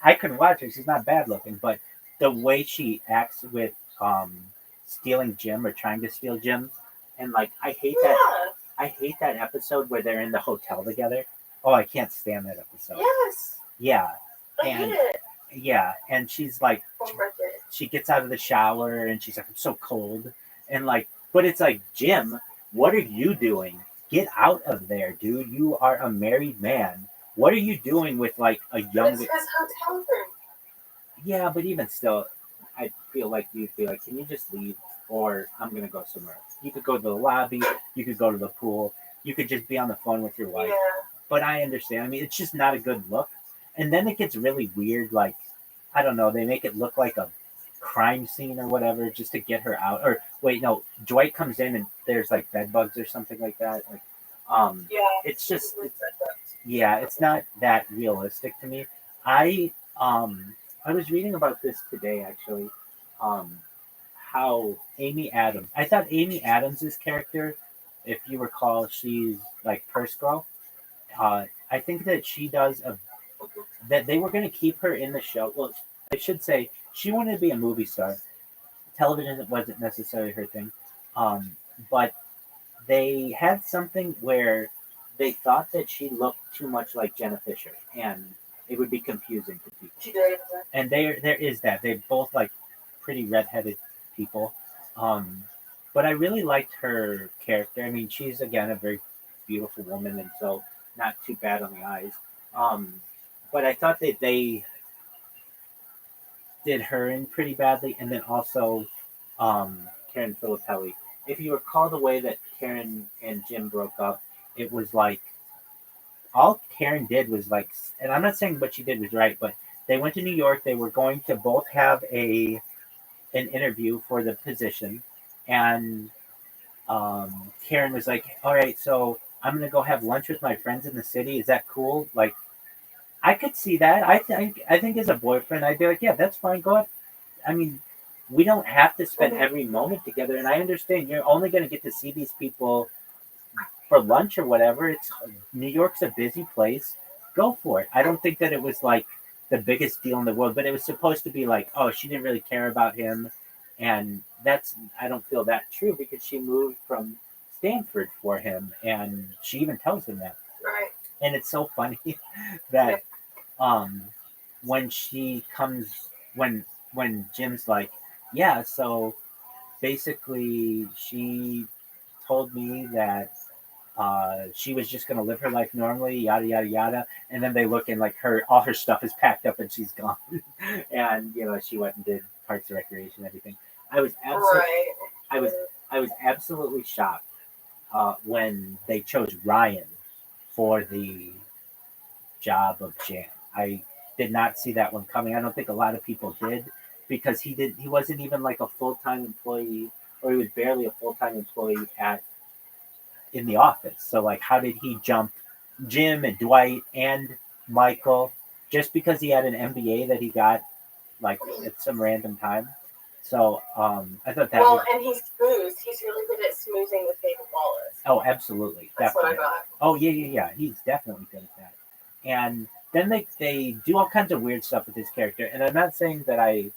I couldn't watch her. She's not bad looking, but the way she acts with stealing Jim or trying to steal Jim, and like I hate that. I hate that episode where they're in the hotel together. Oh, I can't stand that episode. Yes. Yeah. I hate it. Yeah, and she's like, Oh my God. she gets out of the shower and she's like, I'm so cold, and like, but it's like, Jim, what are you doing? Get out of there, dude. You are a married man. What are you doing with like a young? It's his hotel room. Yeah, but even still, I feel like you'd be like, can you just leave, or I'm gonna go somewhere else. You could go to the lobby. You could go to the pool. You could just be on the phone with your wife. Yeah. But I understand. I mean, it's just not a good look. And then it gets really weird. Like, I don't know. They make it look like a crime scene or whatever just to get her out. Or wait, no. Dwight comes in and there's like bed bugs or something like that. Like, Yeah. it's just, yeah, it's not that realistic to me. I I was reading about this today actually. How Amy Adams. I thought Amy Adams's character, if you recall, she's like Purse Girl. I think that she does that they were going to keep her in the show. Well, I should say she wanted to be a movie star. Television wasn't necessarily her thing, um, but they had something where they thought that she looked too much like Jenna Fisher, and it would be confusing to people. She did. And there is that they both like pretty redheaded people, but I really liked her character. I mean, she's again a very beautiful woman, and so not too bad on the eyes. But I thought that they did her in pretty badly, and then also Karen Filippelli. If you recall the way that Karen and Jim broke up, it was like all Karen did was like, and I'm not saying what she did was right, but they went to New York. They were going to both have an interview for the position, and Karen was like, "All right, so I'm gonna go have lunch with my friends in the city. Is that cool?" Like, I could see that. I think as a boyfriend, I'd be like, "Yeah, that's fine. Go ahead." I mean, we don't have to spend every moment together, and I understand you're only gonna get to see these people for lunch or whatever. It's New York's a busy place. Go for it. I don't think that it was like the biggest deal in the world, but it was supposed to be like, oh, she didn't really care about him, and that's I don't feel that true because she moved from Stanford for him, and she even tells him that. Right. And it's so funny that um when she comes when Jim's like, yeah, so basically she told me that she was just gonna live her life normally, yada yada yada. And then they look and like all her stuff is packed up and she's gone. And she went and did Parks and Recreation and everything. I was absolutely, Right. I was absolutely shocked when they chose Ryan for the job of Jan. I did not see that one coming. I don't think a lot of people did because he wasn't even like a full time employee, or he was barely a full time employee in the office. So like, how did he jump Jim and Dwight and Michael just because he had an MBA that he got like at some random time? So I thought that Well, was, and he's smooth. He's really good at smoothing with David Wallace. oh, absolutely, That's definitely. what I got. Oh yeah. He's definitely good at that. And then they do all kinds of weird stuff with his character. And I'm not saying that I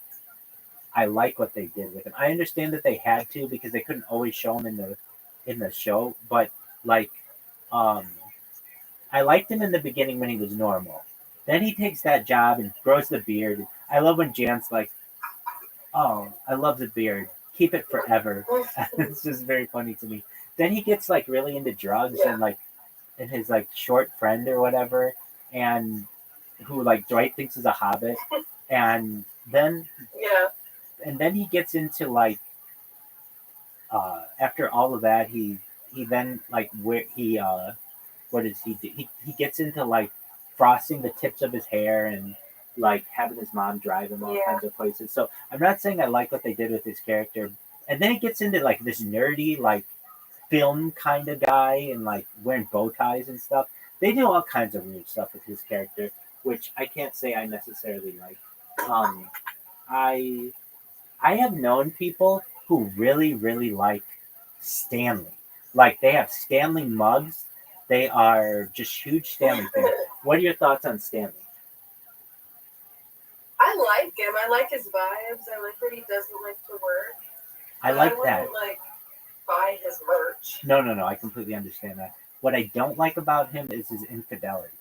like what they did with him. I understand that they had to because they couldn't always show him in the show, but like um I liked him in the beginning when he was normal. Then he takes that job and grows the beard. I love when Jan's like, "Oh, I love the beard. Keep it forever." It's just very funny to me. Then he gets like really into drugs and his like short friend or whatever, and who like Dwight thinks is a hobbit, and then Yeah. he gets into like after all of that he then like where he what does he do? He gets into like frosting the tips of his hair and like having his mom drive him all kinds of places. So I'm not saying I like what they did with his character. And then he gets into like this nerdy like film kind of guy and like wearing bow ties and stuff. They do all kinds of weird stuff with his character, which I can't say I necessarily like. Um, I I have known people who really, really like Stanley. Like they have Stanley mugs. They are just huge Stanley fans. What are your thoughts on Stanley? I like him. I like his vibes. I like that he doesn't like to work. I like I that. wouldn't like buy his merch. No. I completely understand that. What I don't like about him is his infidelity.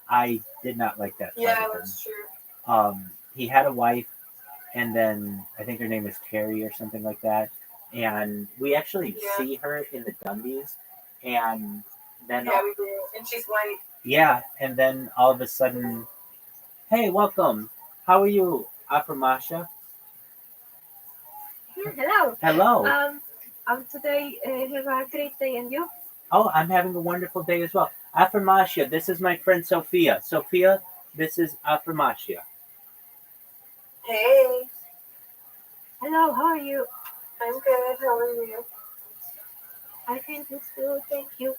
I did not like that. Yeah, that's true. He had a wife, and then I think her name was Terry or something like that. And we actually see her in the Dundies, and then Yeah, we do. And she's white. yeah, and then all of a sudden, hey, welcome. How are you, Aframasha? Hello. Hello. Today have a great day, and you? Oh, I'm having a wonderful day as well. Aframasha, this is my friend Sophia. Sophia, this is Aframasha. Hey. Hello, how are you? I'm good. How are you? I feel good too, thank you.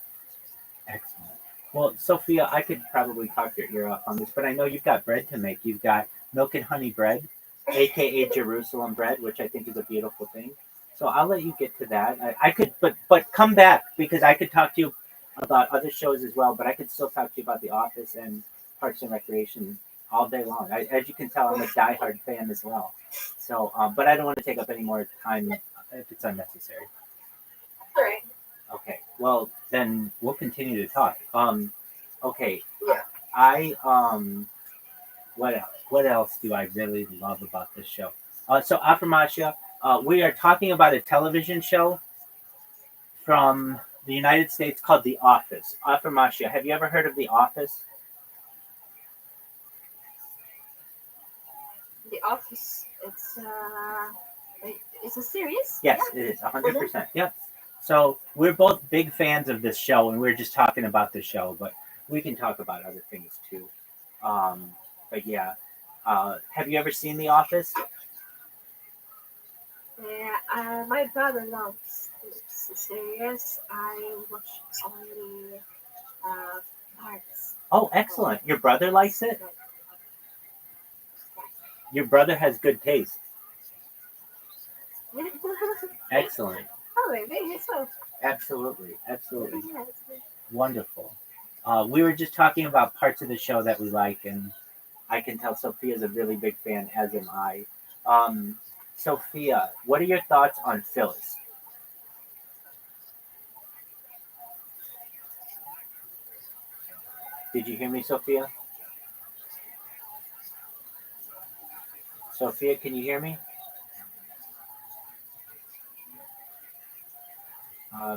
Excellent. Well, Sophia, I could probably talk your ear off on this, but I know you've got bread to make. You've got milk and honey bread, aka Jerusalem bread, which I think is a beautiful thing. So I'll let you get to that. I could, but come back because I could talk to you about other shows as well. But I could still talk to you about The Office and Parks and Recreation all day long. As you can tell, I'm a diehard fan as well. So, but I don't want to take up any more time if it's unnecessary. All right. Okay. Well, then we'll continue to talk. Okay. Yeah. What else do I really love about this show? So Aframasha, we are talking about a television show from the United States called The Office. Afirmatia. Have you ever heard of The Office? The Office. It's a series. Yes, it is 100%. Yep. So we're both big fans of this show, and we're just talking about the show, but we can talk about other things too. But yeah, have you ever seen The Office? Yeah, my brother loves this series. I watched only parts. Oh, excellent! Your brother likes it. Your brother has good taste. Excellent. Oh, maybe so. Absolutely, absolutely. Yes. Wonderful. We were just talking about parts of the show that we like, and I can tell Sophia's a really big fan, as am I. Sophia, what are your thoughts on Phyllis? Did you hear me, Sophia? Sophia, can you hear me?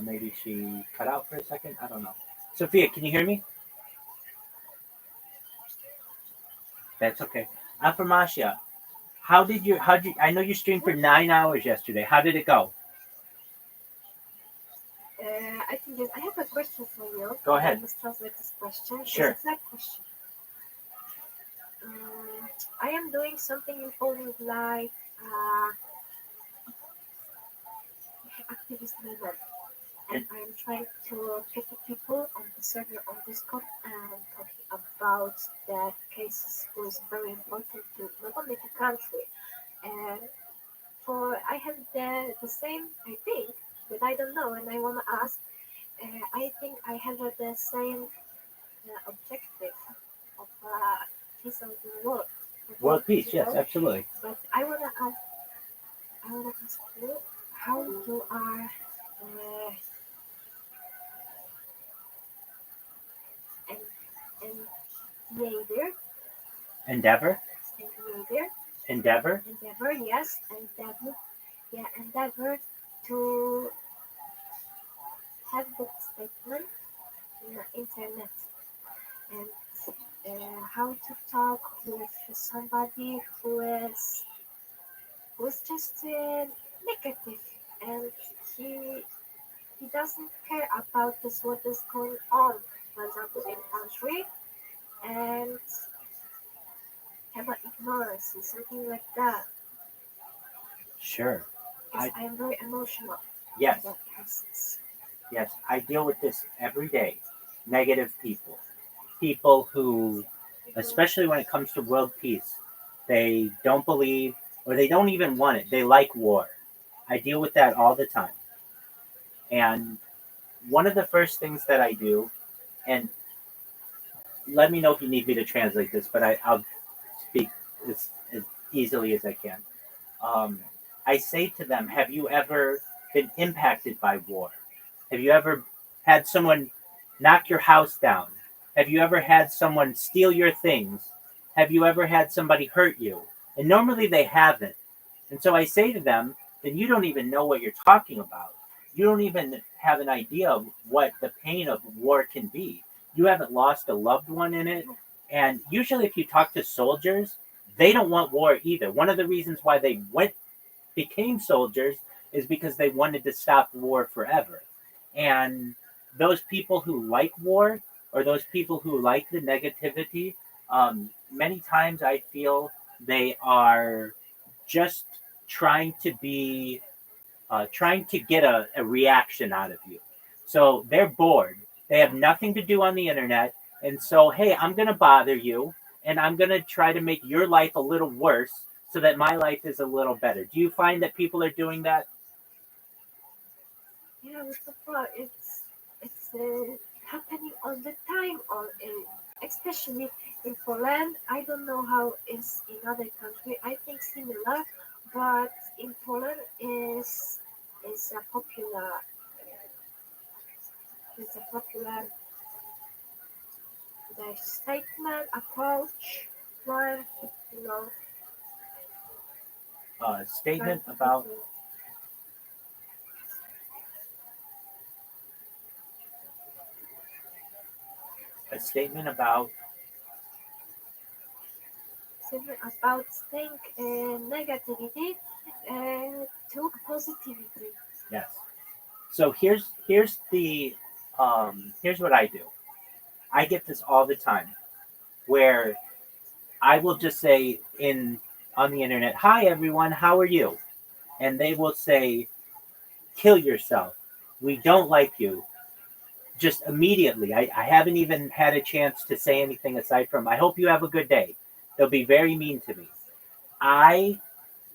Maybe she cut out for a second. I don't know. Sophia, can you hear me? That's okay. Afirmatia, I know you streamed for 9 hours yesterday. How did it go? I think that I have a question for you. Go ahead. I must translate this question. Sure. It's a question. I am doing something in Poland like activist movement, and I am trying to get the people on the server on Discord and talking about the cases who is very important to not only the country. And for I have the same I think, but I don't know, and I wanna ask. I think I have the same objective of peace of the world. World peace, yes, absolutely. But I wanna ask you how you are an endeavor. Endeavor? Endeavor. Endeavor? Yes, endeavor. Yeah, endeavor to have that statement in the internet and how to talk with somebody who is just negative and he doesn't care about this what is going on, for example, in country and have an ignorance and something like that. Sure. Because I am very emotional. Yes. About cases. Yes, I deal with this every day. Negative people. People who, especially when it comes to world peace, they don't believe or they don't even want it. They like war. I deal with that all the time. And one of the first things that I do, and let me know if you need me to translate this, but I'll speak as easily as I can. I say to them, have you ever been impacted by war? Have you ever had someone knock your house down? Have you ever had someone steal your things? Have you ever had somebody hurt you? And normally they haven't. And so I say to them, then you don't even know what you're talking about. You don't even have an idea of what the pain of war can be. You haven't lost a loved one in it. And usually if you talk to soldiers, they don't want war either. One of the reasons why they became soldiers is because they wanted to stop war forever. And those people who like war or those people who like the negativity, many times I feel they are just trying to get a reaction out of you. So they're bored. They have nothing to do on the internet. And so, hey, I'm going to bother you and I'm going to try to make your life a little worse so that my life is a little better. Do you find that people are doing that? Yeah, Mustafa, it's happening all the time, especially in Poland. I don't know how it's in other country. I think similar, but in Poland is a popular the statement approach where you know Statement about statement about think negativity to positivity. yes. So here's what I do. I get this all the time where I will just say on the internet, "Hi everyone, how are you?" And they will say, "Kill yourself. We don't like you." Just immediately. I haven't even had a chance to say anything aside from, "I hope you have a good day." They'll be very mean to me. I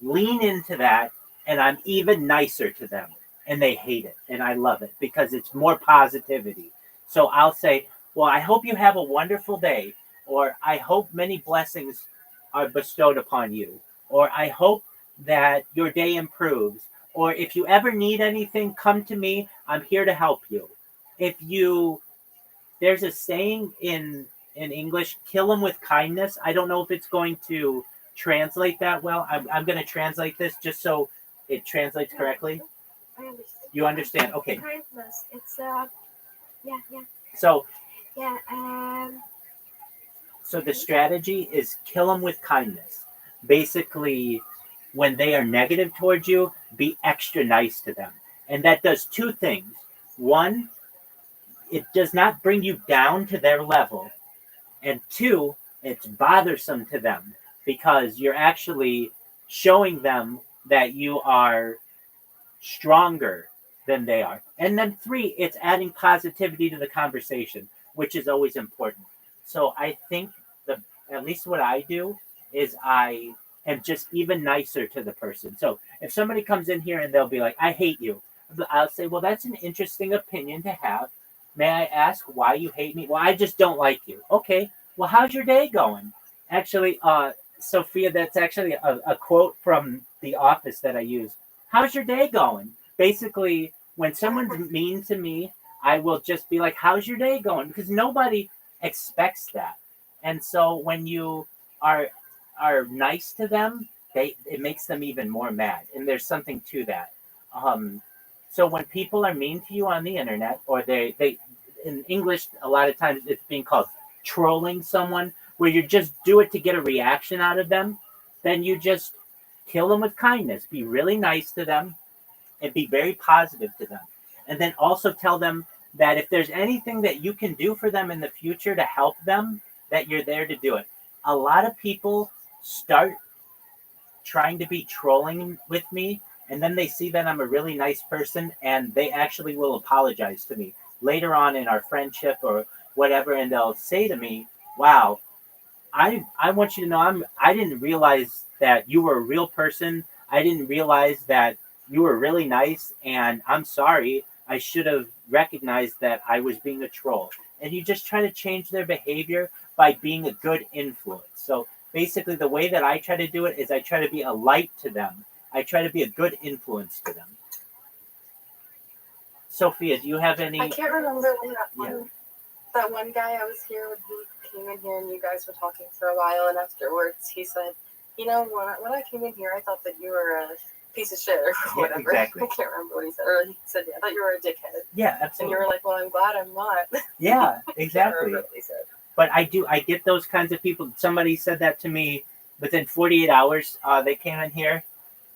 lean into that and I'm even nicer to them. And they hate it. And I love it because it's more positivity. So I'll say, "Well, I hope you have a wonderful day," or "I hope many blessings are bestowed upon you," or "I hope that your day improves," or "If you ever need anything, come to me. I'm here to help you." If you There's a saying in English, "Kill them with kindness." I don't know if it's going to translate that well. I'm going to translate this just so it translates correctly. I understand. You understand? Okay. Kindness. It's yeah. So Yeah. so the strategy is kill them with kindness. Basically, when they are negative towards you, be extra nice to them. And that does two things. One, it does not bring you down to their level. And two, it's bothersome to them because you're actually showing them that you are stronger than they are. And then three, it's adding positivity to the conversation, which is always important. So I think at least what I do is I am just even nicer to the person. So if somebody comes in here and they'll be like, "I hate you," I'll say, "Well, that's an interesting opinion to have. May I ask why you hate me?" "Well, I just don't like you." "Okay, well, how's your day going?" Actually, Sophia, that's actually a quote from The Office that I use. "How's your day going?" Basically, when someone's mean to me, I will just be like, "How's your day going?" Because nobody expects that. And so when you are nice to them, it makes them even more mad. And there's something to that. Um, so when people are mean to you on the internet, or they in English a lot of times it's being called trolling someone, where you just do it to get a reaction out of them, then you just kill them with kindness. Be really nice to them and be very positive to them. And then also tell them that if there's anything that you can do for them in the future to help them, that you're there to do it. A lot of people start trying to be trolling with me, and then they see that I'm a really nice person, and they actually will apologize to me later on in our friendship or whatever, and they'll say to me, "Wow, I want you to know I didn't realize that you were a real person. I didn't realize that you were really nice, and I'm sorry. I should have recognized that I was being a troll." And you just try to change their behavior by being a good influence. So basically, the way that I try to do it is I try to be a light to them. I try to be a good influence to them. Sophia, do you have any? I can't remember Yeah. that one guy I was here when he came in here and you guys were talking for a while, and afterwards he said, "You know, when I came in here, I thought that you were a piece of shit or whatever." Exactly. I can't remember what he said. Or he said, "I thought you were a dickhead." Yeah, And absolutely. you were like, "Well, I'm glad I'm not." Yeah, I can't exactly. remember what he said. But I get those kinds of people. Somebody said that to me within 48 hours. They came in here.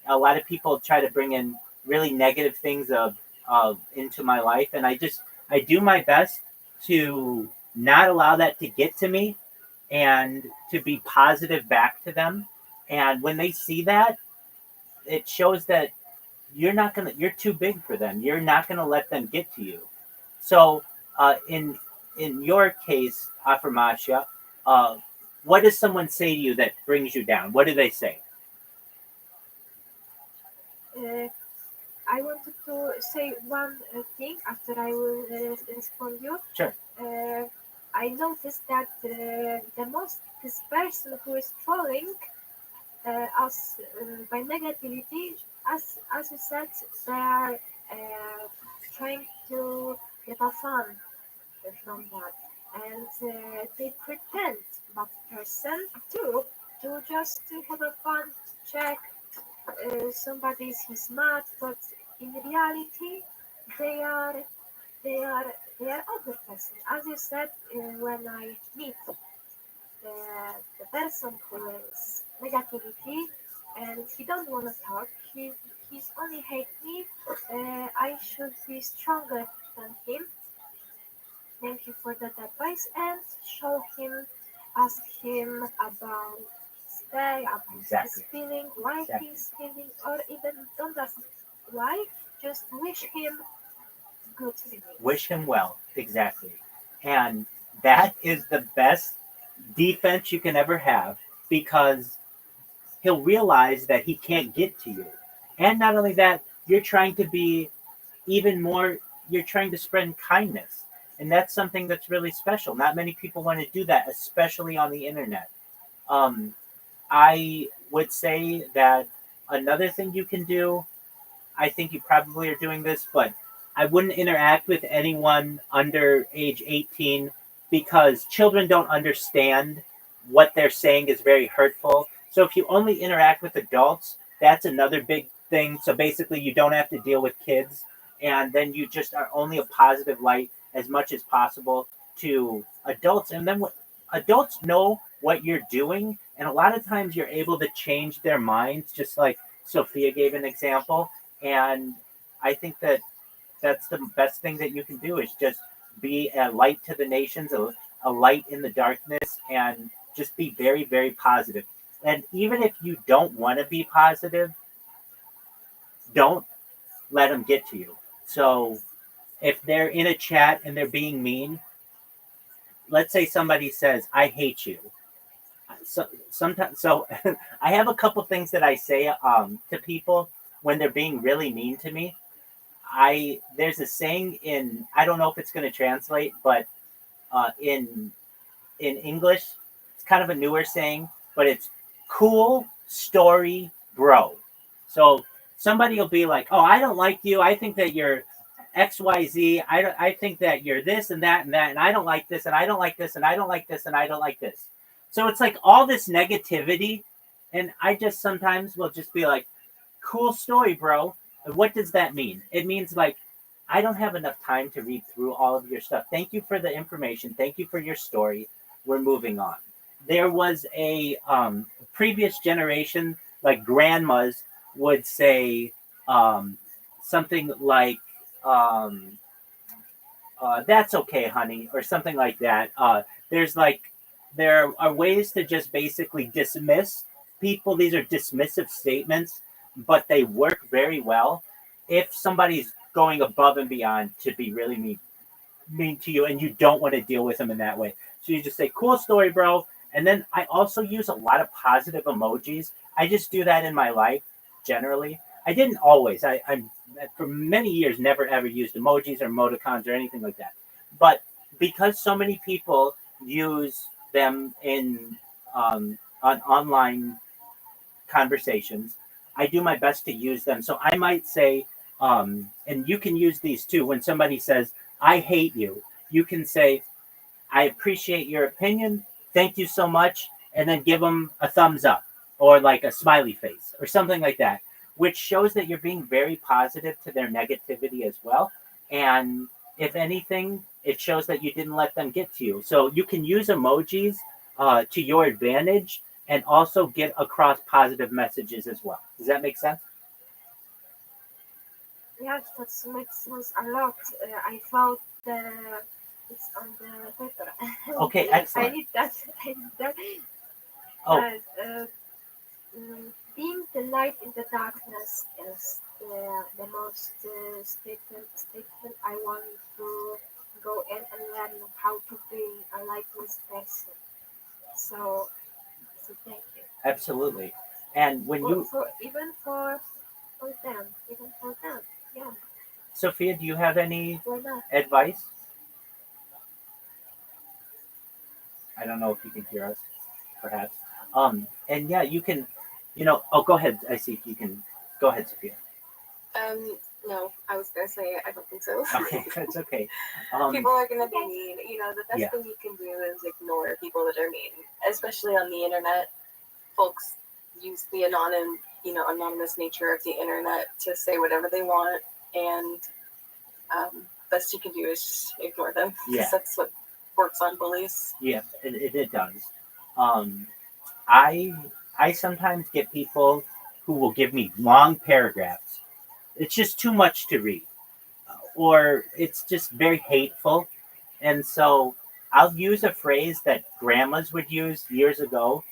A lot of people try to bring in really negative things of into my life, and I do my best to not allow that to get to me, and to be positive back to them. And when they see that, it shows that you're too big for them. You're not gonna let them get to you. So in your case, Afirmatia, what does someone say to you that brings you down? What do they say? I wanted to say one thing after I will respond you. Sure. I noticed that this person who is trolling us by negativity, as you said, they are trying to get a fun from that, and they pretend that person to just to have a fun, check somebody is smart, but in reality they are They are other person. As you said, when I meet the person who is negativity and he don't want to talk, he's only hate me, I should be stronger than him. Thank you for that advice and show him, ask him about stay, about his feeling, why he's feeling, or even don't ask why, just wish him good feelings. Wish him well, exactly. And that is the best defense you can ever have because he'll realize that he can't get to you. And not only that, you're trying to be even more, you're trying to spread kindness. And that's something that's really special. Not many people want to do that, especially on the internet. Um, I would say that another thing you can do, I think you probably are doing this, but I wouldn't interact with anyone under age 18 because children don't understand what they're saying is very hurtful. So if you only interact with adults, that's another big thing. So basically, you don't have to deal with kids, and then you just are only a positive light as much as possible to adults. And then adults know what you're doing, and a lot of times you're able to change their minds, just like Sophia gave an example. And I think that that's the best thing that you can do is just be a light to the nations, a light in the darkness, and just be very, very positive. And even if you don't want to be positive, don't let them get to you. So if they're in a chat and they're being mean, let's say somebody says, I hate you. So sometimes, so I have a couple things that I say to people when they're being really mean to me. There's a saying in, I don't know if it's going to translate, but in English, it's kind of a newer saying, but it's cool story, bro. So somebody will be like, "Oh, I don't like you. I think that you're XYZ. I think that you're this and that and that, and I don't like this, and I don't like this, and I don't like this, and I don't like this." So it's like all this negativity, and I just sometimes will just be like, "Cool story, bro." What does that mean? It means like, I don't have enough time to read through all of your stuff. Thank you for the information. Thank you for your story. We're moving on. There was a previous generation, like grandmas would say something like, um, that's okay, honey, or something like that. There's like, there are ways to just basically dismiss people. These are dismissive statements, but they work very well if somebody's going above and beyond to be really mean to you and you don't want to deal with them in that way. So you just say, cool story, bro. And then I also use a lot of positive emojis. I just do that in my life generally. I didn't always. I'm for many years never ever used emojis or emoticons or anything like that. But because so many people use them in on online conversations, I do my best to use them. So I might say, and you can use these too. When somebody says, I hate you, you can say, I appreciate your opinion. Thank you so much. And then give them a thumbs up or like a smiley face or something like that, which shows that you're being very positive to their negativity as well. And if anything, it shows that you didn't let them get to you. So you can use emojis to your advantage and also get across positive messages as well. Does that make sense? Yes, that makes sense a lot. I thought it's on the paper. Okay, excellent. I need that. I need that. Oh. Being the light in the darkness is the most statement I want to go in and learn how to be a lightless person. So thank you. Absolutely. And when you even for them, yeah. Sophia, do you have any advice? I don't know if you can hear us, perhaps. And yeah, you can, oh, go ahead. I see you can. Go ahead, Sophia. No, I was gonna say I don't think so. Okay, that's okay. People are gonna be mean. The best thing you can do is ignore people that are mean, especially on the internet. Folks use the anonymous nature of the internet to say whatever they want, and best you can do is just ignore them. Yeah. That's what works on bullies. Yeah, it does. I sometimes get people who will give me long paragraphs. It's just too much to read, or it's just very hateful, and so I'll use a phrase that grandmas would use years ago.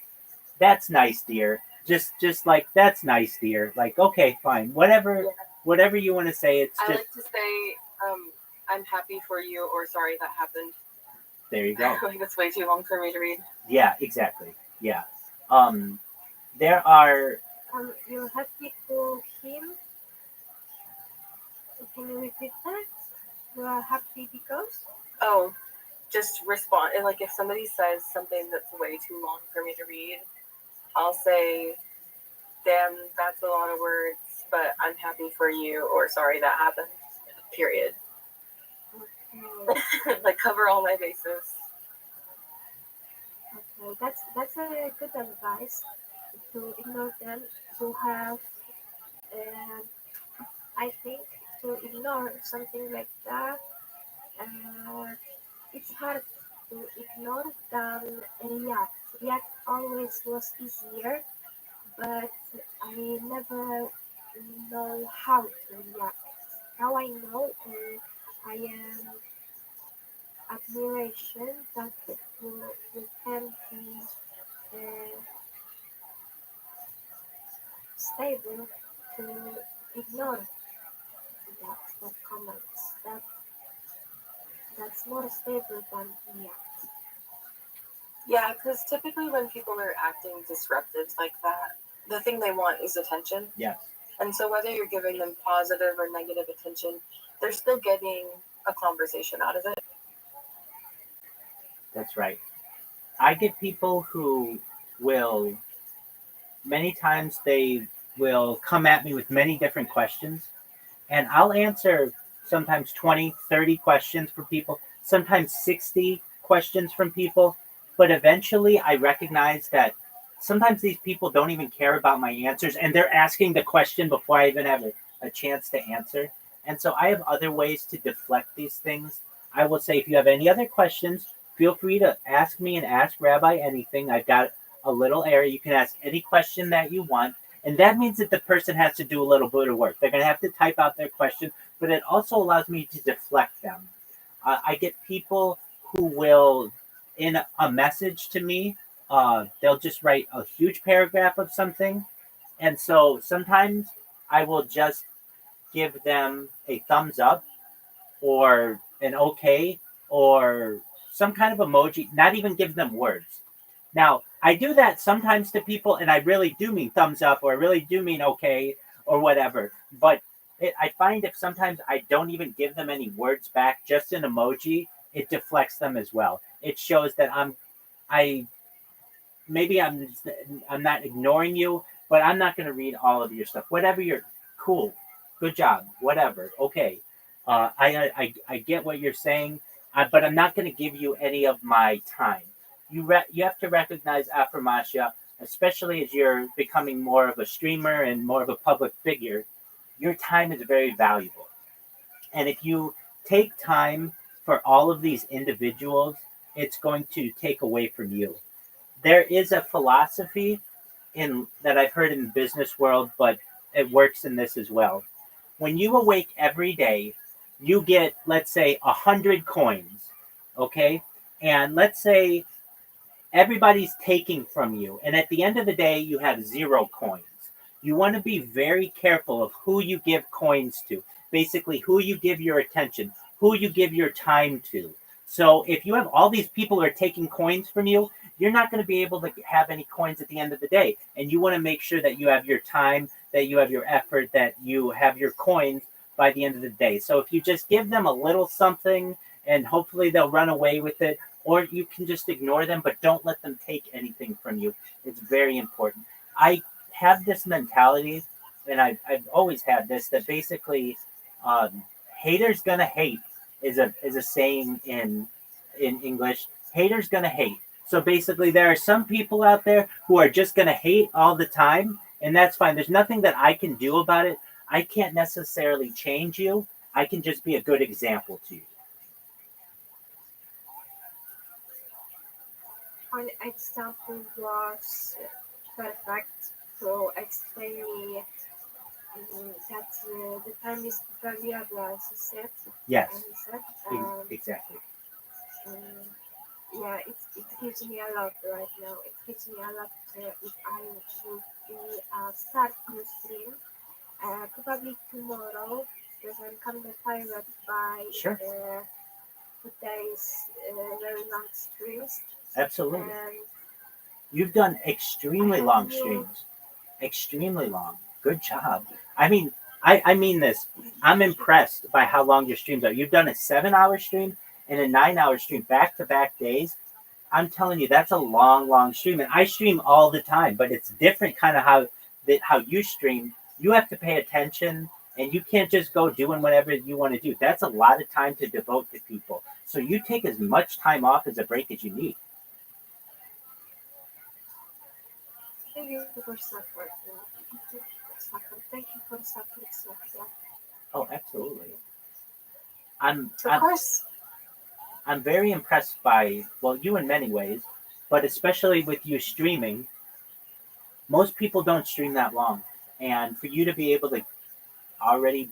That's nice, dear. Just like that's nice, dear. Like okay, fine, whatever you want to say. It's I just like to say, I'm happy for you, or sorry that happened. there you go. Like that's way too long for me to read. Yeah, exactly. Yeah. There are. You're happy for him. Can you repeat that? You are happy because? Oh, just respond. And like if somebody says something that's way too long for me to read, I'll say, damn, that's a lot of words, but I'm happy for you, or sorry that happened. Period. Okay. Like cover all my bases. Okay, that's a good advice to ignore them, to have, I think, to ignore something like that. It's hard to ignore than react. React always was easier, but I never know how to react. Now I know I am admiration that we can be uh, stable to ignore that comments. That's more stable than react. Yeah, because typically when people are acting disruptive like that, the thing they want is attention. Yes. And so whether you're giving them positive or negative attention, they're still getting a conversation out of it. That's right. I get people who will, many times they will come at me with many different questions, and I'll answer sometimes 20, 30 questions for people, sometimes 60 questions from people. But eventually I recognize that sometimes these people don't even care about my answers, and they're asking the question before I even have a chance to answer. And so I have other ways to deflect these things. I will say, if you have any other questions, feel free to ask me and ask Rabbi anything. I've got a little area. You can ask any question that you want. And that means that the person has to do a little bit of work. They're going to have to type out their question, but it also allows me to deflect them. I get people who will, in a message to me, they'll just write a huge paragraph of something. And so sometimes I will just give them a thumbs up or an okay or some kind of emoji, not even give them words. Now, I do that sometimes to people, and I really do mean thumbs up or I really do mean okay or whatever. But I find if sometimes I don't even give them any words back, just an emoji, it deflects them as well. It shows that I'm not ignoring you, but I'm not going to read all of your stuff. Whatever you're cool, good job, whatever, okay. I get what you're saying, but I'm not going to give you any of my time. You have to recognize affirmatia, especially as you're becoming more of a streamer and more of a public figure. Your time is very valuable, and if you take time for all of these individuals, it's going to take away from you. There is a philosophy in that I've heard in the business world, but it works in this as well. When you awake every day, you get, let's say, 100 coins, okay? And let's say everybody's taking from you, and at the end of the day, you have 0 coins. You want to be very careful of who you give coins to, basically who you give your attention, who you give your time to. So if you have all these people who are taking coins from you, you're not going to be able to have any coins at the end of the day. And you want to make sure that you have your time, that you have your effort, that you have your coins by the end of the day. So if you just give them a little something and hopefully they'll run away with it, or you can just ignore them, but don't let them take anything from you. It's very important. I have this mentality, and I've always had this, that basically haters gonna hate is a saying in English. Haters gonna hate. So basically, there are some people out there who are just gonna hate all the time, and that's fine. There's nothing that I can do about it. I can't necessarily change you. I can just be a good example to you. An example was perfect to explain me that the time is variable, as you said. Yes, And he said, exactly. yeah, it gives me a lot right now. It gives me a lot if I should be start new stream. Probably tomorrow, because I'm kind of tired by Sure. today's very long streams. Absolutely. And You've done extremely long you- streams. Extremely long. Good job. I mean, I mean this. I'm impressed by how long your streams are. You've done a 7-hour stream and a 9-hour stream back to back days. I'm telling you, that's a long, long stream. And I stream all the time, but it's different kind of how you stream. You have to pay attention and you can't just go doing whatever you want to do. That's a lot of time to devote to people. So you take as much time off as a break as you need. Thank you for support. Thank you for support. Yeah. Oh, absolutely. Of course. I'm very impressed by, well, you in many ways, but especially with you streaming. Most people don't stream that long. And for you to be able to already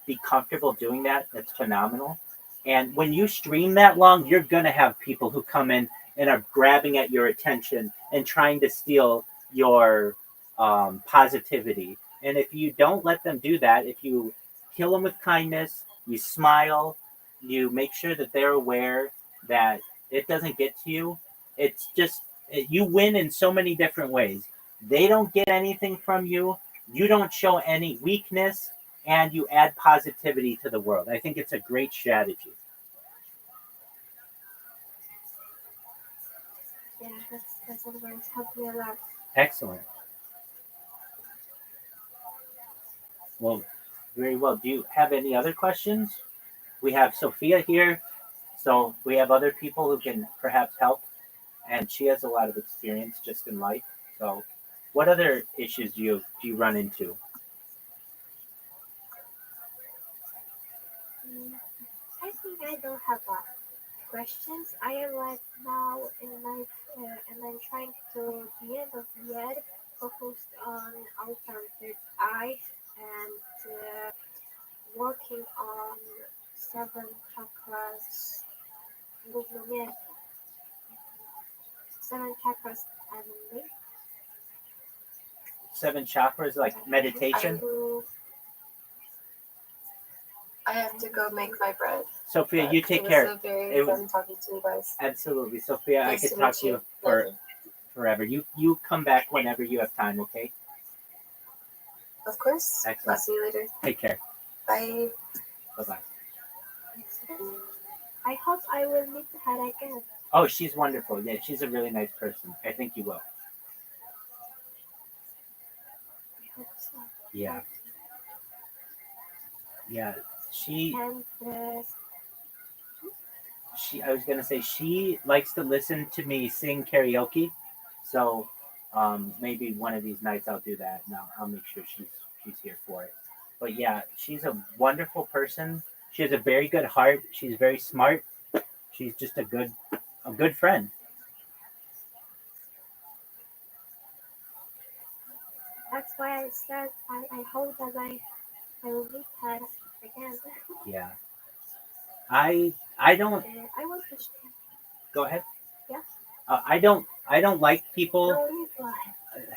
be comfortable doing that, that's phenomenal. And when you stream that long, you're going to have people who come in and are grabbing at your attention and trying to steal your positivity. And if you don't let them do that, if you kill them with kindness, you smile, you make sure that they're aware that it doesn't get to you, it's just, you win in so many different ways. They don't get anything from you. You don't show any weakness, and you add positivity to the world. I think it's a great strategy. Yeah, that's always helped me a lot. Excellent. Well, very well. Do you have any other questions? We have Sophia here, so we have other people who can perhaps help, and she has a lot of experience just in life. So, what other issues do you run into? I think I don't have questions. I am right now in life, and I'm trying to the end of the year focused on alternative eye and working on 7 chakras. Movement, 7 chakras heavenly. 7 chakras, like meditation. I have to go make my bread. Sophia, you take care. It was so very fun talking to you guys. Absolutely, Sophia. Nice I could talk to you for forever. You come back whenever you have time. Okay. Of course. Excellent. I'll see you later. Take care. Bye. Bye-bye. I hope I will meet her again. Oh, she's wonderful. Yeah, she's a really nice person. I think you will. I hope so. Yeah. Yeah. She. I was gonna say she likes to listen to me sing karaoke, so maybe one of these nights I'll do that. And I'll make sure she's here for it. But yeah, she's a wonderful person. She has a very good heart. She's very smart. She's just a good friend. That's why I said I hope that I will meet her again. Yeah. I don't. I want to. Go ahead. Yeah. I don't like people. No,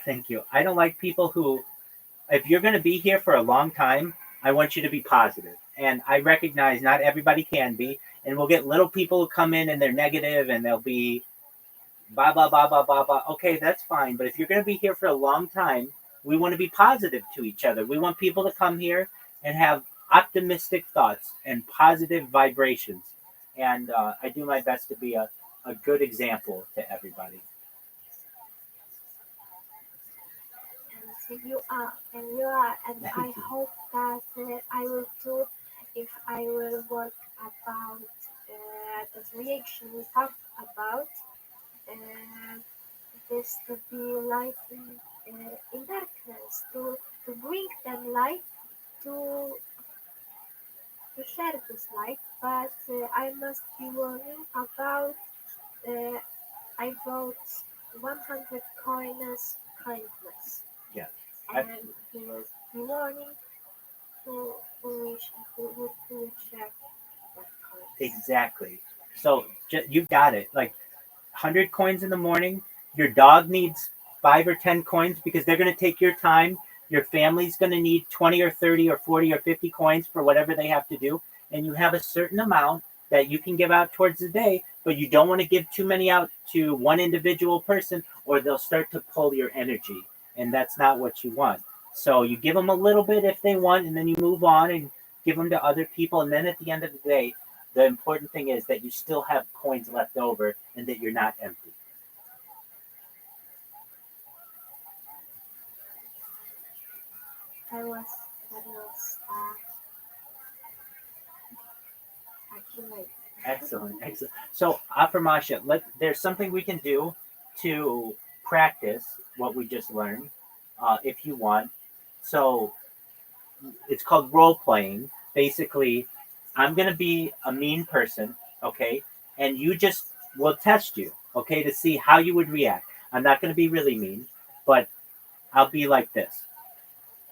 thank you. I don't like people who, if you're going to be here for a long time, I want you to be positive. And I recognize not everybody can be, and we'll get little people who come in and they're negative and they'll be blah blah blah blah blah blah. Okay, that's fine. But if you're going to be here for a long time, we want to be positive to each other. We want people to come here and have optimistic thoughts and positive vibrations. And I do my best to be a good example to everybody. And you are, and I hope that I will do if I will work about the reaction we talked about. This to be light in darkness, to bring them light to to share this light, but I must be warning about. Uh, I wrote 100 coins kindness. Yeah. And there was the warning who check that coins. Exactly. So you got it. Like 100 coins in the morning. Your dog needs 5 or 10 coins because they're going to take your time. Your family's going to need 20 or 30 or 40 or 50 coins for whatever they have to do. And you have a certain amount that you can give out towards the day, but you don't want to give too many out to one individual person or they'll start to pull your energy. And that's not what you want. So you give them a little bit if they want, and then you move on and give them to other people. And then at the end of the day, the important thing is that you still have coins left over and that you're not empty. That was accurate. Excellent. So, Aframasha, there's something we can do to practice what we just learned, if you want. So, it's called role playing. Basically, I'm going to be a mean person, okay? And you just will test you, okay, to see how you would react. I'm not going to be really mean, but I'll be like this.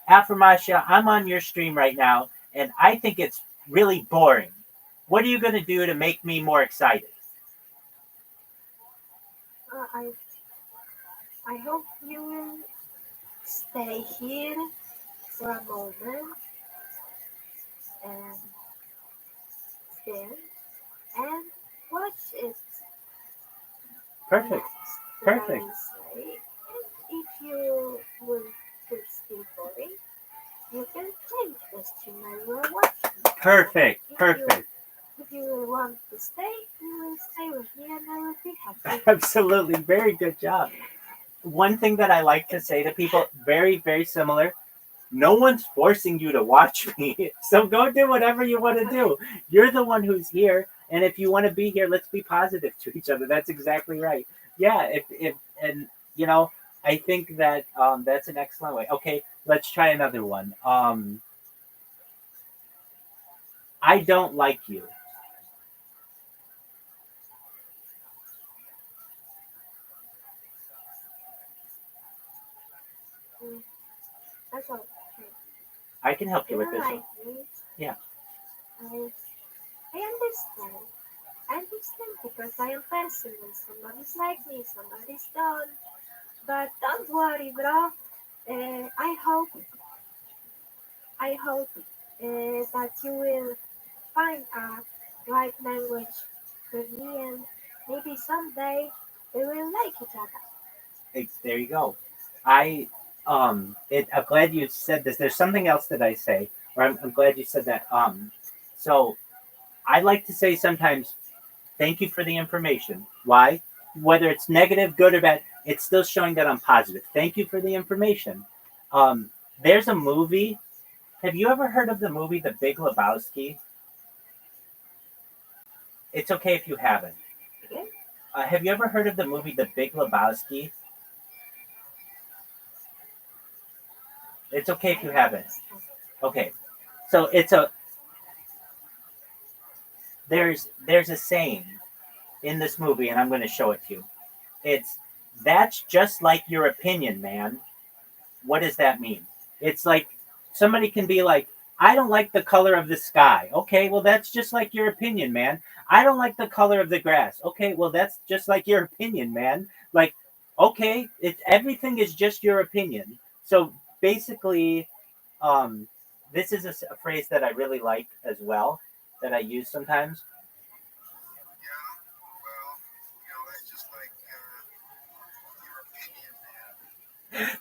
Aframasha, I'm on your stream right now, and I think it's really boring. What are you going to do to make me more excited? I hope you will stay here for a moment and then and watch it. Perfect. And if you will feel still boring, you can change the stream I will watch. Perfect. If you will want to stay, you will stay with me and I will be happy. Absolutely. Very good job. One thing that I like to say to people, very, very similar. No one's forcing you to watch me. So go do whatever you want to do. You're the one who's here. And if you want to be here, let's be positive to each other. That's exactly right. Yeah. And I think that that's an excellent way. Okay. Let's try another one. I don't like you. That's okay. I can help you with this Like one. me, Yeah. I understand. I understand because I am person and somebody's like me, somebody's done. But don't worry, bro. I hope that you will find a right language with me, and maybe someday we will like each other. There you go. I'm glad you said this. There's something else that I say, or I'm glad you said that. So I like to say sometimes, thank you for the information. Why? Whether it's negative, good, or bad, it's still showing that I'm positive. Thank you for the information. There's a movie. Have you ever heard of the movie The Big Lebowski? It's okay if you haven't. Have you ever heard of the movie The Big Lebowski? It's okay if you haven't. Okay. So there's a saying in this movie, and I'm going to show it to you. It's that's just like your opinion, man. What does that mean? It's like somebody can be like, I don't like the color of the sky. Okay, well that's just like your opinion, man. I don't like the color of the grass. Okay, well that's just like your opinion, man. Like, okay, everything is just your opinion. So basically, this is a phrase that I really like as well, that I use sometimes.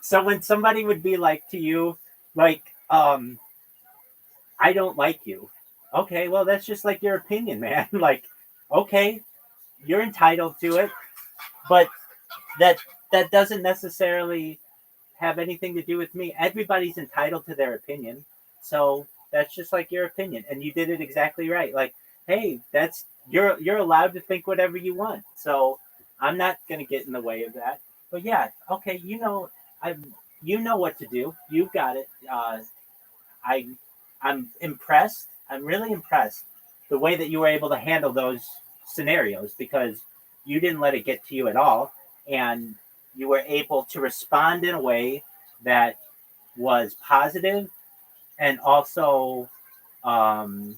So when somebody would be like to you, like, I don't like you. Okay, well that's just like your opinion, man. Like, okay, you're entitled to it, but that doesn't necessarily have anything to do with me. Everybody's entitled to their opinion. So that's just like your opinion. And you did it exactly right. Like, hey, that's you're allowed to think whatever you want. So I'm not gonna get in the way of that. But yeah, okay, you know what to do. You've got it. I I'm impressed I'm really impressed the way that you were able to handle those scenarios, because you didn't let it get to you at all, and you were able to respond in a way that was positive, and also um,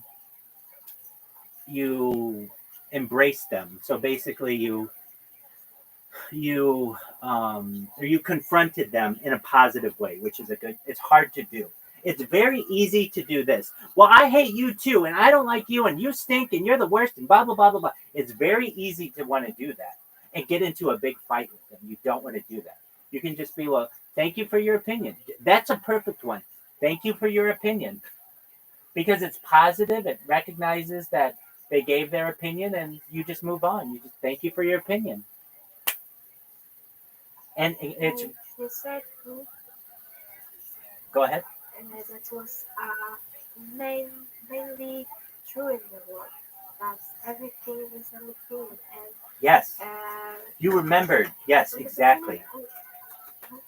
you embraced them. So basically, you confronted them in a positive way, which is a good. It's hard to do. It's very easy to do this. Well, I hate you too, and I don't like you, and you stink, and you're the worst, and blah blah blah blah blah. It's very easy to want to do that and get into a big fight with them. You don't want to do that. You can just be, well, thank you for your opinion. That's a perfect one. Thank you for your opinion, because it's positive. It recognizes that they gave their opinion, and you just move on. You just thank you for your opinion, and it's. And you said Go ahead. that was mainly true in the world. That everything is an opinion, and Yes, uh, you remembered. Yes, exactly.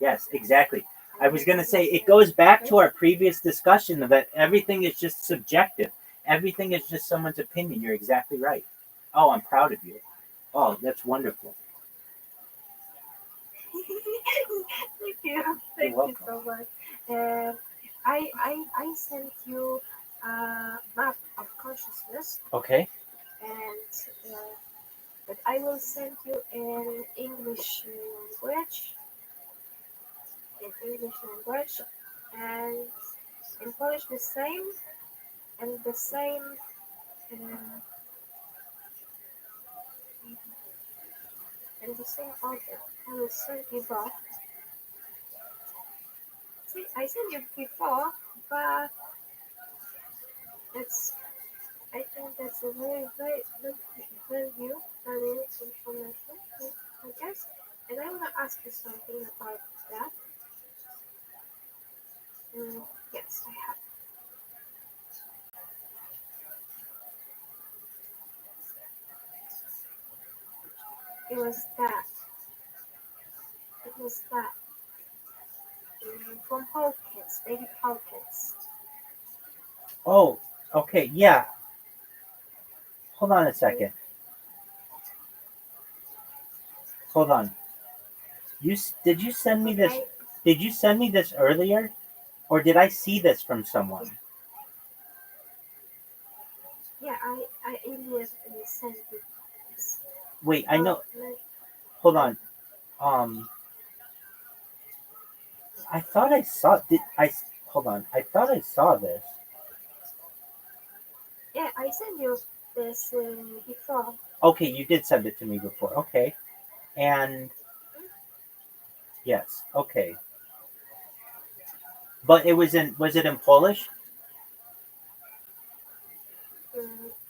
Yes, exactly. I was going to say it goes back to our previous discussion of that everything is just subjective. Everything is just someone's opinion. You're exactly right. Oh, I'm proud of you. Oh, that's wonderful. Thank you. Thank you so much. I sent you a map of consciousness, Okay. and but I will send you in English language, and in Polish the same, and the same, uh, and the same order. I will send you both. See, I sent you before, but it's I think that's a very new information, I guess. And I want to ask you something about that. Yes, I have. It was that. It was that. From Hawkins, David Hawkins. Oh, okay. Yeah. Hold on a second. Hold on. Did you send me this? Did you send me this earlier, or did I see this from someone? Yeah, I immediately sent you this. Wait, I know. Hold on. I thought I saw. Did I? Hold on. I thought I saw this. Yeah, I sent you this before. Okay, you did send it to me before. Okay, and yes, okay. But it was in. Was it in Polish?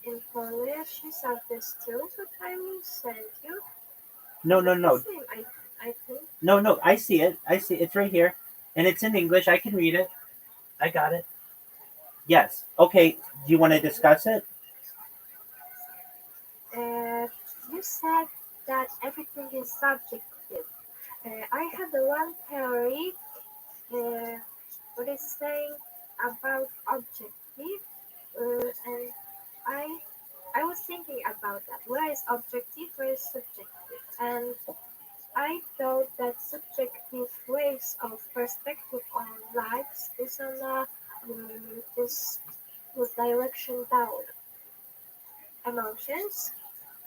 In Polish, you saw this too, but I will send you. No, no, no. Same, I think. No, no. I see it. I see it's right here, and it's in English. I can read it. I got it. Yes. Okay. Do you want to discuss it? You said that everything is subjective. I had the one theory. What is saying about objective, and I was thinking about that. Where is objective? Where is subjective? And I thought that subjective ways of perspective on lives is on is with direction down emotions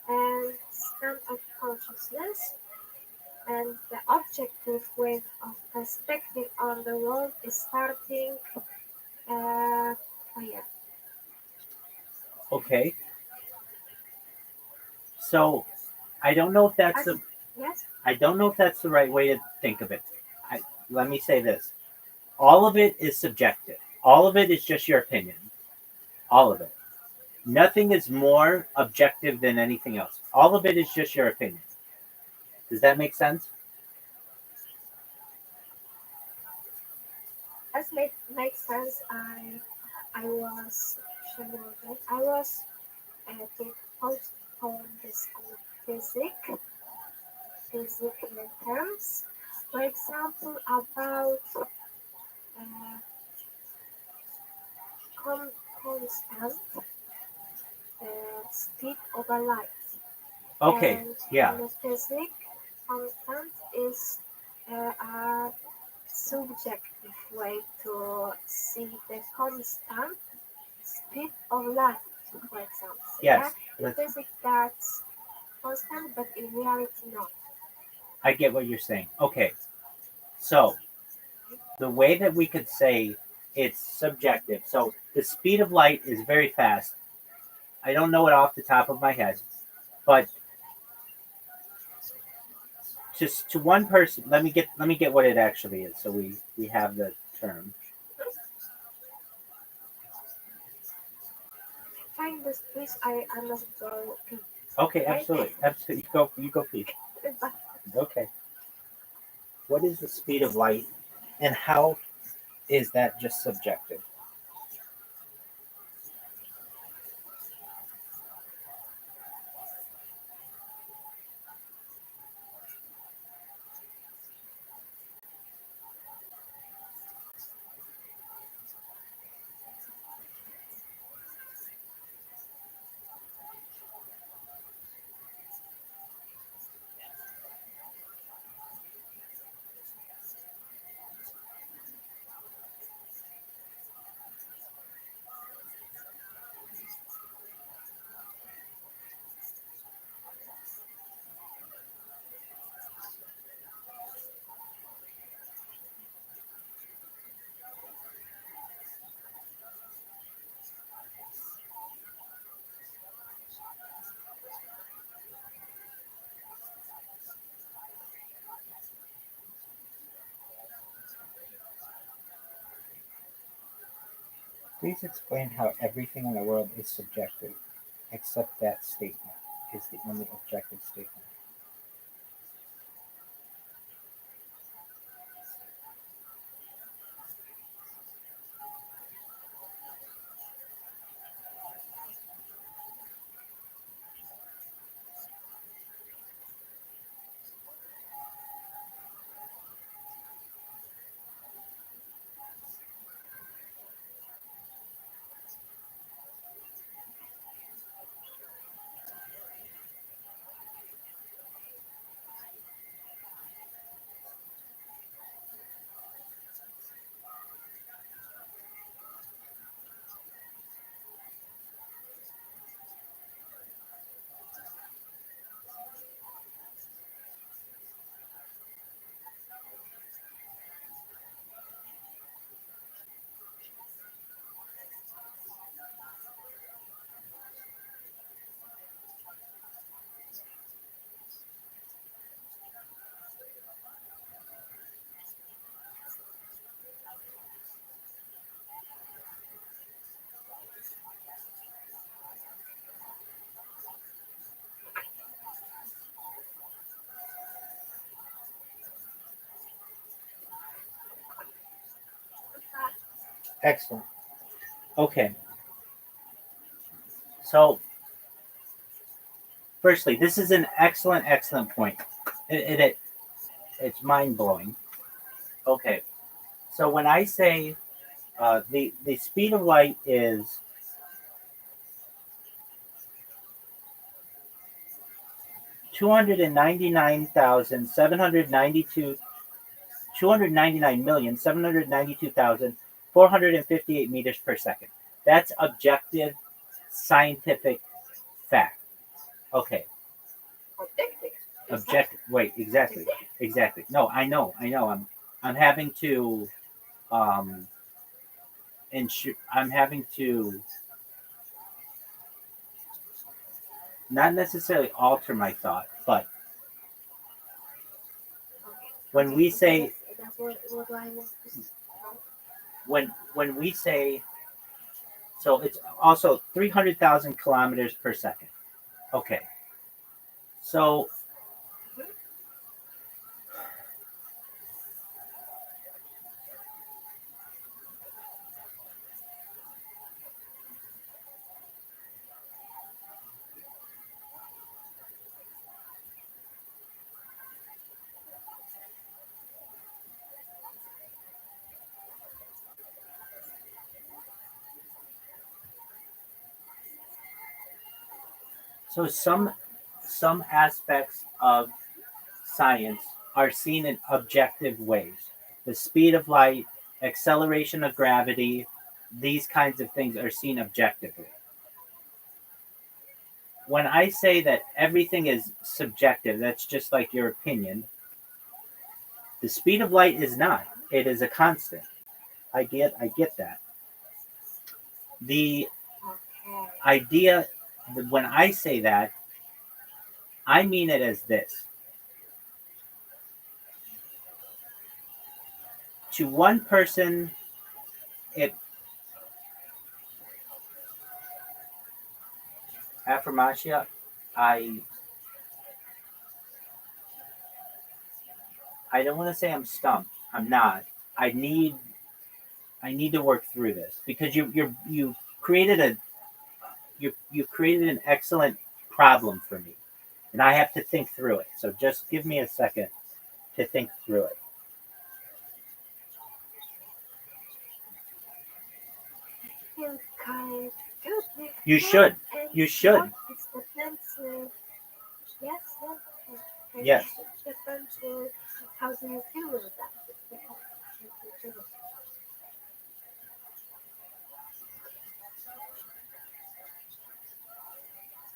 and span of consciousness, and the objective way of perspective on the world is starting. Oh yeah. Okay. So, I don't know if that's the. Yes. I don't know if that's the right way to think of it. Let me say this. All of it is subjective. All of it is just your opinion. All of it. Nothing is more objective than anything else. All of it is just your opinion. Does that make sense? As makes sense. I was to postpone this physical terms. For example, about uh, constant speed over light. Okay, And yeah, the specific constant is a subjective way to see the constant speed of light, for example. yes, Yeah, it is that's constant, but in reality not. I get what you're saying. Okay, so the way that we could say it's subjective. So the speed of light is very fast. I don't know it off the top of my head, but just to one person, let me get what it actually is. So we have the term. Find this, please. I must go pee. Okay, Right? absolutely, absolutely. You go, Pete. Okay. What is the speed of light, and how is that just subjective? Please explain how everything in the world is subjective, except that statement is the only objective statement. Excellent. Okay. So, firstly, this is an excellent point. It's mind blowing. Okay. So when I say the speed of light is 299,792 299,792,458 meters per second. That's objective scientific fact. Okay. Objective. Wait, exactly. No, I know. I'm having to I'm having to not necessarily alter my thought, but when we say when we say so it's also 300,000 kilometers per second. Okay. So So some aspects of science are seen in objective ways. The speed of light, acceleration of gravity, these kinds of things are seen objectively. When I say that everything is subjective, that's just like your opinion. The speed of light is not. It is a constant. I get that. The Okay. idea that when I say that, I mean it as this. To one person, it affirmatia, I don't want to say I'm stumped. I'm not. I need to work through this because you created you created an excellent problem for me, and I have to think through it. So just give me a second to think through it. You can do it. You should. And You should. what is the plan to? Yes, yes. And Yes. the plan to, how do you feel with that?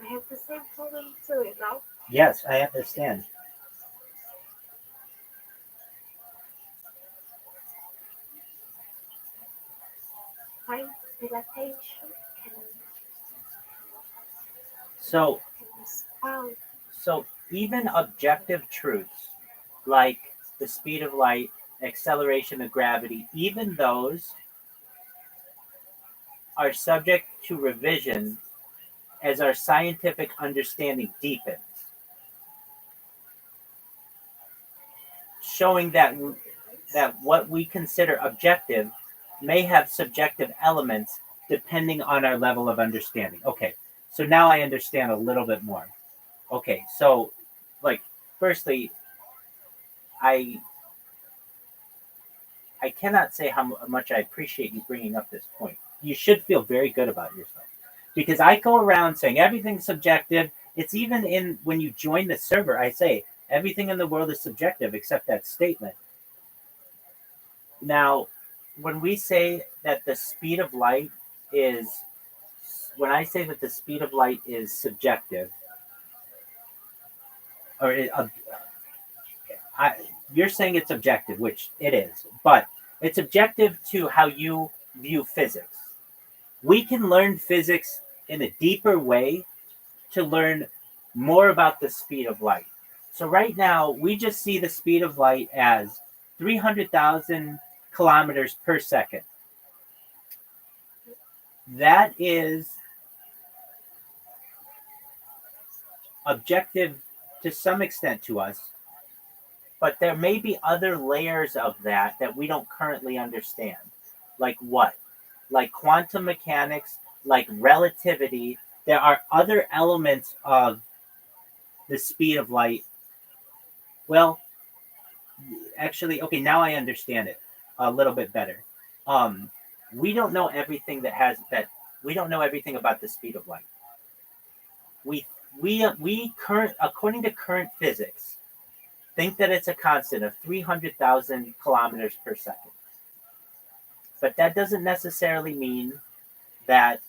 I have the same problem too, you know. Yes, I understand. Time dilatation can So respond. so even objective truths like the speed of light, acceleration of gravity, even those are subject to revision as our scientific understanding deepens, showing that what we consider objective may have subjective elements depending on our level of understanding. Okay, so now I understand a little bit more. Okay, so like firstly, I I cannot say how much I appreciate you bringing up this point. You should feel very good about yourself because I go around saying everything's subjective. It's even in when you join the server, I say everything in the world is subjective except that statement. Now, when we say that the speed of light is, when I say that the speed of light is subjective, or you're saying it's objective, which it is, but it's objective to how you view physics. We can learn physics in a deeper way to learn more about the speed of light. So right now, we just see the speed of light as 300,000 kilometers per second. That is objective to some extent to us, but there may be other layers of that we don't currently understand. Like what? Like quantum mechanics, like relativity. There are other elements of the speed of light. Well, actually, okay, now I understand it a little bit better. Um, we don't know everything we don't know everything about the speed of light. We we current according to current physics think that it's a constant of 300,000 kilometers per second. But that doesn't necessarily mean that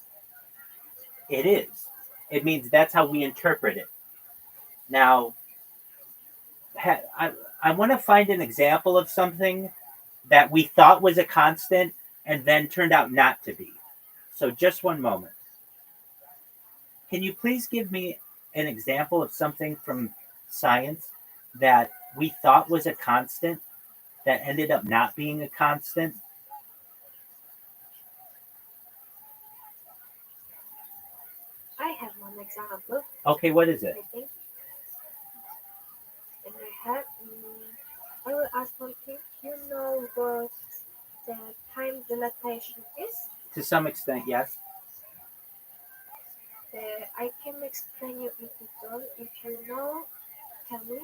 it is. It means that's how we interpret it. Now, I want to find an example of something that we thought was a constant and then turned out not to be. So just one moment. Can you please give me an example of something from science that we thought was a constant that ended up not being a constant? I have one example. Okay, what is it? I think. And I will ask one thing. You know what the time dilatation is? To some extent, yes. I can explain you in detail. If you know, tell me.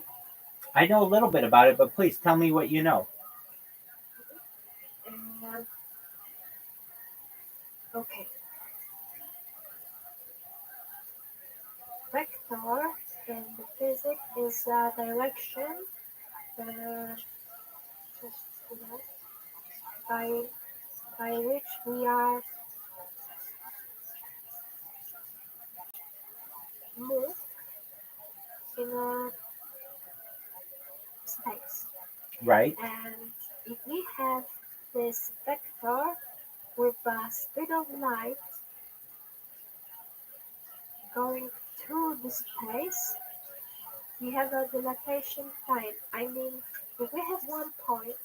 I know a little bit about it, but please tell me what you know. Um, okay. Back is a direction just, you know, by which we are moved in a space. Right. And if we have this vector with a speed of light going through the space, we have a dilatation time. I mean, if we have one point,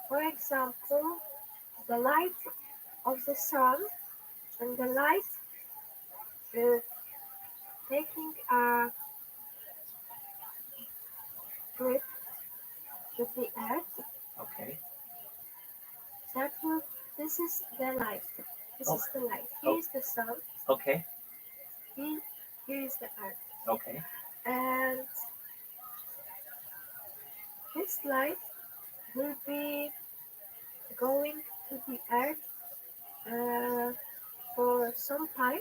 for example, the light of the sun and the light taking a grip with the earth, Okay. that will, this is the light. This Oh. is the light. Here is the sun. Okay. Here is the earth. Okay. And this light will be going to the earth for some time.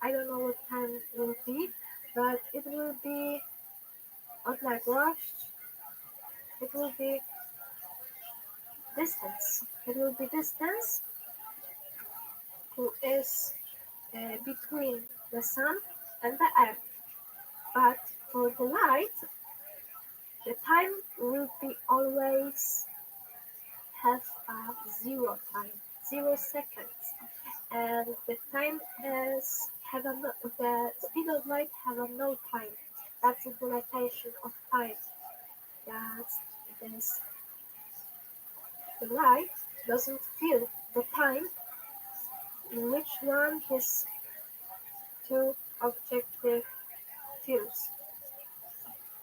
I don't know what time it will be, but it will be not like rushed. It will be distance. It will be distance who is between the sun and the earth. But for the light, the time will be always have a zero time, 0 seconds, and the time has have a the speed of light have a no time. That's a dilatation of time. That's this. The light doesn't feel the time in which one his two objective feels.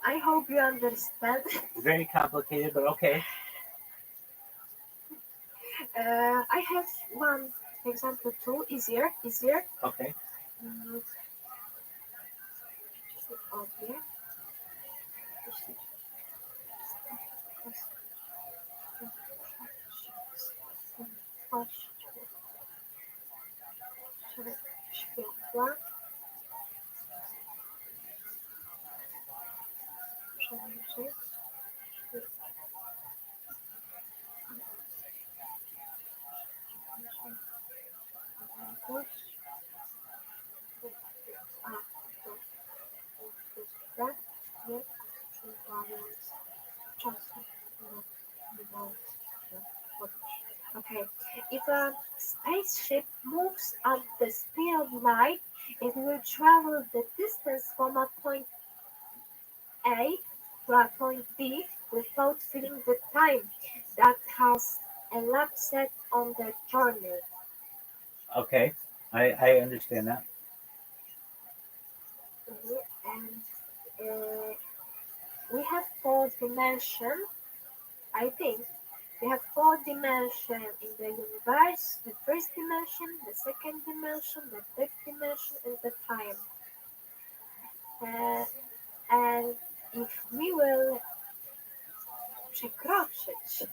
I hope you understand. Very complicated, but okay. I have one example too, easier. Okay. Just out here. Okay, if a spaceship moves at the speed of light, it will travel the distance from a point A to a point B without feeling the time that has elapsed on the journey. Okay. I understand that. And we have four dimensions, I think. We have four dimensions in the universe: the first dimension, the second dimension, the third dimension, and the time. And if we will przekroczyć,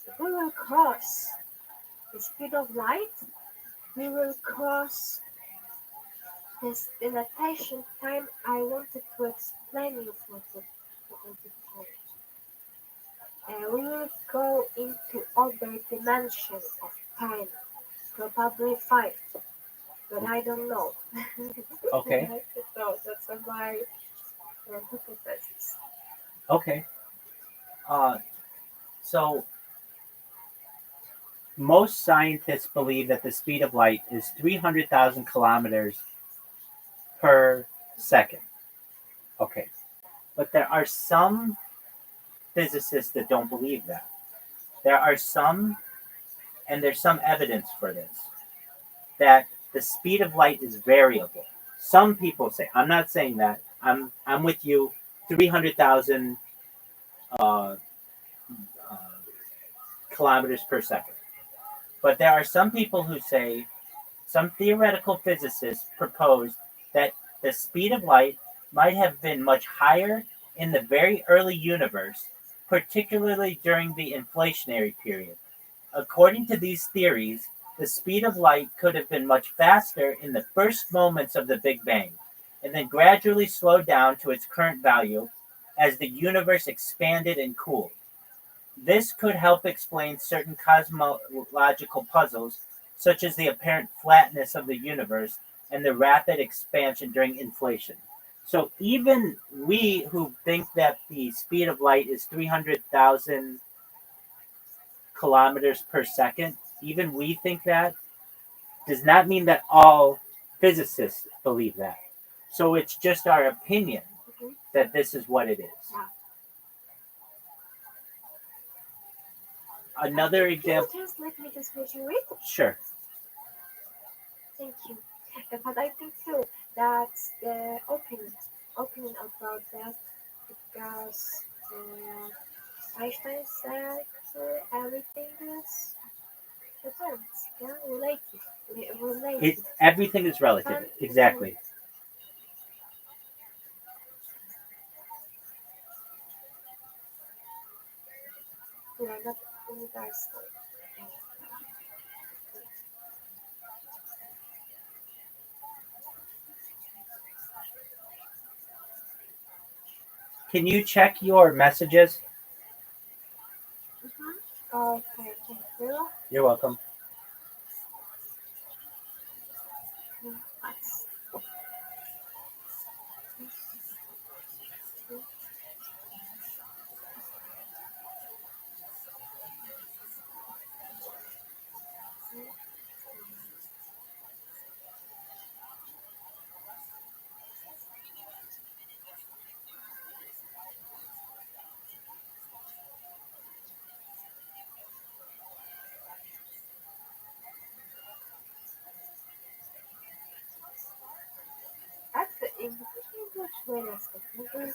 if we will cross the speed of light, we will cross this dilatation time. I wanted to explain you what the time. We will go into other dimensions of time, probably 5, but I don't know. Okay. So that's my hypothesis. Okay. So most scientists believe that the speed of light is 300,000 kilometers per second. Okay. But there are some physicists that don't believe that. There are some, and there's some evidence for this, that the speed of light is variable. Some people say, I'm not saying that, I'm with you, 300,000 kilometers per second. But there are some people who say, some theoretical physicists propose that the speed of light might have been much higher in the very early universe, particularly during the inflationary period. According to these theories, the speed of light could have been much faster in the first moments of the Big Bang. and then gradually slowed down to its current value as the universe expanded and cooled. This could help explain certain cosmological puzzles, such as the apparent flatness of the universe and the rapid expansion during inflation. So even we who think that the speed of light is 300,000 kilometers per second, even we think that, does not mean that all physicists believe that. So it's just our opinion that this is what it is. Another example. Just let me just make you read. Sure. Thank you. But I think too that's the opinion about that because Einstein said everything is related. Everything is relative. Exactly. Yeah, not universal. Can you check your messages? Okay, thank you. You're welcome. That's the English way of speaking.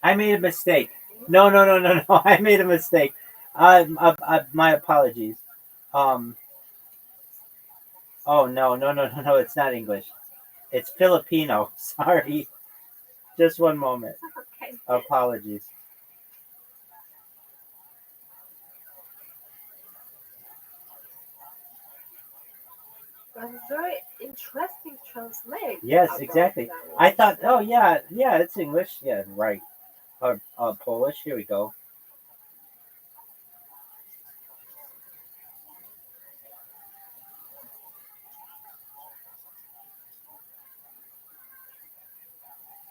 I made a mistake. No. I made a mistake. My apologies. Oh no. It's not English. It's Filipino. Sorry. Just one moment. Okay. Apologies. That's very interesting translate. Yes, exactly. I thought, oh yeah, it's English. Yeah, right. Or Polish. Here we go.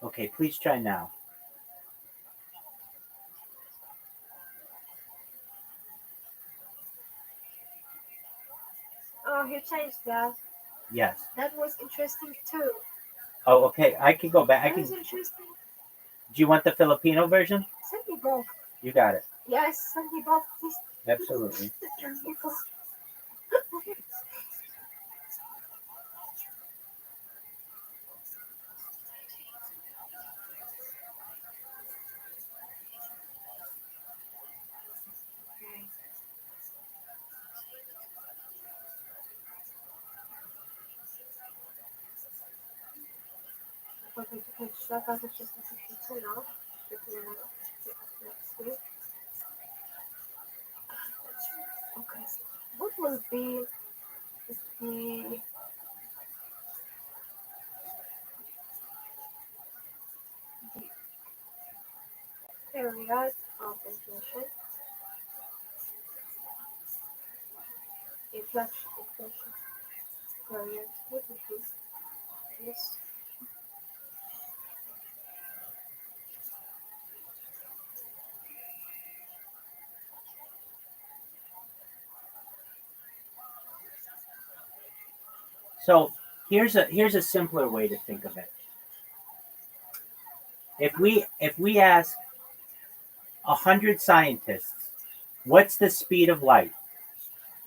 Okay, please try now. Oh, he changed that. Yes. That was interesting too. Oh, okay. I can go back. That was interesting. Do you want the Filipino version? Send me both. You got it. Yes, send me both, please. Absolutely. Okay. What will be the period of inflation? Inflation period would be this. So here's a simpler way to think of it. If we ask 100 scientists, what's the speed of light?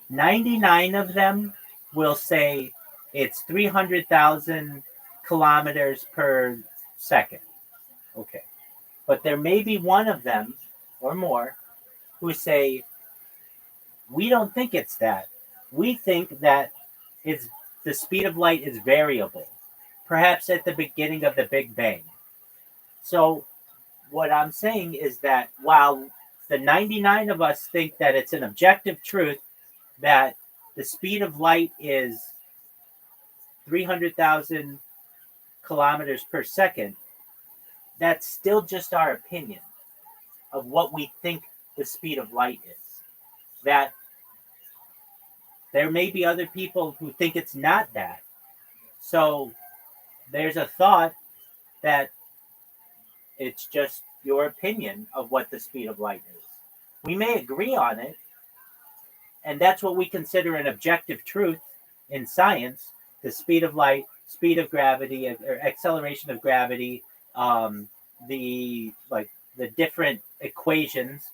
99 of them will say it's 300,000 kilometers per second. Okay. But there may be one of them or more who say, we don't think it's that. We think that it's the speed of light is variable. perhaps at the beginning of the Big Bang. So what I'm saying is that while the 99 of us think that it's an objective truth that the speed of light is 300,000 kilometers per second, that's still just our opinion of what we think the speed of light is. That there may be other people who think it's not that. So there's a thought that it's just your opinion of what the speed of light is. We may agree on it, and that's what we consider an objective truth in science: the speed of light, speed of gravity, or acceleration of gravity, the different equations.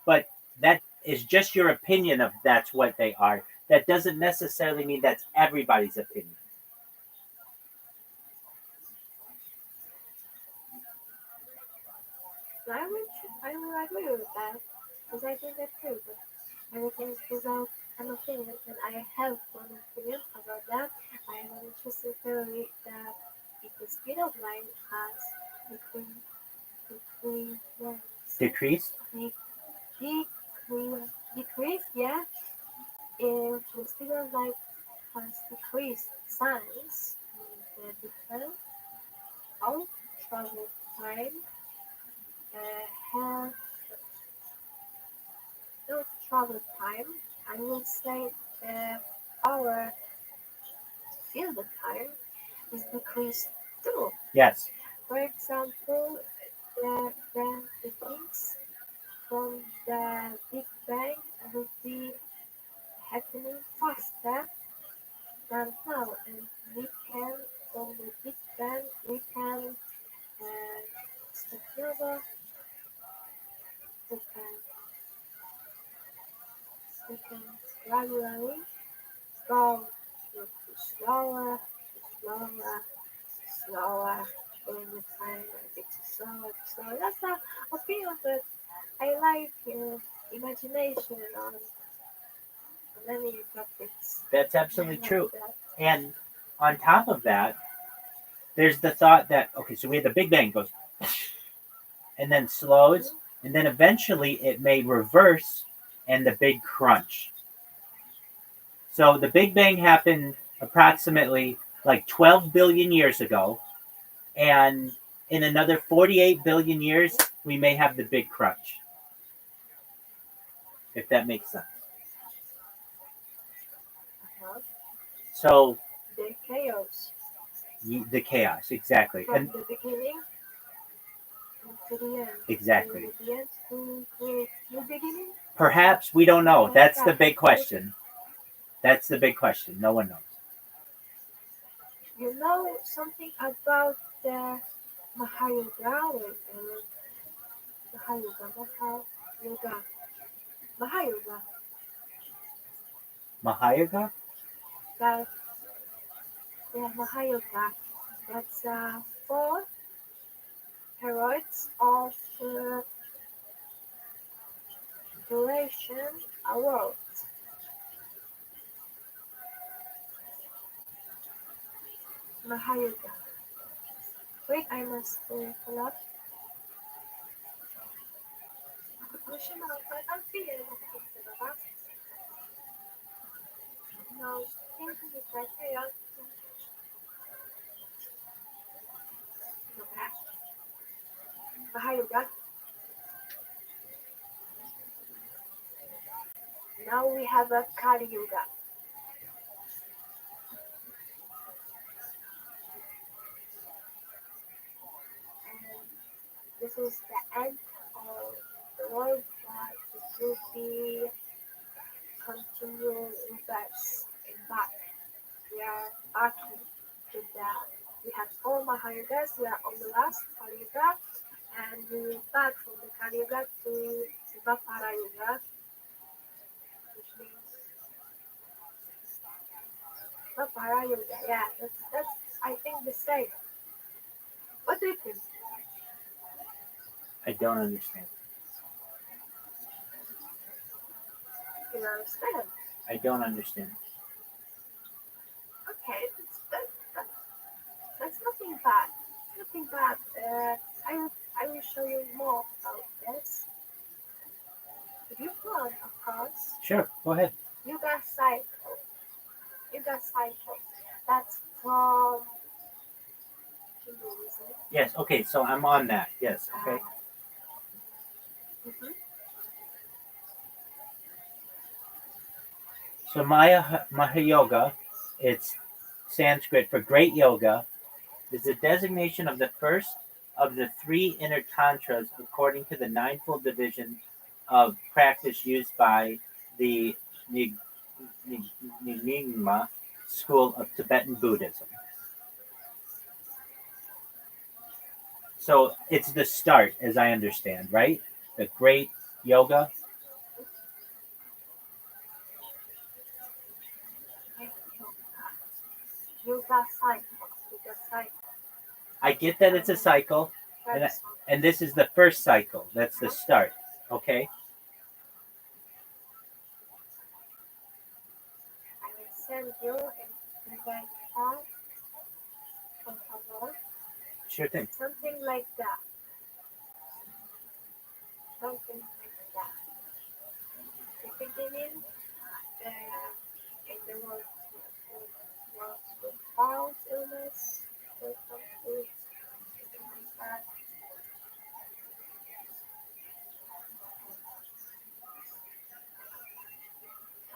But that is just your opinion of that's what they are. That doesn't necessarily mean that's everybody's opinion. I will agree with that because I think that's true. But everything is out an opinion, and I have one opinion about that. I am an interesting theory that if the speed of light has Decreased? Decreased, yeah. If the speed of light has decreased signs, the difference of travel time have no travel time. I will say our field time is decreased too. Yes. For example, the things from the Big Bang will be happening faster than now, and we can, from the Big Bang, we can supernova, we can gradually go to slower, slower, slower, during the time a bit slower, slower. That's a opinion that I like imagination on many topics. That's absolutely I like true. that. And on top of that, there's the thought that, okay, so we have the Big Bang goes and then slows, and then eventually it may reverse and the big crunch. So the Big Bang happened approximately like 12 billion years ago, and in another 48 billion years, we may have the big crunch. If that makes sense. So The chaos. The chaos, exactly. From And the beginning to the end. exactly. From the end to the beginning. Perhaps we don't know. That's the big question. That's the big question. No one knows. You know something about the Mahayoga? Mahayoga. Mahayoga? That Mahayoga. That's 4 periods of duration a world. Mahayoga. Wait, I must pull up. No, thinking is right here. Mahayoga. Now we have a Kali Yuga. And this is the end of the world, but it will be continual reverse and back. We are back to that. We have all Mahayugas, we are on the last Kali Yuga, and we will back from the Kali Yuga to the Vapara Yuga, which means Vapara Yuga. Yeah, that's I think the same. What do you think? I don't understand. You understand? I don't understand. Okay, something bad. I will show you more about this. If you want, of course, Sure, go ahead. you got cycle. You got cycle. That's from Hinduism. Yes, okay, so I'm on that. Yes, okay. Mhm. So Mahayoga, it's Sanskrit for great yoga, is a designation of the first of the three inner tantras according to the ninefold division of practice used by the Nyingma school of Tibetan Buddhism. So it's the start, as I understand, right? The great yoga. You got cycle. You got cycle. I get that it's a cycle, and this is the first cycle. That's the start. Okay. I will send you in that chat, por favor. Sure thing. Something like that. Something like that. The beginning, in the world with bowel illness, with some food, something like that.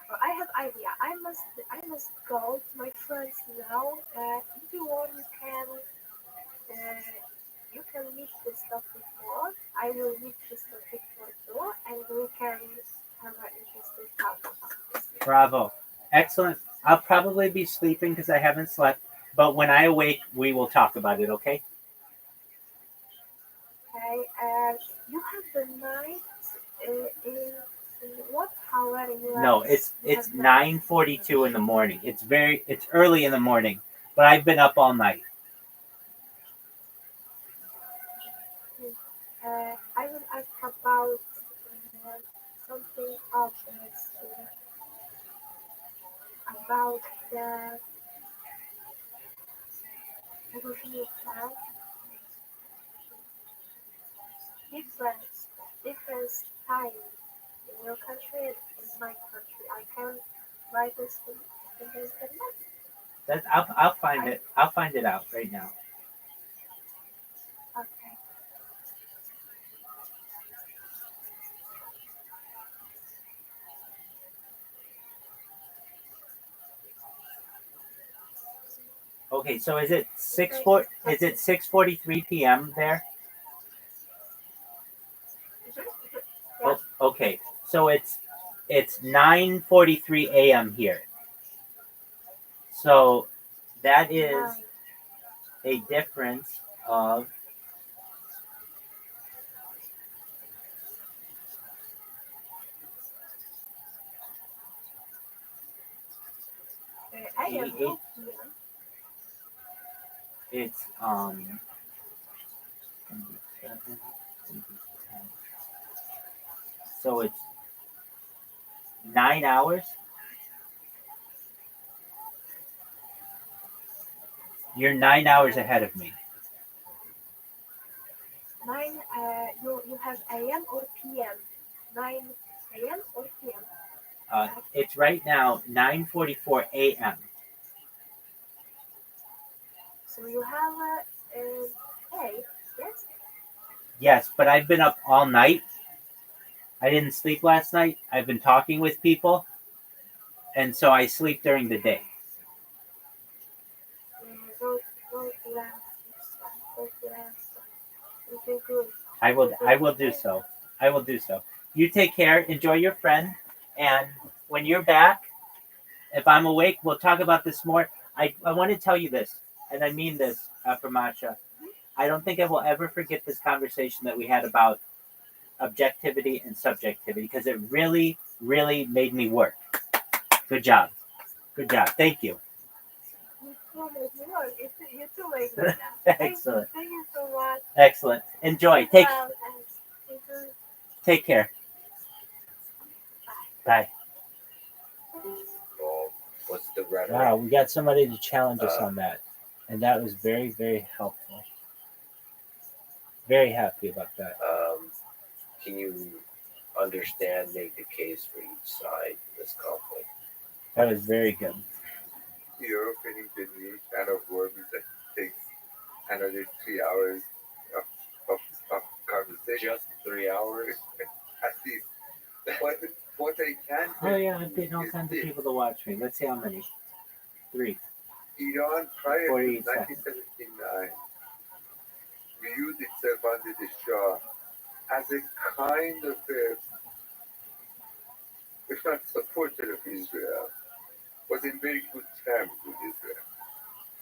But I have idea. I must go to my friends now. If you want, you can meet this stuff before. I will meet this stuff before too, and we can have an interesting talk about this. Bravo. Excellent. I'll probably be sleeping because I haven't slept, but when I awake, we will talk about it, okay? Okay, you have the night in what hour in US? No, it's 9:42 in the morning. It's early in the morning, but I've been up all night. I will ask about something of this, about the evolutionary plan. Different time in your country and in my country. I can write this in the internet. I'll find it. I'll find it out right now. Okay. Okay, so is it 6:43 p.m. there? Yeah. Oh, okay, so it's 9:43 a.m. here. So that is a difference of I am here. it's so it's 9 hours. You're 9 hours ahead of me. 9. You have AM or PM? 9 AM or PM? It's right now 9:44 a.m. So you have A, yes? Yes, but I've been up all night. I didn't sleep last night. I've been talking with people, and so I sleep during the day. Go to rest. Go to rest. Okay, good. I will do so. I will do so. You take care. Enjoy your friend, and when you're back, if I'm awake, we'll talk about this more. I want to tell you this, and I mean this, Pramasha. I don't think I will ever forget this conversation that we had about objectivity and subjectivity because it really, really made me work. Good job. Good job. Thank you. You too make me laugh. Excellent. Thank you so much. Excellent. Enjoy. Take care. Bye. What's the red? Wow, we got somebody to challenge us on that, and that was very, very helpful. Very happy about that. Can you understand, make the case for each side in this conflict? That was very good. You're opening the new can of worms that takes another 3 hours of, of, of conversation. Just 3 hours? At least. What, what I can Oh tell yeah, you I'm getting all is kinds of this. people to watch me. Let's see how many. 3. Iran, prior to 48 seconds. 1979, viewed itself under the Shah as a kind of a, if not supporter of Israel, was in very good terms with Israel.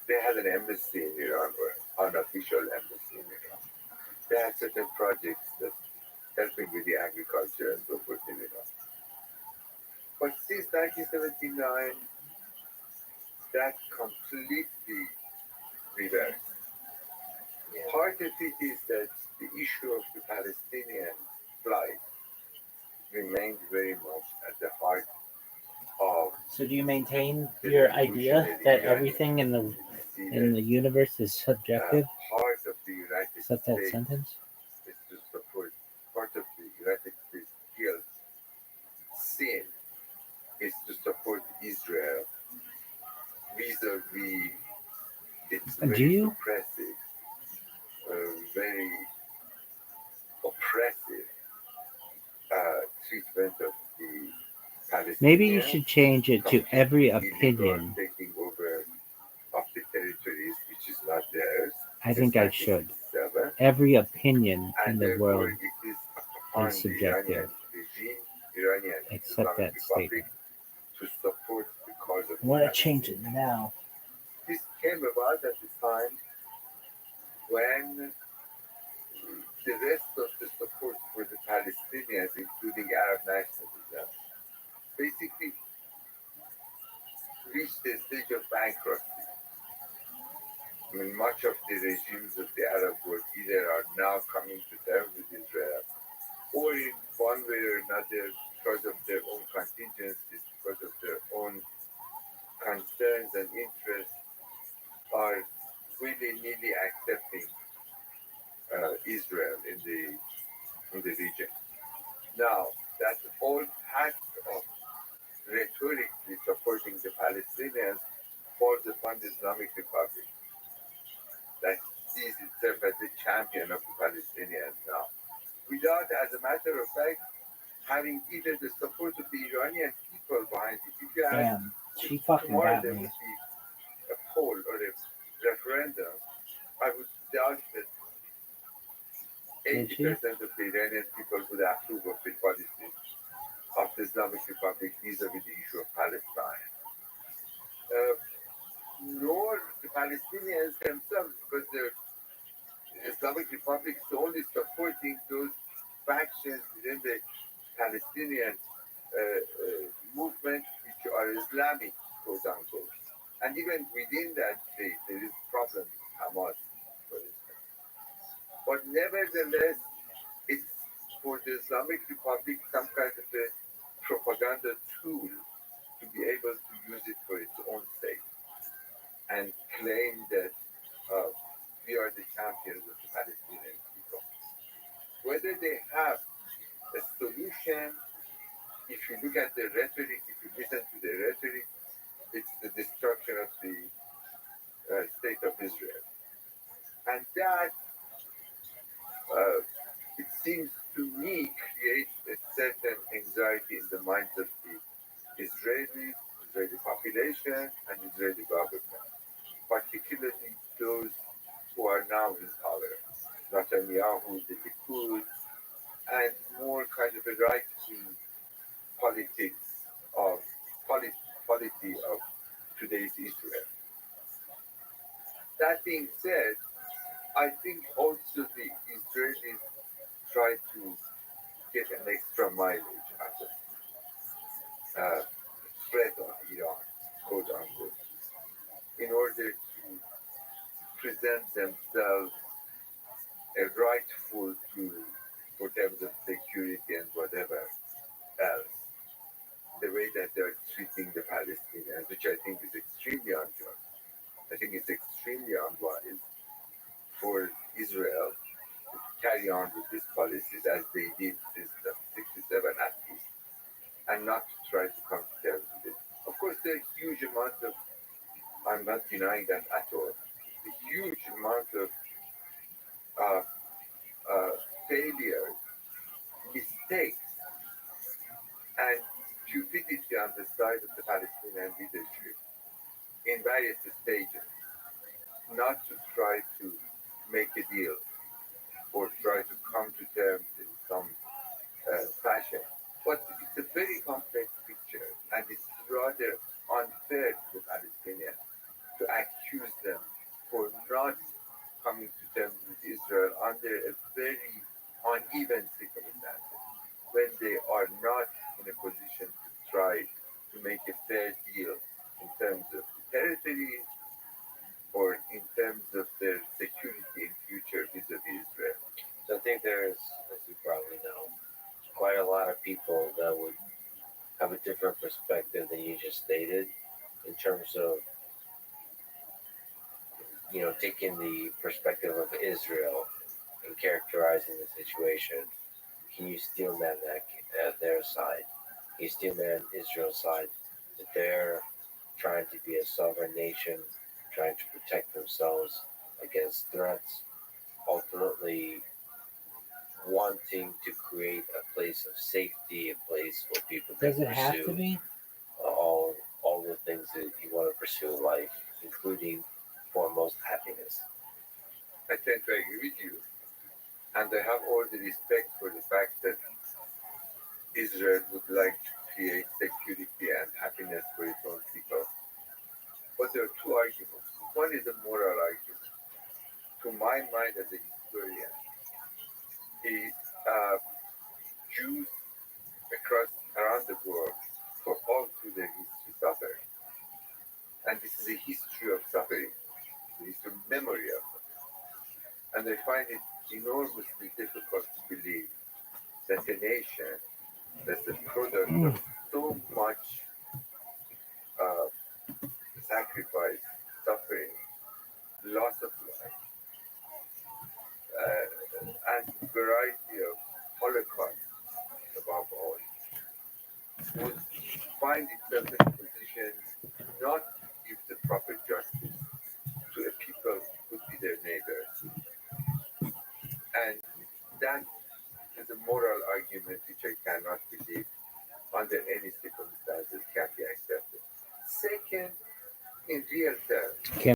They had an embassy in Iran, or unofficial embassy in Iran. They had certain projects that helping with the agriculture and so forth in Iran. But since 1979, that completely reversed. Part of it is that the issue of the Palestinian plight remained very much at the heart of So do you maintain the your idea revolutionary that Iranians. everything in You see the that universe is subjective? part of the United Is that States sentence? is to support, part of the United States guilt, sin, is to support Israel vis-a-vis its Do very you? suppressive, very oppressive treatment of the Palestinians. Maybe you should change it to every completely illegal opinion. taking over of the territories which is not theirs. I think I should. 1967, Every opinion in and the therefore world it is upon is the Iranian subjective, regime, Iranian except Islamic that Republic, statement. to support the cause of I the want to change it Palestinians. now. This came about at the time when the rest of the support for the Palestinians, including Arab nationalism, basically reached the stage of bankruptcy. I mean, much of the regimes of the Arab world either are now coming to terms with Israel, or in one way or another, because of their own contingencies, because of their own concerns and interests, are willy-nilly accepting Israel in the region. Now, that whole pact of rhetorically supporting the Palestinians falls upon the Islamic Republic, that sees itself as the champion of the Palestinians now, without, as a matter of fact, having either the support of the Iranian people behind it. If you ask, Damn, she fucking tomorrow got there me. would be a poll or a referendum, I would doubt that Did she? 80% of the Iranian people would approve of the policy of the Islamic Republic vis-a-vis the issue of Palestine. Nor the Palestinians themselves, because the Islamic Republic is only supporting those factions within the Palestinian movement which are Islamic, quote unquote. And even within that state, there is problem with Hamas, for instance. But nevertheless, it's for the Islamic Republic some kind of a propaganda tool to be able to use it for its own sake and claim that we are the champions of the Palestinian people. Whether they have a solution, if you look at the rhetoric, if you listen to the rhetoric, it's the destruction of the state of Israel. And that, it seems to me, creates a certain anxiety in the minds of the Israeli population, and Israeli government, particularly those who are now in power. Netanyahu, the Likud, and more kind of a right-wing politics of polity of today's Israel. That being said, I think also the Israelis try to get an extra mileage out of threat on Iran, quote unquote, in order to present themselves a rightful tool for terms of security and whatever else. The way that they're treating the Palestinians, which I think is extremely unjust. I think it's extremely unwise for Israel to carry on with these policies as they did since the 67 at least, and not to try to come to terms with it. Of course, there are huge amounts of, I'm not denying that at all, a huge amount of uh, failures, mistakes, and stupidity on the side of the Palestinian leadership in various stages, not to try to make a deal or try to come to terms in some fashion. But it's a very complex picture, and it's rather unfair to the Palestinians to accuse them for not coming to terms with Israel under a very uneven circumstances when they are not in a position to try to make a fair deal in terms of territory or in terms of their security in future vis-a-vis Israel. So I think there's, as you probably know, quite a lot of people that would have a different perspective than you just stated in terms of, taking the perspective of Israel and characterizing the situation. Can you steel man their side? Can you steel man Israel's side that they're trying to be a sovereign nation, trying to protect themselves against threats, ultimately wanting to create a place of safety, a place where people can Does it have to pursue be? all the things that you want to pursue in life, including foremost happiness. I tend to agree with you, and I have all the respect for the fact that Israel would like to create security and happiness for its own people. But there are two arguments. One is a moral argument. To my mind, as a historian, is Jews around the world for all through their history suffering. And this is a history of suffering, the history of memory of suffering. And I find it enormously difficult to believe that a nation that's the product of so much uh, sacrifice, suffering, loss of life, and variety of holocausts above all, would find itself in a position not to give the proper justice to a people who could be their neighbors. And that is a moral argument which I cannot believe under any circumstances can be accepted. Second, in real terms,